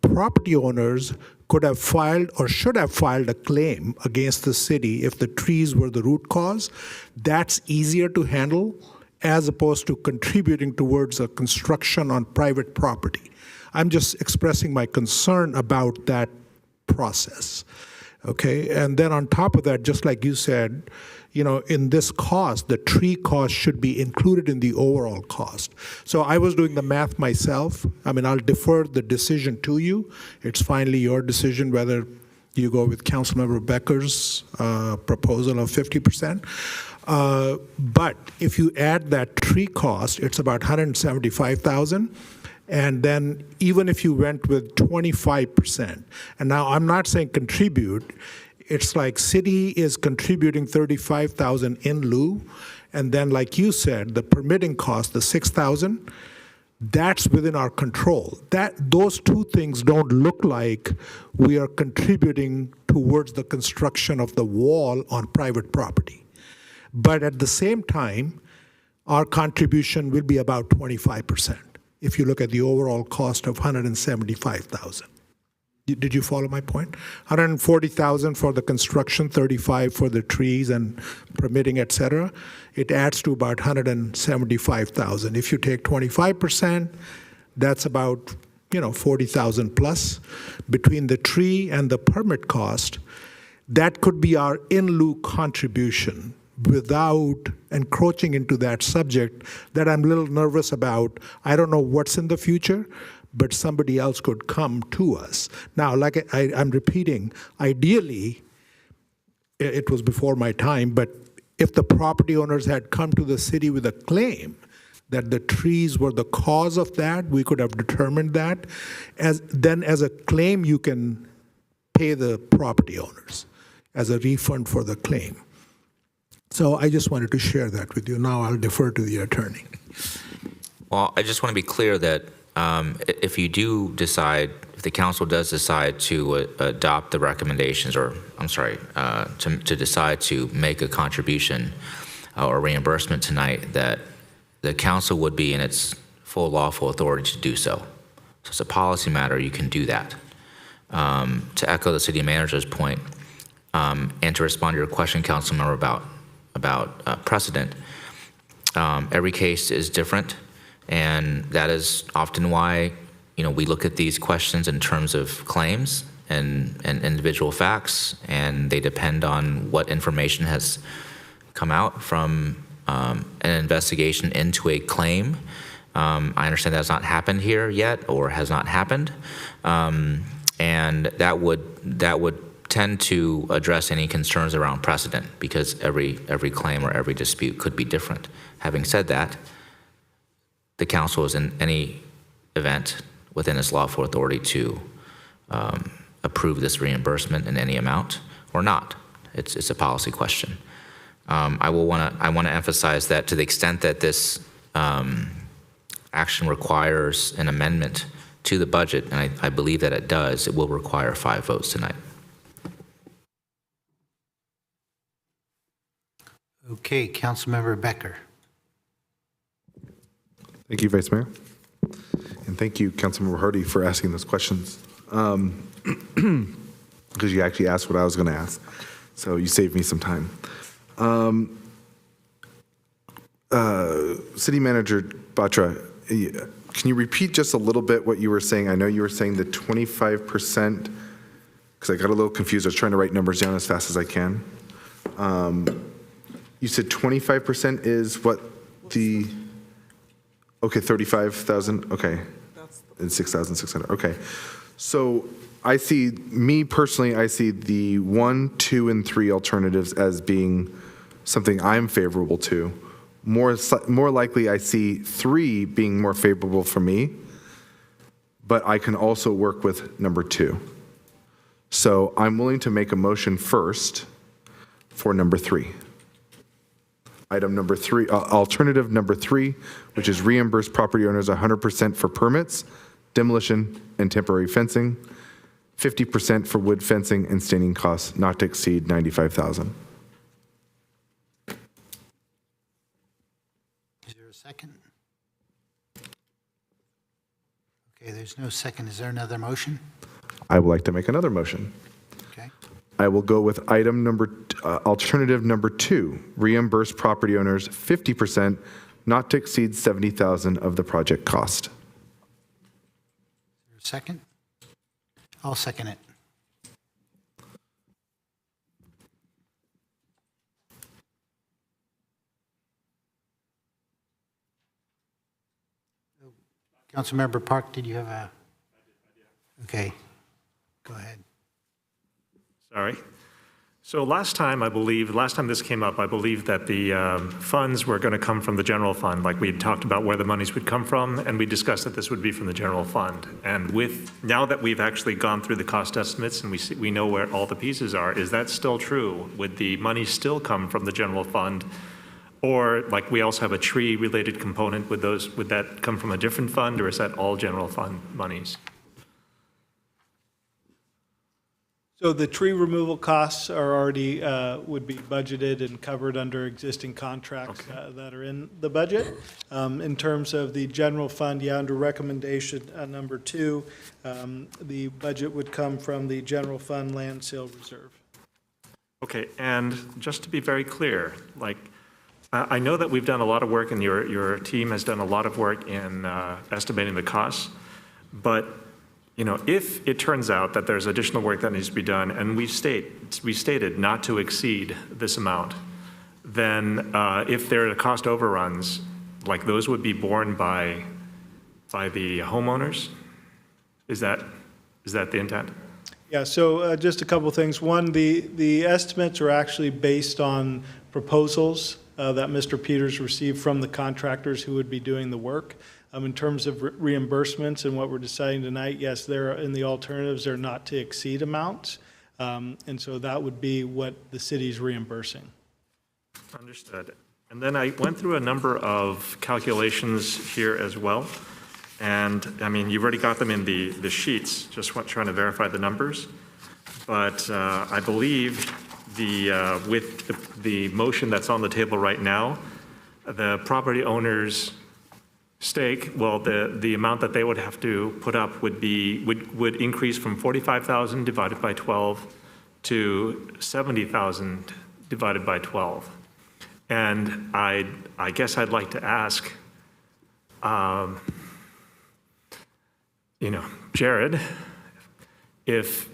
property owners could have filed or should have filed a claim against the city if the trees were the root cause. That's easier to handle as opposed to contributing towards a construction on private property. I'm just expressing my concern about that process. Okay, and then on top of that, just like you said, in this cost, the tree cost should be included in the overall cost. So I was doing the math myself. I'll defer the decision to you. It's finally your decision whether you go with Councilmember Becker's proposal of 50%. But if you add that tree cost, it's about $175,000. And then even if you went with 25%, and now I'm not saying contribute, it's like city is contributing $35,000 in lieu, and then like you said, the permitting cost, the $6,000, that's within our control. Those two things don't look like we are contributing towards the construction of the wall on private property. But at the same time, our contribution will be about 25%. If you look at the overall cost of $175,000. Did you follow my point? $140,000 for the construction, $35,000 for the trees and permitting, et cetera. It adds to about $175,000. If you take 25%, that's about $40,000 plus. Between the tree and the permit cost, that could be our in lieu contribution, without encroaching into that subject that I'm a little nervous about. I don't know what's in the future, but somebody else could come to us. Now, like I'm repeating, ideally, it was before my time, but if the property owners had come to the city with a claim that the trees were the cause of that, we could have determined that. As a claim, you can pay the property owners as a refund for the claim. So I just wanted to share that with you. Now I'll defer to the attorney. Well, I just want to be clear that if you do decide, if the council does decide to adopt the recommendations, or to decide to make a contribution or reimbursement tonight, that the council would be in its full lawful authority to do so. So it's a policy matter, you can do that. To echo the city manager's point, and to respond to your question, Councilmember, about precedent, every case is different, and that is often why we look at these questions in terms of claims and individual facts, and they depend on what information has come out from an investigation into a claim. I understand that has not happened here yet, or has not happened, and that would tend to address any concerns around precedent, because every claim or every dispute could be different. Having said that, the council is in any event within its lawful authority to approve this reimbursement in any amount or not. It's a policy question. I want to emphasize that to the extent that this action requires an amendment to the budget, and I believe that it does, it will require 5 votes tonight. Okay, Councilmember Becker. Thank you, Vice Mayor. And thank you, Councilmember Hardy, for asking those questions. Because you actually asked what I was going to ask. So you saved me some time. City Manager Batra, can you repeat just a little bit what you were saying? I know you were saying the 25%, because I got a little confused. I was trying to write numbers down as fast as I can. You said 25% is what the, okay, 35,000, okay, and 6,600, okay. So I see, me personally, I see the 1, 2, and 3 alternatives as being something I'm favorable to. More likely, I see 3 being more favorable for me. but I can also work with number 2. So I'm willing to make a motion first for number 3. Item number 3, alternative number 3, which is reimburse property owners 100% for permits, demolition, and temporary fencing, 50% for wood fencing and staining costs not to exceed $95,000. Is there a second? Okay, there's no second. Is there another motion? I would like to make another motion. Okay. I will go with alternative number 2, reimburse property owners 50% not to exceed $70,000 of the project cost. Is there a second? I'll second it. Councilmember Park, did you have a? Okay, go ahead. Sorry. So last time this came up, I believe that the funds were going to come from the general fund, like we had talked about where the monies would come from, and we discussed that this would be from the general fund. And now that we've actually gone through the cost estimates and we know where all the pieces are, is that still true? Would the money still come from the general fund? Or like we also have a tree-related component, would that come from a different fund, or is that all general fund monies? So the tree removal costs are already, would be budgeted and covered under existing contracts that are in the budget. In terms of the general fund, under recommendation number 2, the budget would come from the general fund land sale reserve. Okay, and just to be very clear, I know that we've done a lot of work and your team has done a lot of work in estimating the costs, but if it turns out that there's additional work that needs to be done, and we stated not to exceed this amount, then if there are cost overruns, those would be borne by the homeowners? Is that the intent? Yeah, so just a couple of things. One, the estimates are actually based on proposals that Mr. Peters received from the contractors who would be doing the work. In terms of reimbursements and what we're deciding tonight, yes, they're in the alternatives are not to exceed amounts. And so that would be what the city's reimbursing. Understood. And then I went through a number of calculations here as well. And I mean, you've already got them in the sheets, just trying to verify the numbers. But I believe with the motion that's on the table right now, the property owners' stake, well, the amount that they would have to put up would increase from 45,000 divided by 12 to 70,000 divided by 12. And I guess I'd like to ask, Jared, if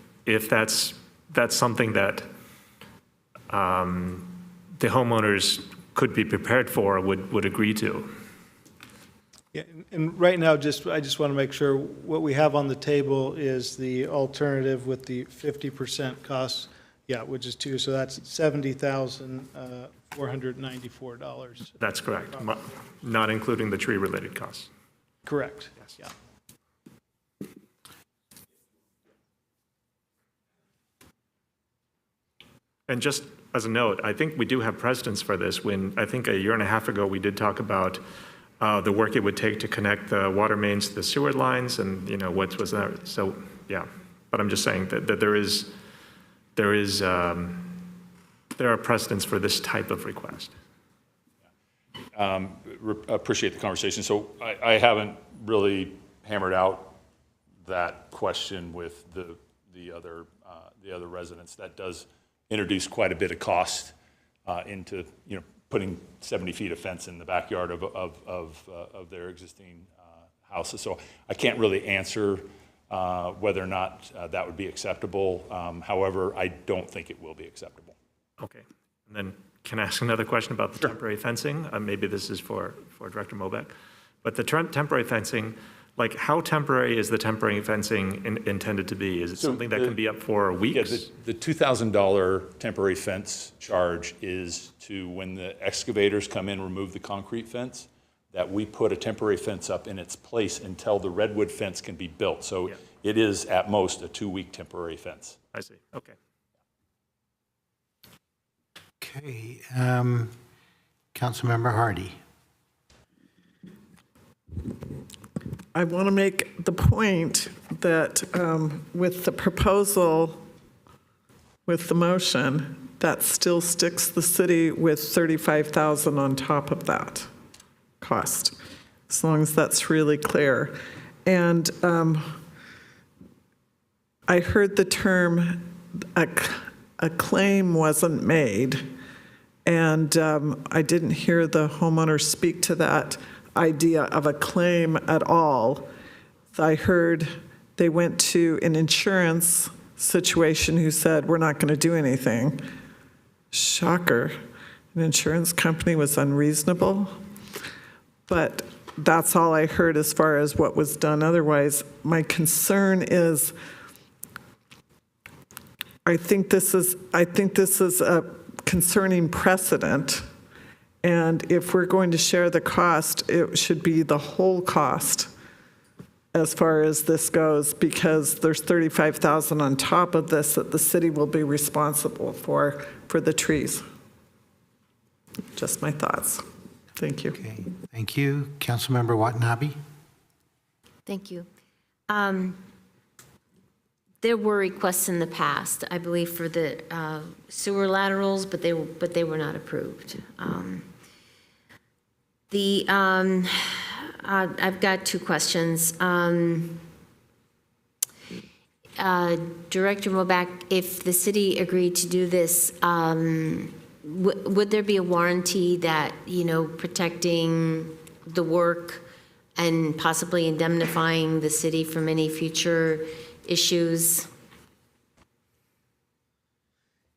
that's something that the homeowners could be prepared for, would agree to. Yeah, and right now, I just want to make sure what we have on the table is the alternative with the 50% cost, which is 2, so that's $70,494. That's correct, not including the tree-related costs. Correct. Yes. Yeah. And just as a note, I think we do have precedence for this. When I think a year and a half ago, we did talk about the work it would take to connect the water mains to the sewer lines, and what was that? So but I'm just saying that there are precedents for this type of request. Appreciate the conversation. So I haven't really hammered out that question with the other residents. That does introduce quite a bit of cost into putting 70 feet of fence in the backyard of their existing houses. So I can't really answer whether or not that would be acceptable. However, I don't think it will be acceptable. Okay. And then can I ask another question about the temporary fencing? Maybe this is for Director Mobeck. But the temporary fencing, how temporary is the temporary fencing intended to be? Is it something that can be up for weeks? Yeah, the $2,000 temporary fence charge is to when the excavators come in, remove the concrete fence. that we put a temporary fence up in its place until the redwood fence can be built. So it is at most a 2-week temporary fence. I see, okay. Okay, Councilmember Hardy. I want to make the point that with the proposal, with the motion, that still sticks the city with $35,000 on top of that cost, as long as that's really clear. And I heard the term a claim wasn't made, and I didn't hear the homeowner speak to that idea of a claim at all. I heard they went to an insurance situation who said, we're not going to do anything. Shocker. An insurance company was unreasonable. But that's all I heard as far as what was done otherwise. My concern is, I think this is a concerning precedent. And if we're going to share the cost, it should be the whole cost as far as this goes, because there's $35,000 on top of this that the city will be responsible for the trees. Just my thoughts. Thank you. Okay, thank you. Councilmember Watanabe. Thank you. There were requests in the past, I believe, for the sewer laterals, but they were not approved. I've got two questions. Director Moback, if the city agreed to do this, would there be a warranty that, protecting the work and possibly indemnifying the city from any future issues?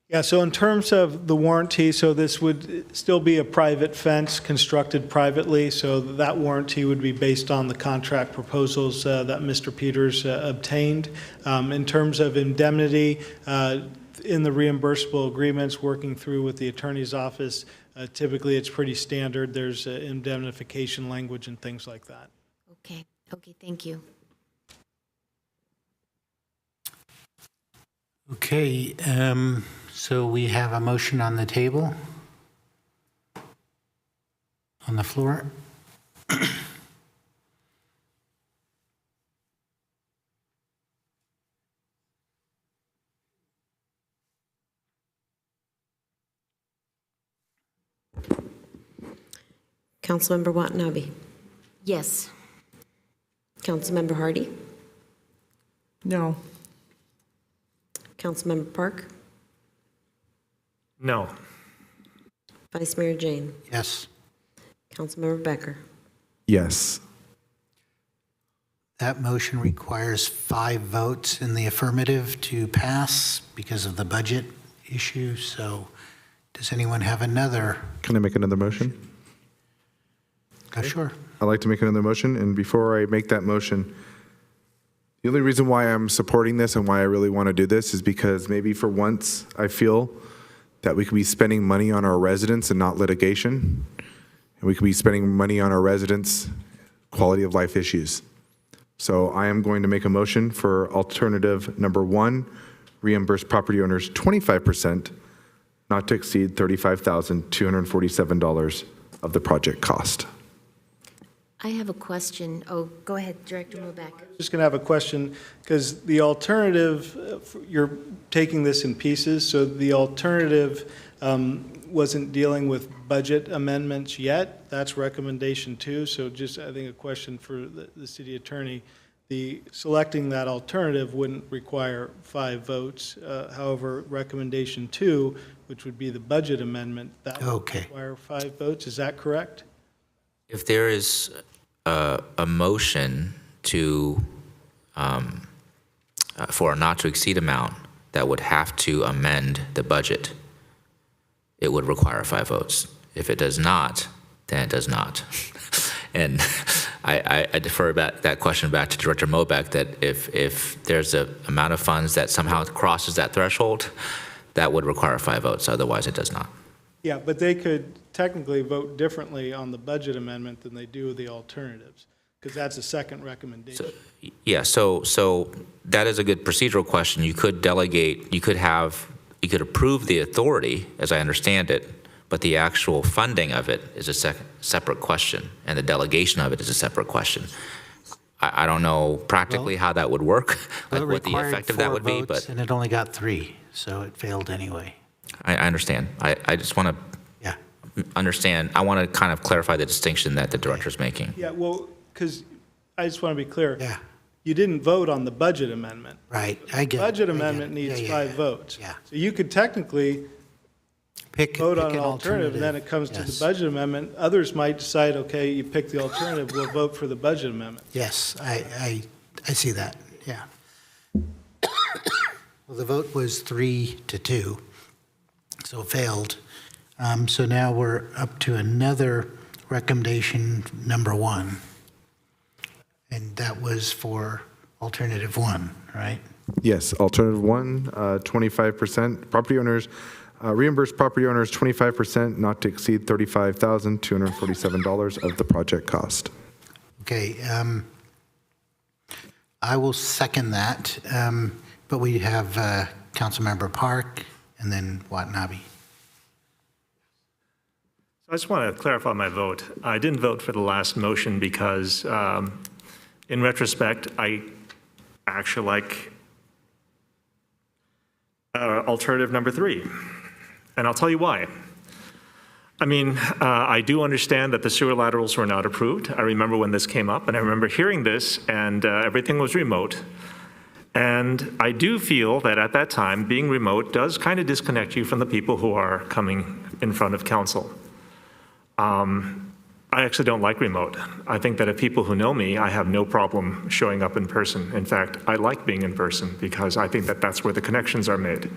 Yeah, so in terms of the warranty, so this would still be a private fence constructed privately, so that warranty would be based on the contract proposals that Mr. Peters obtained. In terms of indemnity, in the reimbursable agreements, working through with the attorney's office, typically it's pretty standard. There's indemnification language and things like that. Okay, thank you. Okay, so we have a motion on the table, on the floor. Councilmember Watanabe? Yes. Councilmember Hardy? No. Councilmember Park? No. Vice Mayor Jane? Yes. Councilmember Becker? Yes. That motion requires 5 votes in the affirmative to pass because of the budget issue. So does anyone have another? Can I make another motion? Sure. I'd like to make another motion, and before I make that motion, the only reason why I'm supporting this and why I really want to do this is because maybe for once I feel that we could be spending money on our residents and not litigation, and we could be spending money on our residents' quality of life issues. So I am going to make a motion for alternative number 1, reimburse property owners 25%, not to exceed $35,247 of the project cost. I have a question. Oh, go ahead, Director Moback. Just going to have a question, because the alternative, you're taking this in pieces, so the alternative wasn't dealing with budget amendments yet. That's recommendation 2. So just, I think, a question for the city attorney. Selecting that alternative wouldn't require 5 votes. However, recommendation 2, which would be the budget amendment, that would require 5 votes. Is that correct? If there is a motion to for a not to exceed amount that would have to amend the budget, it would require 5 votes. If it does not, then it does not. And I defer that question back to Director Moback, that if there's an amount of funds that somehow crosses that threshold, that would require 5 votes. Otherwise, it does not. Yeah, but they could technically vote differently on the budget amendment than they do the alternatives, because that's a second recommendation. Yeah, so that is a good procedural question. You could delegate, you could approve the authority, as I understand it, but the actual funding of it is a separate question, and the delegation of it is a separate question. I don't know practically how that would work, like what the effect of that would be, but. And it only got 3, so it failed anyway. I understand. I just want to understand. I want to kind of clarify the distinction that the director's making. Yeah, well, because I just want to be clear. Yeah. You didn't vote on the budget amendment. Right, I get it. Budget amendment needs 5 votes. Yeah. So you could technically vote on an alternative, and then it comes to the budget amendment. Others might decide, okay, you pick the alternative, we'll vote for the budget amendment. Yes, I see that, yeah. Well, the vote was 3-2, so it failed. So now we're up to another recommendation, number 1. And that was for alternative 1, right? Yes, alternative 1, 25%. Property owners, reimburse property owners 25%, not to exceed $35,247 of the project cost. Okay, I will second that, but we have Councilmember Park and then Watanabe. I just want to clarify my vote. I didn't vote for the last motion because, in retrospect, I actually like alternative number 3. And I'll tell you why. I mean, I do understand that the sewer laterals were not approved. I remember when this came up, and I remember hearing this, and everything was remote. And I do feel that at that time, being remote does kind of disconnect you from the people who are coming in front of council. I actually don't like remote. I think that if people who know me, I have no problem showing up in person. In fact, I like being in person because I think that that's where the connections are made.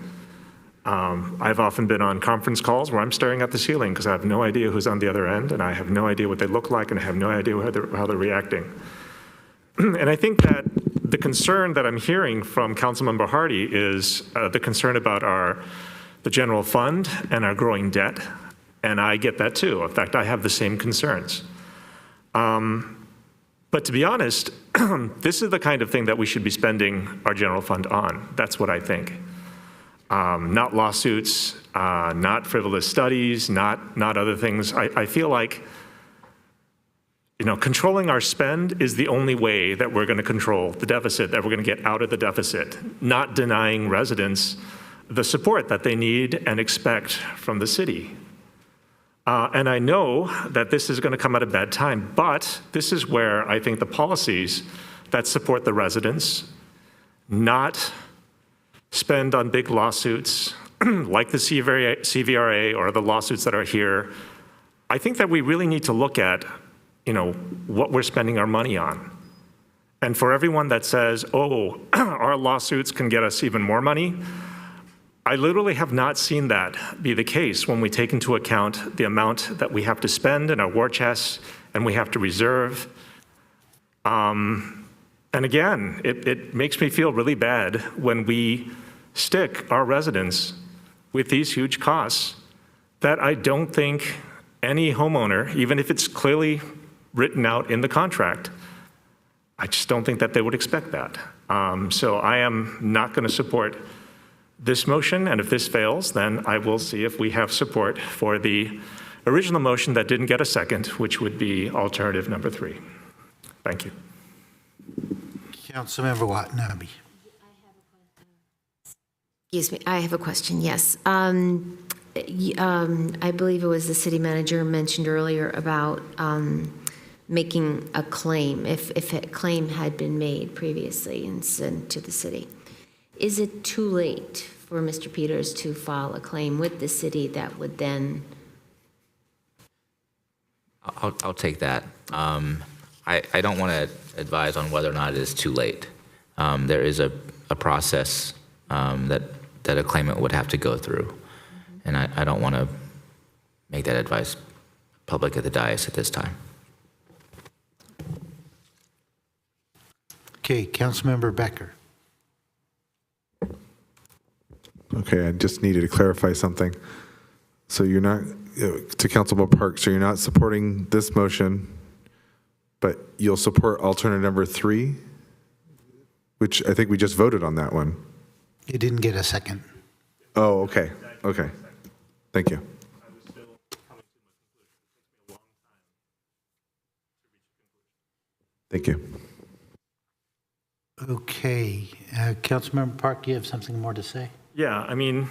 I've often been on conference calls where I'm staring at the ceiling because I have no idea who's on the other end, and I have no idea what they look like, and I have no idea how they're reacting. And I think that the concern that I'm hearing from Councilmember Hardy is the concern about the general fund and our growing debt. And I get that too. In fact, I have the same concerns. But to be honest, this is the kind of thing that we should be spending our general fund on. That's what I think. Not lawsuits, not frivolous studies, not other things. I feel like, controlling our spend is the only way that we're going to control the deficit, that we're going to get out of the deficit, not denying residents the support that they need and expect from the city. And I know that this is going to come at a bad time, but this is where I think the policies that support the residents, not spend on big lawsuits like the CVRA or the lawsuits that are here, I think that we really need to look at, what we're spending our money on. And for everyone that says, oh, our lawsuits can get us even more money, I literally have not seen that be the case when we take into account the amount that we have to spend in our war chests and we have to reserve. And again, it makes me feel really bad when we stick our residents with these huge costs that I don't think any homeowner, even if it's clearly written out in the contract, I just don't think that they would expect that. So I am not going to support this motion, and if this fails, then I will see if we have support for the original motion that didn't get a second, which would be alternative number 3. Thank you. Councilmember Watanabe. Excuse me, I have a question, yes. I believe it was the city manager mentioned earlier about making a claim, if a claim had been made previously and sent to the city. Is it too late for Mr. Peters to file a claim with the city that would then? I'll take that. I don't want to advise on whether or not it is too late. There is a process that a claimant would have to go through, and I don't want to make that advice public at the dais at this time. Okay, Councilmember Becker. Okay, I just needed to clarify something. So you're not, to Councilmember Park, so you're not supporting this motion, but you'll support alternative number 3, which I think we just voted on that one. You didn't get a second. Oh, okay. Okay. Thank you. Thank you. Okay. Councilmember Park, do you have something more to say? Yeah, I mean,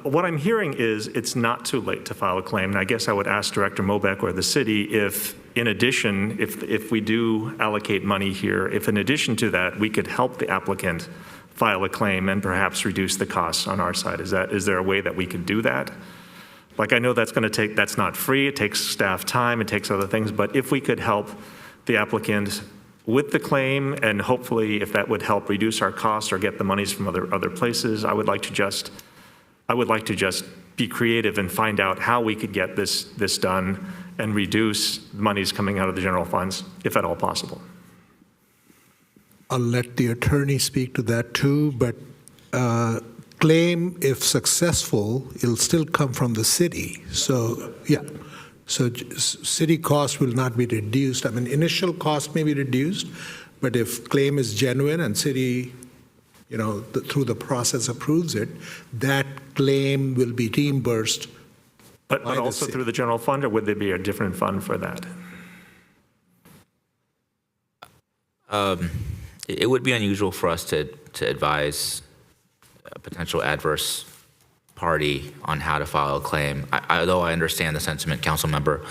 what I'm hearing is it's not too late to file a claim. And I guess I would ask Director Mobeck or the city if, in addition, if we do allocate money here, if in addition to that, we could help the applicant file a claim and perhaps reduce the costs on our side. Is there a way that we could do that? Like, I know that's going to take, that's not free. It takes staff time. It takes other things. But if we could help the applicant with the claim, and hopefully if that would help reduce our costs or get the monies from other places, I would like to just be creative and find out how we could get this done and reduce monies coming out of the general funds, if at all possible. I'll let the attorney speak to that too, but claim, if successful, it'll still come from the city. So, yeah. So city cost will not be reduced. I mean, initial cost may be reduced, but if claim is genuine and city, through the process approves it, that claim will be reimbursed. But also through the general fund, or would there be a different fund for that? It would be unusual for us to advise a potential adverse party on how to file a claim. Although I understand the sentiment, council member,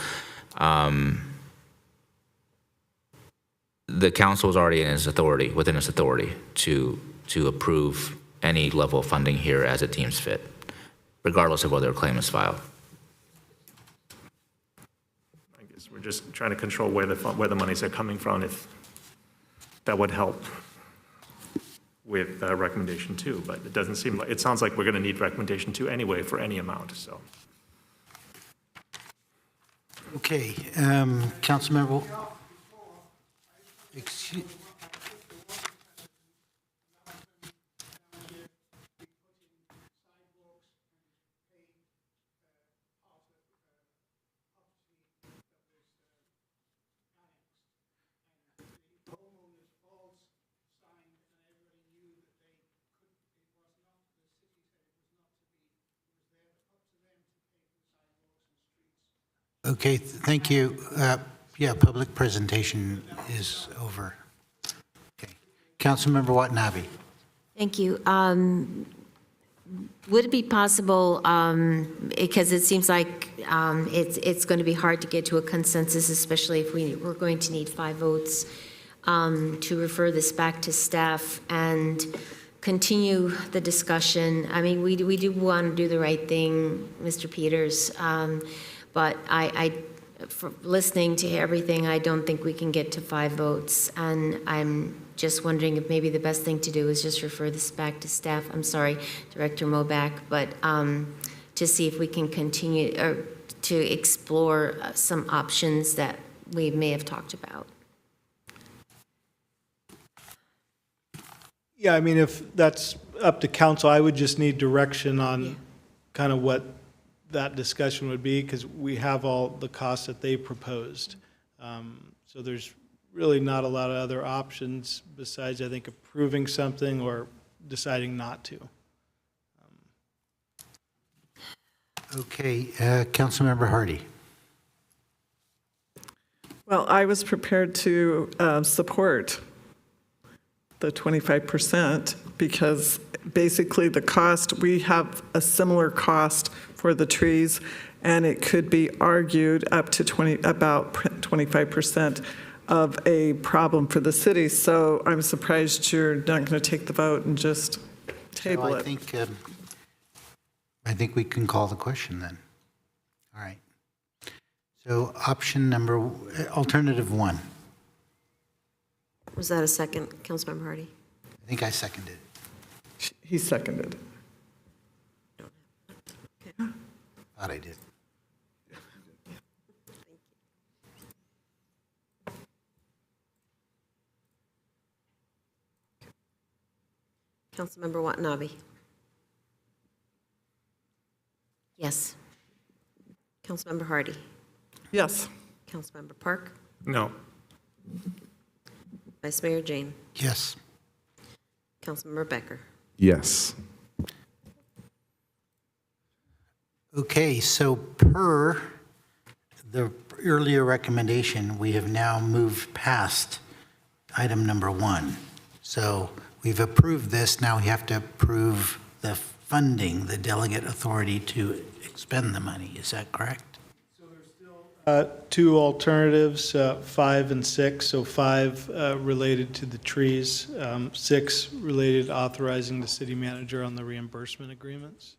the council is already within its authority to approve any level of funding here as it deems fit, regardless of whether a claim is filed. I guess we're just trying to control where the monies are coming from, if that would help with recommendation 2, but it doesn't seem like, it sounds like we're going to need recommendation 2 anyway for any amount, so. Okay, Councilmember, excuse. Okay, thank you. Yeah, public presentation is over. Okay. Councilmember Watanabe. Thank you. Would it be possible, because it seems like it's going to be hard to get to a consensus, especially if we're going to need 5 votes, to refer this back to staff and continue the discussion? I mean, we do want to do the right thing, Mr. Peters, but for listening to everything, I don't think we can get to 5 votes, and I'm just wondering if maybe the best thing to do is just refer this back to staff. I'm sorry, Director Moback, but to see if we can continue or to explore some options that we may have talked about. Yeah, I mean, if that's up to council, I would just need direction on kind of what that discussion would be, because we have all the costs that they proposed. So there's really not a lot of other options besides, I think, approving something or deciding not to. Okay, Councilmember Hardy. Well, I was prepared to support the 25% because basically the cost, we have a similar cost for the trees, and it could be argued up to about 25% of a problem for the city. So I'm surprised you're not going to take the vote and just table So it. I think we can call the question then. All right. So alternative 1. Was that a second, Councilmember Hardy? I think I seconded. He seconded. Thought I did. Councilmember Watanabe? Yes. Councilmember Hardy. Yes. Councilmember Park. No. Vice Mayor Jane. Yes. Councilmember Becker. Yes. Okay, so per the earlier recommendation, we have now moved past item number 1. So we've approved this, now we have to approve the funding, the delegate authority to expend the money. Is that correct? Two alternatives, 5 and 6. So 5 related to the trees, 6 related to authorizing the city manager on the reimbursement agreements.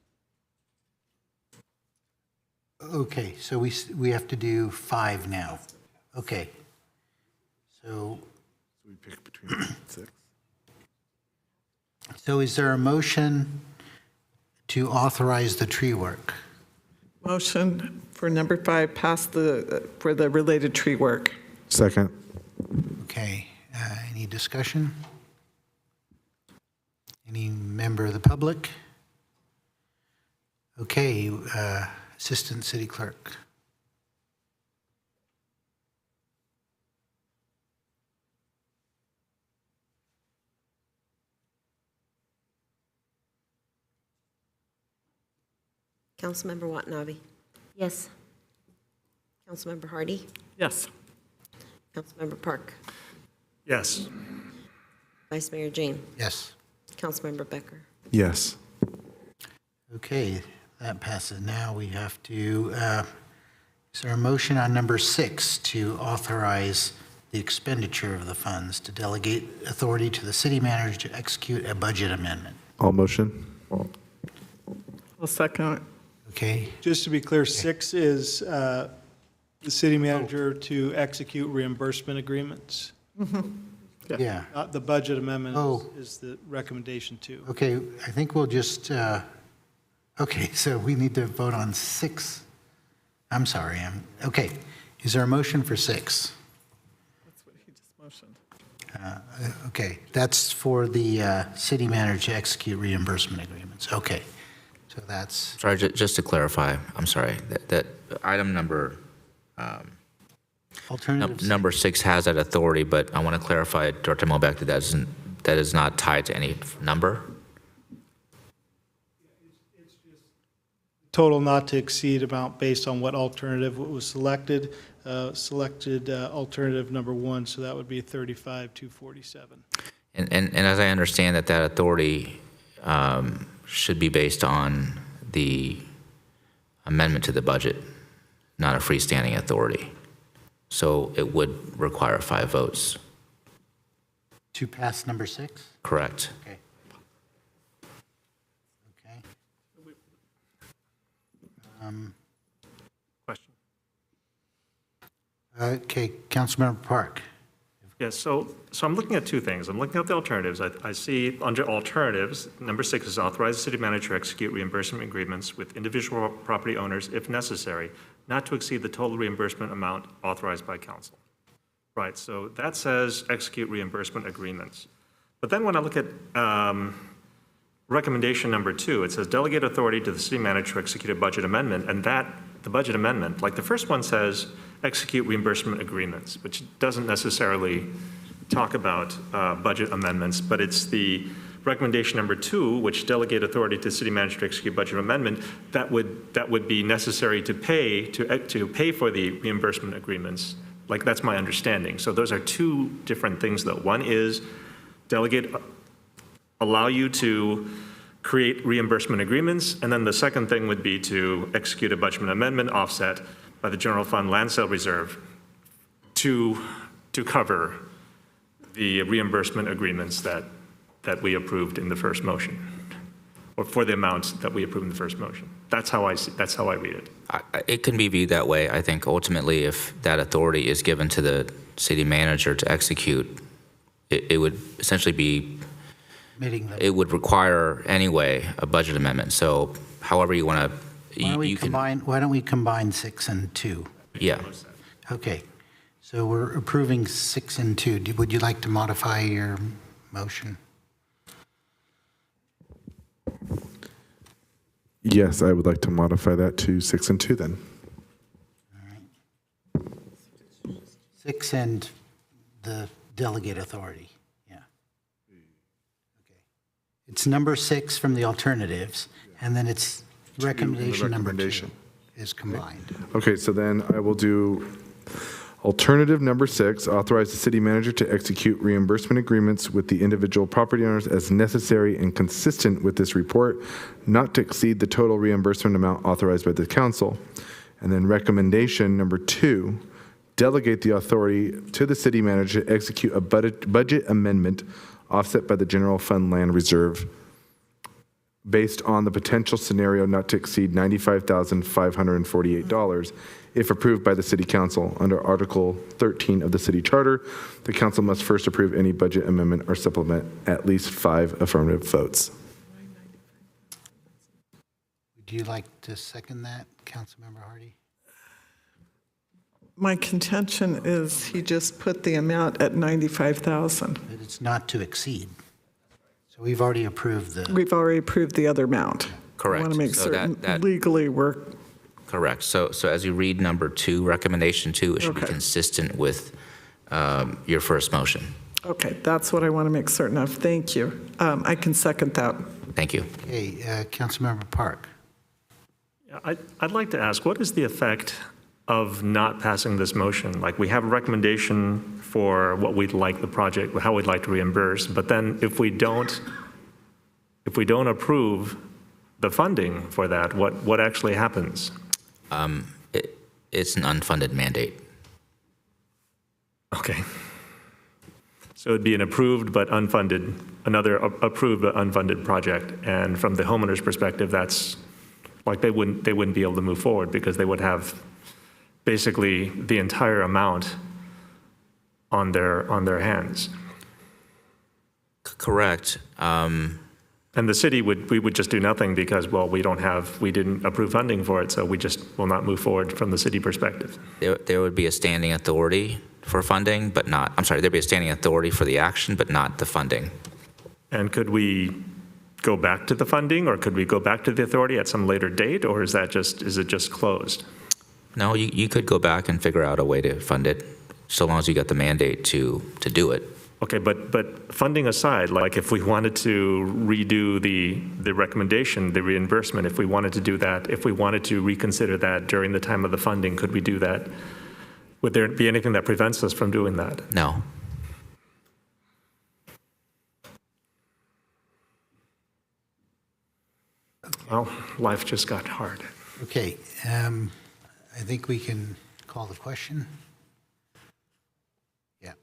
Okay, so we have to do 5 now. Okay. So we pick between 6. So is there a motion to authorize the tree work? Motion for number 5, pass for the related tree work. Second. Okay, any discussion? Any member of the public? Okay, Assistant City Clerk. Councilmember Watanabe. Yes. Councilmember Hardy. Yes. Councilmember Park. Yes. Vice Mayor Jane. Yes. Councilmember Becker. Yes. Okay, that passes. Now we have to, is there a motion on number 6 to authorize the expenditure of the funds to delegate authority to the city manager to execute a budget amendment? All motion. I'll second it. Okay. Just to be clear, 6 is the city manager to execute reimbursement agreements. Yeah. The budget amendment Oh. is the recommendation 2. Okay, I think we'll just, okay, so we need to vote on 6. I'm sorry, okay. Is there a motion for 6? That's what he just motioned. Okay, that's for the city manager to execute reimbursement agreements. Okay, so that's, Sorry, just to clarify, I'm sorry, that item number, alternative. number 6 has that authority, but I want to clarify, Director Mobeck, that is not tied to any number? Total not to exceed amount based on what alternative was selected. Alternative number 1, so that would be 35,247. And as I understand that authority should be based on the amendment to the budget, not a freestanding authority. So it would require 5 votes. To pass number 6? Correct. Okay. Okay. Question. Okay, Councilmember Park. Yes, so I'm looking at 2 things. I'm looking at the alternatives. I see under alternatives, number 6 is authorize the city manager to execute reimbursement agreements with individual property owners if necessary, not to exceed the total reimbursement amount authorized by council. Right, so that says execute reimbursement agreements. But then when I look at recommendation number 2, it says delegate authority to the city manager to execute a budget amendment, and the budget amendment, like the first one says execute reimbursement agreements, which doesn't necessarily talk about budget amendments, but it's the recommendation number 2, which delegate authority to city manager to execute budget amendment, that would be necessary to pay for the reimbursement agreements. Like, that's my understanding. So those are 2 different things, though. One is delegate, allow you to create reimbursement agreements, and then the second thing would be to execute a budget amendment offset by the general fund land sale reserve to cover the reimbursement agreements that we approved in the first motion, or for the amounts that we approved in the first motion. That's how I read it. It can be viewed that way. I think ultimately if that authority is given to the city manager to execute, it would essentially be, it would require anyway a budget amendment. So however you want to, Why don't we combine 6 and 2? Yeah. Okay, so we're approving 6 and 2. Would you like to modify your motion? Yes, I would like to modify that to 6 and 2 then. rescind the delegate authority. Yeah. Okay. It's number 6 from the alternatives, and then it's recommendation number 2 is combined. Okay, so then I will do alternative number 6, authorize the city manager to execute reimbursement agreements with the individual property owners as necessary and consistent with this report, not to exceed the total reimbursement amount authorized by the council. And then recommendation number 2, delegate the authority to the city manager to execute a budget amendment offset by the general fund land reserve based on the potential scenario not to exceed $95,548. If approved by the city council under Article 13 of the city charter, the council must first approve any budget amendment or supplement at least 5 affirmative votes. Would you like to second that, Councilmember Hardy? My contention is he just put the amount at 95,000. But it's not to exceed. So we've already approved the. We've already approved the other amount. Correct. I want to make So certain that legally we're. Correct. So as you read number 2, recommendation 2, it should be Okay. consistent with your first motion. Okay, that's what I want to make certain of. Thank you. I can second that. Thank you. Okay, Councilmember Park. I'd like to ask, what is the effect of not passing this motion? Like, we have a recommendation for what we'd like the project, how we'd like to reimburse, but then if we don't approve the funding for that, what actually happens? It's an unfunded mandate. Okay. So it'd be an approved but unfunded, another approved but unfunded project. And from the homeowner's perspective, that's like they wouldn't be able to move forward because they would have basically the entire amount on their hands. Correct. And the city we would just do nothing because, well, we didn't approve funding for it, so we just will not move forward from the city perspective. There would be a standing authority for funding, but not, I'm sorry, there'd be a standing authority for the action, but not the funding. And could we go back to the funding, or could we go back to the authority at some later date, or is it just closed? No, you could go back and figure out a way to fund it, so long as you got the mandate to do it. Okay, but funding aside, like if we wanted to redo the recommendation, the reimbursement, if we wanted to do that, if we wanted to reconsider that during the time of the funding, could we do that? Would there be anything that prevents us from doing that? No. Well, life just got hard. Okay, I think we can call the question. Yeah.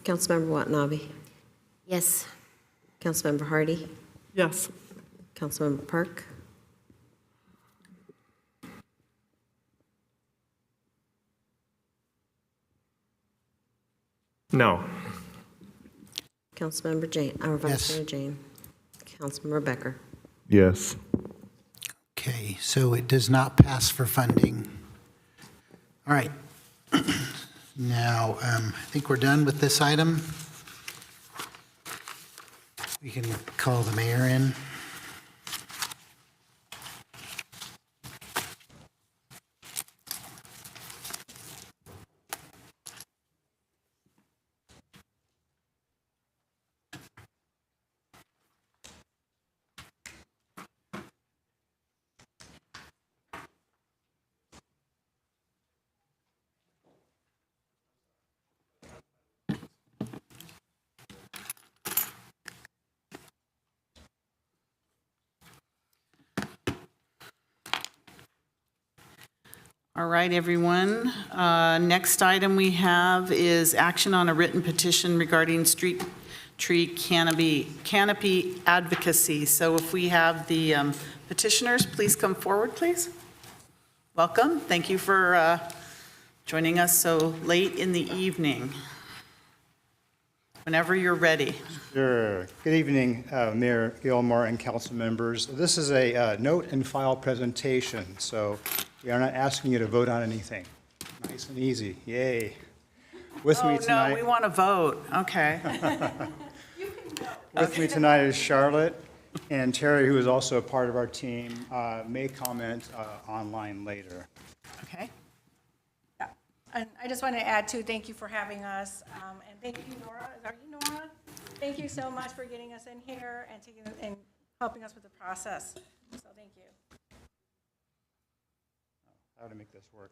Councilmember Watanabe? Yes. Councilmember Hardy? Yes. Councilmember Park? No. Councilmember Jane, or Vice Mayor Jane? Councilmember Becker? Yes. Okay, so it does not pass for funding. All right. Now, I think we're done with this item. We can call the mayor in. All right, everyone. Next item we have is action on a written petition regarding street tree canopy advocacy. So if we have the petitioners, please come forward, please. Welcome. Thank you for joining us so late in the evening. Whenever you're ready. Sure. Good evening, Mayor Gilmore and council members. This is a note and file presentation, so we are not asking you to vote on anything. Nice and easy. Yay. With me tonight. No, we want to vote. Okay. With me tonight is Charlotte, And Terry, who is also a part of our team, may comment online later. Okay. Yeah, and I just want to add too, thank you for having us, and thank you, Nora. Are you Nora? Thank you so much for getting us in here and and helping us with the process. So thank you. How to make this work?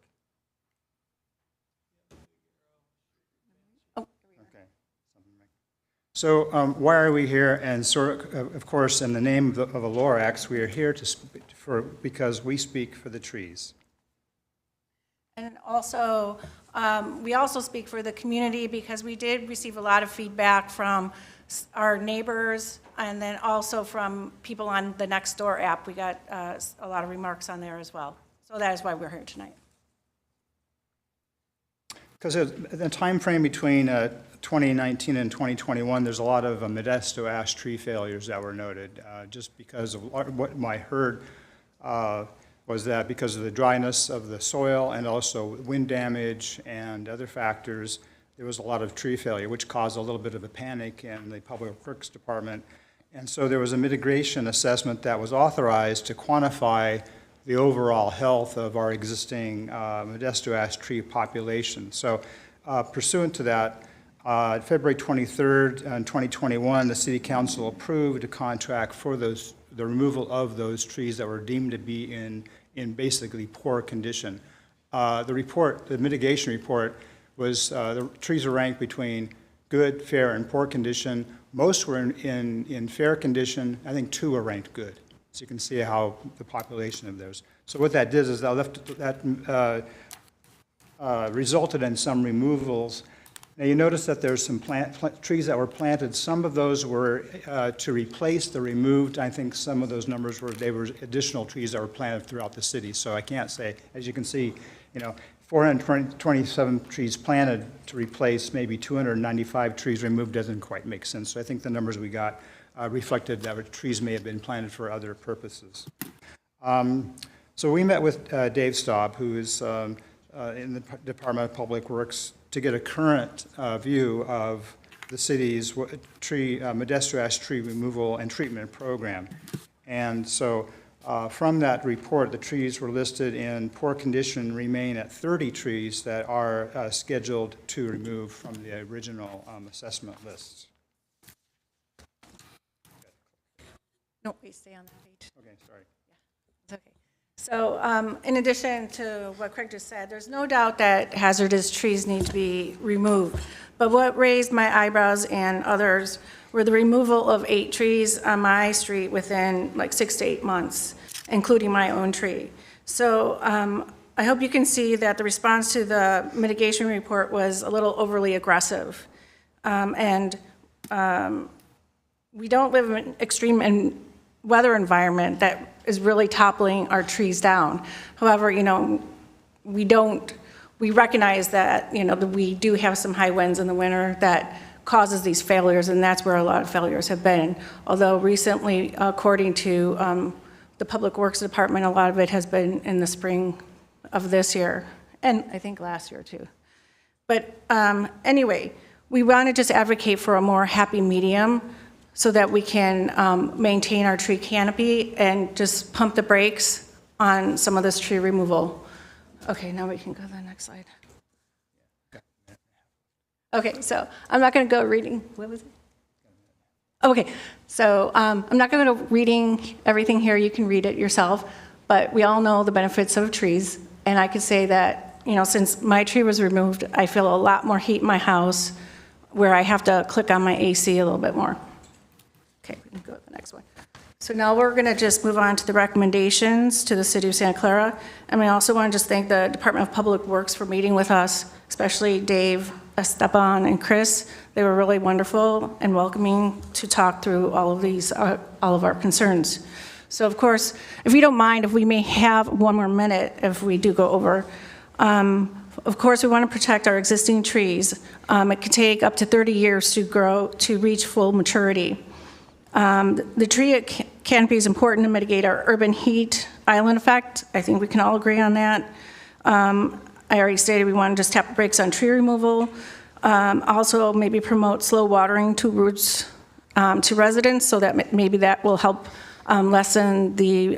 Oh, okay. So why are we here? And of course, in the name of the Lorax, we are here to because we speak for the trees. And also, we also speak for the community because we did receive a lot of feedback from our neighbors and then also from people on the Nextdoor app. We got a lot of remarks on there as well. So that is why we're here tonight. Because the time frame between 2019 and 2021, there's a lot of Modesto ash tree failures that were noted. Just because of what I heard was that because of the dryness of the soil and also wind damage and other factors, there was a lot of tree failure, which caused a little bit of a panic in the Public Works Department. And so there was a mitigation assessment that was authorized to quantify the overall health of our existing Modesto ash tree population. So pursuant to that, February 23rd, 2021, the City Council approved a contract for the removal of those trees that were deemed to be in basically poor condition. The mitigation report was the trees were ranked between good, fair, and poor condition. Most were in fair condition. I think 2 were ranked good. So you can see how the population of theirs. So what that did is that resulted in some removals. Now you notice that there's some trees that were planted. Some of those were to replace the removed. I think some of those numbers were additional trees that were planted throughout the city. So I can't say, as you can see, 427 trees planted to replace maybe 295 trees removed doesn't quite make sense. So I think the numbers we got reflected that trees may have been planted for other purposes. So we met with Dave Staub, who is in the Department of Public Works, to get a current view of the city's Modesto ash tree removal and treatment program. And so from that report, the trees were listed in poor condition, remain at 30 trees that are scheduled to remove from the original assessment lists. No, please stay on that page. Okay, sorry. Yeah, it's okay. So in addition to what Craig just said, there's no doubt that hazardous trees need to be removed. But what raised my eyebrows and others were the removal of 8 trees on my street within like 6 to 8 months, including my own tree. So I hope you can see that the response to the mitigation report was a little overly aggressive. We don't live in an extreme weather environment that is really toppling our trees down. However, we recognize that, that we do have some high winds in the winter that causes these failures, and that's where a lot of failures have been. Although recently, according to the Public Works Department, a lot of it has been in the spring of this year, and I think last year too. But anyway, we want to just advocate for a more happy medium so that we can maintain our tree canopy and just pump the brakes on some of this tree removal. Okay, now we can go to the next slide. Okay, so I'm not going to go reading. What was it? Okay, so I'm not going to go reading everything here. You can read it yourself. But we all know the benefits of trees. And I could say that, since my tree was removed, I feel a lot more heat in my house where I have to click on my AC a little bit more. Okay, we can go to the next one. So now we're going to just move on to the recommendations to the City of Santa Clara. And we also want to just thank the Department of Public Works for meeting with us, especially Dave, Esteban, and Chris. They were really wonderful and welcoming to talk through all of our concerns. So of course, if you don't mind, if we may have one more minute if we do go over. Of course, we want to protect our existing trees. It can take up to 30 years to grow to reach full maturity. The tree canopy is important to mitigate our urban heat island effect. I think we can all agree on that. I already stated we want to just tap brakes on tree removal. Also, maybe promote slow watering to roots to residents, so that maybe that will help lessen the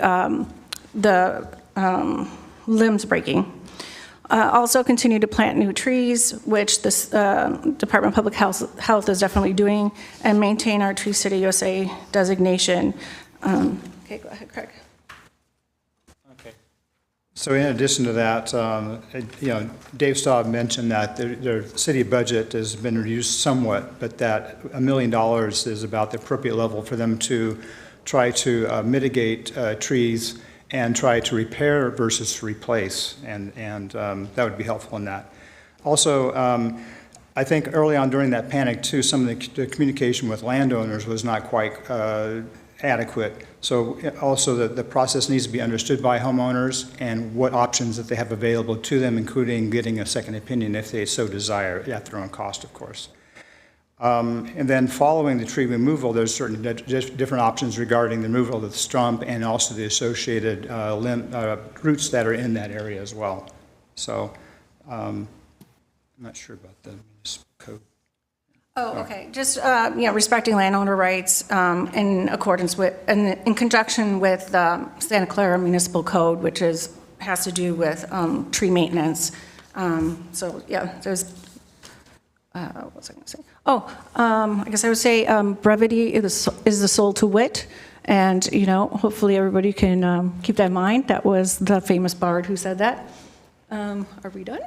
limbs breaking. Also continue to plant new trees, which this Department of Public Health is definitely doing, and maintain our Tree City USA designation. Okay, go ahead, Craig. So in addition to that, Dave Staub mentioned that their city budget has been reduced somewhat, but that $1 million is about the appropriate level for them to try to mitigate trees and try to repair versus replace, and that would be helpful in that. Also, I think early on during that panic too, some of the communication with landowners was not quite adequate. So also the process needs to be understood by homeowners and what options that they have available to them, including getting a second opinion if they so desire, at their own cost, of course. And then following the tree removal, there's certain different options regarding the removal of the stump and also the associated roots that are in that area as well. So I'm not sure about the municipal code. Oh, okay. Just, respecting landowner rights in accordance with, and in conjunction with Santa Clara Municipal Code, which has to do with tree maintenance. So, yeah, there's, what was I going to say? Oh, I guess I would say brevity is the soul to wit. And, hopefully everybody can keep that in mind. That was the famous bard who said that. Are we done?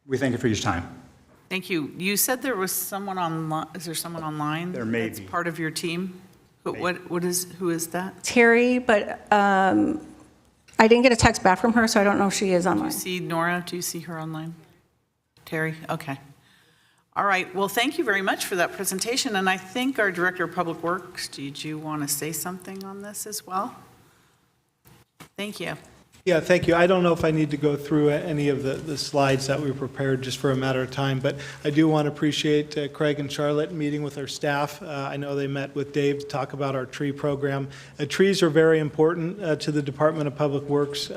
We thank you for your time. Thank you. You said there was someone online. Is there someone online? There may that's be. Part of your team? Who is that? Terry, but I didn't get a text back from her, so I don't know if she is online. Do you see Nora? Do you see her online? Terry? Okay. All right. Well, thank you very much for that presentation. And I think our Director of Public Works, did you want to say something on this as well? Thank you. Yeah, thank you. I don't know if I need to go through any of the slides that we prepared just for a matter of time, but I do want to appreciate Craig and Charlotte meeting with our staff. I know they met with Dave to talk about our tree program. Trees are very important to the Department of Public Works.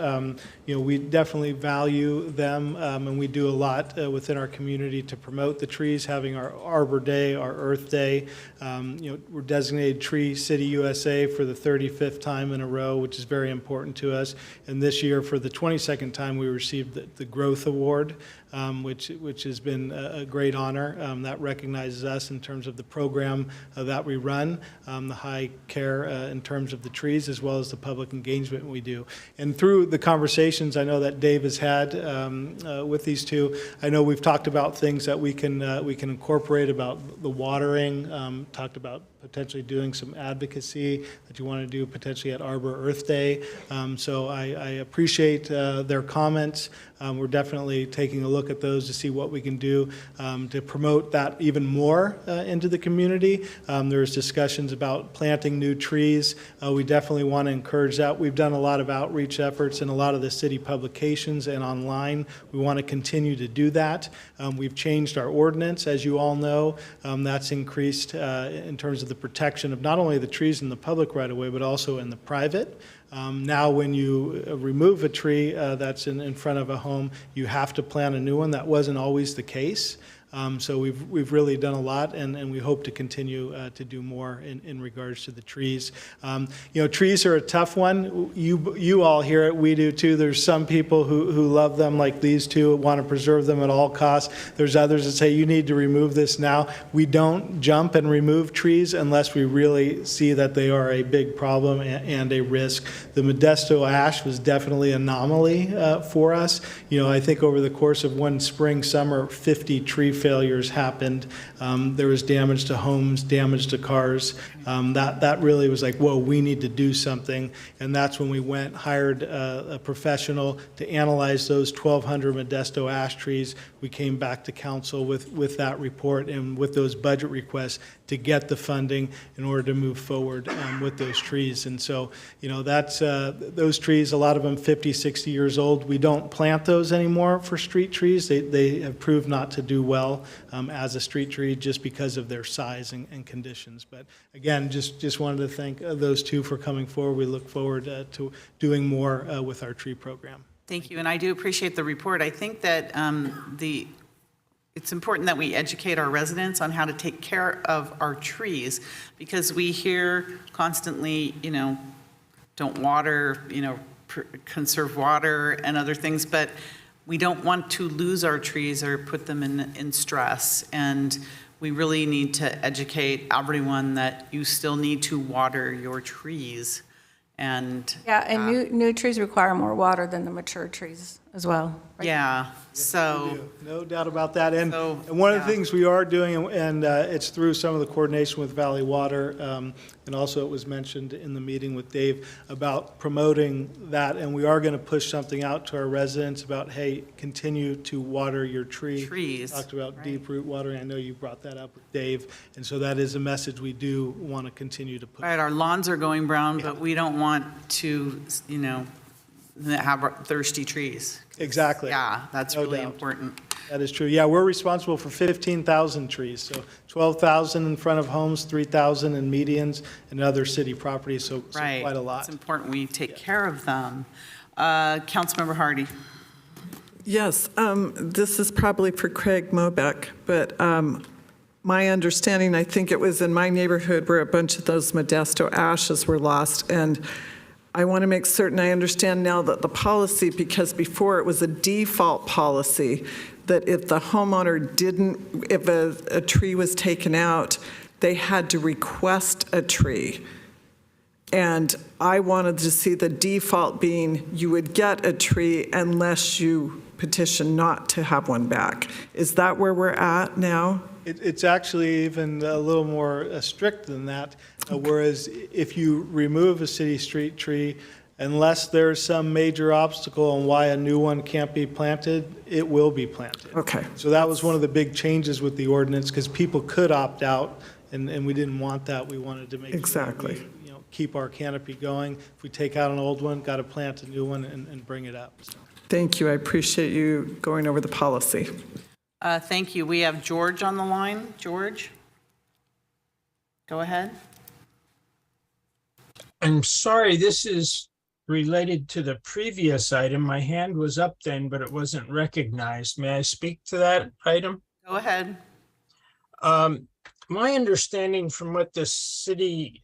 We definitely value them, and we do a lot within our community to promote the trees, having our Arbor Day, our Earth Day. We're designated Tree City USA for the 35th time in a row, which is very important to us. And this year, for the 22nd time, we received the Growth Award, which has been a great honor. That recognizes us in terms of the program that we run, the high care in terms of the trees, as well as the public engagement we do. And through the conversations I know that Dave has had with these two, I know we've talked about things that we can incorporate about the watering, talked about potentially doing some advocacy that you want to do potentially at Arbor Earth Day. So I appreciate their comments. We're definitely taking a look at those to see what we can do to promote that even more into the community. There's discussions about planting new trees. We definitely want to encourage that. We've done a lot of outreach efforts in a lot of the city publications and online. We want to continue to do that. We've changed our ordinance, as you all know. That's increased in terms of the protection of not only the trees in the public right-of-way, but also in the private. Now, when you remove a tree that's in front of a home, you have to plant a new one. That wasn't always the case. So we've really done a lot, and we hope to continue to do more in regards to the trees. Trees are a tough one. You all hear it. We do too. There's some people who love them, like these two, want to preserve them at all costs. There's others that say you need to remove this now. We don't jump and remove trees unless we really see that they are a big problem and a risk. The Modesto ash was definitely an anomaly for us. I think over the course of one spring, summer, 50 tree failures happened. There was damage to homes, damage to cars. That really was like, whoa, we need to do something. And that's when we hired a professional to analyze those 1,200 Modesto ash trees. We came back to council with that report and with those budget requests to get the funding in order to move forward with those trees. And so, that's those trees, a lot of them 50, 60 years old. We don't plant those anymore for street trees. They have proved not to do well as a street tree just because of their size and conditions. But again, just wanted to thank those two for coming forward. We look forward to doing more with our tree program. Thank you, and I do appreciate the report. I think that it's important that we educate our residents on how to take care of our trees, because we hear constantly, don't water, conserve water and other things, but we don't want to lose our trees or put them in stress. And we really need to educate everyone that you still need to water your trees. And Yeah, and new trees require more water than the mature trees as well. Right? yeah, so. No doubt about that. And So, one of yeah. the things we are doing, and it's through some of the coordination with Valley Water, and also it was mentioned in the meeting with Dave about promoting that, and we are going to push something out to our residents about, hey, continue to water your Trees, Talked about right. deep root watering. I know you brought that up with Dave, and so that is a message we do want to continue to push. Right, our lawns are going brown, but we don't want to, have thirsty trees. Exactly. Yeah, that's No really doubt. important. That is true. Yeah, we're responsible for 15,000 trees, so 12,000 in front of homes, 3,000 in medians and other city properties, so Right. quite a lot. It's important we take care of them. Councilmember Hardy. Yes, this is probably for Craig Mobeck, but my understanding, I think it was in my neighborhood where a bunch of those Modesto ashes were lost, and I want to make certain I understand now that the policy, because before it was a default policy, that if the homeowner if a tree was taken out, they had to request a tree. And I wanted to see the default being you would get a tree unless you petition not to have one back. Is that where we're at now? It's actually even a little more strict than that, whereas if you remove a city street tree, unless there's some major obstacle on why a new one can't be planted, it will be planted. Okay. So that was one of the big changes with the ordinance, because people could opt out, and we didn't want that. We wanted to make sure Exactly. we, keep our canopy going. If we take out an old one, got to plant a new one and bring it up. So. Thank you. I appreciate you going over the policy. Thank you. We have George on the line. George? Go ahead. I'm sorry, this is related to the previous item. My hand was up then, but it wasn't recognized. May I speak to that item? Go ahead. My understanding from what the city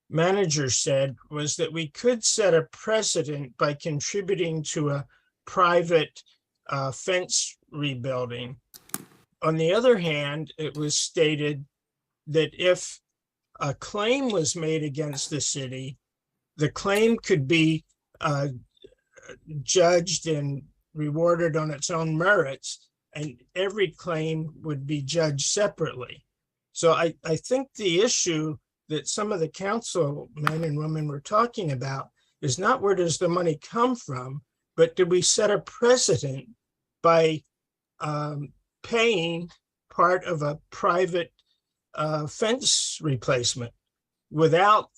manager said was that we could set a precedent by contributing to a private fence rebuilding. On the other hand, it was stated that if a claim was made against the city, the claim could be judged and rewarded on its own merits, and every claim would be judged separately. So I think the issue that some of the council men and women were talking about is not where does the money come from, but do we set a precedent by paying part of a private fence replacement without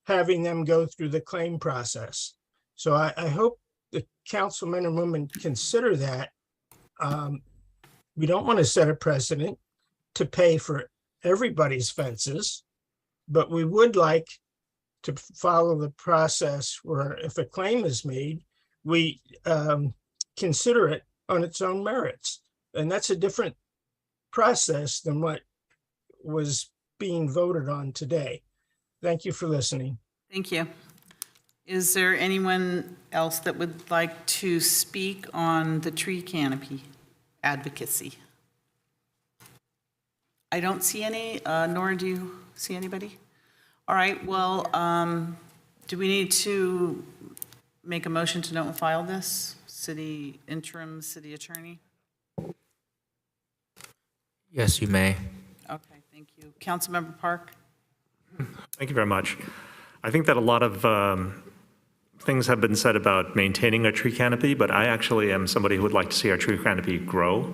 having them go through the claim process. So I hope the councilmen and women consider that. We don't want to set a precedent to pay for everybody's fences, but we would like to follow the process where if a claim is made, we consider it on its own merits. And that's a different process than what was being voted on today. Thank you for listening. Thank you. Is there anyone else that would like to speak on the tree canopy advocacy? I don't see any, nor do you see anybody. All right, well, do we need to make a motion to note and file this? Interim city attorney? Yes, you may. Okay, thank you. Councilmember Park? Thank you very much. I think that a lot of things have been said about maintaining a tree canopy, but I actually am somebody who would like to see our tree canopy grow.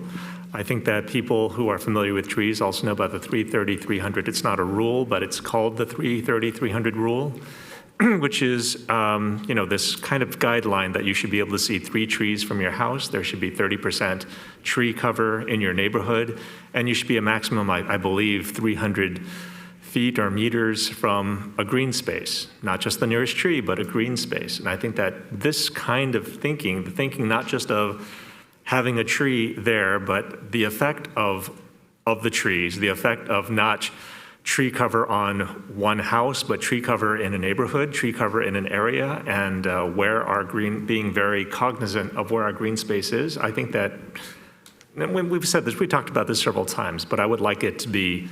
I think that people who are familiar with trees also know about the 330-300. It's not a rule, but it's called the 330-300 rule, which is, this kind of guideline that you should be able to see 3 trees from your house. There should be 30% tree cover in your neighborhood, and you should be a maximum, I believe, 300 feet or meters from a green space, not just the nearest tree, but a green space. And I think that this kind of thinking, the thinking not just of having a tree there, but the effect of the trees, the effect of not tree cover on one house, but tree cover in a neighborhood, tree cover in an area, and where our green, being very cognizant of where our green space is. I think that, and when we've said this, we talked about this several times, but I would like it to be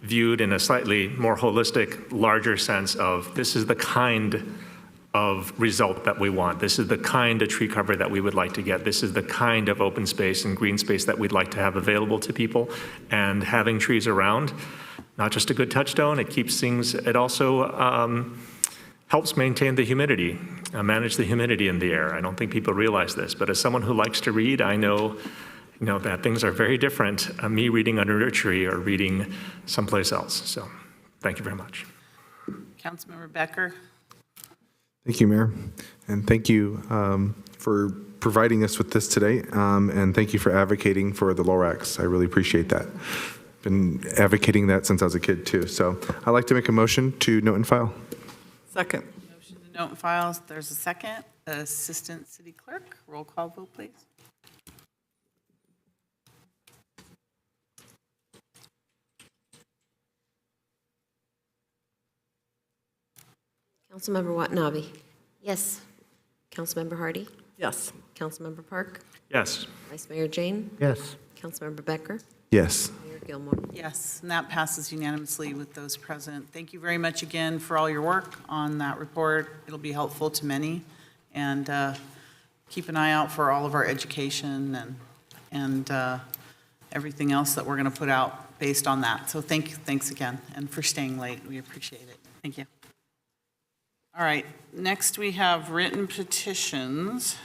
viewed in a slightly more holistic, larger sense of this is the kind of result that we want. This is the kind of tree cover that we would like to get. This is the kind of open space and green space that we'd like to have available to people. And having trees around, not just a good touchstone, it keeps things, it also helps maintain the humidity, manage the humidity in the air. I don't think people realize this, but as someone who likes to read, I know that things are very different, me reading under a tree or reading someplace else. So thank you very much. Councilmember Becker. Thank you, Mayor. And thank you for providing us with this today. And thank you for advocating for the LORAX. I really appreciate that. Been advocating that since I was a kid too. So I'd like to make a motion to note and file. Second. Motion to note and files. There's a second. Assistant City Clerk, roll call vote, please. Councilmember Watanabe. Yes. Councilmember Hardy. Yes. Councilmember Park. Yes. Vice Mayor Jane. Yes. Councilmember Becker. Yes. Mayor Gilmore. Yes, and that passes unanimously with those present. Thank you very much again for all your work on that report. It'll be helpful to many. And keep an eye out for all of our education and everything else that we're going to put out based on that. So thanks again, and for staying late. We appreciate it. Thank you. All right, next we have written petitions.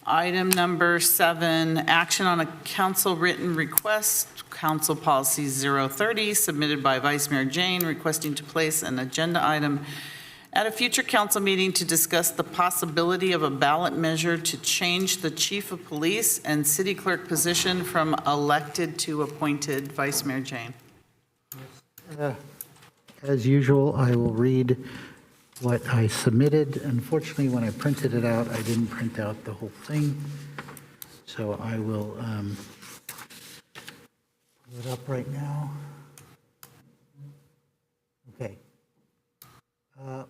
Item number 7, action on a council written request, Council Policy 030, submitted by Vice Mayor Jane, requesting to place an agenda item at a future council meeting to discuss the possibility of a ballot measure to change the chief of police and city clerk position from elected to appointed. Vice Mayor Jane. As usual, I will read what I submitted. Unfortunately, when I printed it out, I didn't print out the whole thing. So I will pull it up right now. Okay. So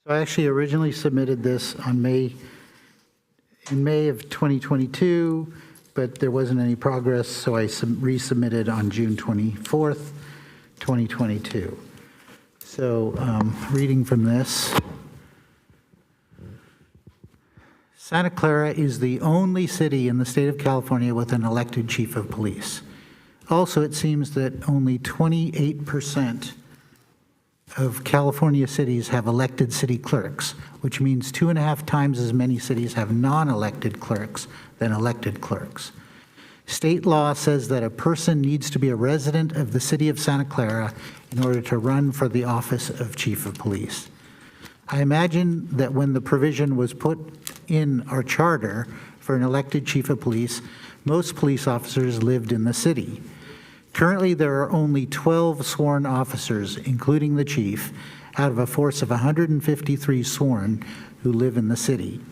I actually originally submitted this in May of 2022, but there wasn't any progress, so I resubmitted on June 24th, 2022. So reading from this, Santa Clara is the only city in the state of California with an elected chief of police. Also, it seems that only 28% of California cities have elected city clerks, which means 2.5 times as many cities have non-elected clerks than elected clerks. State law says that a person needs to be a resident of the city of Santa Clara in order to run for the office of chief of police. I imagine that when the provision was put in our charter for an elected chief of police, most police officers lived in the city. Currently, there are only 12 sworn officers, including the chief, out of a force of 153 sworn who live in the city.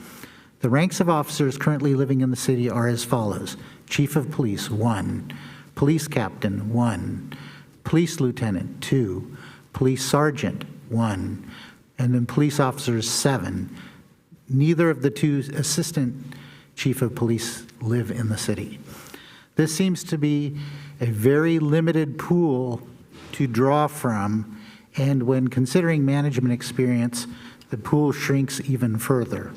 The ranks of officers currently living in the city are as follows: Chief of Police, 1, Police Captain, 1, Police Lieutenant, 2, Police Sergeant, 1, and then Police Officers, 7. Neither of the 2 Assistant Chief of Police live in the city. This seems to be a very limited pool to draw from, and when considering management experience, the pool shrinks even further.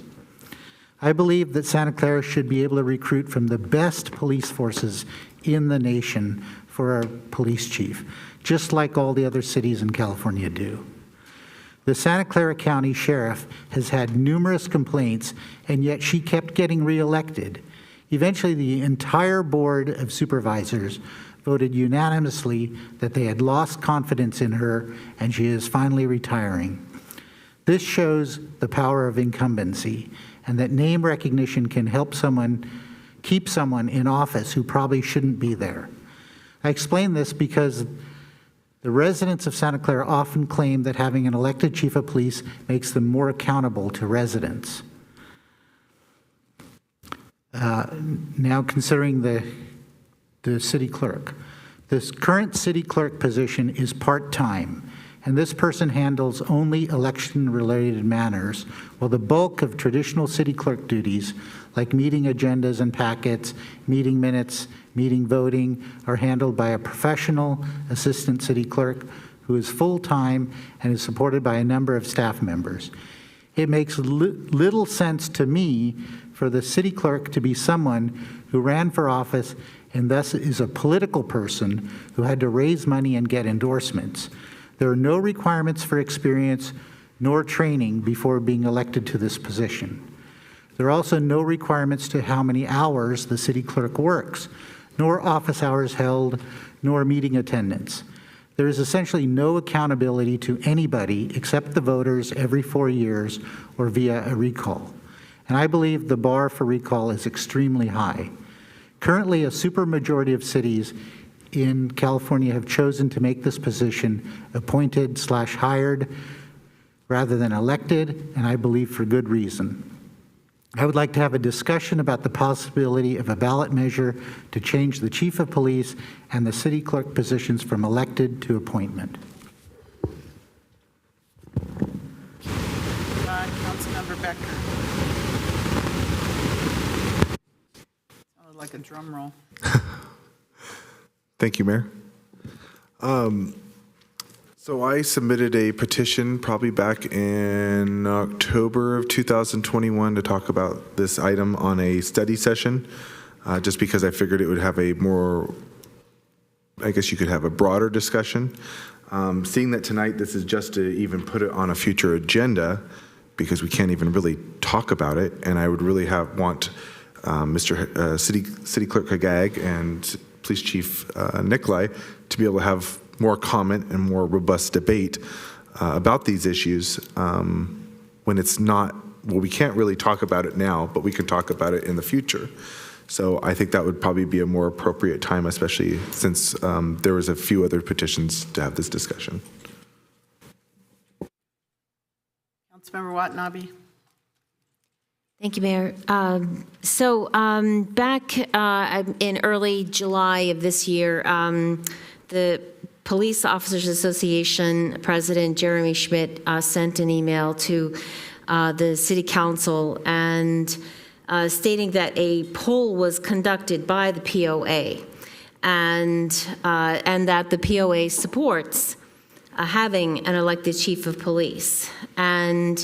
I believe that Santa Clara should be able to recruit from the best police forces in the nation for our police chief, just like all the other cities in California do. The Santa Clara County Sheriff has had numerous complaints, and yet she kept getting reelected. Eventually, the entire Board of Supervisors voted unanimously that they had lost confidence in her, and she is finally retiring. This shows the power of incumbency, and that name recognition can help someone keep someone in office who probably shouldn't be there. I explain this because the residents of Santa Clara often claim that having an elected chief of police makes them more accountable to residents. Now considering the city clerk. This current city clerk position is part-time, and this person handles only election-related matters, while the bulk of traditional city clerk duties, like meeting agendas and packets, meeting minutes, meeting voting, are handled by a professional assistant city clerk who is full-time and is supported by a number of staff members. It makes little sense to me for the city clerk to be someone who ran for office and thus is a political person who had to raise money and get endorsements. There are no requirements for experience nor training before being elected to this position. There are also no requirements to how many hours the city clerk works, nor office hours held, nor meeting attendance. There is essentially no accountability to anybody except the voters every 4 years or via a recall. And I believe the bar for recall is extremely high. Currently, a supermajority of cities in California have chosen to make this position appointed/hired rather than elected, and I believe for good reason. I would like to have a discussion about the possibility of a ballot measure to change the chief of police and the city clerk positions from elected to appointment. Councilmember Becker. Sounded like a drum roll. Thank you, Mayor. So I submitted a petition probably back in October of 2021 to talk about this item on a study session, just because I figured it would have a more, I guess you could have a broader discussion. Seeing that tonight this is just to even put it on a future agenda, because we can't even really talk about it, and I would really want Mr. City Clerk Hagag and Police Chief Nikolai to be able to have more comment and more robust debate about these issues when it's not, well, we can't really talk about it now, but we can talk about it in the future. So I think that would probably be a more appropriate time, especially since there was a few other petitions to have this discussion. Councilmember Watanabe. Thank you, Mayor. Back in early July of this year, the Police Officers Association President Jeremy Schmidt sent an email to the City Council and stating that a poll was conducted by the POA and that the POA supports having an elected chief of police. And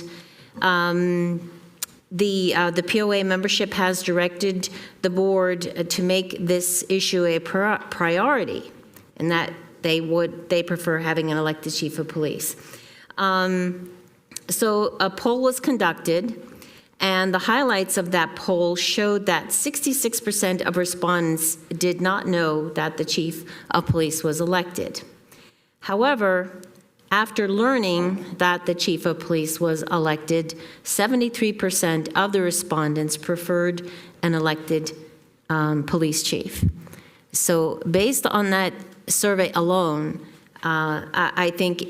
the POA membership has directed the board to make this issue a priority, and that they prefer having an elected chief of police. So a poll was conducted, and the highlights of that poll showed that 66% of respondents did not know that the chief of police was elected. However, after learning that the chief of police was elected, 73% of the respondents preferred an elected police chief. So based on that survey alone, I think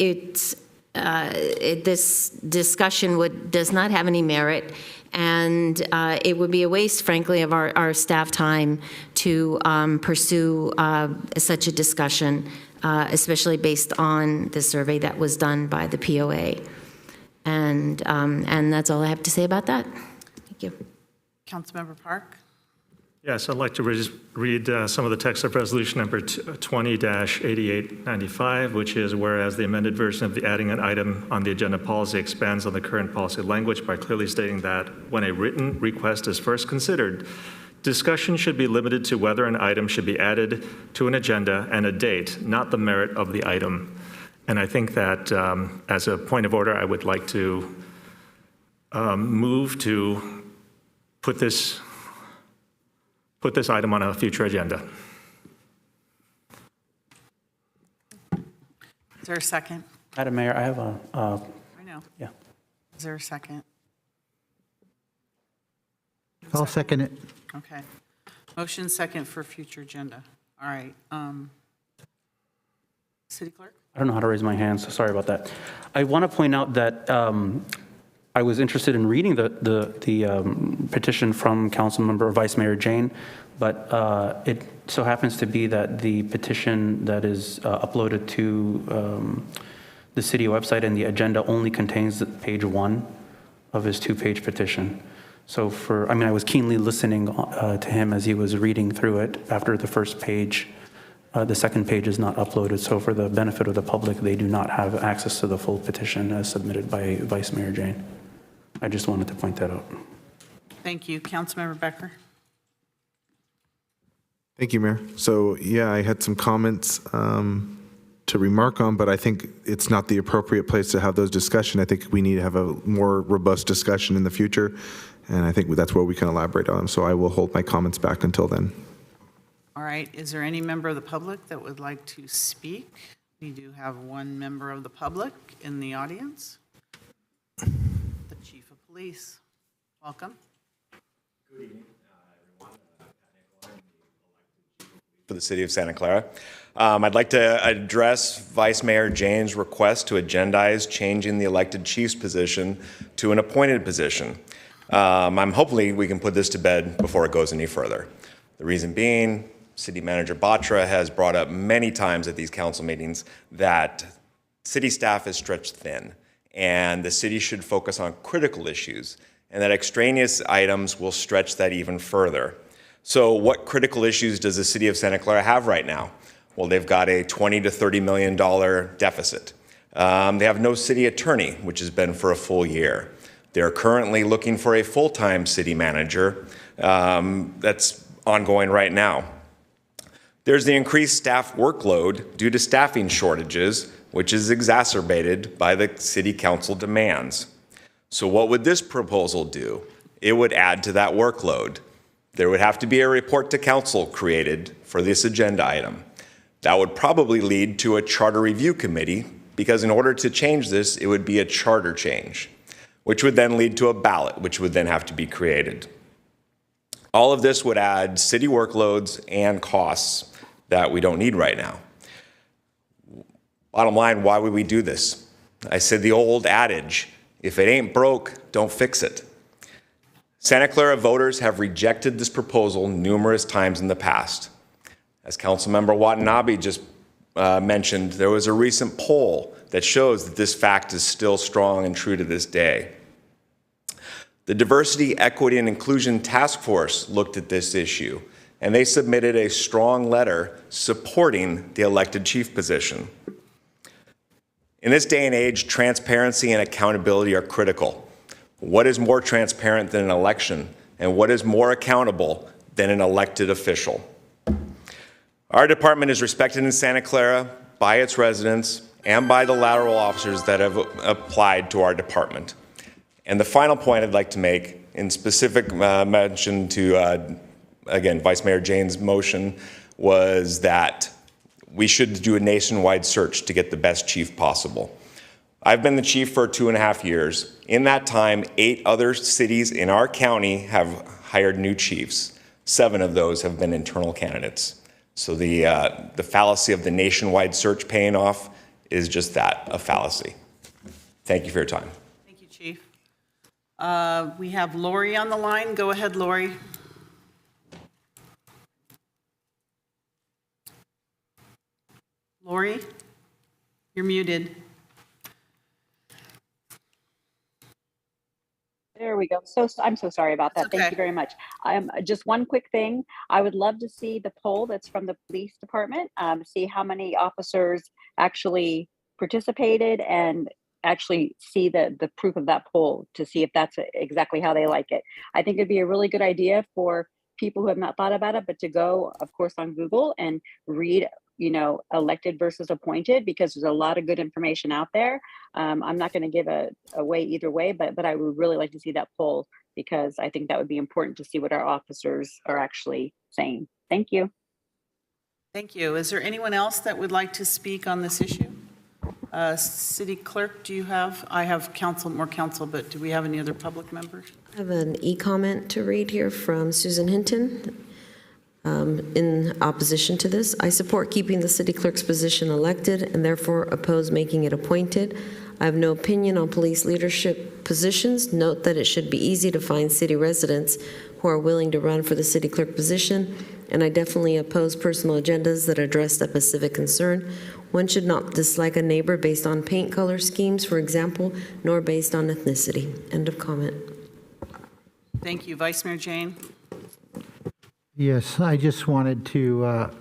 this discussion does not have any merit, and it would be a waste, frankly, of our staff time to pursue such a discussion, especially based on the survey that was done by the POA. And that's all I have to say about that. Thank you. Councilmember Park. Yes, I'd like to read some of the text of resolution number 20-8895, which is whereas the amended version of the adding an item on the agenda policy expands on the current policy language by clearly stating that when a written request is first considered, discussion should be limited to whether an item should be added to an agenda and a date, not the merit of the item. And I think that as a point of order, I would like to move to put this item on a future agenda. Is there a second? Madam Mayor, I have I know. Yeah. Is there a second? I'll second it. Okay. Motion second for future agenda. All right. City Clerk? I don't know how to raise my hand, so sorry about that. I want to point out that I was interested in reading the petition from Councilmember or Vice Mayor Jane, but it so happens to be that the petition that is uploaded to the city website and the agenda only contains page 1 of his 2-page petition. So I was keenly listening to him as he was reading through it. After the first page, the second page is not uploaded. So for the benefit of the public, they do not have access to the full petition as submitted by Vice Mayor Jane. I just wanted to point that out. Thank you. Councilmember Becker. Thank you, Mayor. So yeah, I had some comments to remark on, but I think it's not the appropriate place to have those discussions. I think we need to have a more robust discussion in the future, and I think that's where we can elaborate on them. So I will hold my comments back until then. All right. Is there any member of the public that would like to speak? We do have one member of the public in the audience. The Chief of Police. Welcome. Good evening, everyone. For the City of Santa Clara. I'd like to address Vice Mayor Jane's request to agendize changing the elected chief's position to an appointed position. Hopefully we can put this to bed before it goes any further. The reason being, City Manager Batra has brought up many times at these council meetings that city staff is stretched thin and the city should focus on critical issues, and that extraneous items will stretch that even further. So what critical issues does the City of Santa Clara have right now? Well, they've got a $20 to $30 million deficit. They have no city attorney, which has been for a full year. They're currently looking for a full-time city manager that's ongoing right now. There's the increased staff workload due to staffing shortages, which is exacerbated by the city council demands. So what would this proposal do? It would add to that workload. There would have to be a report to council created for this agenda item. That would probably lead to a charter review committee, because in order to change this, it would be a charter change, which would then lead to a ballot, which would then have to be created. All of this would add city workloads and costs that we don't need right now. Bottom line, why would we do this? I said the old adage, if it ain't broke, don't fix it. Santa Clara voters have rejected this proposal numerous times in the past. As Councilmember Watanabe just mentioned, there was a recent poll that shows that this fact is still strong and true to this day. The Diversity, Equity, and Inclusion Task Force looked at this issue, and they submitted a strong letter supporting the elected chief position. In this day and age, transparency and accountability are critical. What is more transparent than an election, and what is more accountable than an elected official? Our department is respected in Santa Clara by its residents and by the lateral officers that have applied to our department. And the final point I'd like to make, in specific mention to, again, Vice Mayor Jane's motion, was that we should do a nationwide search to get the best chief possible. I've been the chief for 2.5 years. In that time, 8 other cities in our county have hired new chiefs. 7 of those have been internal candidates. So the fallacy of the nationwide search paying off is just that, a fallacy. Thank you for your time. Thank you, Chief. We have Lori on the line. Go ahead, Lori. Lori, you're muted. There we go. I'm so sorry about that. Thank you very much. Just one quick thing. I would love to see the poll that's from the police department, see how many officers actually participated and actually see the proof of that poll to see if that's exactly how they like it. I think it'd be a really good idea for people who have not thought about it, but to go, of course, on Google and read, elected versus appointed, because there's a lot of good information out there. I'm not going to give away either way, but I would really like to see that poll, because I think that would be important to see what our officers are actually saying. Thank you. Thank you. Is there anyone else that would like to speak on this issue? City Clerk, do you have? I have more council, but do we have any other public members? I have an e-comment to read here from Susan Hinton. In opposition to this, I support keeping the city clerk's position elected and therefore oppose making it appointed. I have no opinion on police leadership positions. Note that it should be easy to find city residents who are willing to run for the city clerk position, and I definitely oppose personal agendas that address a specific concern. One should not dislike a neighbor based on paint color schemes, for example, nor based on ethnicity. End of comment. Thank you. Vice Mayor Jane? Yes, I just wanted to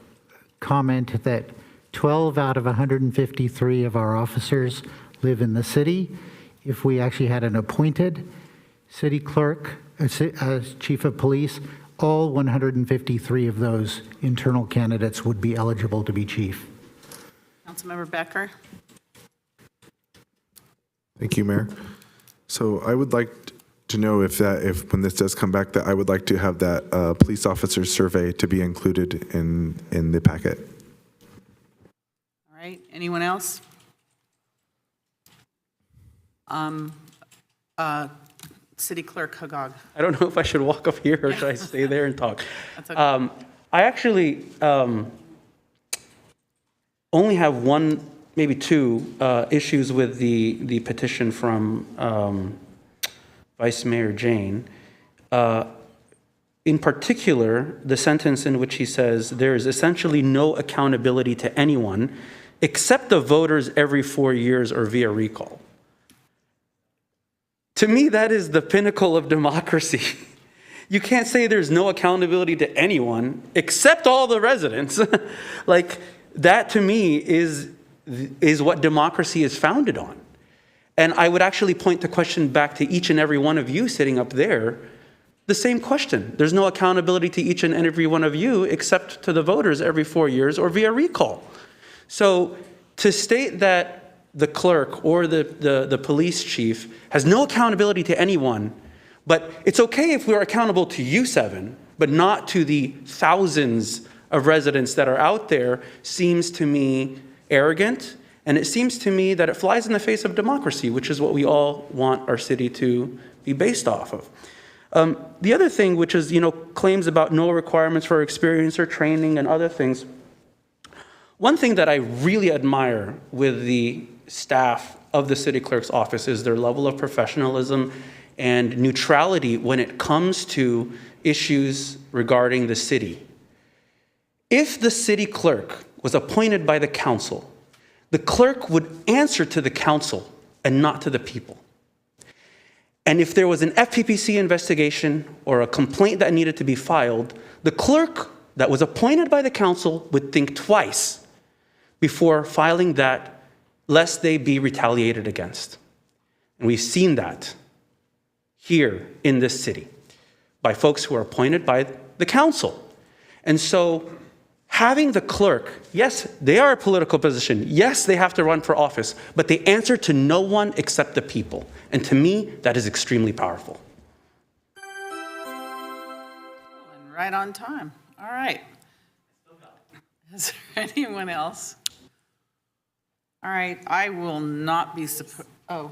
comment that 12 out of 153 of our officers live in the city. If we actually had an appointed city clerk, chief of police, all 153 of those internal candidates would be eligible to be chief. Councilmember Becker? Thank you, Mayor. So I would like to know if when this does come back, that I would like to have that police officer survey to be included in the packet. All right. Anyone else? City Clerk Hagag. I don't know if I should walk up here or should I stay there and talk. That's okay. I actually only have one, maybe two issues with the petition from Vice Mayor Jane. In particular, the sentence in which he says there is essentially no accountability to anyone except the voters every 4 years or via recall. To me, that is the pinnacle of democracy. You can't say there's no accountability to anyone except all the residents. Like, that to me is what democracy is founded on. And I would actually point the question back to each and every one of you sitting up there, the same question. There's no accountability to each and every one of you except to the voters every 4 years or via recall. So to state that the clerk or the police chief has no accountability to anyone, but it's okay if we're accountable to you seven, but not to the thousands of residents that are out there, seems to me arrogant. And it seems to me that it flies in the face of democracy, which is what we all want our city to be based off of. The other thing, which is, claims about no requirements for experience or training and other things. One thing that I really admire with the staff of the city clerk's office is their level of professionalism and neutrality when it comes to issues regarding the city. If the city clerk was appointed by the council, the clerk would answer to the council and not to the people. And if there was an FPPC investigation or a complaint that needed to be filed, the clerk that was appointed by the council would think twice before filing that, lest they be retaliated against. And we've seen that here in this city by folks who are appointed by the council. And so having the clerk, yes, they are a political position. Yes, they have to run for office, but they answer to no one except the people. And to me, that is extremely powerful. And right on time. All right. Is there anyone else? All right, I will not be oh.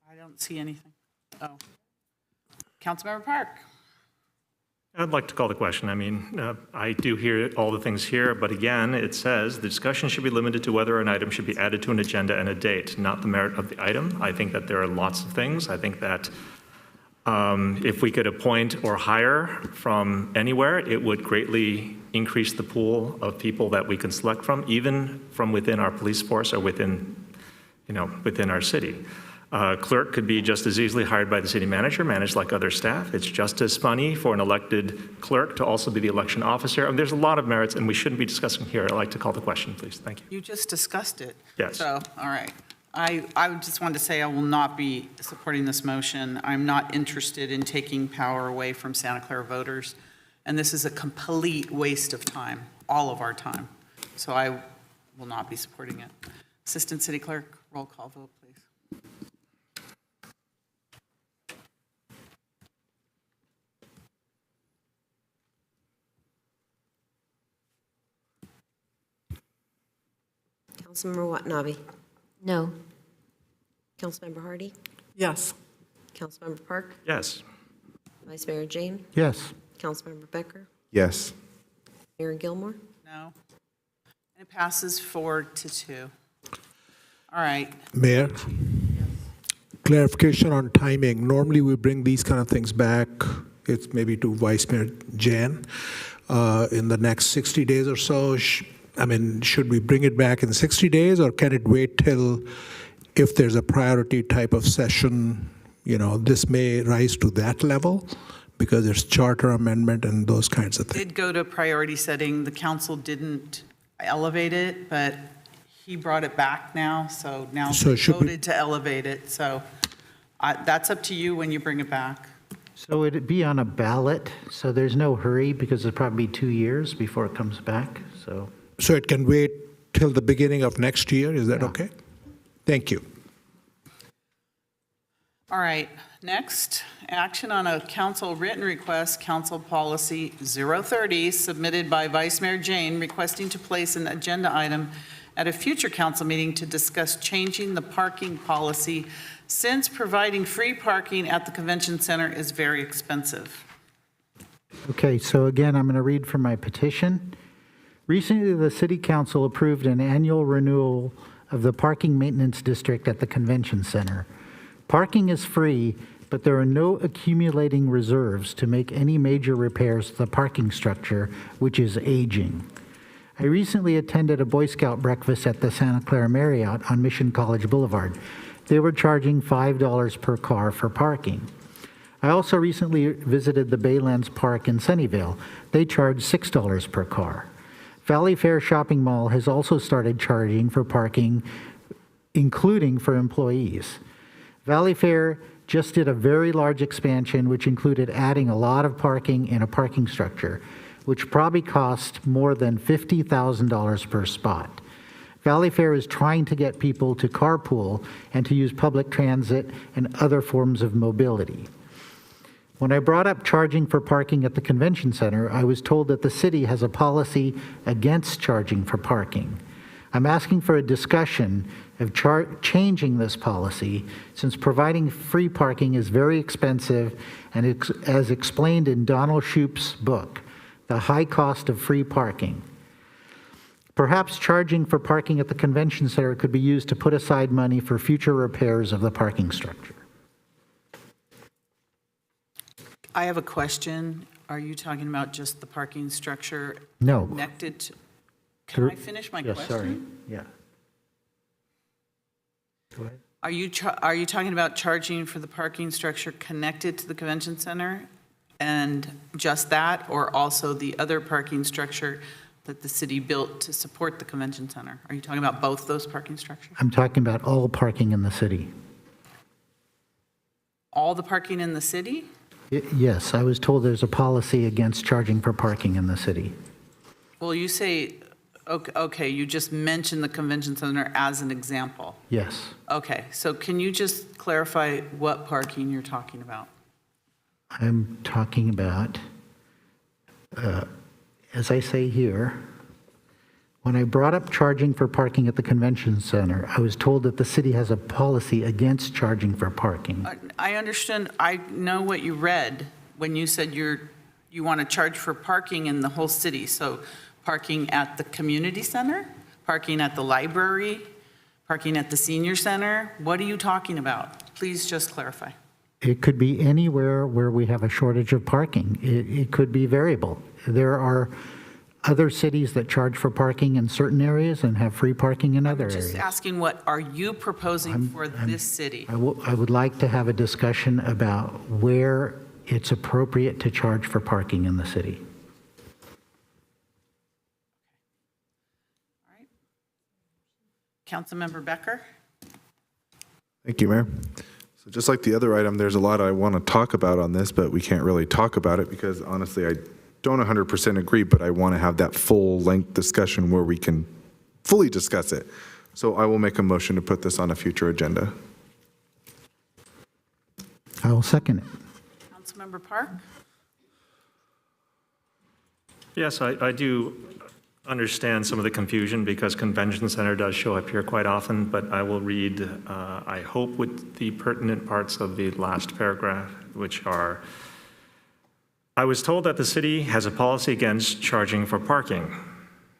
I don't see anything. Oh. Councilmember Park. I'd like to call the question. I mean, I do hear all the things here, but again, it says the discussion should be limited to whether an item should be added to an agenda and a date, not the merit of the item. I think that there are lots of things. I think that if we could appoint or hire from anywhere, it would greatly increase the pool of people that we can select from, even from within our police force or within our city. Clerk could be just as easily hired by the city manager, managed like other staff. It's just as funny for an elected clerk to also be the election officer. I mean, there's a lot of merits, and we shouldn't be discussing here. I'd like to call the question, please. Thank you. You just discussed it. Yes. So, all right. I just wanted to say I will not be supporting this motion. I'm not interested in taking power away from Santa Clara voters. And this is a complete waste of time, all of our time. So I will not be supporting it. Assistant City Clerk, roll call vote, please. Councilmember Watanabe? No. Councilmember Hardy? Yes. Councilmember Park? Yes. Vice Mayor Jane? Yes. Councilmember Becker? Yes. Mayor Gilmore? No. It passes 4-2. All right. Mayor, clarification on timing. Normally, we bring these kind of things back, it's maybe to Vice Mayor Jan, in the next 60 days or so. Should we bring it back in 60 days, or can it wait till, if there's a priority type of session, this may rise to that level because there's charter amendment and those kinds of things? Did go to priority setting. The council didn't elevate it, but he brought it back now, so now So they should we- voted to elevate it. So that's up to you when you bring it back. So would it be on a ballot? So there's no hurry because it'll probably be 2 years before it comes back, so. So it can wait till the beginning of next year, is that okay? Thank you. All right, next, action on a council written request, Council Policy 030, submitted by Vice Mayor Jane, requesting to place an agenda item at a future council meeting to discuss changing the parking policy since providing free parking at the convention center is very expensive. Okay, so again, I'm going to read from my petition. Recently, the City Council approved an annual renewal of the parking maintenance district at the convention center. Parking is free, but there are no accumulating reserves to make any major repairs to the parking structure, which is aging. I recently attended a Boy Scout breakfast at the Santa Clara Marriott on Mission College Boulevard. They were charging $5 per car for parking. I also recently visited the Baylands Park in Sunnyvale. They charge $6 per car. Valley Fair Shopping Mall has also started charging for parking, including for employees. Valley Fair just did a very large expansion, which included adding a lot of parking in a parking structure, which probably cost more than $50,000 per spot. Valley Fair is trying to get people to carpool and to use public transit and other forms of mobility. When I brought up charging for parking at the convention center, I was told that the city has a policy against charging for parking. I'm asking for a discussion of changing this policy, since providing free parking is very expensive, and as explained in Donald Shoup's book, The High Cost of Free Parking. Perhaps charging for parking at the convention center could be used to put aside money for future repairs of the parking structure. I have a question. Are you talking about just the parking structure? No. Connected to, can I finish my question? Yes, sorry, yeah. Go ahead. Are you talking about charging for the parking structure connected to the convention center and just that, or also the other parking structure that the city built to support the convention center? Are you talking about both those parking structures? I'm talking about all parking in the city. All the parking in the city? Yes, I was told there's a policy against charging for parking in the city. Well, you say, okay, you just mentioned the convention center as an example. Yes. Okay, so can you just clarify what parking you're talking about? I'm talking about, as I say here, when I brought up charging for parking at the convention center, I was told that the city has a policy against charging for parking. I understand, I know what you read when you said you want to charge for parking in the whole city. So parking at the community center, parking at the library, parking at the senior center. What are you talking about? Please just clarify. It could be anywhere where we have a shortage of parking. It could be variable. There are other cities that charge for parking in certain areas and have free parking in other areas. Just asking, what are you proposing for this city? I would like to have a discussion about where it's appropriate to charge for parking in the city. All right. Councilmember Becker? Thank you, Mayor. So just like the other item, there's a lot I want to talk about on this, but we can't really talk about it because honestly, I don't 100% agree, but I want to have that full length discussion where we can fully discuss it. So I will make a motion to put this on a future agenda. I will second it. Councilmember Park? Yes, I do understand some of the confusion because convention center does show up here quite often, but I will read, I hope, with the pertinent parts of the last paragraph, which are, I was told that the city has a policy against charging for parking.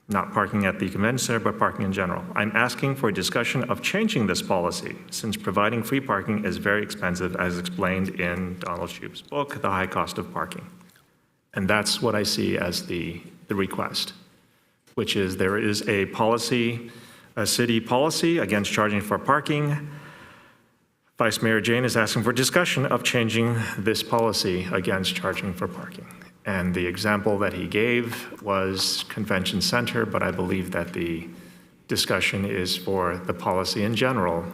not parking at the convention center, but parking in general. I'm asking for a discussion of changing this policy, since providing free parking is very expensive, as explained in Donald Shoup's book, The High Cost of Parking. And that's what I see as the request, which is there is a policy, a city policy against charging for parking. Vice Mayor Jane is asking for discussion of changing this policy against charging for parking. And the example that he gave was convention center, but I believe that the discussion is for the policy in general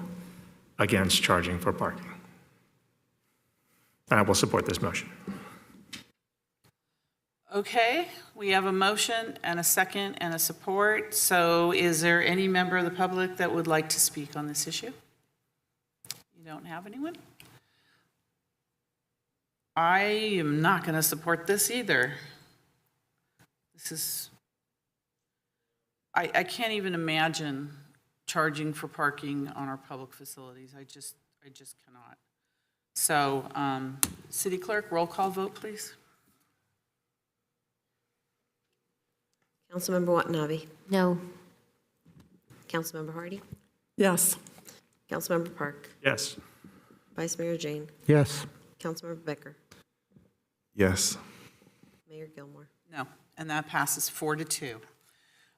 against charging for parking. And I will support this motion. Okay, we have a motion and a second and a support. So is there any member of the public that would like to speak on this issue? You don't have anyone? I am not going to support this either. This is, I can't even imagine charging for parking on our public facilities. I just cannot. So, City Clerk, roll call vote, please. Councilmember Watanabe? No. Councilmember Hardy? Yes. Councilmember Park? Yes. Vice Mayor Jane? Yes. Councilmember Becker? Yes. Mayor Gilmore? No, and that passes 4-2.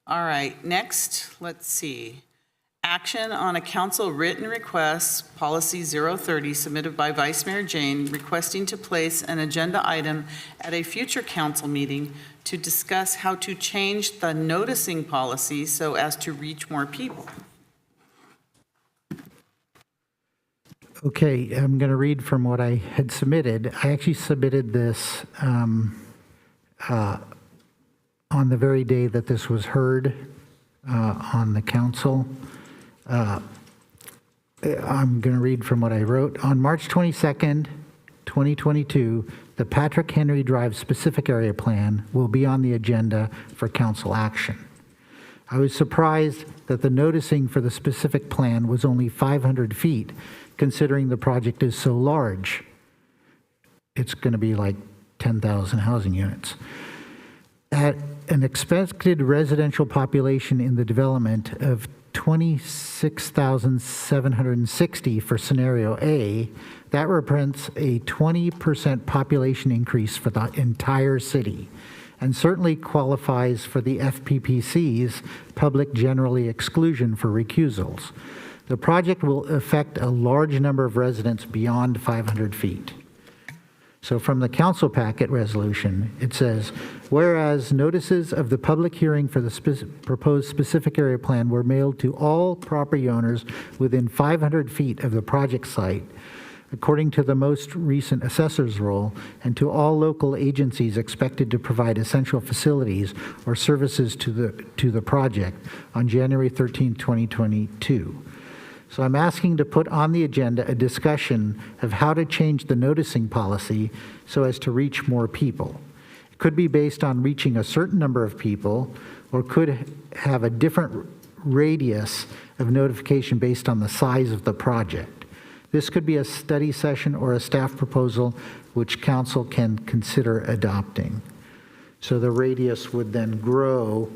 All right, next, let's see. Action on a council written request, policy 030, submitted by Vice Mayor Jane, requesting to place an agenda item at a future council meeting to discuss how to change the noticing policy so as to reach more people. Okay, I'm going to read from what I had submitted. I actually submitted this on the very day that this was heard on the council. I'm going to read from what I wrote. On March 22nd, 2022, the Patrick Henry Drive specific area plan will be on the agenda for council action. I was surprised that the noticing for the specific plan was only 500 feet, considering the project is so large. It's going to be like 10,000 housing units. At an expected residential population in the development of 26,760 for scenario A, that represents a 20% population increase for the entire city, and certainly qualifies for the FPPC's public generally exclusion for recusals. The project will affect a large number of residents beyond 500 feet. So from the council packet resolution, it says, whereas notices of the public hearing for the proposed specific area plan were mailed to all property owners within 500 feet of the project site, according to the most recent assessor's roll, and to all local agencies expected to provide essential facilities or services to the project on January 13, 2022. So I'm asking to put on the agenda a discussion of how to change the noticing policy so as to reach more people. It could be based on reaching a certain number of people, or could have a different radius of notification based on the size of the project. This could be a study session or a staff proposal which council can consider adopting. So the radius would then grow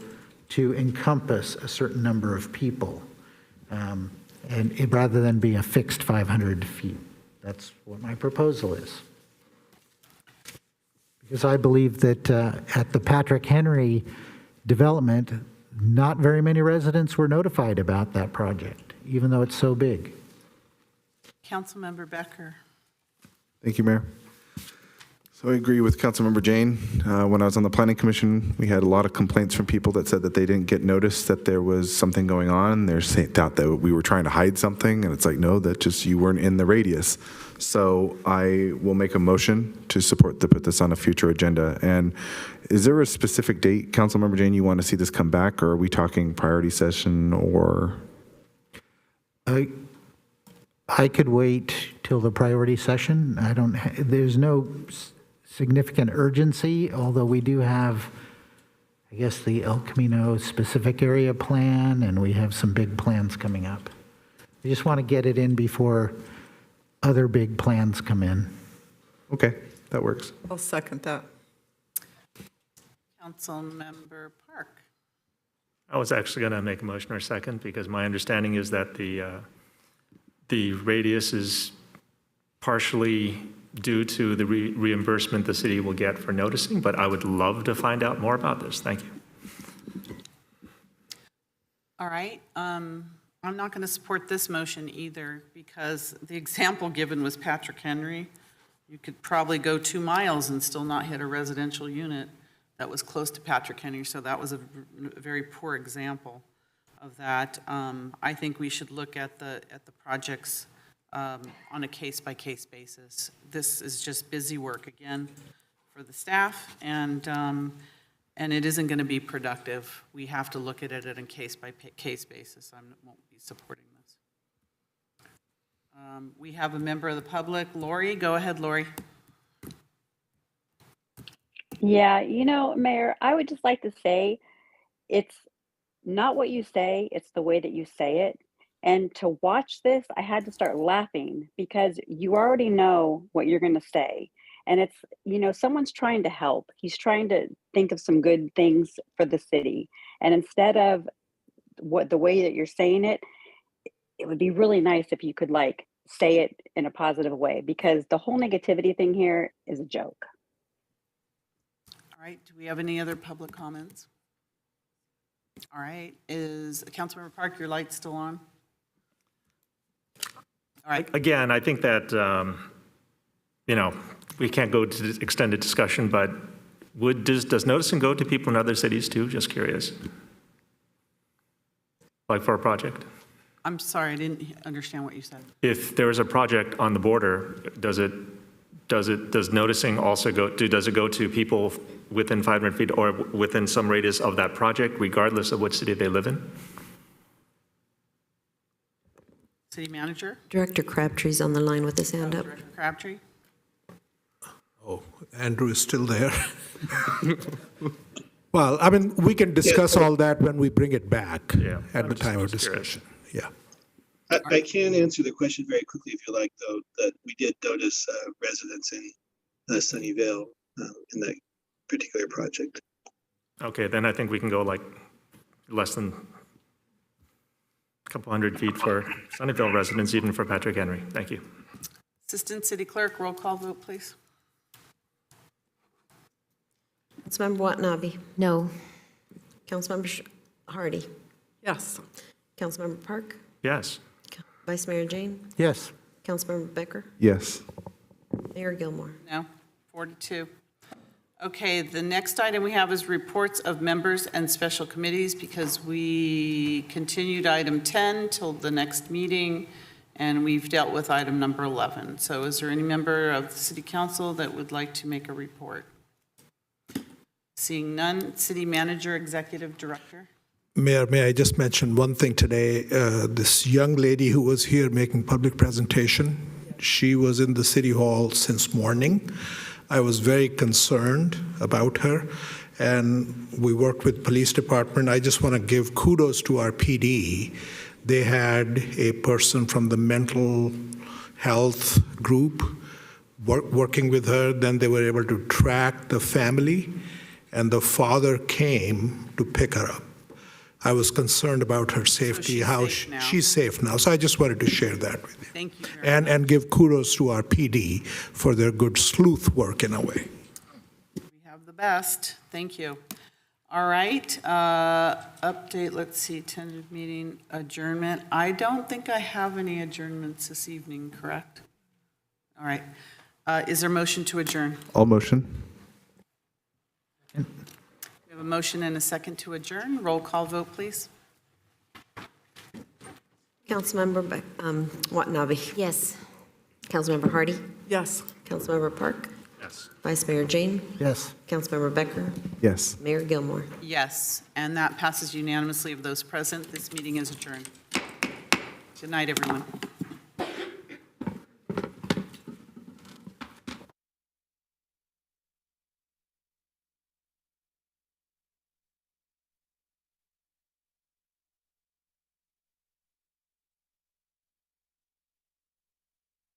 to encompass a certain number of people. And rather than be a fixed 500 feet. That's what my proposal is. Because I believe that at the Patrick Henry development, not very many residents were notified about that project, even though it's so big. Councilmember Becker. Thank you, Mayor. So I agree with Councilmember Jane. When I was on the Planning Commission, we had a lot of complaints from people that said that they didn't get notice that there was something going on. They thought that we were trying to hide something, and it's like, no, that just you weren't in the radius. So I will make a motion to support to put this on a future agenda. And is there a specific date, Councilmember Jane, you want to see this come back, or are we talking priority session or? I could wait till the priority session. There's no significant urgency, although we do have, I guess, the El Camino specific area plan, and we have some big plans coming up. We just want to get it in before other big plans come in. Okay, that works. I'll second that. Councilmember Park. I was actually going to make a motion or second, because my understanding is that the radius is partially due to the reimbursement the city will get for noticing, but I would love to find out more about this. Thank you. All right. I'm not going to support this motion either, because the example given was Patrick Henry. You could probably go 2 miles and still not hit a residential unit that was close to Patrick Henry, so that was a very poor example of that. I think we should look at the projects on a case-by-case basis. This is just busy work, again, for the staff, and it isn't going to be productive. We have to look at it on a case-by-case basis. I won't be supporting this. We have a member of the public. Lori, go ahead, Lori. Yeah, Mayor, I would just like to say it's not what you say, it's the way that you say it. And to watch this, I had to start laughing because you already know what you're going to say. And it's, someone's trying to help. He's trying to think of some good things for the city. And instead of the way that you're saying it, it would be really nice if you could say it in a positive way, because the whole negativity thing here is a joke. All right, do we have any other public comments? All right, is Councilmember Park, your light still on? All right. Again, I think that, we can't go to extended discussion, but does noticing go to people in other cities too? Just curious. Like for a project? I'm sorry, I didn't understand what you said. If there is a project on the border, does noticing also does it go to people within 500 feet or within some radius of that project, regardless of which city they live in? City Manager? Director Crabtree's on the line with his hand up. Director Crabtree? Oh, Andrew is still there. Well, we can discuss all that when we bring it back at the time of discussion. Yeah. I can answer the question very quickly if you like, though, that we did notice residents in Sunnyvale in that particular project. Okay, then I think we can go less than a couple hundred feet for Sunnyvale residents, even for Patrick Henry. Thank you. Assistant City Clerk, roll call vote, please. Councilmember Watanabe? No. Councilmember Hardy? Yes. Councilmember Park? Yes. Vice Mayor Jane? Yes. Councilmember Becker? Yes. Mayor Gilmore? No, 4-2. Okay, the next item we have is reports of members and special committees, because we continued item 10 till the next meeting, and we've dealt with item number 11. So is there any member of the City Council that would like to make a report? Seeing none, City Manager, Executive Director. Mayor, may I just mention one thing today? This young lady who was here making public presentation, she was in the City Hall since morning. I was very concerned about her, and we worked with police department. I just want to give kudos to our PD. They had a person from the mental health group working with her. Then they were able to track the family, and the father came to pick her up. I was concerned about her safety, she's safe now. So I just wanted to share that with you. Thank you. And give kudos to our PD for their good sleuth work in a way. We have the best. Thank you. All right. Update, let's see, tentative meeting adjournment. I don't think I have any adjournments this evening, correct? All right. Is there a motion to adjourn? All motion. We have a motion and a second to adjourn. Roll call vote, please. Councilmember Watanabe? Yes. Councilmember Hardy? Yes. Councilmember Park? Yes. Vice Mayor Jane? Yes. Councilmember Becker? Yes. Mayor Gilmore? Yes, and that passes unanimously of those present. This meeting is adjourned. Good night, everyone.